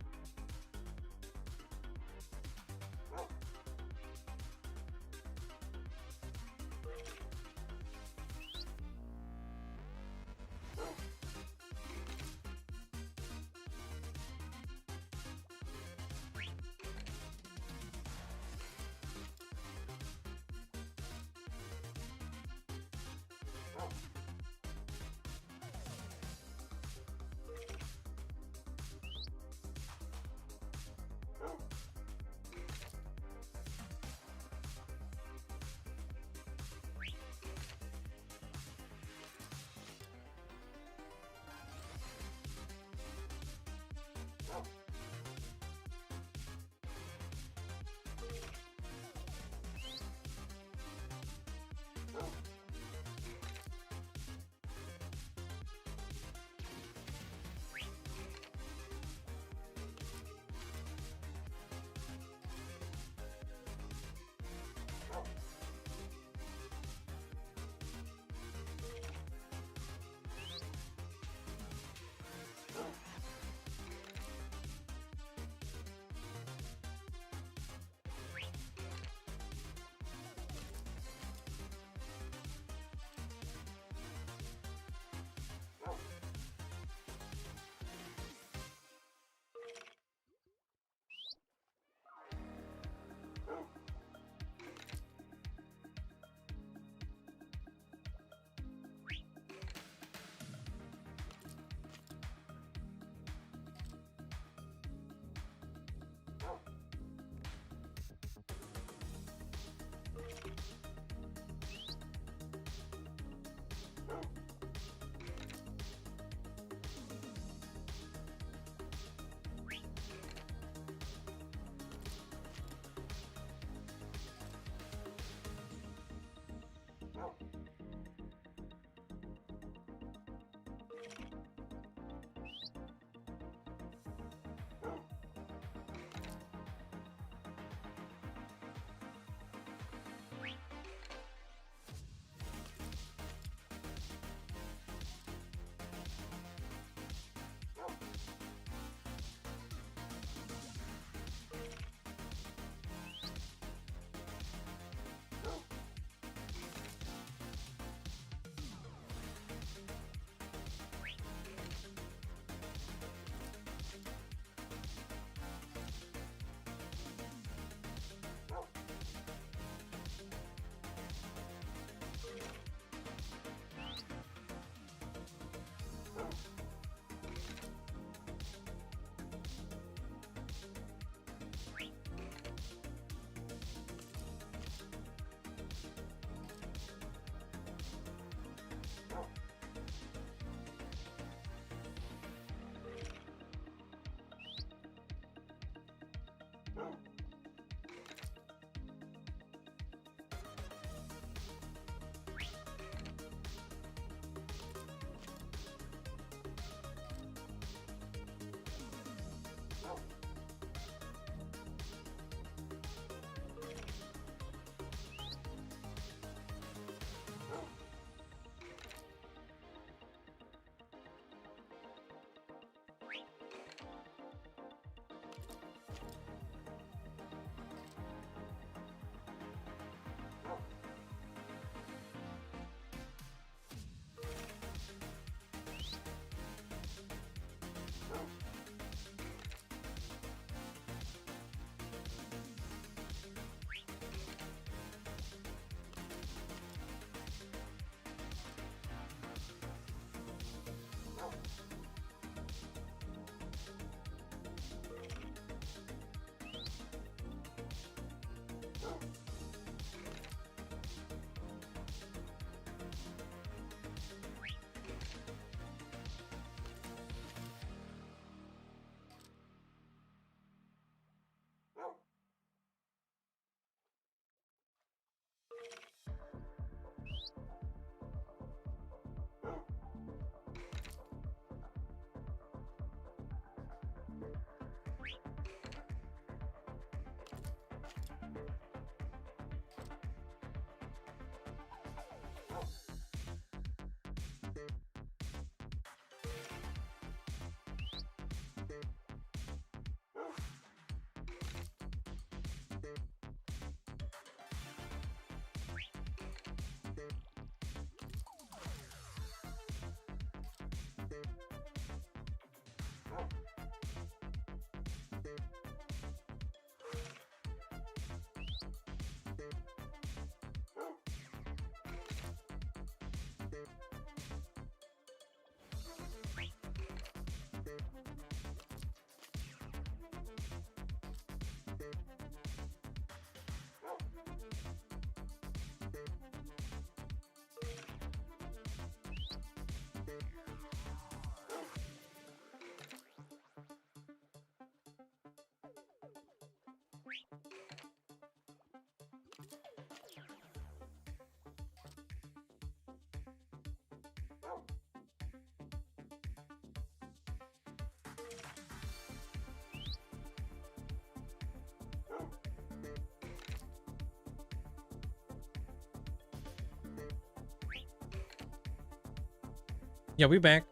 Yeah, we back.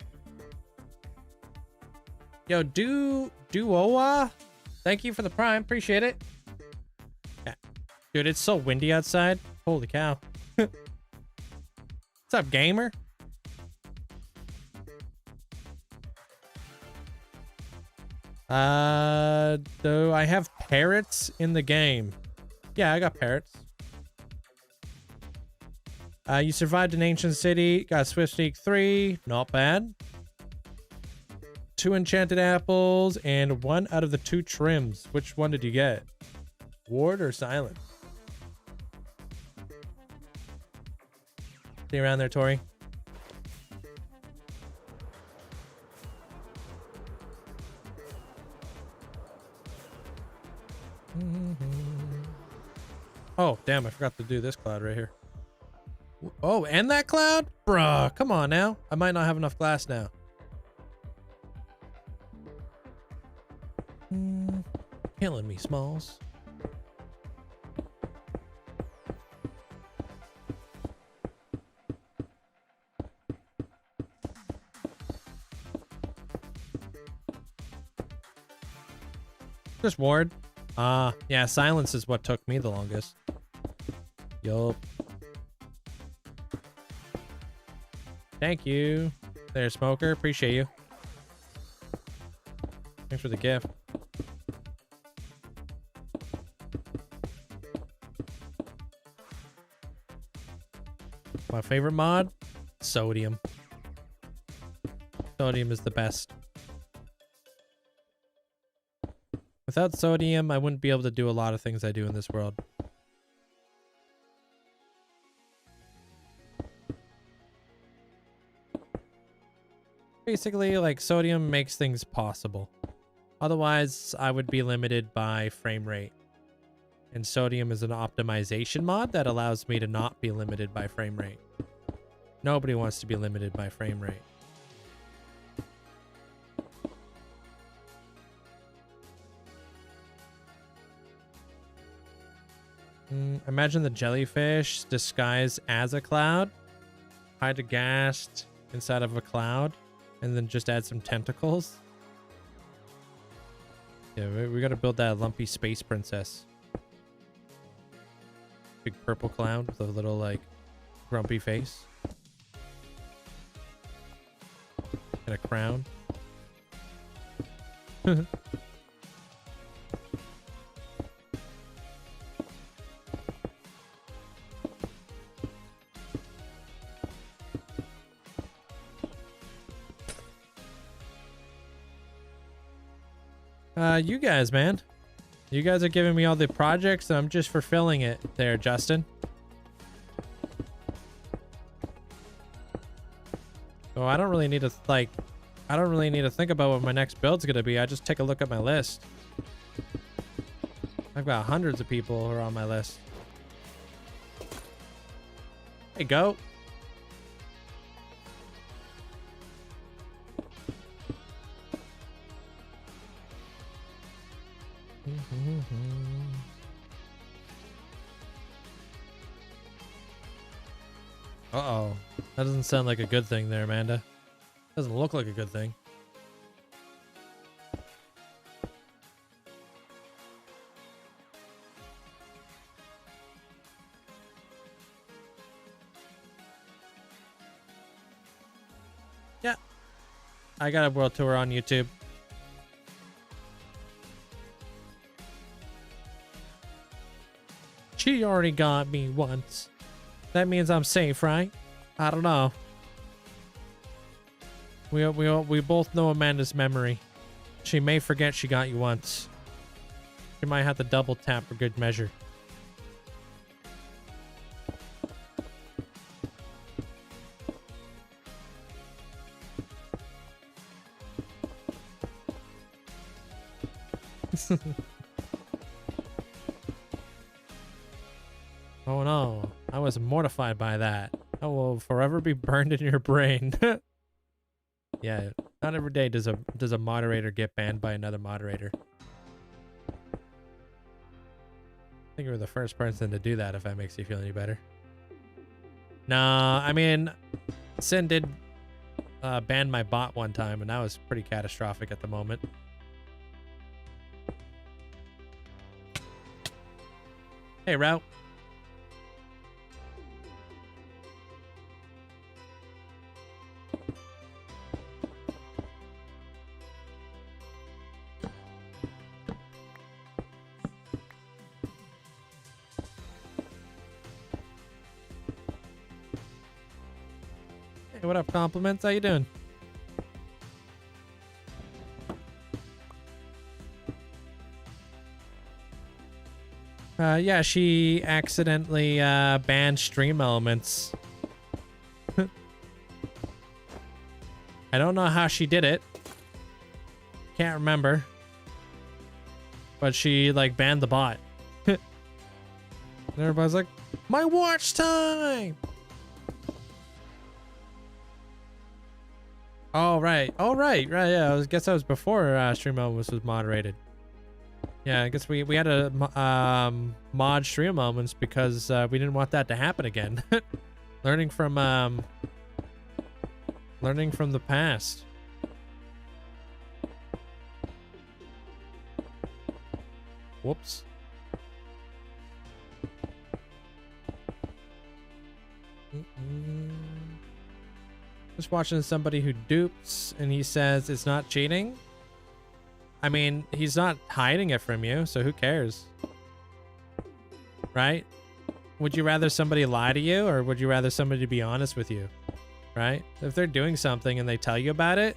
Yo, Duoa, thank you for the prime. Appreciate it. Yeah. Dude, it's so windy outside. Holy cow. What's up, gamer? Do I have parrots in the game? Yeah, I got parrots. You survived an ancient city, got Swift Sneak 3, not bad. 2 enchanted apples, and 1 out of the 2 trims. Which one did you get? Ward or silent? See you around there, Tori. Oh, damn, I forgot to do this cloud right here. Oh, and that cloud? Bruh, come on now. I might not have enough glass now. Killing me, Smalls. Just ward. Yeah, silence is what took me the longest. Yup. Thank you. There, Smoker. Appreciate you. Thanks for the gift. My favorite mod? Sodium. Sodium is the best. Without sodium, I wouldn't be able to do a lot of things I do in this world. Basically, like, sodium makes things possible. Otherwise, I would be limited by frame rate. And sodium is an optimization mod that allows me to not be limited by frame rate. Nobody wants to be limited by frame rate. Imagine the jellyfish disguised as a cloud, hide a ghast inside of a cloud, and then just add some tentacles. Yeah, we gotta build that lumpy space princess. Big purple cloud with a little, like, grumpy face. And a crown. You guys, man. You guys are giving me all the projects, and I'm just fulfilling it there, Justin. So I don't really need to, like, I don't really need to think about what my next build's gonna be. I just take a look at my list. I've got hundreds of people who are on my list. Hey, go. Uh-oh. That doesn't sound like a good thing there, Amanda. Doesn't look like a good thing. Yeah. I got a world tour on YouTube. She already got me once. That means I'm safe, right? I don't know. We both know Amanda's memory. She may forget she got you once. She might have to double tap for good measure. Oh no, I was mortified by that. I will forever be burned in your brain. Yeah, not every day does a moderator get banned by another moderator. I think you were the first person to do that, if that makes you feel any better. Nah, I mean, Sin did ban my bot one time, and that was pretty catastrophic at the moment. Hey, Route. Hey, what up, compliments? How you doing? Yeah, she accidentally banned stream elements. I don't know how she did it. Can't remember. But she, like, banned the bot. And everybody's like, my watch time! Oh, right. Oh, right. Right, yeah. I guess that was before stream elements was moderated. Yeah, I guess we had to mod stream elements because we didn't want that to happen again. learning from the past. Whoops. Just watching somebody who dupes and he says it's not cheating. I mean, he's not hiding it from you, so who cares? Right? Would you rather somebody lie to you, or would you rather somebody be honest with you? Right? If they're doing something and they tell you about it,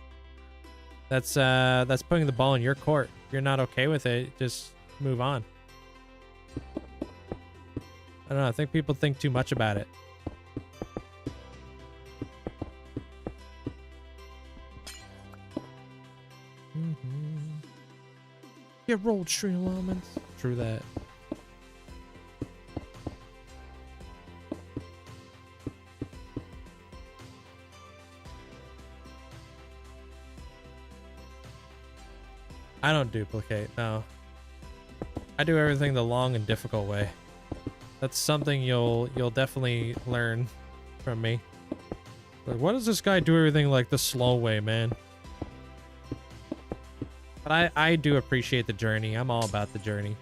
that's putting the ball in your court. If you're not okay with it, just move on. I don't know, I think people think too much about it. Get rolled, stream elements. True that. I don't duplicate, no. I do everything the long and difficult way. That's something you'll definitely learn from me. Like, why does this guy do everything like the slow way, man? But I do appreciate the journey. I'm all about the journey.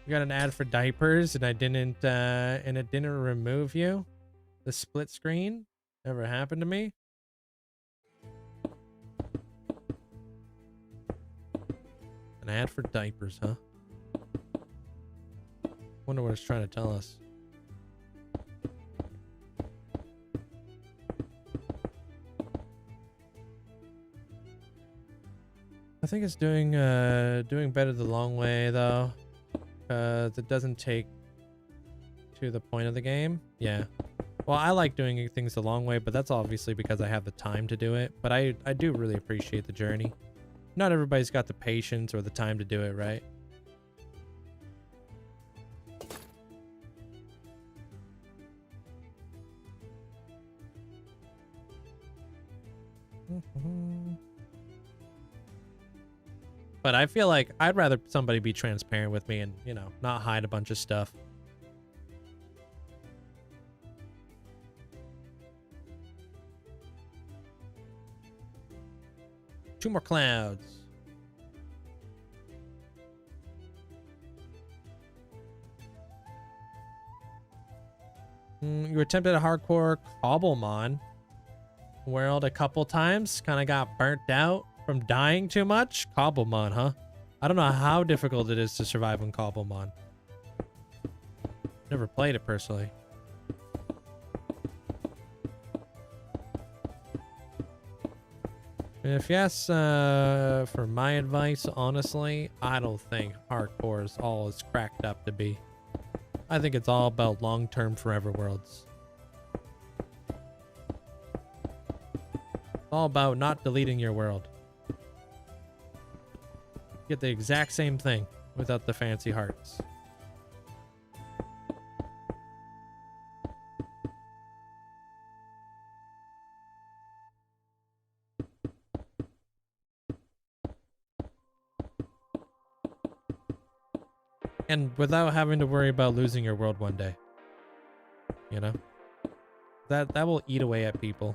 You got an ad for diapers and and it didn't remove you? The split screen? Never happened to me? An ad for diapers, huh? Wonder what it's trying to tell us. I think it's doing better the long way though, because it doesn't take to the point of the game. Yeah. Well, I like doing things the long way, but that's obviously because I have the time to do it. But I do really appreciate the journey. Not everybody's got the patience or the time to do it, right? But I feel like I'd rather somebody be transparent with me and, you know, not hide a bunch of stuff. Two more clouds. You attempted a hardcore Cobblemon world a couple times. Kind of got burnt out from dying too much. Cobblemon, huh? I don't know how difficult it is to survive on Cobblemon. Never played it personally. If yes, for my advice, honestly, I don't think hardcore is all it's cracked up to be. I think it's all about long-term forever worlds. It's all about not deleting your world. Get the exact same thing without the fancy hearts. And without having to worry about losing your world one day. You know? That will eat away at people.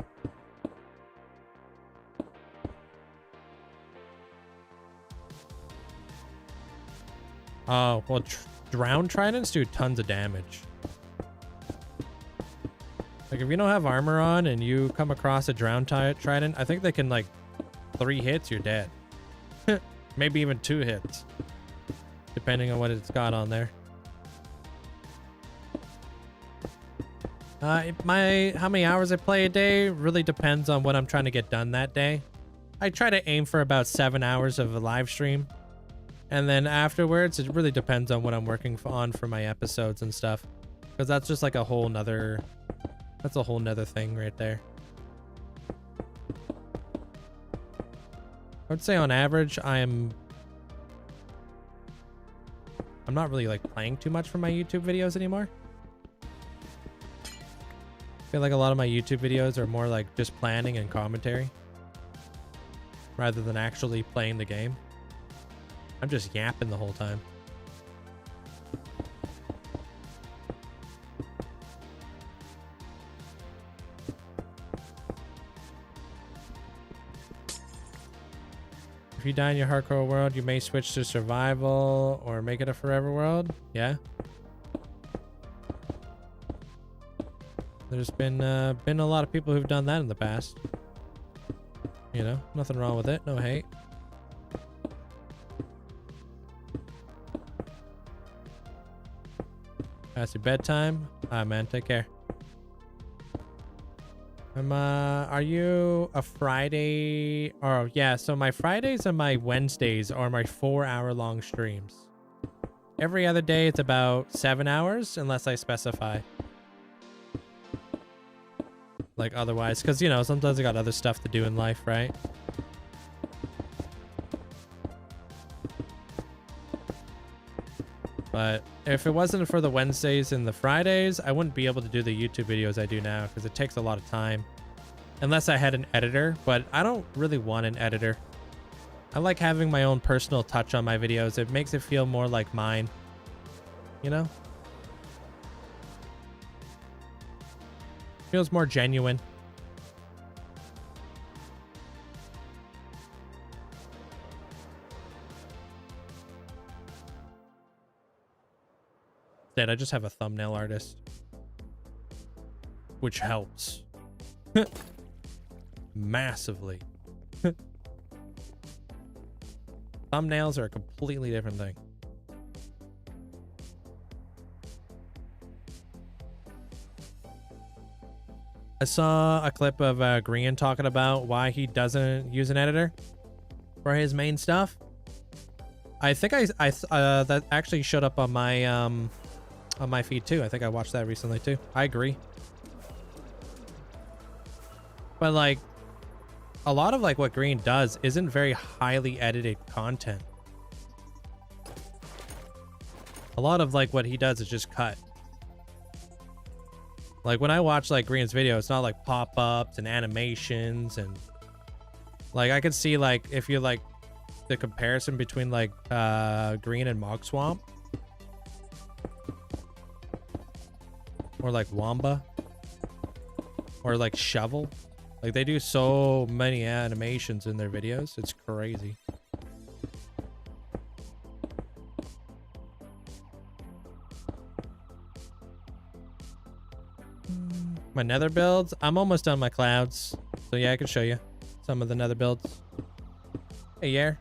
Oh, well, drowned tridents do tons of damage. Like, if you don't have armor on and you come across a drowned trident, I think they can, like, 3 hits, you're dead. Maybe even 2 hits. Depending on what it's got on there. How many hours I play a day really depends on what I'm trying to get done that day. I try to aim for about 7 hours of a live stream. And then afterwards, it really depends on what I'm working on for my episodes and stuff. Because that's just like a whole nother... That's a whole nother thing right there. I would say on average, I'm not really like playing too much for my YouTube videos anymore. I feel like a lot of my YouTube videos are more like just planning and commentary rather than actually playing the game. I'm just yapping the whole time. If you die in your hardcore world, you may switch to survival or make it a forever world. Yeah. There's been a lot of people who've done that in the past. You know, nothing wrong with it. No hate. Past your bedtime. Alright, man. Take care. Are you a Friday? Oh, yeah. So my Fridays and my Wednesdays are my 4-hour-long streams. Every other day, it's about 7 hours, unless I specify. Like, otherwise. Because, you know, sometimes I got other stuff to do in life, right? But if it wasn't for the Wednesdays and the Fridays, I wouldn't be able to do the YouTube videos I do now because it takes a lot of time. Unless I had an editor, but I don't really want an editor. I like having my own personal touch on my videos. It makes it feel more like mine. You know? Feels more genuine. Instead, I just have a thumbnail artist. Which helps. Massively. Thumbnails are a completely different thing. I saw a clip of Green talking about why he doesn't use an editor for his main stuff. I think that actually showed up on my feed too. I think I watched that recently too. I agree. But like a lot of like what Green does isn't very highly edited content. A lot of like what he does is just cut. Like when I watch like Green's video, it's not like pop-ups and animations and like I could see like if you like the comparison between like Green and Mog Swamp or like Wamba or like Shovel. Like they do so many animations in their videos. It's crazy. My nether builds? I'm almost done my clouds. So yeah, I can show you some of the nether builds. Hey, Yer.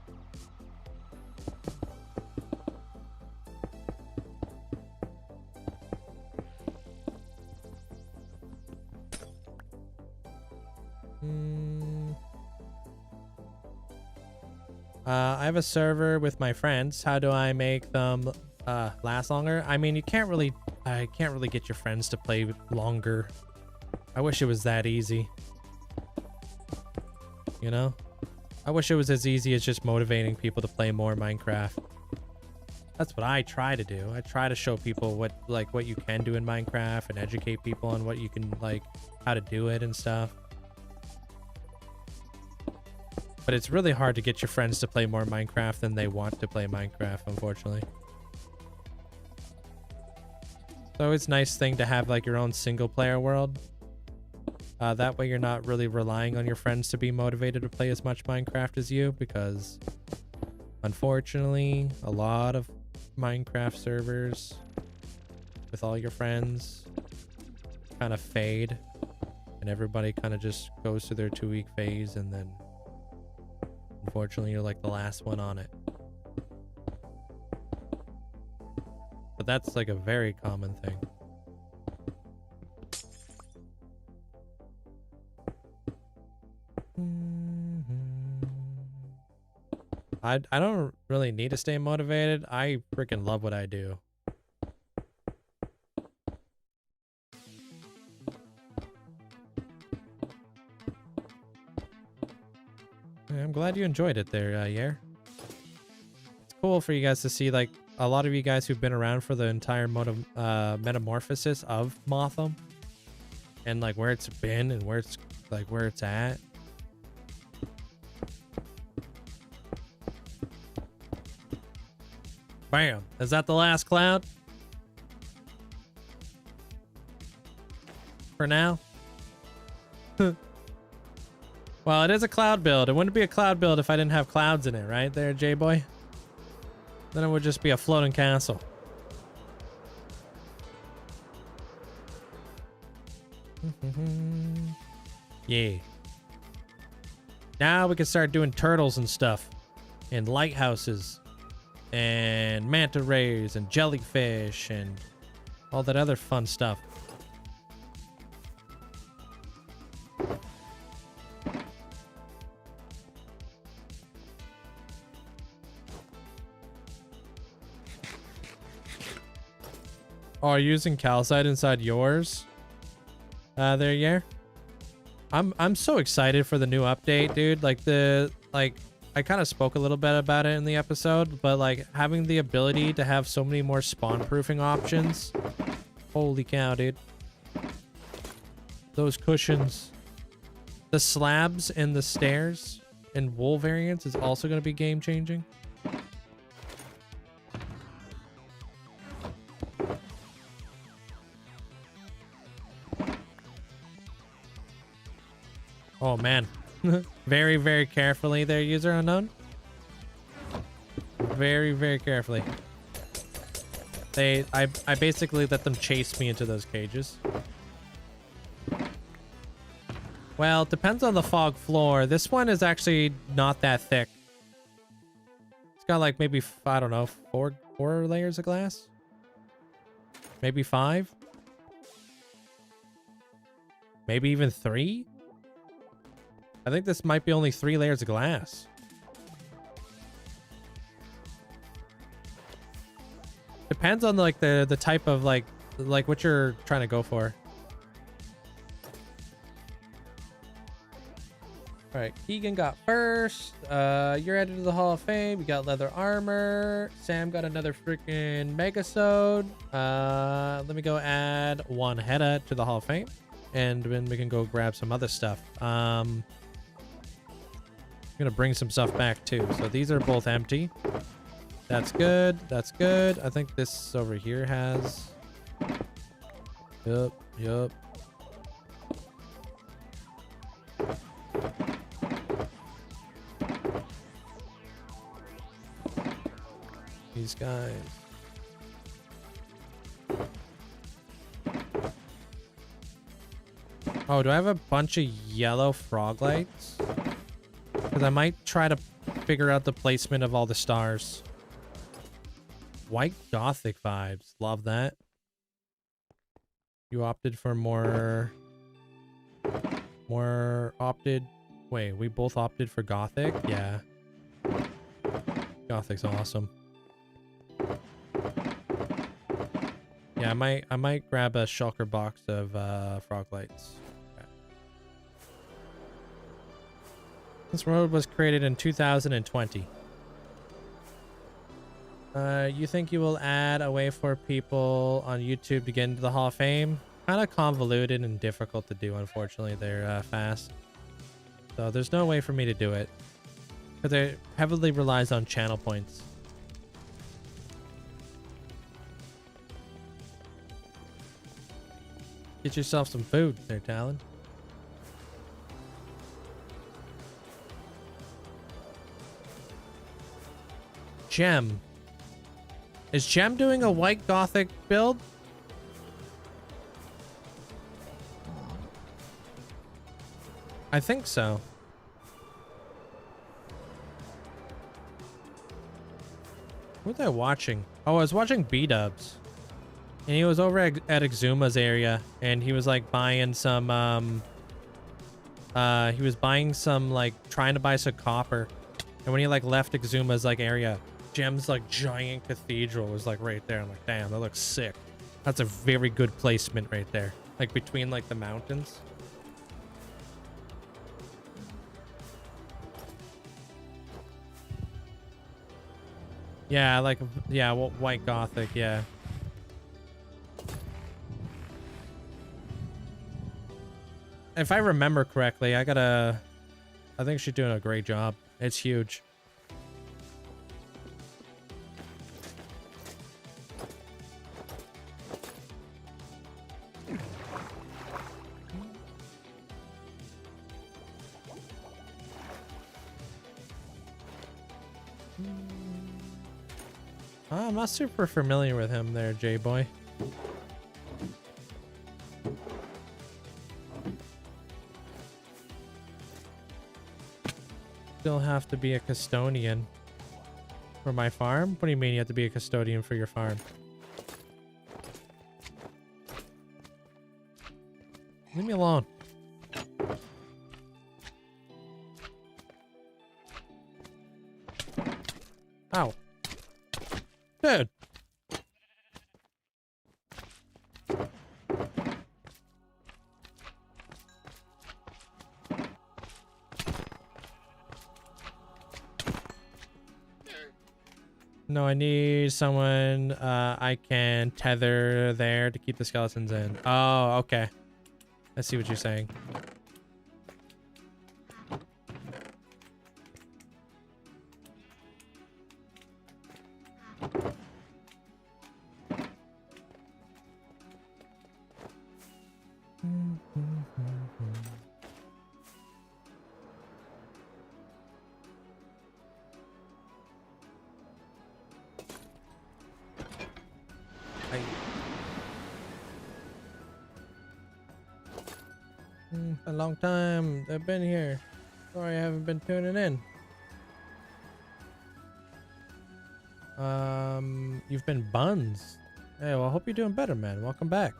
I have a server with my friends. How do I make them last longer? I mean, I can't really get your friends to play longer. I wish it was that easy. You know? I wish it was as easy as just motivating people to play more Minecraft. That's what I try to do. I try to show people what you can do in Minecraft and educate people on what you can, like, how to do it and stuff. But it's really hard to get your friends to play more Minecraft than they want to play Minecraft, unfortunately. So it's a nice thing to have like your own single player world. That way you're not really relying on your friends to be motivated to play as much Minecraft as you, because unfortunately a lot of Minecraft servers with all your friends kind of fade and everybody kind of just goes through their 2-week phase, and then unfortunately you're like the last one on it. But that's like a very common thing. I don't really need to stay motivated. I freaking love what I do. I'm glad you enjoyed it there, Yer. It's cool for you guys to see, like, a lot of you guys who've been around for the entire metamorphosis of Motham, and like where it's been and where it's at. Bam! Is that the last cloud? For now? Well, it is a cloud build. It wouldn't be a cloud build if I didn't have clouds in it, right there, J-Boy? Then it would just be a floating castle. Yeah. Now we can start doing turtles and stuff. And lighthouses. And manta rays and jellyfish and all that other fun stuff. Oh, are you using calcite inside yours? There, yeah. I'm so excited for the new update, dude. I kind of spoke a little bit about it in the episode, but like having the ability to have so many more spawn proofing options. Holy cow, dude. Those cushions. The slabs and the stairs and wool variants is also going to be game changing. Oh man. Very, very carefully there, user unknown. Very, very carefully. I basically let them chase me into those cages. Well, it depends on the fog floor. This one is actually not that thick. It's got like maybe, I don't know, four layers of glass? Maybe 5? Maybe even 3? I think this might be only 3 layers of glass. Depends on like the type of like what you're trying to go for. All right, Keegan got first. You're added to the Hall of Fame. You got leather armor. Sam got another freaking megasode. Let me go add 1 Hedda to the Hall of Fame, and then we can go grab some other stuff. I'm gonna bring some stuff back too. So these are both empty. That's good. That's good. I think this over here has. Yup. These guys. Oh, do I have a bunch of yellow frog lights? Because I might try to figure out the placement of all the stars. White Gothic vibes. Love that. You opted for more opted. Wait, we both opted for Gothic? Yeah. Gothic's awesome. Yeah, I might grab a shulker box of frog lights. Okay. This road was created in 2020. You think you will add a way for people on YouTube to get into the Hall of Fame? Kind of convoluted and difficult to do, unfortunately. They're fast. So there's no way for me to do it. Because it heavily relies on channel points. Get yourself some food there, Talon. Gem. Is Gem doing a white Gothic build? I think so. What was I watching? Oh, I was watching B-dubs. And he was over at Exuma's area, and he was like buying some, he was buying some, like, trying to buy some copper. And when he like left Exuma's like area, Gem's like giant cathedral was like right there. I'm like, damn, that looks sick. That's a very good placement right there. Like between like the mountains. Yeah, like, yeah, white Gothic, yeah. If I remember correctly, I think she's doing a great job. It's huge. I'm not super familiar with him there, J-Boy. Still have to be a custodian for my farm? What do you mean you have to be a custodian for your farm? Leave me alone. Ow. Dude. No, I need someone I can tether there to keep the skeletons in. Oh, okay. I see what you're saying. A long time I've been here. Sorry I haven't been tuning in. You've been buns. Hey, well, I hope you're doing better, man. Welcome back.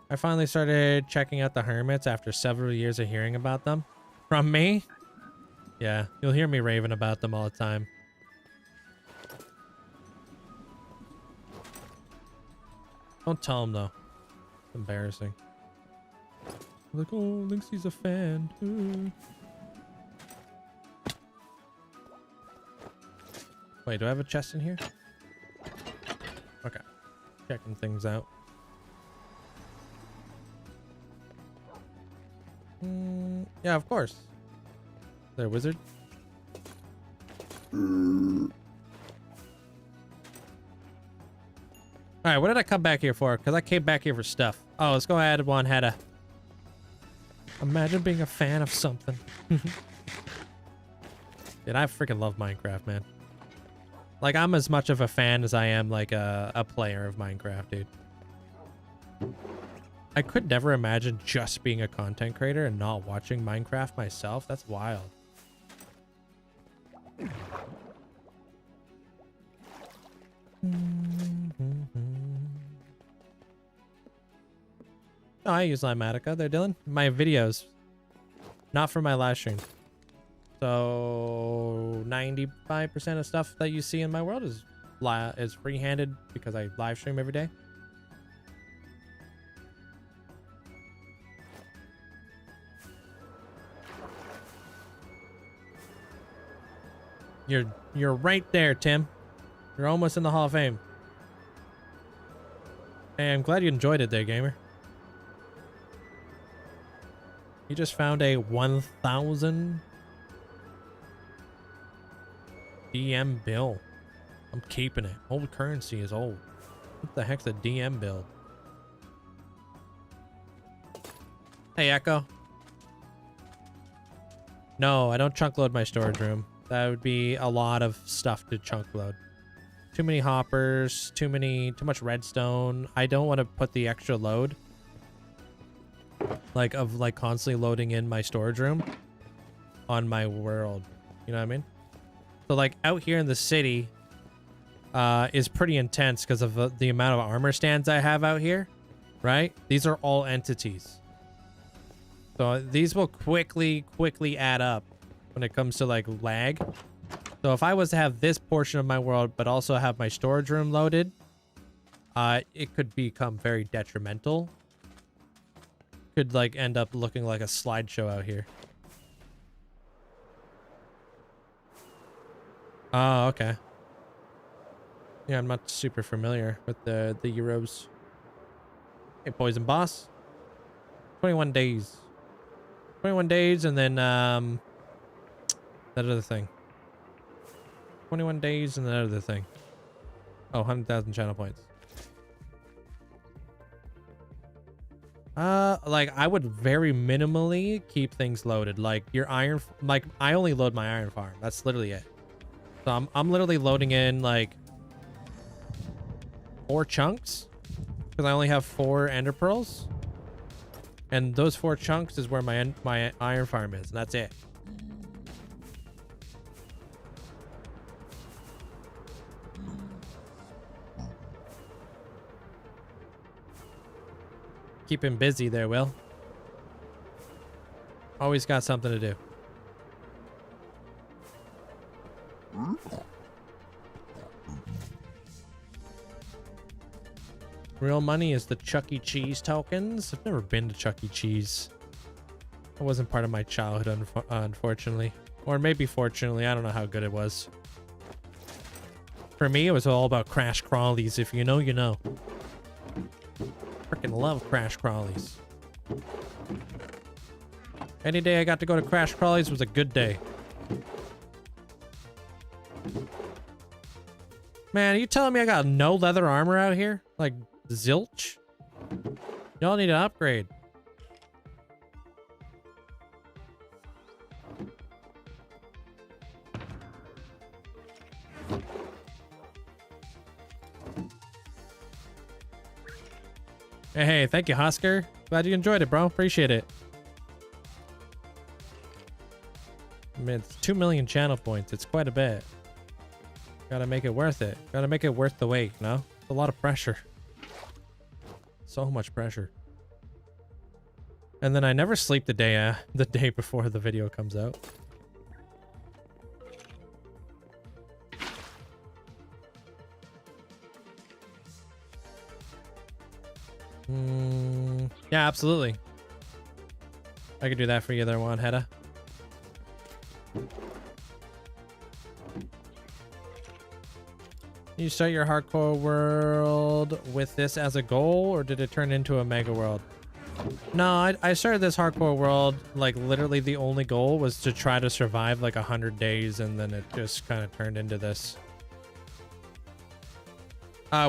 I finally started checking out the hermits after several years of hearing about them. From me? Yeah, you'll hear me raving about them all the time. Don't tell him though. It's embarrassing. Like, oh, Linkzzey's a fan. Ooh. Wait, do I have a chest in here? Okay. Checking things out. Yeah, of course. Is there a wizard? Alright, what did I come back here for? Because I came back here for stuff. Oh, let's go ahead one had a... Imagine being a fan of something. Dude, I freaking love Minecraft, man. Like, I'm as much of a fan as I am like a player of Minecraft, dude. I could never imagine just being a content creator and not watching Minecraft myself. That's wild. Oh, I use Limatica there, Dylan. My videos, not for my live stream. So 95% of stuff that you see in my world is free-handed because I live stream every day. You're right there, Tim. You're almost in the Hall of Fame. Hey, I'm glad you enjoyed it there, gamer. You just found a 1,000 DM bill. I'm keeping it. Old currency is old. What the heck's a DM bill? Hey, Echo. No, I don't chunk load my storage room. That would be a lot of stuff to chunk load. Too many hoppers, too much redstone. I don't want to put the extra load like constantly loading in my storage room on my world. You know what I mean? So like out here in the city is pretty intense because of the amount of armor stands I have out here, right? These are all entities. So these will quickly add up when it comes to like lag. So if I was to have this portion of my world but also have my storage room loaded, it could become very detrimental. Could like end up looking like a slideshow out here. Oh, okay. Yeah, I'm not super familiar with the Euros. Hey, Poison Boss. 21 days. 21 days and then that other thing. 21 days and that other thing. Oh, 100,000 channel points. Like I would very minimally keep things loaded. Like your iron, like I only load my iron farm. That's literally it. So I'm literally loading in like 4 chunks because I only have 4 ender pearls, and those 4 chunks is where my iron farm is, and that's it. Keep him busy there, Will. Always got something to do. Real money is the Chuck E. Cheese tokens. I've never been to Chuck E. Cheese. That wasn't part of my childhood, unfortunately. Or maybe fortunately, I don't know how good it was. For me, it was all about Crash Crawlies. If you know, you know. Freaking love Crash Crawlies. Any day I got to go to Crash Crawlies was a good day. Man, are you telling me I got no leather armor out here? Like, zilch? Y'all need to upgrade. Hey, thank you, Husker. Glad you enjoyed it, bro. Appreciate it. I mean, it's 2 million channel points. It's quite a bit. Gotta make it worth it. Gotta make it worth the wait, no? It's a lot of pressure. So much pressure. And then I never sleep the day before the video comes out. Yeah, absolutely. I could do that for you there, Juan Hedda. You start your hardcore world with this as a goal, or did it turn into a mega world? No, I started this hardcore world, like literally the only goal was to try to survive like 100 days, and then it just kind of turned into this.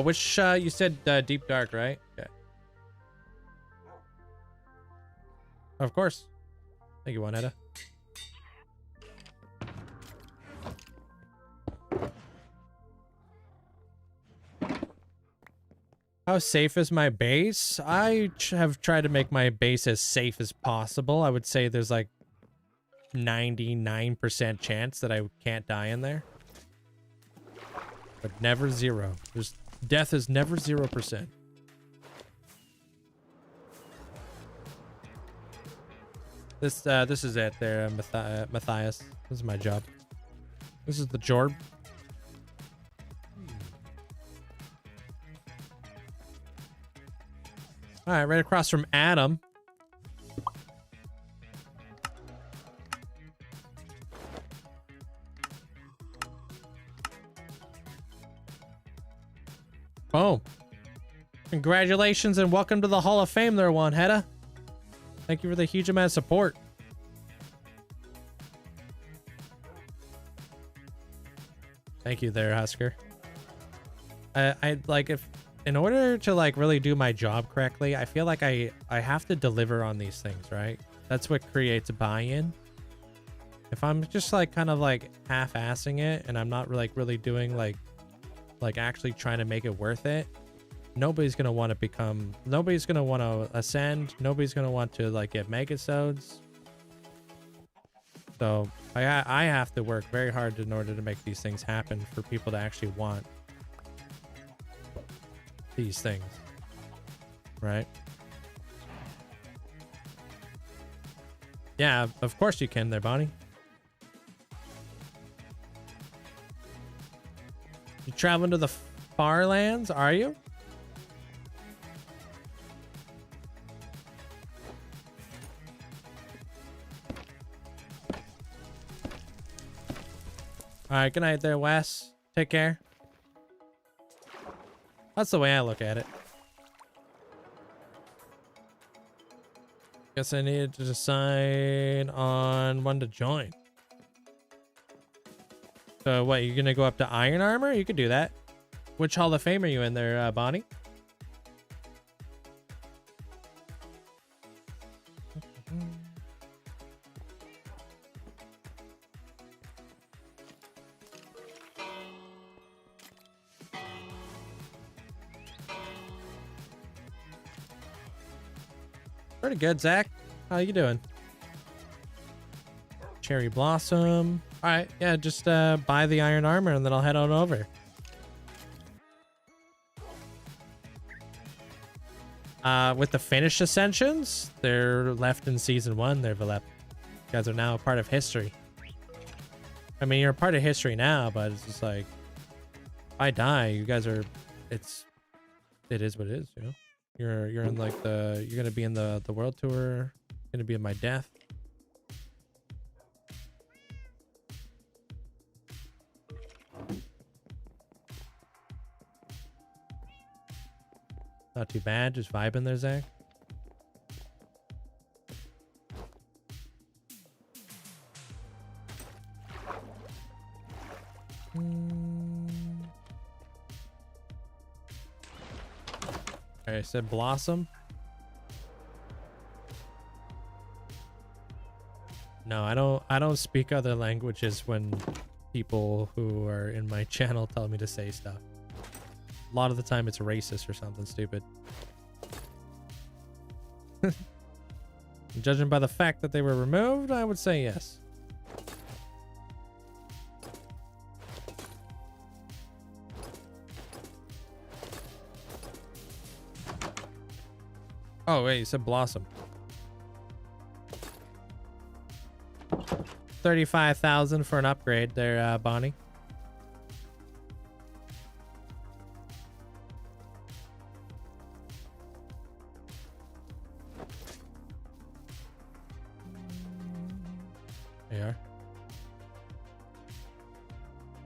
Which you said Deep Dark, right? Okay. Of course. Thank you, Juanetta. How safe is my base? I have tried to make my base as safe as possible. I would say there's like 99% chance that I can't die in there. But never zero. Death is never 0%. This is it there, Matthias. This is my job. This is the Jorb. All right, right across from Adam. Boom. Congratulations and welcome to the Hall of Fame there, Juan Hedda. Thank you for the huge amount of support. Thank you there, Husker. I like, if in order to like really do my job correctly, I feel like I have to deliver on these things, right? That's what creates a buy-in. If I'm just like kind of like half-assing it and I'm not like really doing like actually trying to make it worth it, nobody's gonna want to ascend, nobody's gonna want to like get megasodes. So I have to work very hard in order to make these things happen for people to actually want these things, right? Yeah, of course you can there, Bonnie. You traveling to the far lands, are you? All right, good night there, Wes. Take care. That's the way I look at it. Guess I needed to decide on when to join. So what, you're gonna go up to Iron Armor? You could do that. Which Hall of Fame are you in there, Bonnie? Pretty good, Zach. How you doing? Cherry Blossom. All right, yeah, just buy the Iron Armor and then I'll head on over. With the finished ascensions, they're left in season 1. They're left. You guys are now a part of history. I mean, you're a part of history now, but it's just like, if I die, you guys are. It is what it is, you know. You're in like you're gonna be in the world tour. Gonna be in my death. Not too bad, just vibing there, Zach. I said Blossom. No, I don't speak other languages when people who are in my channel tell me to say stuff. A lot of the time it's racist or something stupid. Judging by the fact that they were removed, I would say yes. Oh, wait, you said Blossom. 35,000 for an upgrade there, Bonnie. There you are.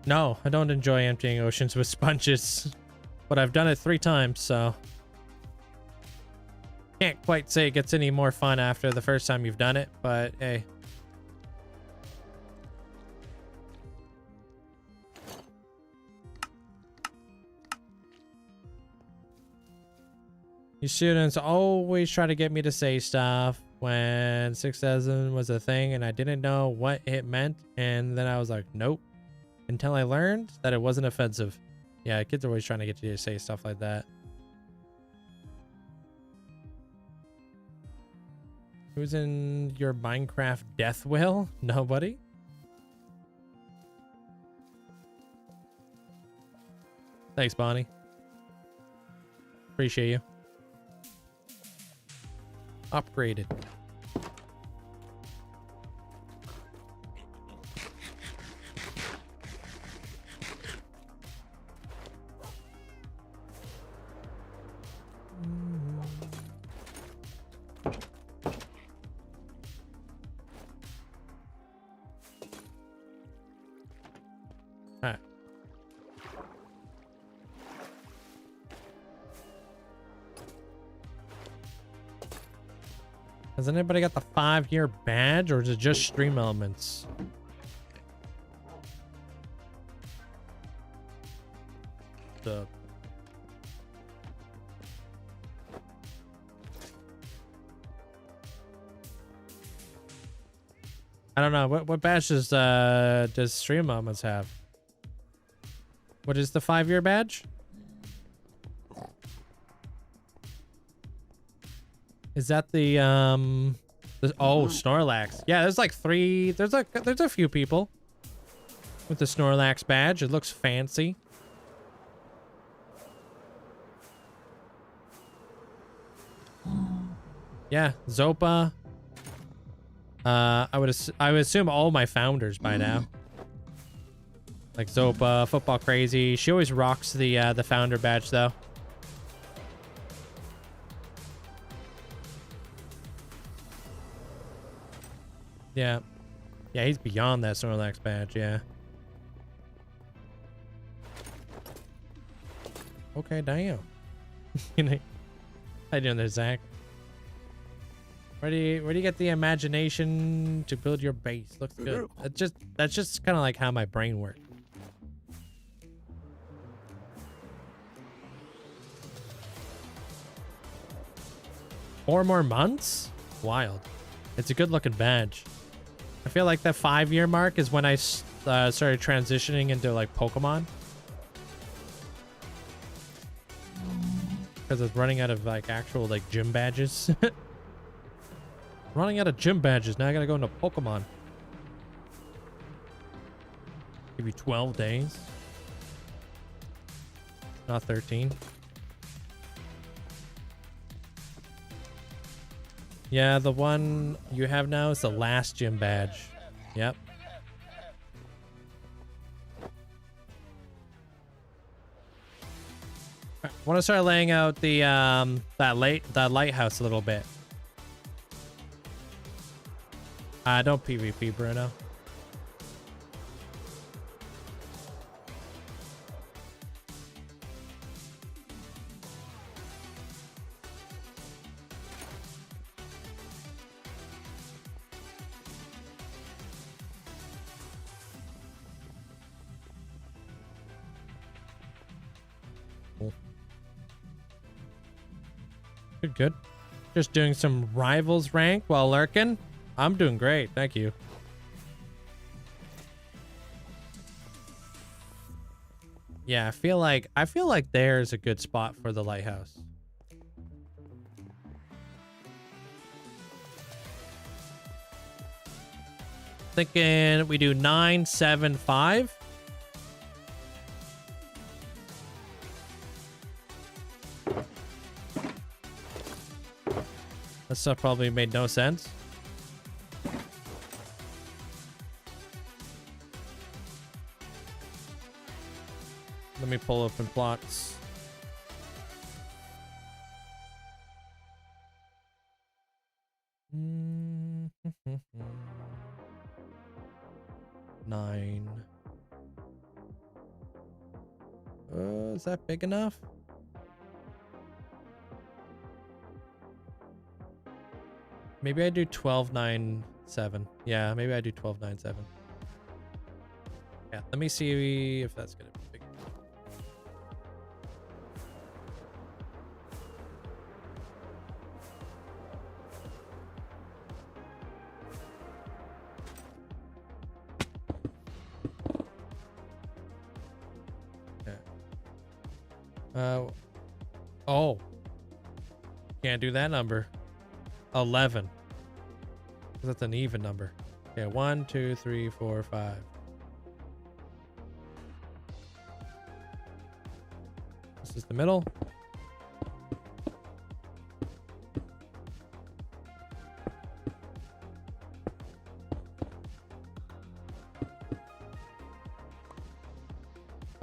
No, I don't enjoy emptying oceans with sponges, but I've done it 3 times, so can't quite say it gets any more fun after the first time you've done it, but hey. You students always try to get me to say stuff when 6,000 was a thing and I didn't know what it meant, and then I was like, nope, until I learned that it wasn't offensive. Yeah, kids are always trying to get you to say stuff like that. Who's in your Minecraft death will? Nobody. Thanks, Bonnie. Appreciate you. Upgraded. Alright. Has anybody got the 5-year badge, or is it just stream elements? The I don't know what badge does stream elements have? What is the 5-year badge? Is that the oh, Snorlax? Yeah, there's like 3. There's a few people with the Snorlax badge. It looks fancy. Yeah, Zopa. I would assume all my founders by now. Like Zopa, Football Crazy. She always rocks the founder badge though. Yeah. Yeah, he's beyond that Snorlax badge, yeah. Okay, damn. How you doing there, Zach? Where do you get the imagination to build your base? Looks good. That's just kind of like how my brain works. Four more months? Wild. It's a good looking badge. I feel like that 5-year mark is when I started transitioning into like Pokemon. Because I was running out of like actual like gym badges. Running out of gym badges. Now I gotta go into Pokemon. Give you 12 days. Not 13. Yeah, the one you have now is the last gym badge. Yep. I want to start laying out the that lighthouse a little bit. Don't PvP, Bruno. Cool. Good. Just doing some rivals rank while lurking. I'm doing great, thank you. Yeah, I feel like there's a good spot for the lighthouse. Thinking we do 9, 7, 5. That stuff probably made no sense. Let me pull open plots. Nine. Is that big enough? Maybe I do 12, 9, 7. Yeah, maybe I do 12, 9, 7. Yeah, let me see if that's gonna be big. Oh, can't do that number. 11. 'Cause that's an even number. Okay, 1, 2, 3, 4, 5. This is the middle.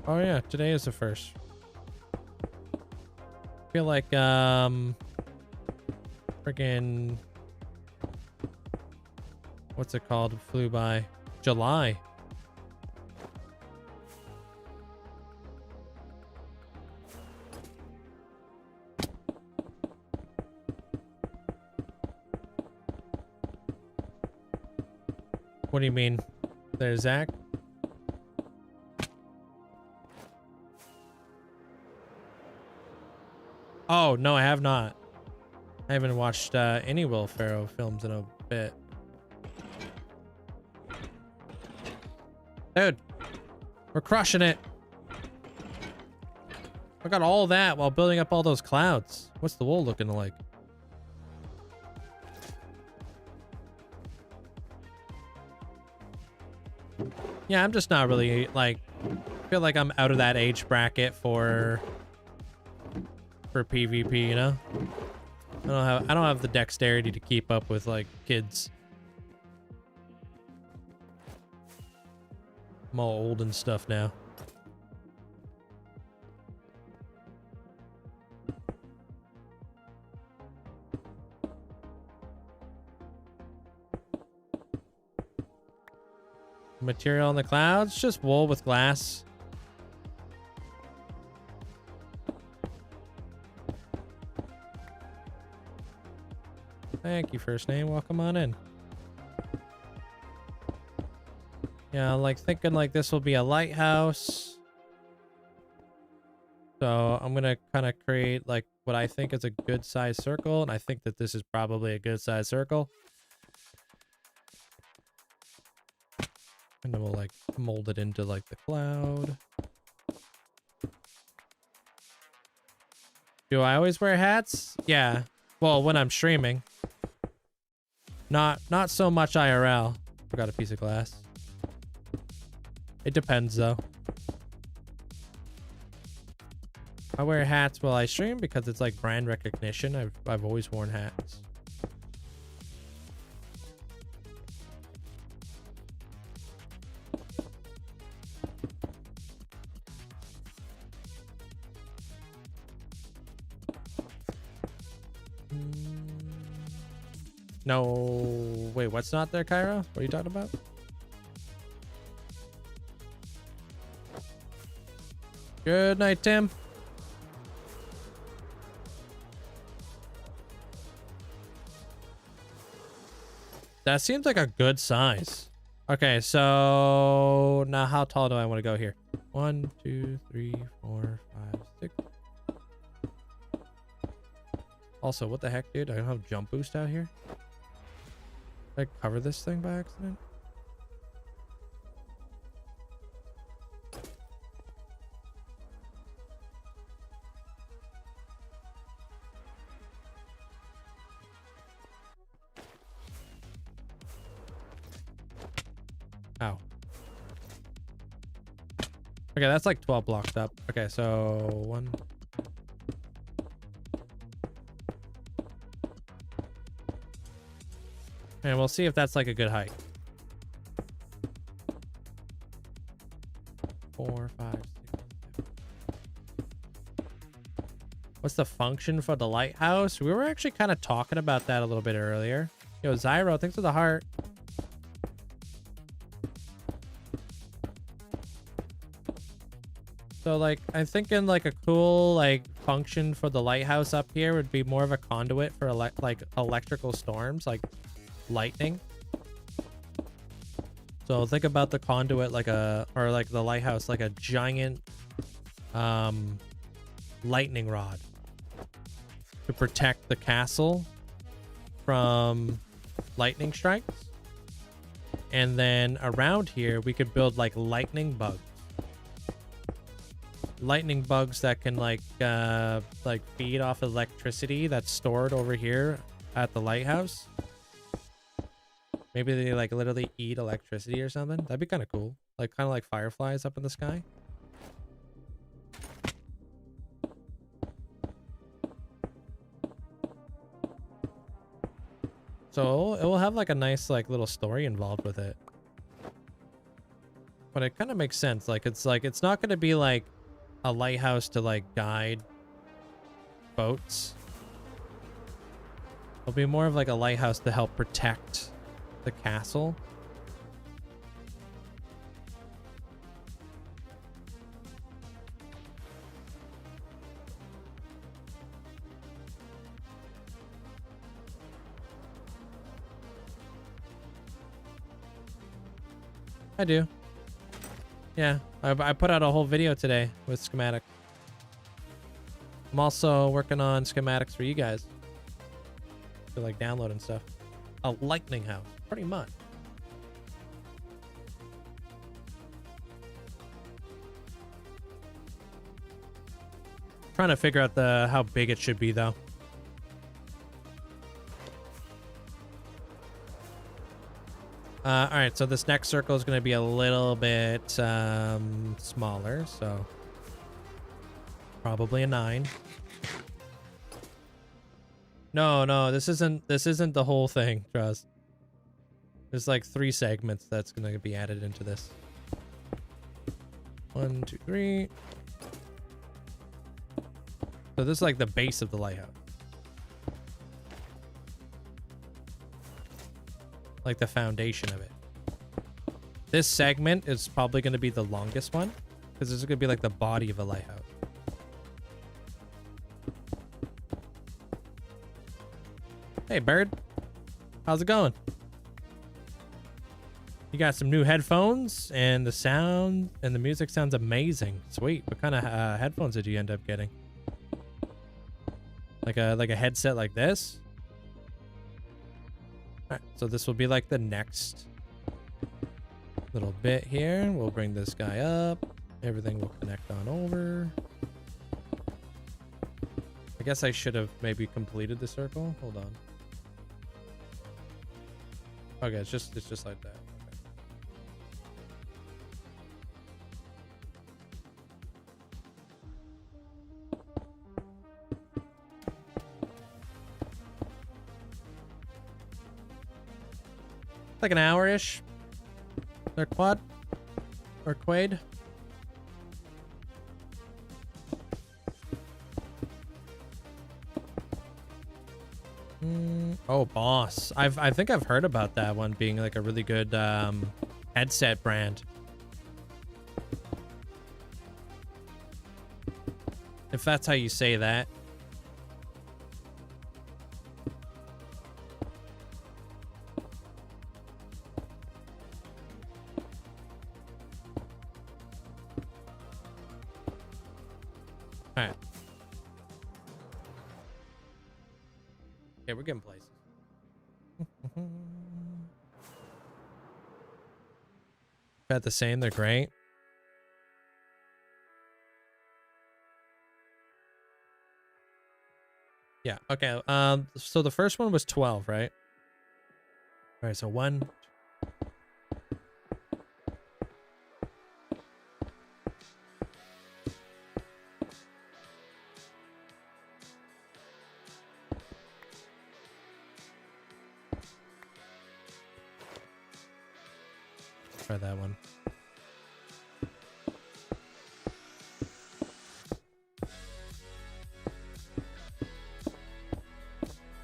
Oh yeah, today is the first. I feel like friggin' what's it called? Flew by. July. What do you mean? There's Zach. Oh, no, I have not. I haven't watched any Will Ferrell films in a bit. Dude, we're crushing it. I got all that while building up all those clouds. What's the wool looking like? Yeah, I'm just not really, like, I feel like I'm out of that age bracket for PvP, you know? I don't have the dexterity to keep up with, like, kids. I'm all old and stuff now. Material in the clouds, just wool with glass. Thank you, first name. Welcome on in. Yeah, I'm like thinking like this will be a lighthouse. So I'm gonna kind of create like what I think is a good size circle, and I think that this is probably a good size circle. And then we'll like mold it into like the cloud. Do I always wear hats? Yeah. Well, when I'm streaming. Not so much IRL. Forgot a piece of glass. It depends though. I wear hats while I stream because it's like brand recognition. I've always worn hats. No, wait, what's not there, Cairo? What are you talking about? Good night, Tim. That seems like a good size. Okay, so now how tall do I want to go here? 1, 2, 3, 4, 5, 6. Also, what the heck, dude? I don't have jump boost out here. Did I cover this thing by accident? Ow. Okay, that's like 12 blocks up. Okay, so 1. And we'll see if that's like a good height. 4, 5, 6, 7. What's the function for the lighthouse? We were actually kind of talking about that a little bit earlier. Yo, Zyro, thanks for the heart. So like, I'm thinking like a cool like function for the lighthouse up here would be more of a conduit for like electrical storms, like lightning. So think about the conduit like or like the lighthouse like a giant lightning rod to protect the castle from lightning strikes. And then around here we could build like lightning bugs. Lightning bugs that can like feed off electricity that's stored over here at the lighthouse. Maybe they like literally eat electricity or something. That'd be kind of cool. Like kind of like fireflies up in the sky. So it will have like a nice like little story involved with it. But it kind of makes sense. Like it's not going to be like a lighthouse to like guide boats. It'll be more of like a lighthouse to help protect the castle. I do. Yeah, I put out a whole video today with schematics. I'm also working on schematics for you guys to like download and stuff. A lightning house, pretty much. Trying to figure out how big it should be though. All right, so this next circle is going to be a little bit smaller, so probably a 9. No, this isn't the whole thing, trust. There's like 3 segments that's going to be added into this. 1, 2, 3. So this is like the base of the lighthouse. Like the foundation of it. This segment is probably going to be the longest one because this is going to be like the body of a lighthouse. Hey, bird. How's it going? You got some new headphones and the sound and the music sounds amazing. Sweet. What kind of headphones did you end up getting? Like a headset like this? Alright, so this will be like the next little bit here. We'll bring this guy up. Everything will connect on over. I guess I should have maybe completed the circle. Hold on. Okay, it's just like that. Like an hour-ish. Or quad. Or quade. Oh, Boss. I think I've heard about that one being like a really good headset brand. If that's how you say that. Alright. Okay, we're getting places. About the same, they're great. Yeah, okay. So the first one was 12, right? All right, so 1. Try that one.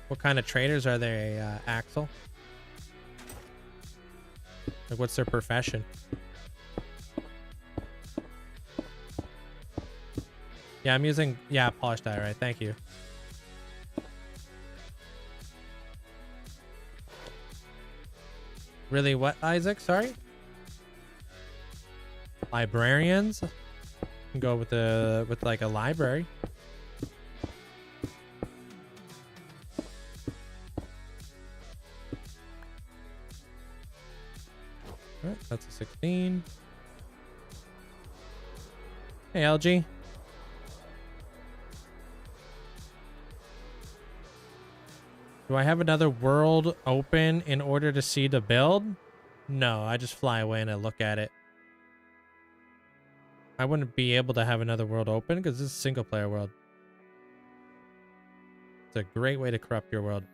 What kind of traders are they, Axel? Like, what's their profession? Yeah, I'm using, polished diorite. Thank you. Really, what, Isaac? Sorry? Librarians? Can go with like a library. Alright, that's a 16. Hey, LG. Do I have another world open in order to see the build? No, I just fly away and I look at it. I wouldn't be able to have another world open because this is a single player world. It's a great way to corrupt your world.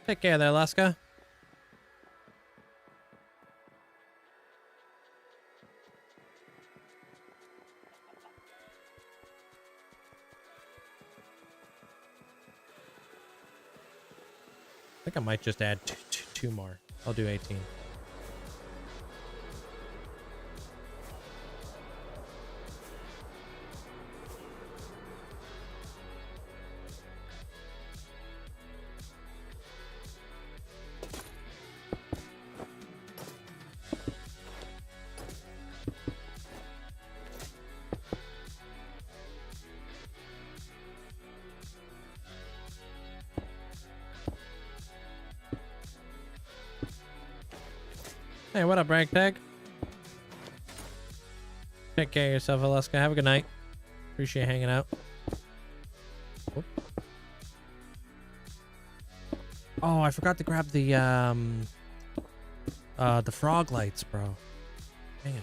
Take care there, Alaska. I think I might just add two more. I'll do 18. Hey, what up, Ragtag? Take care of yourself, Alaska. Have a good night. Appreciate hanging out. Whoop. Oh, I forgot to grab the frog lights, bro. Dang it.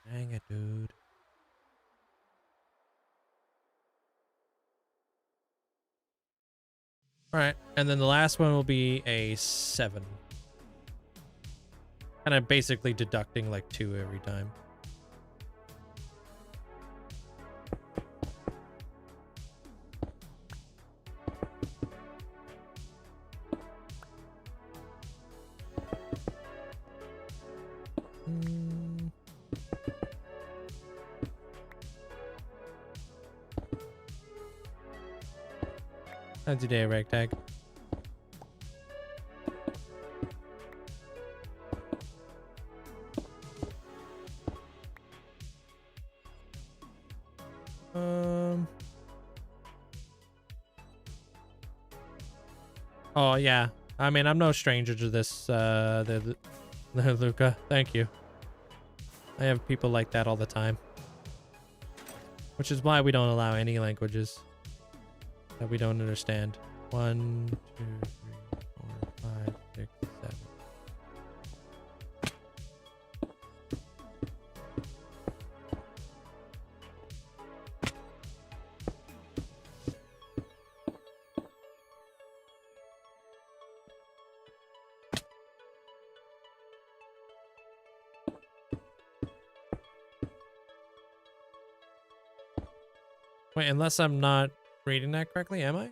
Dang it, dude. All right, and then the last one will be a 7. And I'm basically deducting like 2 every time. How's your day, Ragtag? Oh yeah. I mean, I'm no stranger to this, Luca. Thank you. I have people like that all the time. Which is why we don't allow any languages that we don't understand. 1, 2, 3, 4, 5, 6, 7. Wait, unless I'm not reading that correctly, am I?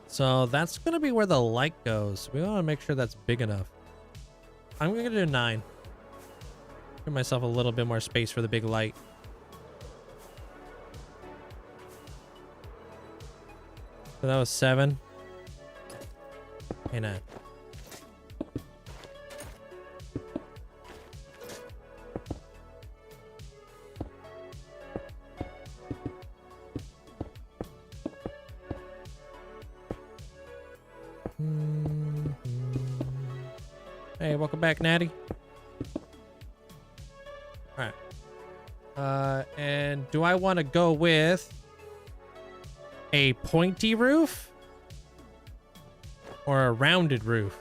So that's gonna be where the light goes. We want to make sure that's big enough. I'm gonna do 9. Give myself a little bit more space for the big light. So that was 7. Hey, 9. Hey, welcome back, Natty. All right. And do I want to go with a pointy roof or a rounded roof?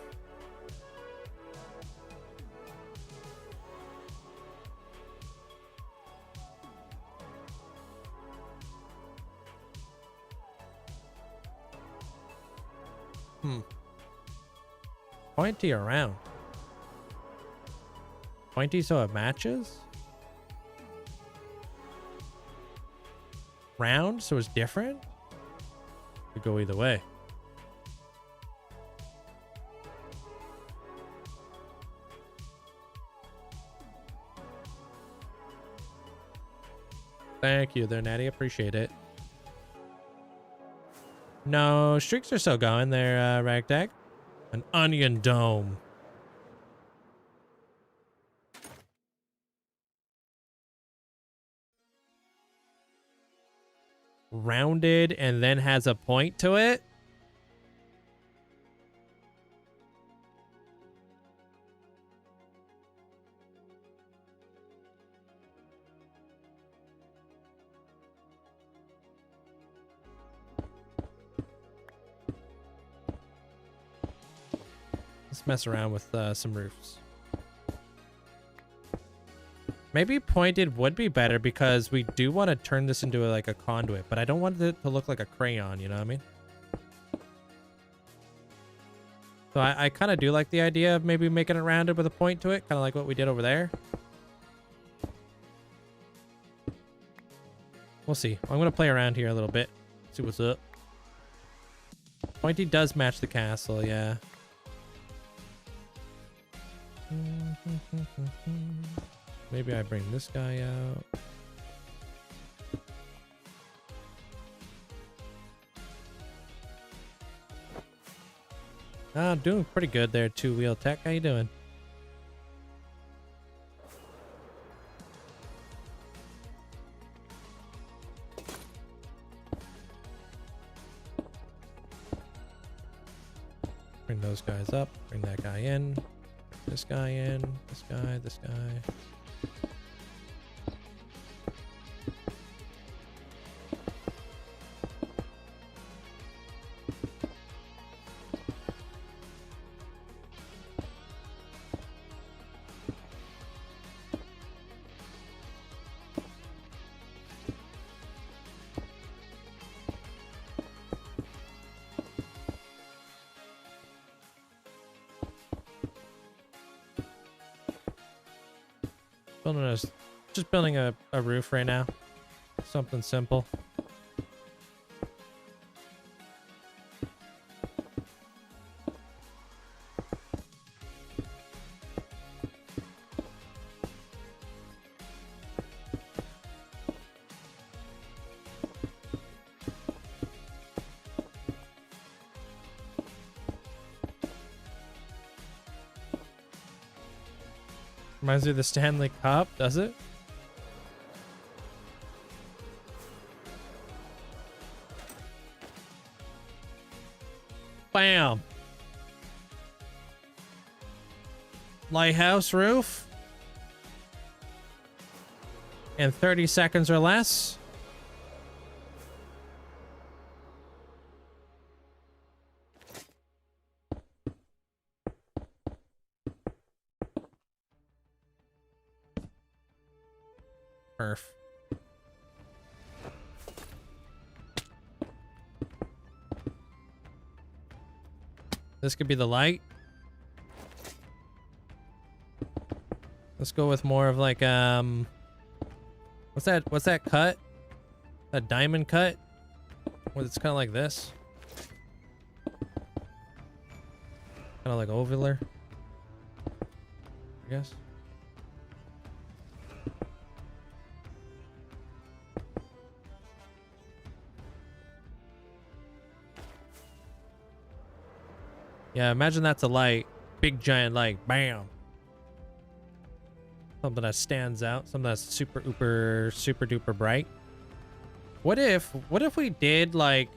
Pointy or round? Pointy so it matches? Round so it's different? Could go either way. Thank you there, Natty. Appreciate it. No, streaks are still going there, Ragtag. An onion dome. Rounded and then has a point to it. Let's mess around with some roofs. Maybe pointed would be better because we do want to turn this into like a conduit, but I don't want it to look like a crayon, you know what I mean? So I kind of do like the idea of maybe making it rounded with a point to it, kind of like what we did over there. We'll see. I'm going to play around here a little bit, see what's up. Pointy does match the castle, yeah. Maybe I bring this guy out. Ah, doing pretty good there, two-wheel tech. How you doing? Bring those guys up. Bring that guy in. This guy in. This guy. This guy. Just building a roof right now. Something simple. Reminds me of the Stanley Cup, does it? Bam. Lighthouse roof. In 30 seconds or less. Perf. This could be the light. Let's go with more of like what's that cut? That diamond cut? Where it's kind of like this. Kind of like ovular, I guess. Yeah, imagine that's a light. Big giant light. Bam. Something that stands out. Something that's super duper bright. What if we did like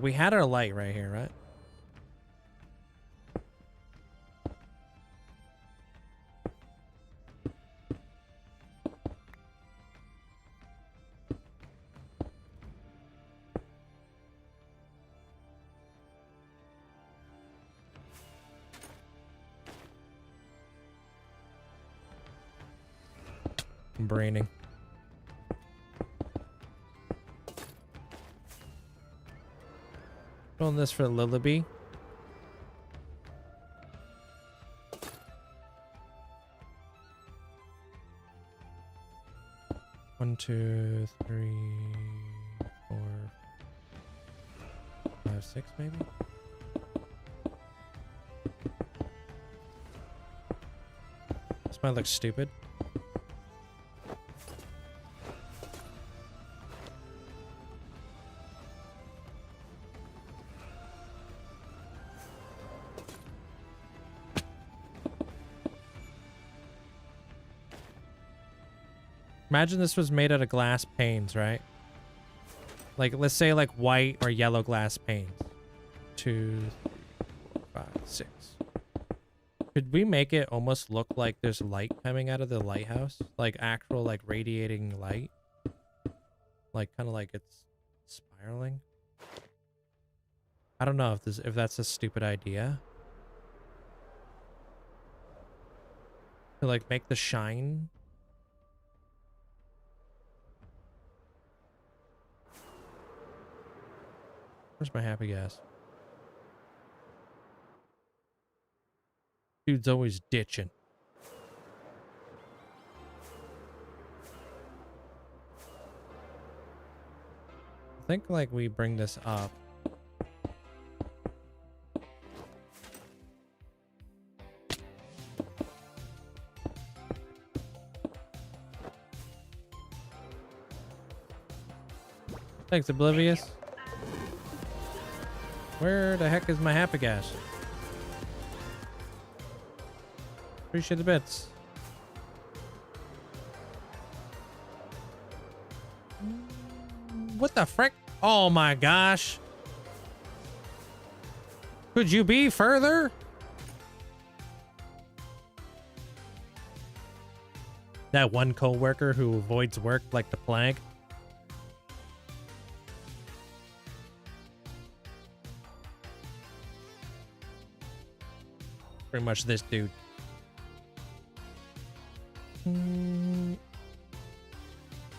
we had our light right here, right? I'm braining. Doing this for Lillaby. One, two, three. 6 maybe? This might look stupid. Imagine this was made out of glass panes, right? Like, let's say like white or yellow glass panes. 2, 4, 5, 6. Could we make it almost look like there's light coming out of the lighthouse? Like actual like radiating light? Like kind of like it's spiraling? I don't know if that's a stupid idea. To like make the shine. Where's my happy gas? Dude's always ditching. I think like we bring this up. Thanks, Oblivious. Where the heck is my happy gas? Appreciate the bits. What the frick? Oh my gosh. Could you be further? That one coworker who avoids work like the plague. Pretty much this dude.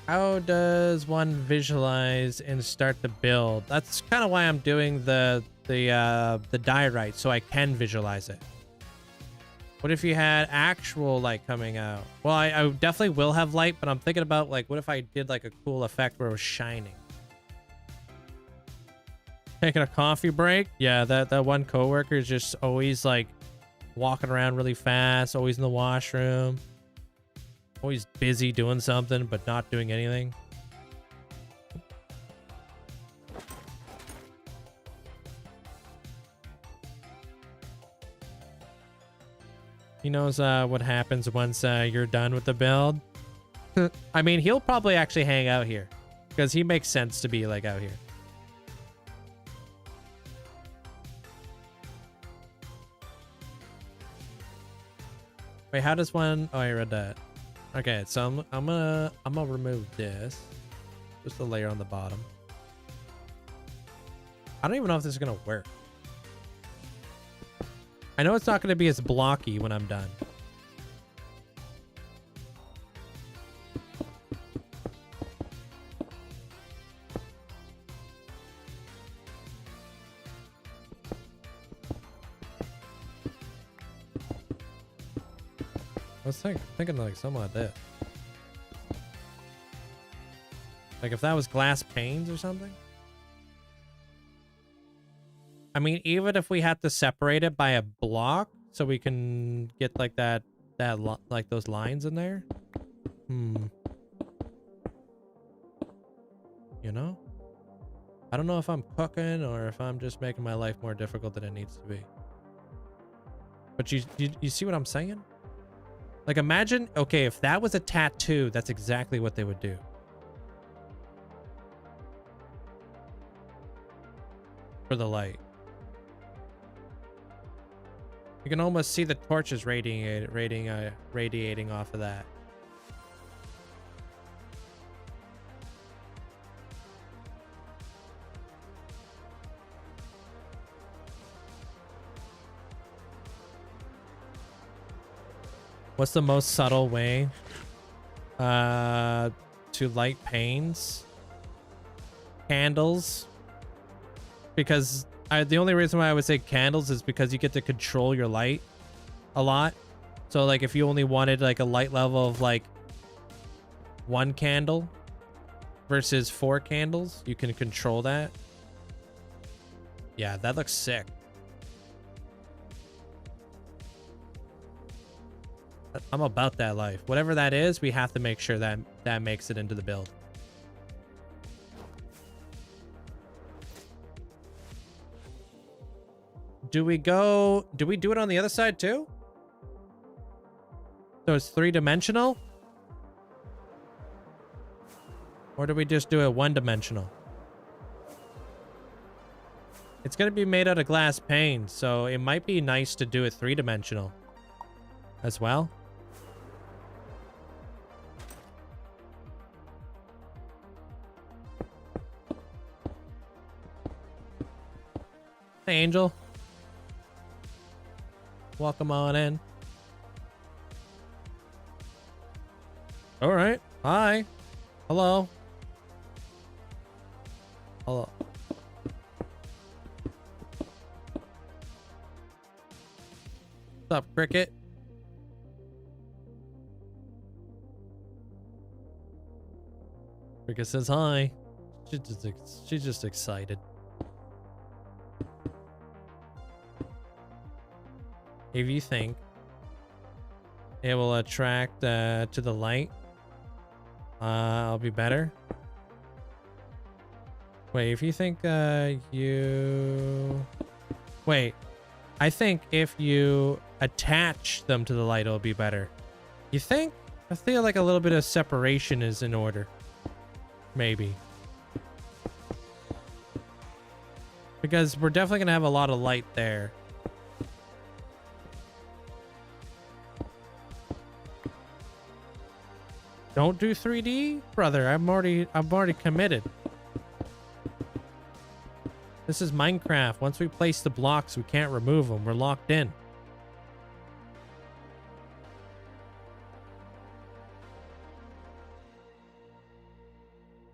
How does one visualize and start the build? That's kind of why I'm doing the diorite, so I can visualize it. What if you had actual light coming out? Well, I definitely will have light, but I'm thinking about like, what if I did like a cool effect where it was shining? Taking a coffee break? Yeah, that one coworker is just always like walking around really fast, always in the washroom. Always busy doing something, but not doing anything. He knows what happens once you're done with the build. I mean, he'll probably actually hang out here because he makes sense to be like out here. Wait, how does one? Oh, I read that. Okay, so I'm gonna remove this. Just a layer on the bottom. I don't even know if this is gonna work. I know it's not gonna be as blocky when I'm done. I was thinking like something like that. Like if that was glass panes or something. I mean, even if we had to separate it by a block so we can get like like those lines in there. You know? I don't know if I'm cooking or if I'm just making my life more difficult than it needs to be. But you see what I'm saying? Like imagine, okay, if that was a tattoo, that's exactly what they would do. For the light. You can almost see the torches radiating off of that. What's the most subtle way to light panes? Candles. Because the only reason why I would say candles is because you get to control your light a lot. So like if you only wanted like a light level of like 1 candle versus 4 candles, you can control that. Yeah, that looks sick. I'm about that life. Whatever that is, we have to make sure that that makes it into the build. Do we do it on the other side too? So it's 3-dimensional? Or do we just do it 1-dimensional? It's going to be made out of glass pane, so it might be nice to do it 3-dimensional as well. Hey, Angel. Welcome on in. All right. Hi. Hello. Hello. What's up, Cricket? Cricket says hi. She's just excited. If you think it will attract to the light, I'll be better. Wait, if you think wait, I think if you attach them to the light, it'll be better. You think? I feel like a little bit of separation is in order. Maybe. Because we're definitely going to have a lot of light there. Don't do 3D? Brother, I'm already committed. This is Minecraft. Once we place the blocks, we can't remove them. We're locked in.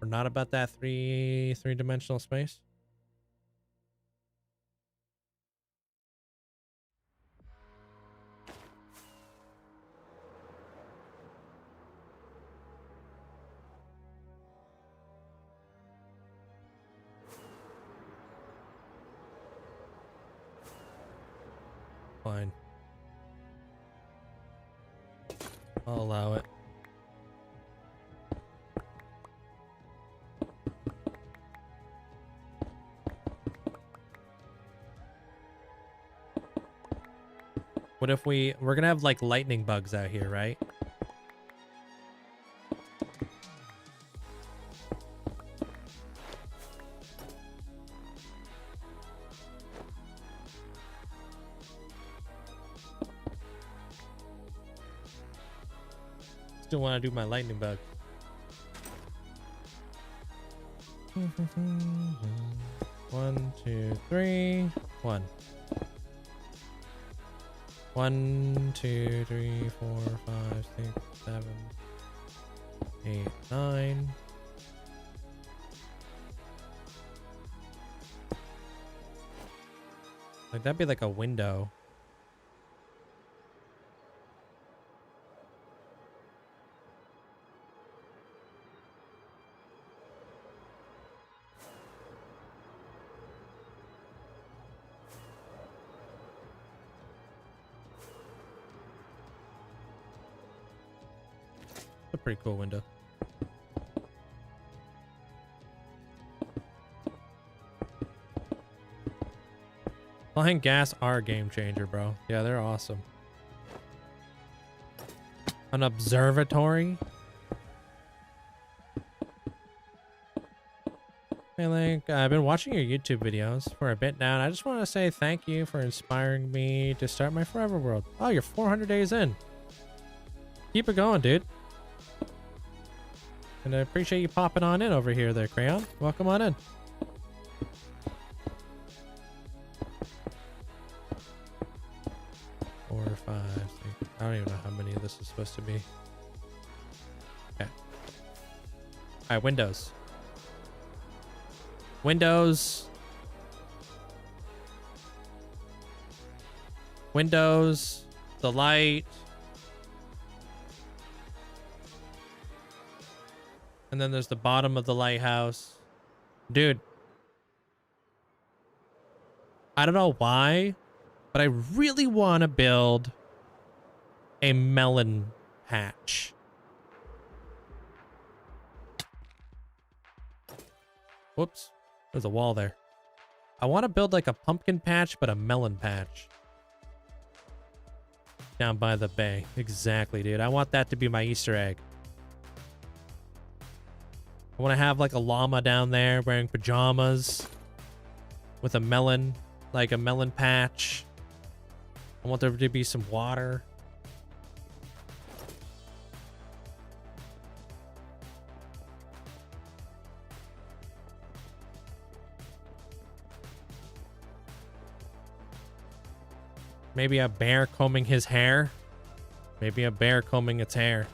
We're not about that three-dimensional space. Fine. I'll allow it. What if we're gonna have like lightning bugs out here, right? Still want to do my lightning bug. One, two, three, one. 1, 2, 3, 4, 5, 6, 7, 8, 9. Like that'd be like a window. A pretty cool window. Flying gas are a game changer, bro. Yeah, they're awesome. An observatory. Hey, Link, I've been watching your YouTube videos for a bit now, and I just want to say thank you for inspiring me to start my forever world. Oh, you're 400 days in. Keep it going, dude. And I appreciate you popping on in over here there, Crayon. Welcome on in. Four, 5, 6. I don't even know how many of this is supposed to be. Okay. All right, windows. Windows. Windows. The light. And then there's the bottom of the lighthouse. Dude. I don't know why, but I really want to build a melon patch. Whoops. There's a wall there. I want to build like a pumpkin patch, but a melon patch. Down by the bay. Exactly, dude. I want that to be my Easter egg. I want to have like a llama down there wearing pajamas with a melon, like a melon patch. I want there to be some water. Maybe a bear combing his hair. Maybe a bear combing its hair.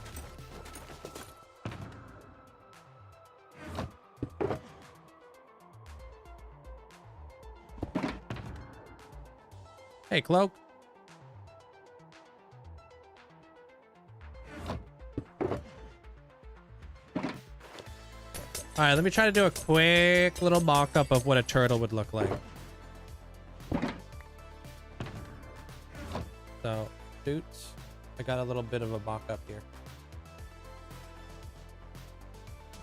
Hey, Cloak. All right, let me try to do a quick little mock-up of what a turtle would look like. So, dudes, I got a little bit of a mock-up here.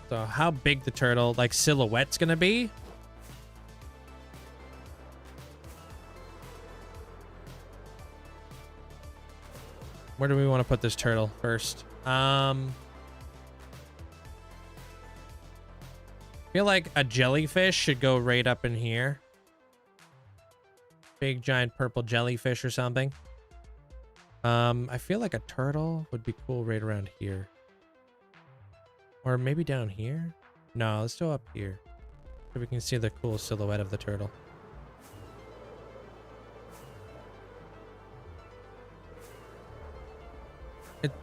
So, how big the turtle, like, silhouette's gonna be? Where do we want to put this turtle first? I feel like a jellyfish should go right up in here. Big giant purple jellyfish or something. I feel like a turtle would be cool right around here. Or maybe down here? No, let's go up here. So we can see the cool silhouette of the turtle.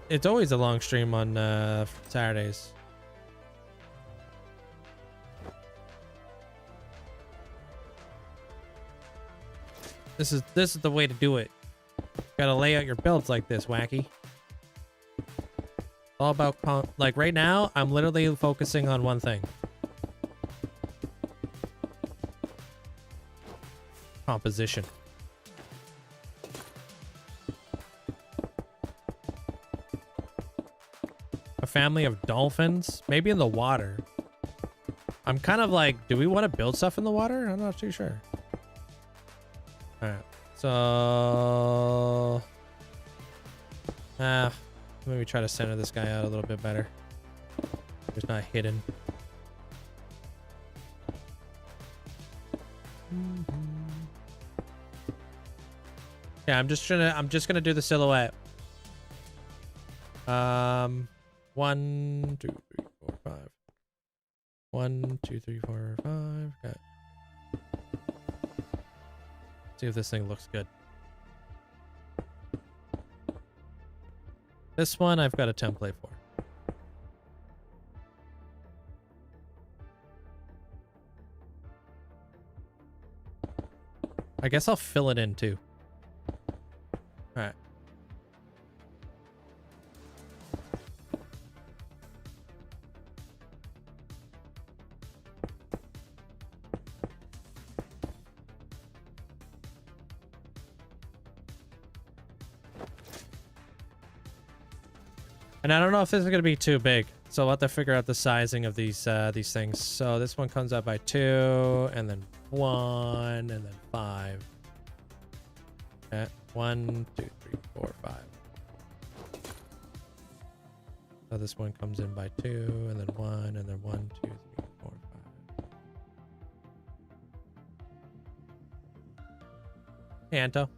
It's always a long stream on Saturdays. This is the way to do it. Gotta lay out your builds like this, Wacky. All about like right now, I'm literally focusing on one thing. Composition. A family of dolphins, maybe in the water. I'm kind of like, do we want to build stuff in the water? I'm not too sure. All right, so maybe try to center this guy out a little bit better. It's not hidden. Yeah, I'm just gonna do the silhouette. 1, 2, 3, 4, 5. 1, 2, 3, 4, 5. Got it. See if this thing looks good. This one I've got a template for. I guess I'll fill it in too. All right. And I don't know if this is going to be too big, so I'll have to figure out the sizing of these things. So this one comes out by 2, and then 1, and then 5. Okay. 1, 2, 3, 4, 5. So this one comes in by 2, and then 1, and then 1, 2, 3, 4, 5. Hey, Anto.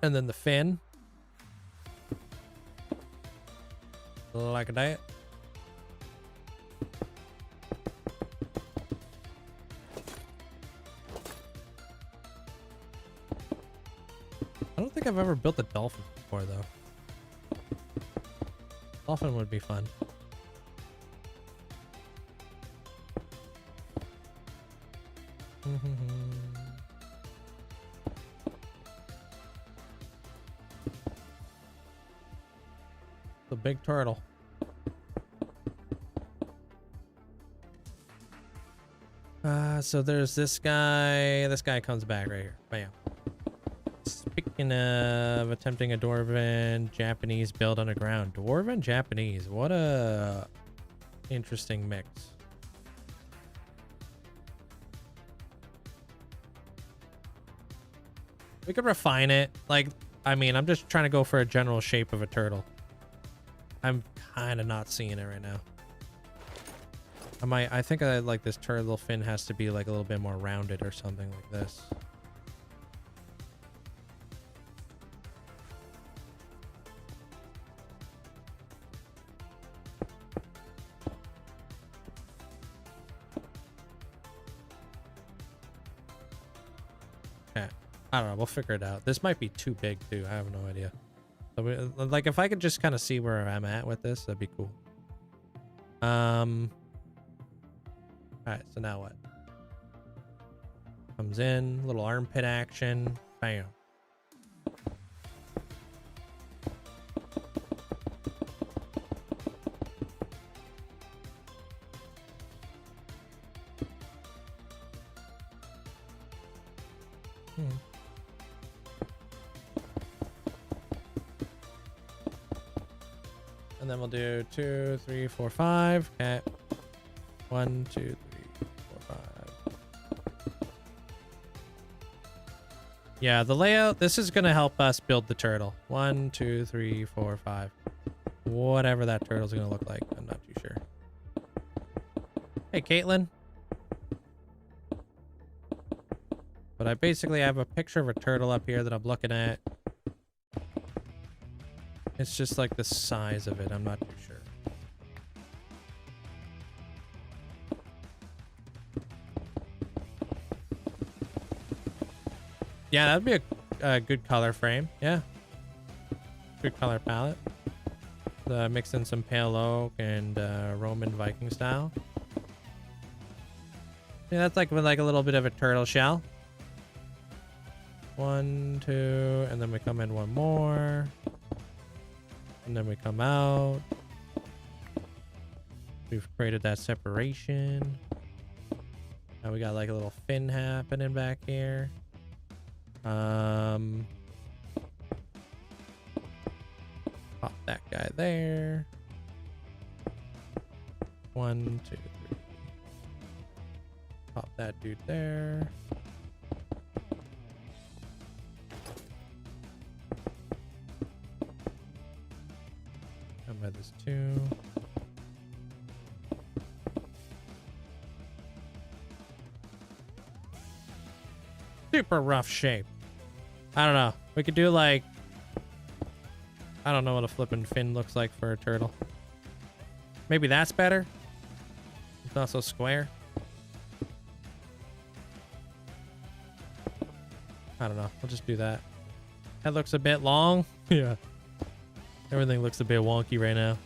And then the fin. Like that. I don't think I've ever built a dolphin before, though. Dolphin would be fun. The big turtle. So there's this guy. This guy comes back right here. Bam. Speaking of attempting a Dwarven Japanese build underground. Dwarven Japanese. What a interesting mix. We could refine it. Like, I mean, I'm just trying to go for a general shape of a turtle. I'm kind of not seeing it right now. I think like this turtle fin has to be like a little bit more rounded or something like this. Okay. I don't know. We'll figure it out. This might be too big too. I have no idea. So like if I could just kind of see where I'm at with this, that'd be cool. All right, so now what? Comes in, little armpit action, bam. And then we'll do 2, 3, 4, 5. Okay. 1, 2, 3, 4, 5. Yeah, the layout, this is going to help us build the turtle. 1, 2, 3, 4, 5. Whatever that turtle's going to look like. I'm not too sure. Hey, Caitlin. But I basically have a picture of a turtle up here that I'm looking at. It's just like the size of it. I'm not too sure. Yeah, that'd be a good color frame. Yeah. Good color palette. Mix in some pale oak and Roman Viking style. Yeah, that's like with like a little bit of a turtle shell. 1, 2, and then we come in one more. And then we come out. We've created that separation. Now we got like a little fin happening back here. Pop that guy there. 1, 2, 3. Pop that dude there. Come by this too. Super rough shape. I don't know. We could do like, I don't know what a flippin' fin looks like for a turtle. Maybe that's better. It's not so square. I don't know. We'll just do that. That looks a bit long. Yeah. Everything looks a bit wonky right now.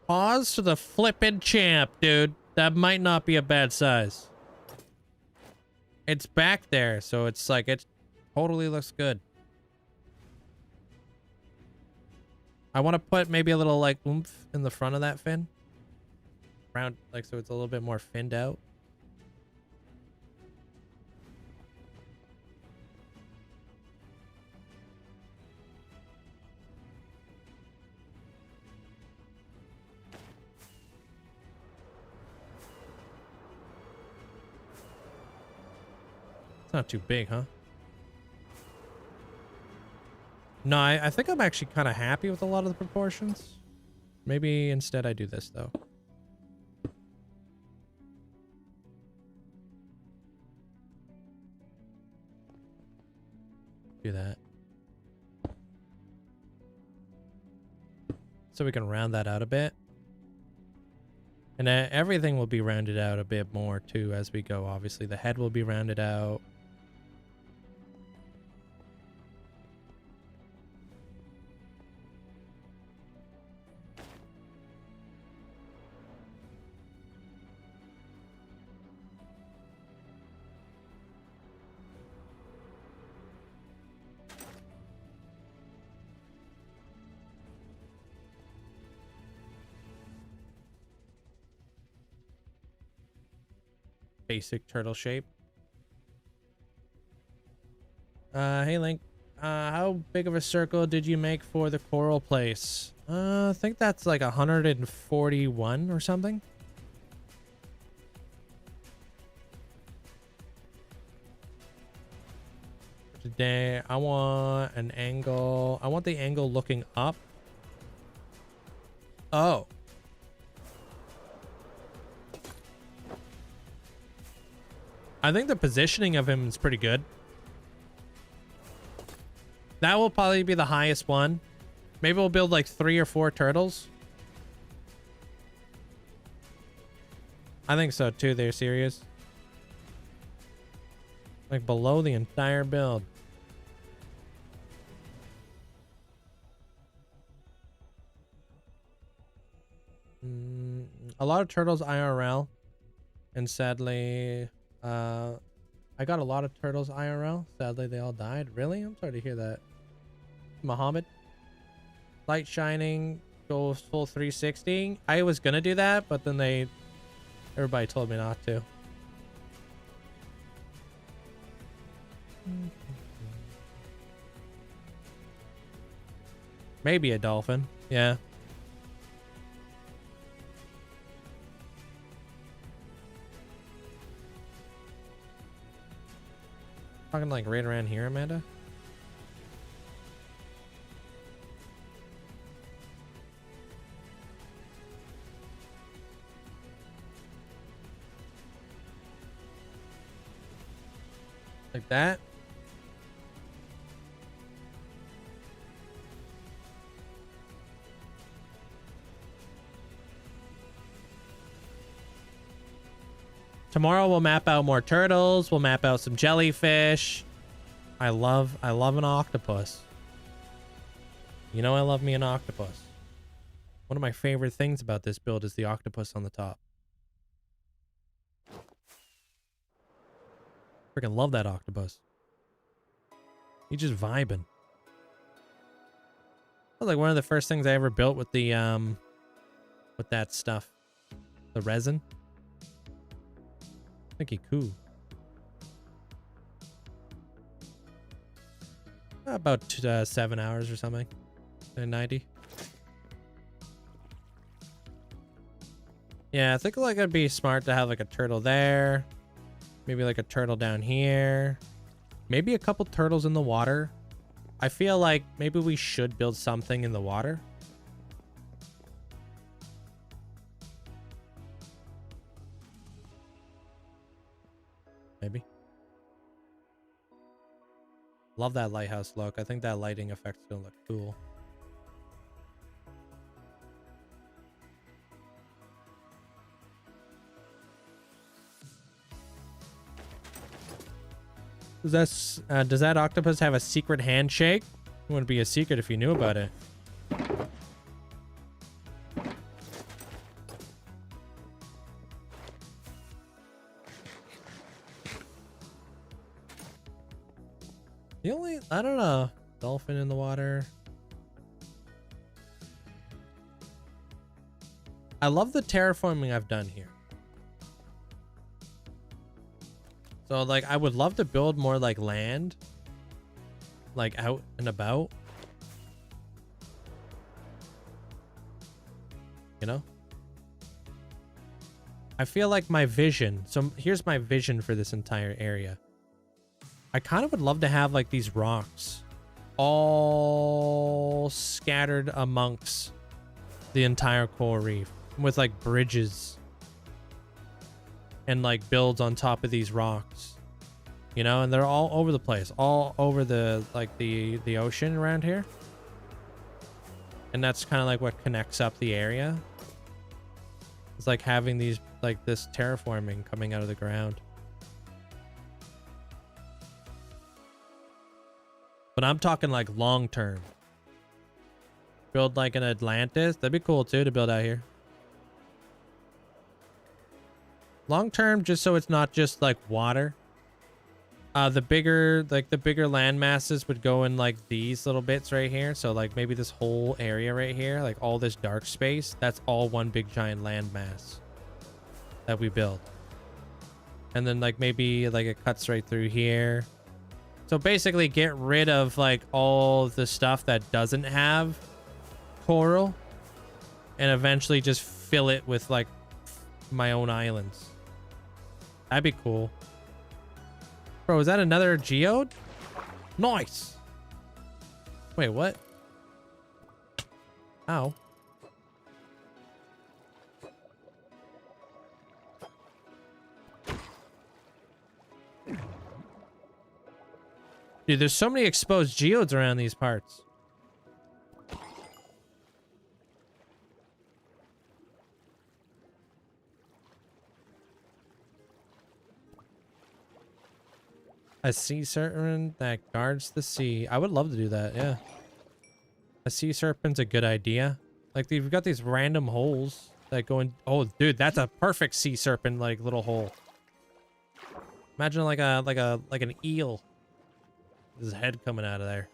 Pause to the flippin' champ, dude. That might not be a bad size. It's back there, so it's like, it totally looks good. I want to put maybe a little like oomph in the front of that fin. Round, like, so it's a little bit more finned out. It's not too big, huh? No, I think I'm actually kind of happy with a lot of the proportions. Maybe instead I do this, though. Do that. So we can round that out a bit. And everything will be rounded out a bit more, too, as we go. Obviously, the head will be rounded out. basic turtle shape. Hey Link, how big of a circle did you make for the coral place? I think that's like 141 or something. Today, I want an angle. I want the angle looking up. Oh. I think the positioning of him is pretty good. That will probably be the highest one. Maybe we'll build like 3 or 4 turtles. I think so too. They're serious. Like below the entire build. A lot of turtles IRL. And sadly, I got a lot of turtles IRL. Sadly, they all died. Really? I'm sorry to hear that. Muhammad. Light shining. Goes full 360. I was gonna do that, but then everybody told me not to. Maybe a dolphin. Yeah. Talking like right around here, Amanda. Like that. Tomorrow we'll map out more turtles. We'll map out some jellyfish. I love an octopus. You know I love me an octopus. One of my favorite things about this build is the octopus on the top. Freaking love that octopus. He's just vibing. That was like one of the first things I ever built with the with that stuff. The resin. I think he cool. About 7 hours or something. 90. Yeah, I think like it'd be smart to have like a turtle there. Maybe like a turtle down here. Maybe a couple turtles in the water. I feel like maybe we should build something in the water. Maybe. Love that lighthouse look. I think that lighting effect's gonna look cool. Does that octopus have a secret handshake? It wouldn't be a secret if you knew about it. The only, I don't know, dolphin in the water. I love the terraforming I've done here. So like I would love to build more like land, like out and about, you know. I feel like my vision, so here's my vision for this entire area. I kind of would love to have like these rocks all scattered amongst the entire coral reef with like bridges and like builds on top of these rocks, you know, and they're all over the place, all over the like the ocean around here. And that's kind of like what connects up the area. It's like having these like this terraforming coming out of the ground. But I'm talking like long term. Build like an Atlantis. That'd be cool too to build out here. Long term, just so it's not just like water. The bigger land masses would go in like these little bits right here. So like maybe this whole area right here, like all this dark space, that's all one big giant land mass that we build. And then like maybe like it cuts right through here. So basically get rid of like all the stuff that doesn't have coral and eventually just fill it with like my own islands. That'd be cool. Bro, is that another geode? Nice. Wait, what? Ow. Dude, there's so many exposed geodes around these parts. A sea serpent that guards the sea. I would love to do that, yeah. A sea serpent's a good idea. Like, you've got these random holes that go in. Oh, dude, that's a perfect sea serpent, like, little hole. Imagine like an eel. His head coming out of there.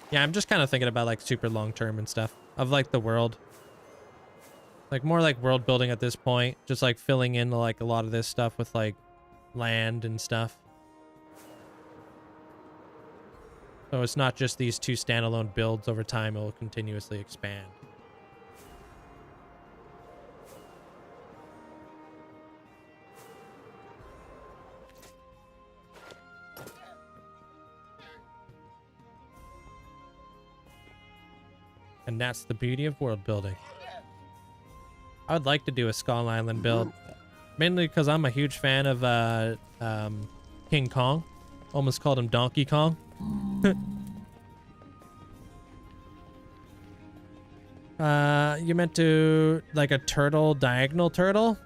Yeah, I'm just kind of thinking about like super long term and stuff of like the world. Like more like world building at this point, just like filling in like a lot of this stuff with like land and stuff. So it's not just these two standalone builds. Over time, it will continuously expand. And that's the beauty of world building. I would like to do a Skull Island build, mainly because I'm a huge fan of King Kong. Almost called him Donkey Kong. You meant to like a turtle, diagonal turtle?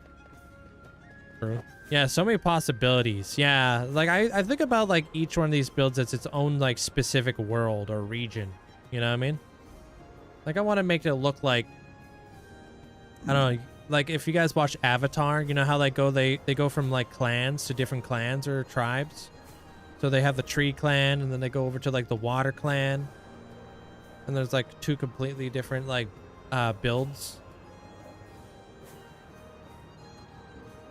True. Yeah, so many possibilities. Yeah, like I think about like each one of these builds as its own like specific world or region. You know what I mean? Like I want to make it look like, I don't know, like if you guys watch Avatar, you know how they go from like clans to different clans or tribes. So they have the tree clan and then they go over to like the water clan. And there's like two completely different like builds.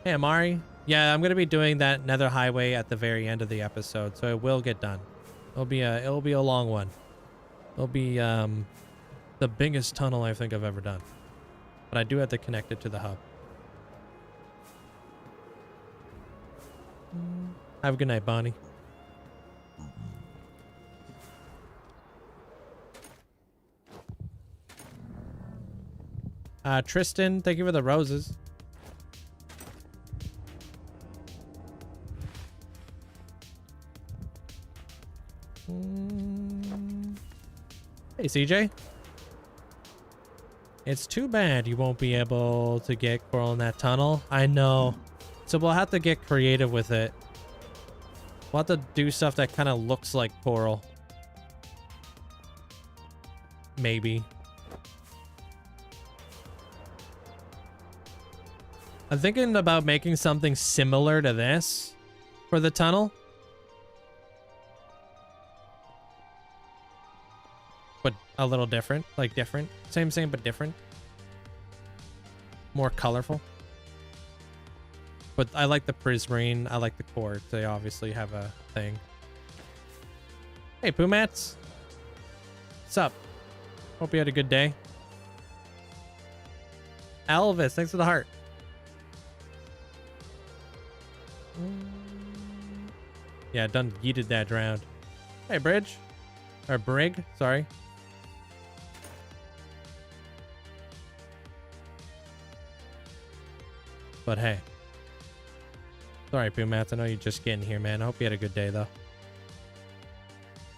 Hey Amari. Yeah, I'm going to be doing that Nether Highway at the very end of the episode, so it will get done. It'll be a long one. It'll be the biggest tunnel I think I've ever done. But I do have to connect it to the hub. Have a good night, Bonnie. Tristan, thank you for the roses. Hey, CJ. It's too bad you won't be able to get coral in that tunnel. I know. So we'll have to get creative with it. We'll have to do stuff that kind of looks like coral. Maybe. I'm thinking about making something similar to this for the tunnel. But a little different. Like different. Same, but different. More colorful. But I like the prismarine. I like the quartz. They obviously have a thing. Hey, Poomats. What's up? Hope you had a good day. Elvis, thanks for the heart. Yeah, done yeeted that drowned. Hey, Bridge. Or Brig, sorry. But hey. Sorry, Poomats. I know you're just getting here, man. I hope you had a good day, though.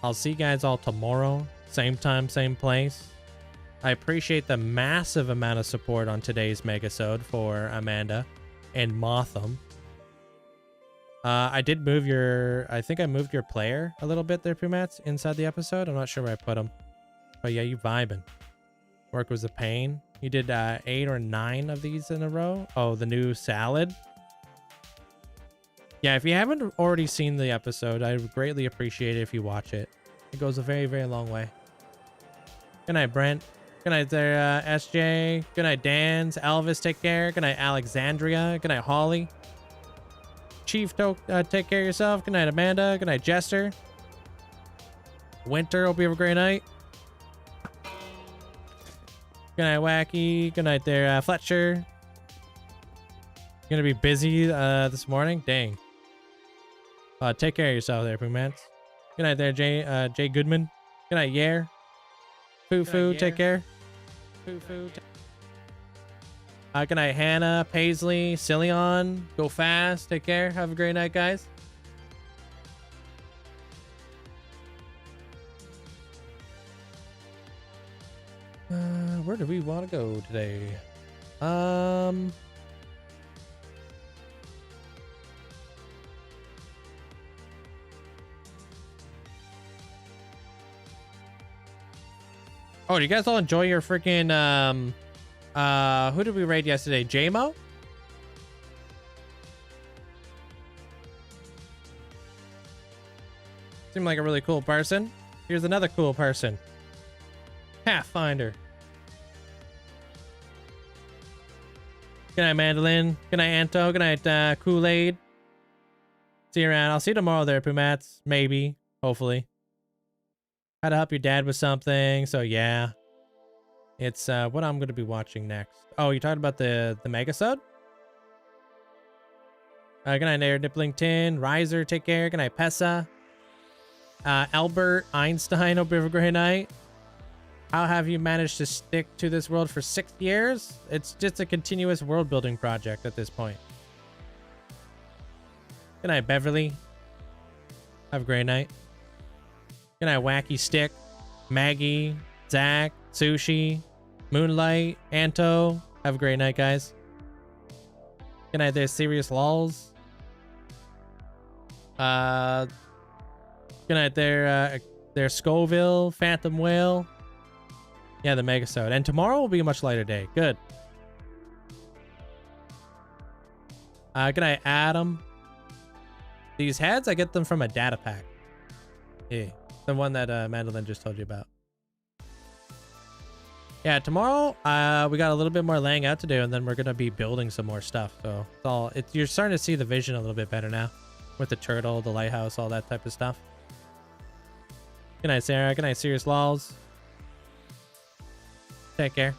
I'll see you guys all tomorrow. Same time, same place. I appreciate the massive amount of support on today's Megasode for Amanda and Motham. I did move your... I think I moved your player a little bit there, Poomats, inside the episode. I'm not sure where I put him. But yeah, you vibing. Work was a pain. You did 8 or 9 of these in a row. Oh, the new salad. Yeah, if you haven't already seen the episode, I would greatly appreciate it if you watch it. It goes a very, very long way. Good night, Brent. Good night there, SJ. Good night, Dan's. Elvis, take care. Good night, Alexandria. Good night, Holly. Chief, take care of yourself. Good night, Amanda. Good night, Jester. Winter, hope you have a great night. Good night, Wacky. Good night there, Fletcher. Gonna be busy this morning? Dang. Take care of yourself there, Poomance. Good night there, Jay Goodman. Good night, Yair. Foo, take care. Foo. Good night, Hannah, Paisley, Cillion. Go fast. Take care. Have a great night, guys. Where do we want to go today? Oh, do you guys all enjoy your freaking who did we raid yesterday? JMO? Seemed like a really cool person. Here's another cool person. Pathfinder. Good night, Mandolin. Good night, Anto. Good night, Kool-Aid. See you around. I'll see you tomorrow there, Poomats. Maybe. Hopefully. How to help your dad with something. So, yeah. It's what I'm going to be watching next. Oh, you talking about the Megasode? Good night, Air Nipplington. Riser, take care. Good night, Pessa. Albert Einstein, hope you have a great night. How have you managed to stick to this world for 6 years? It's just a continuous world building project at this point. Good night, Beverly. Have a great night. Good night, Wacky Stick. Maggie. Zach. Sushi. Moonlight. Anto. Have a great night, guys. Good night there, Serious Lols. Good night there, Scoville. Phantom Whale. Yeah, the Megasode. And tomorrow will be a much lighter day. Good. Good night, Adam. These heads, I get them from a data pack. Yeah, the one that Mandolin just told you about. Yeah, tomorrow we got a little bit more laying out to do, and then we're gonna be building some more stuff. So you're starting to see the vision a little bit better now, with the turtle, the lighthouse, all that type of stuff. Good night, Sarah. Good night, Serious Lols. Take care.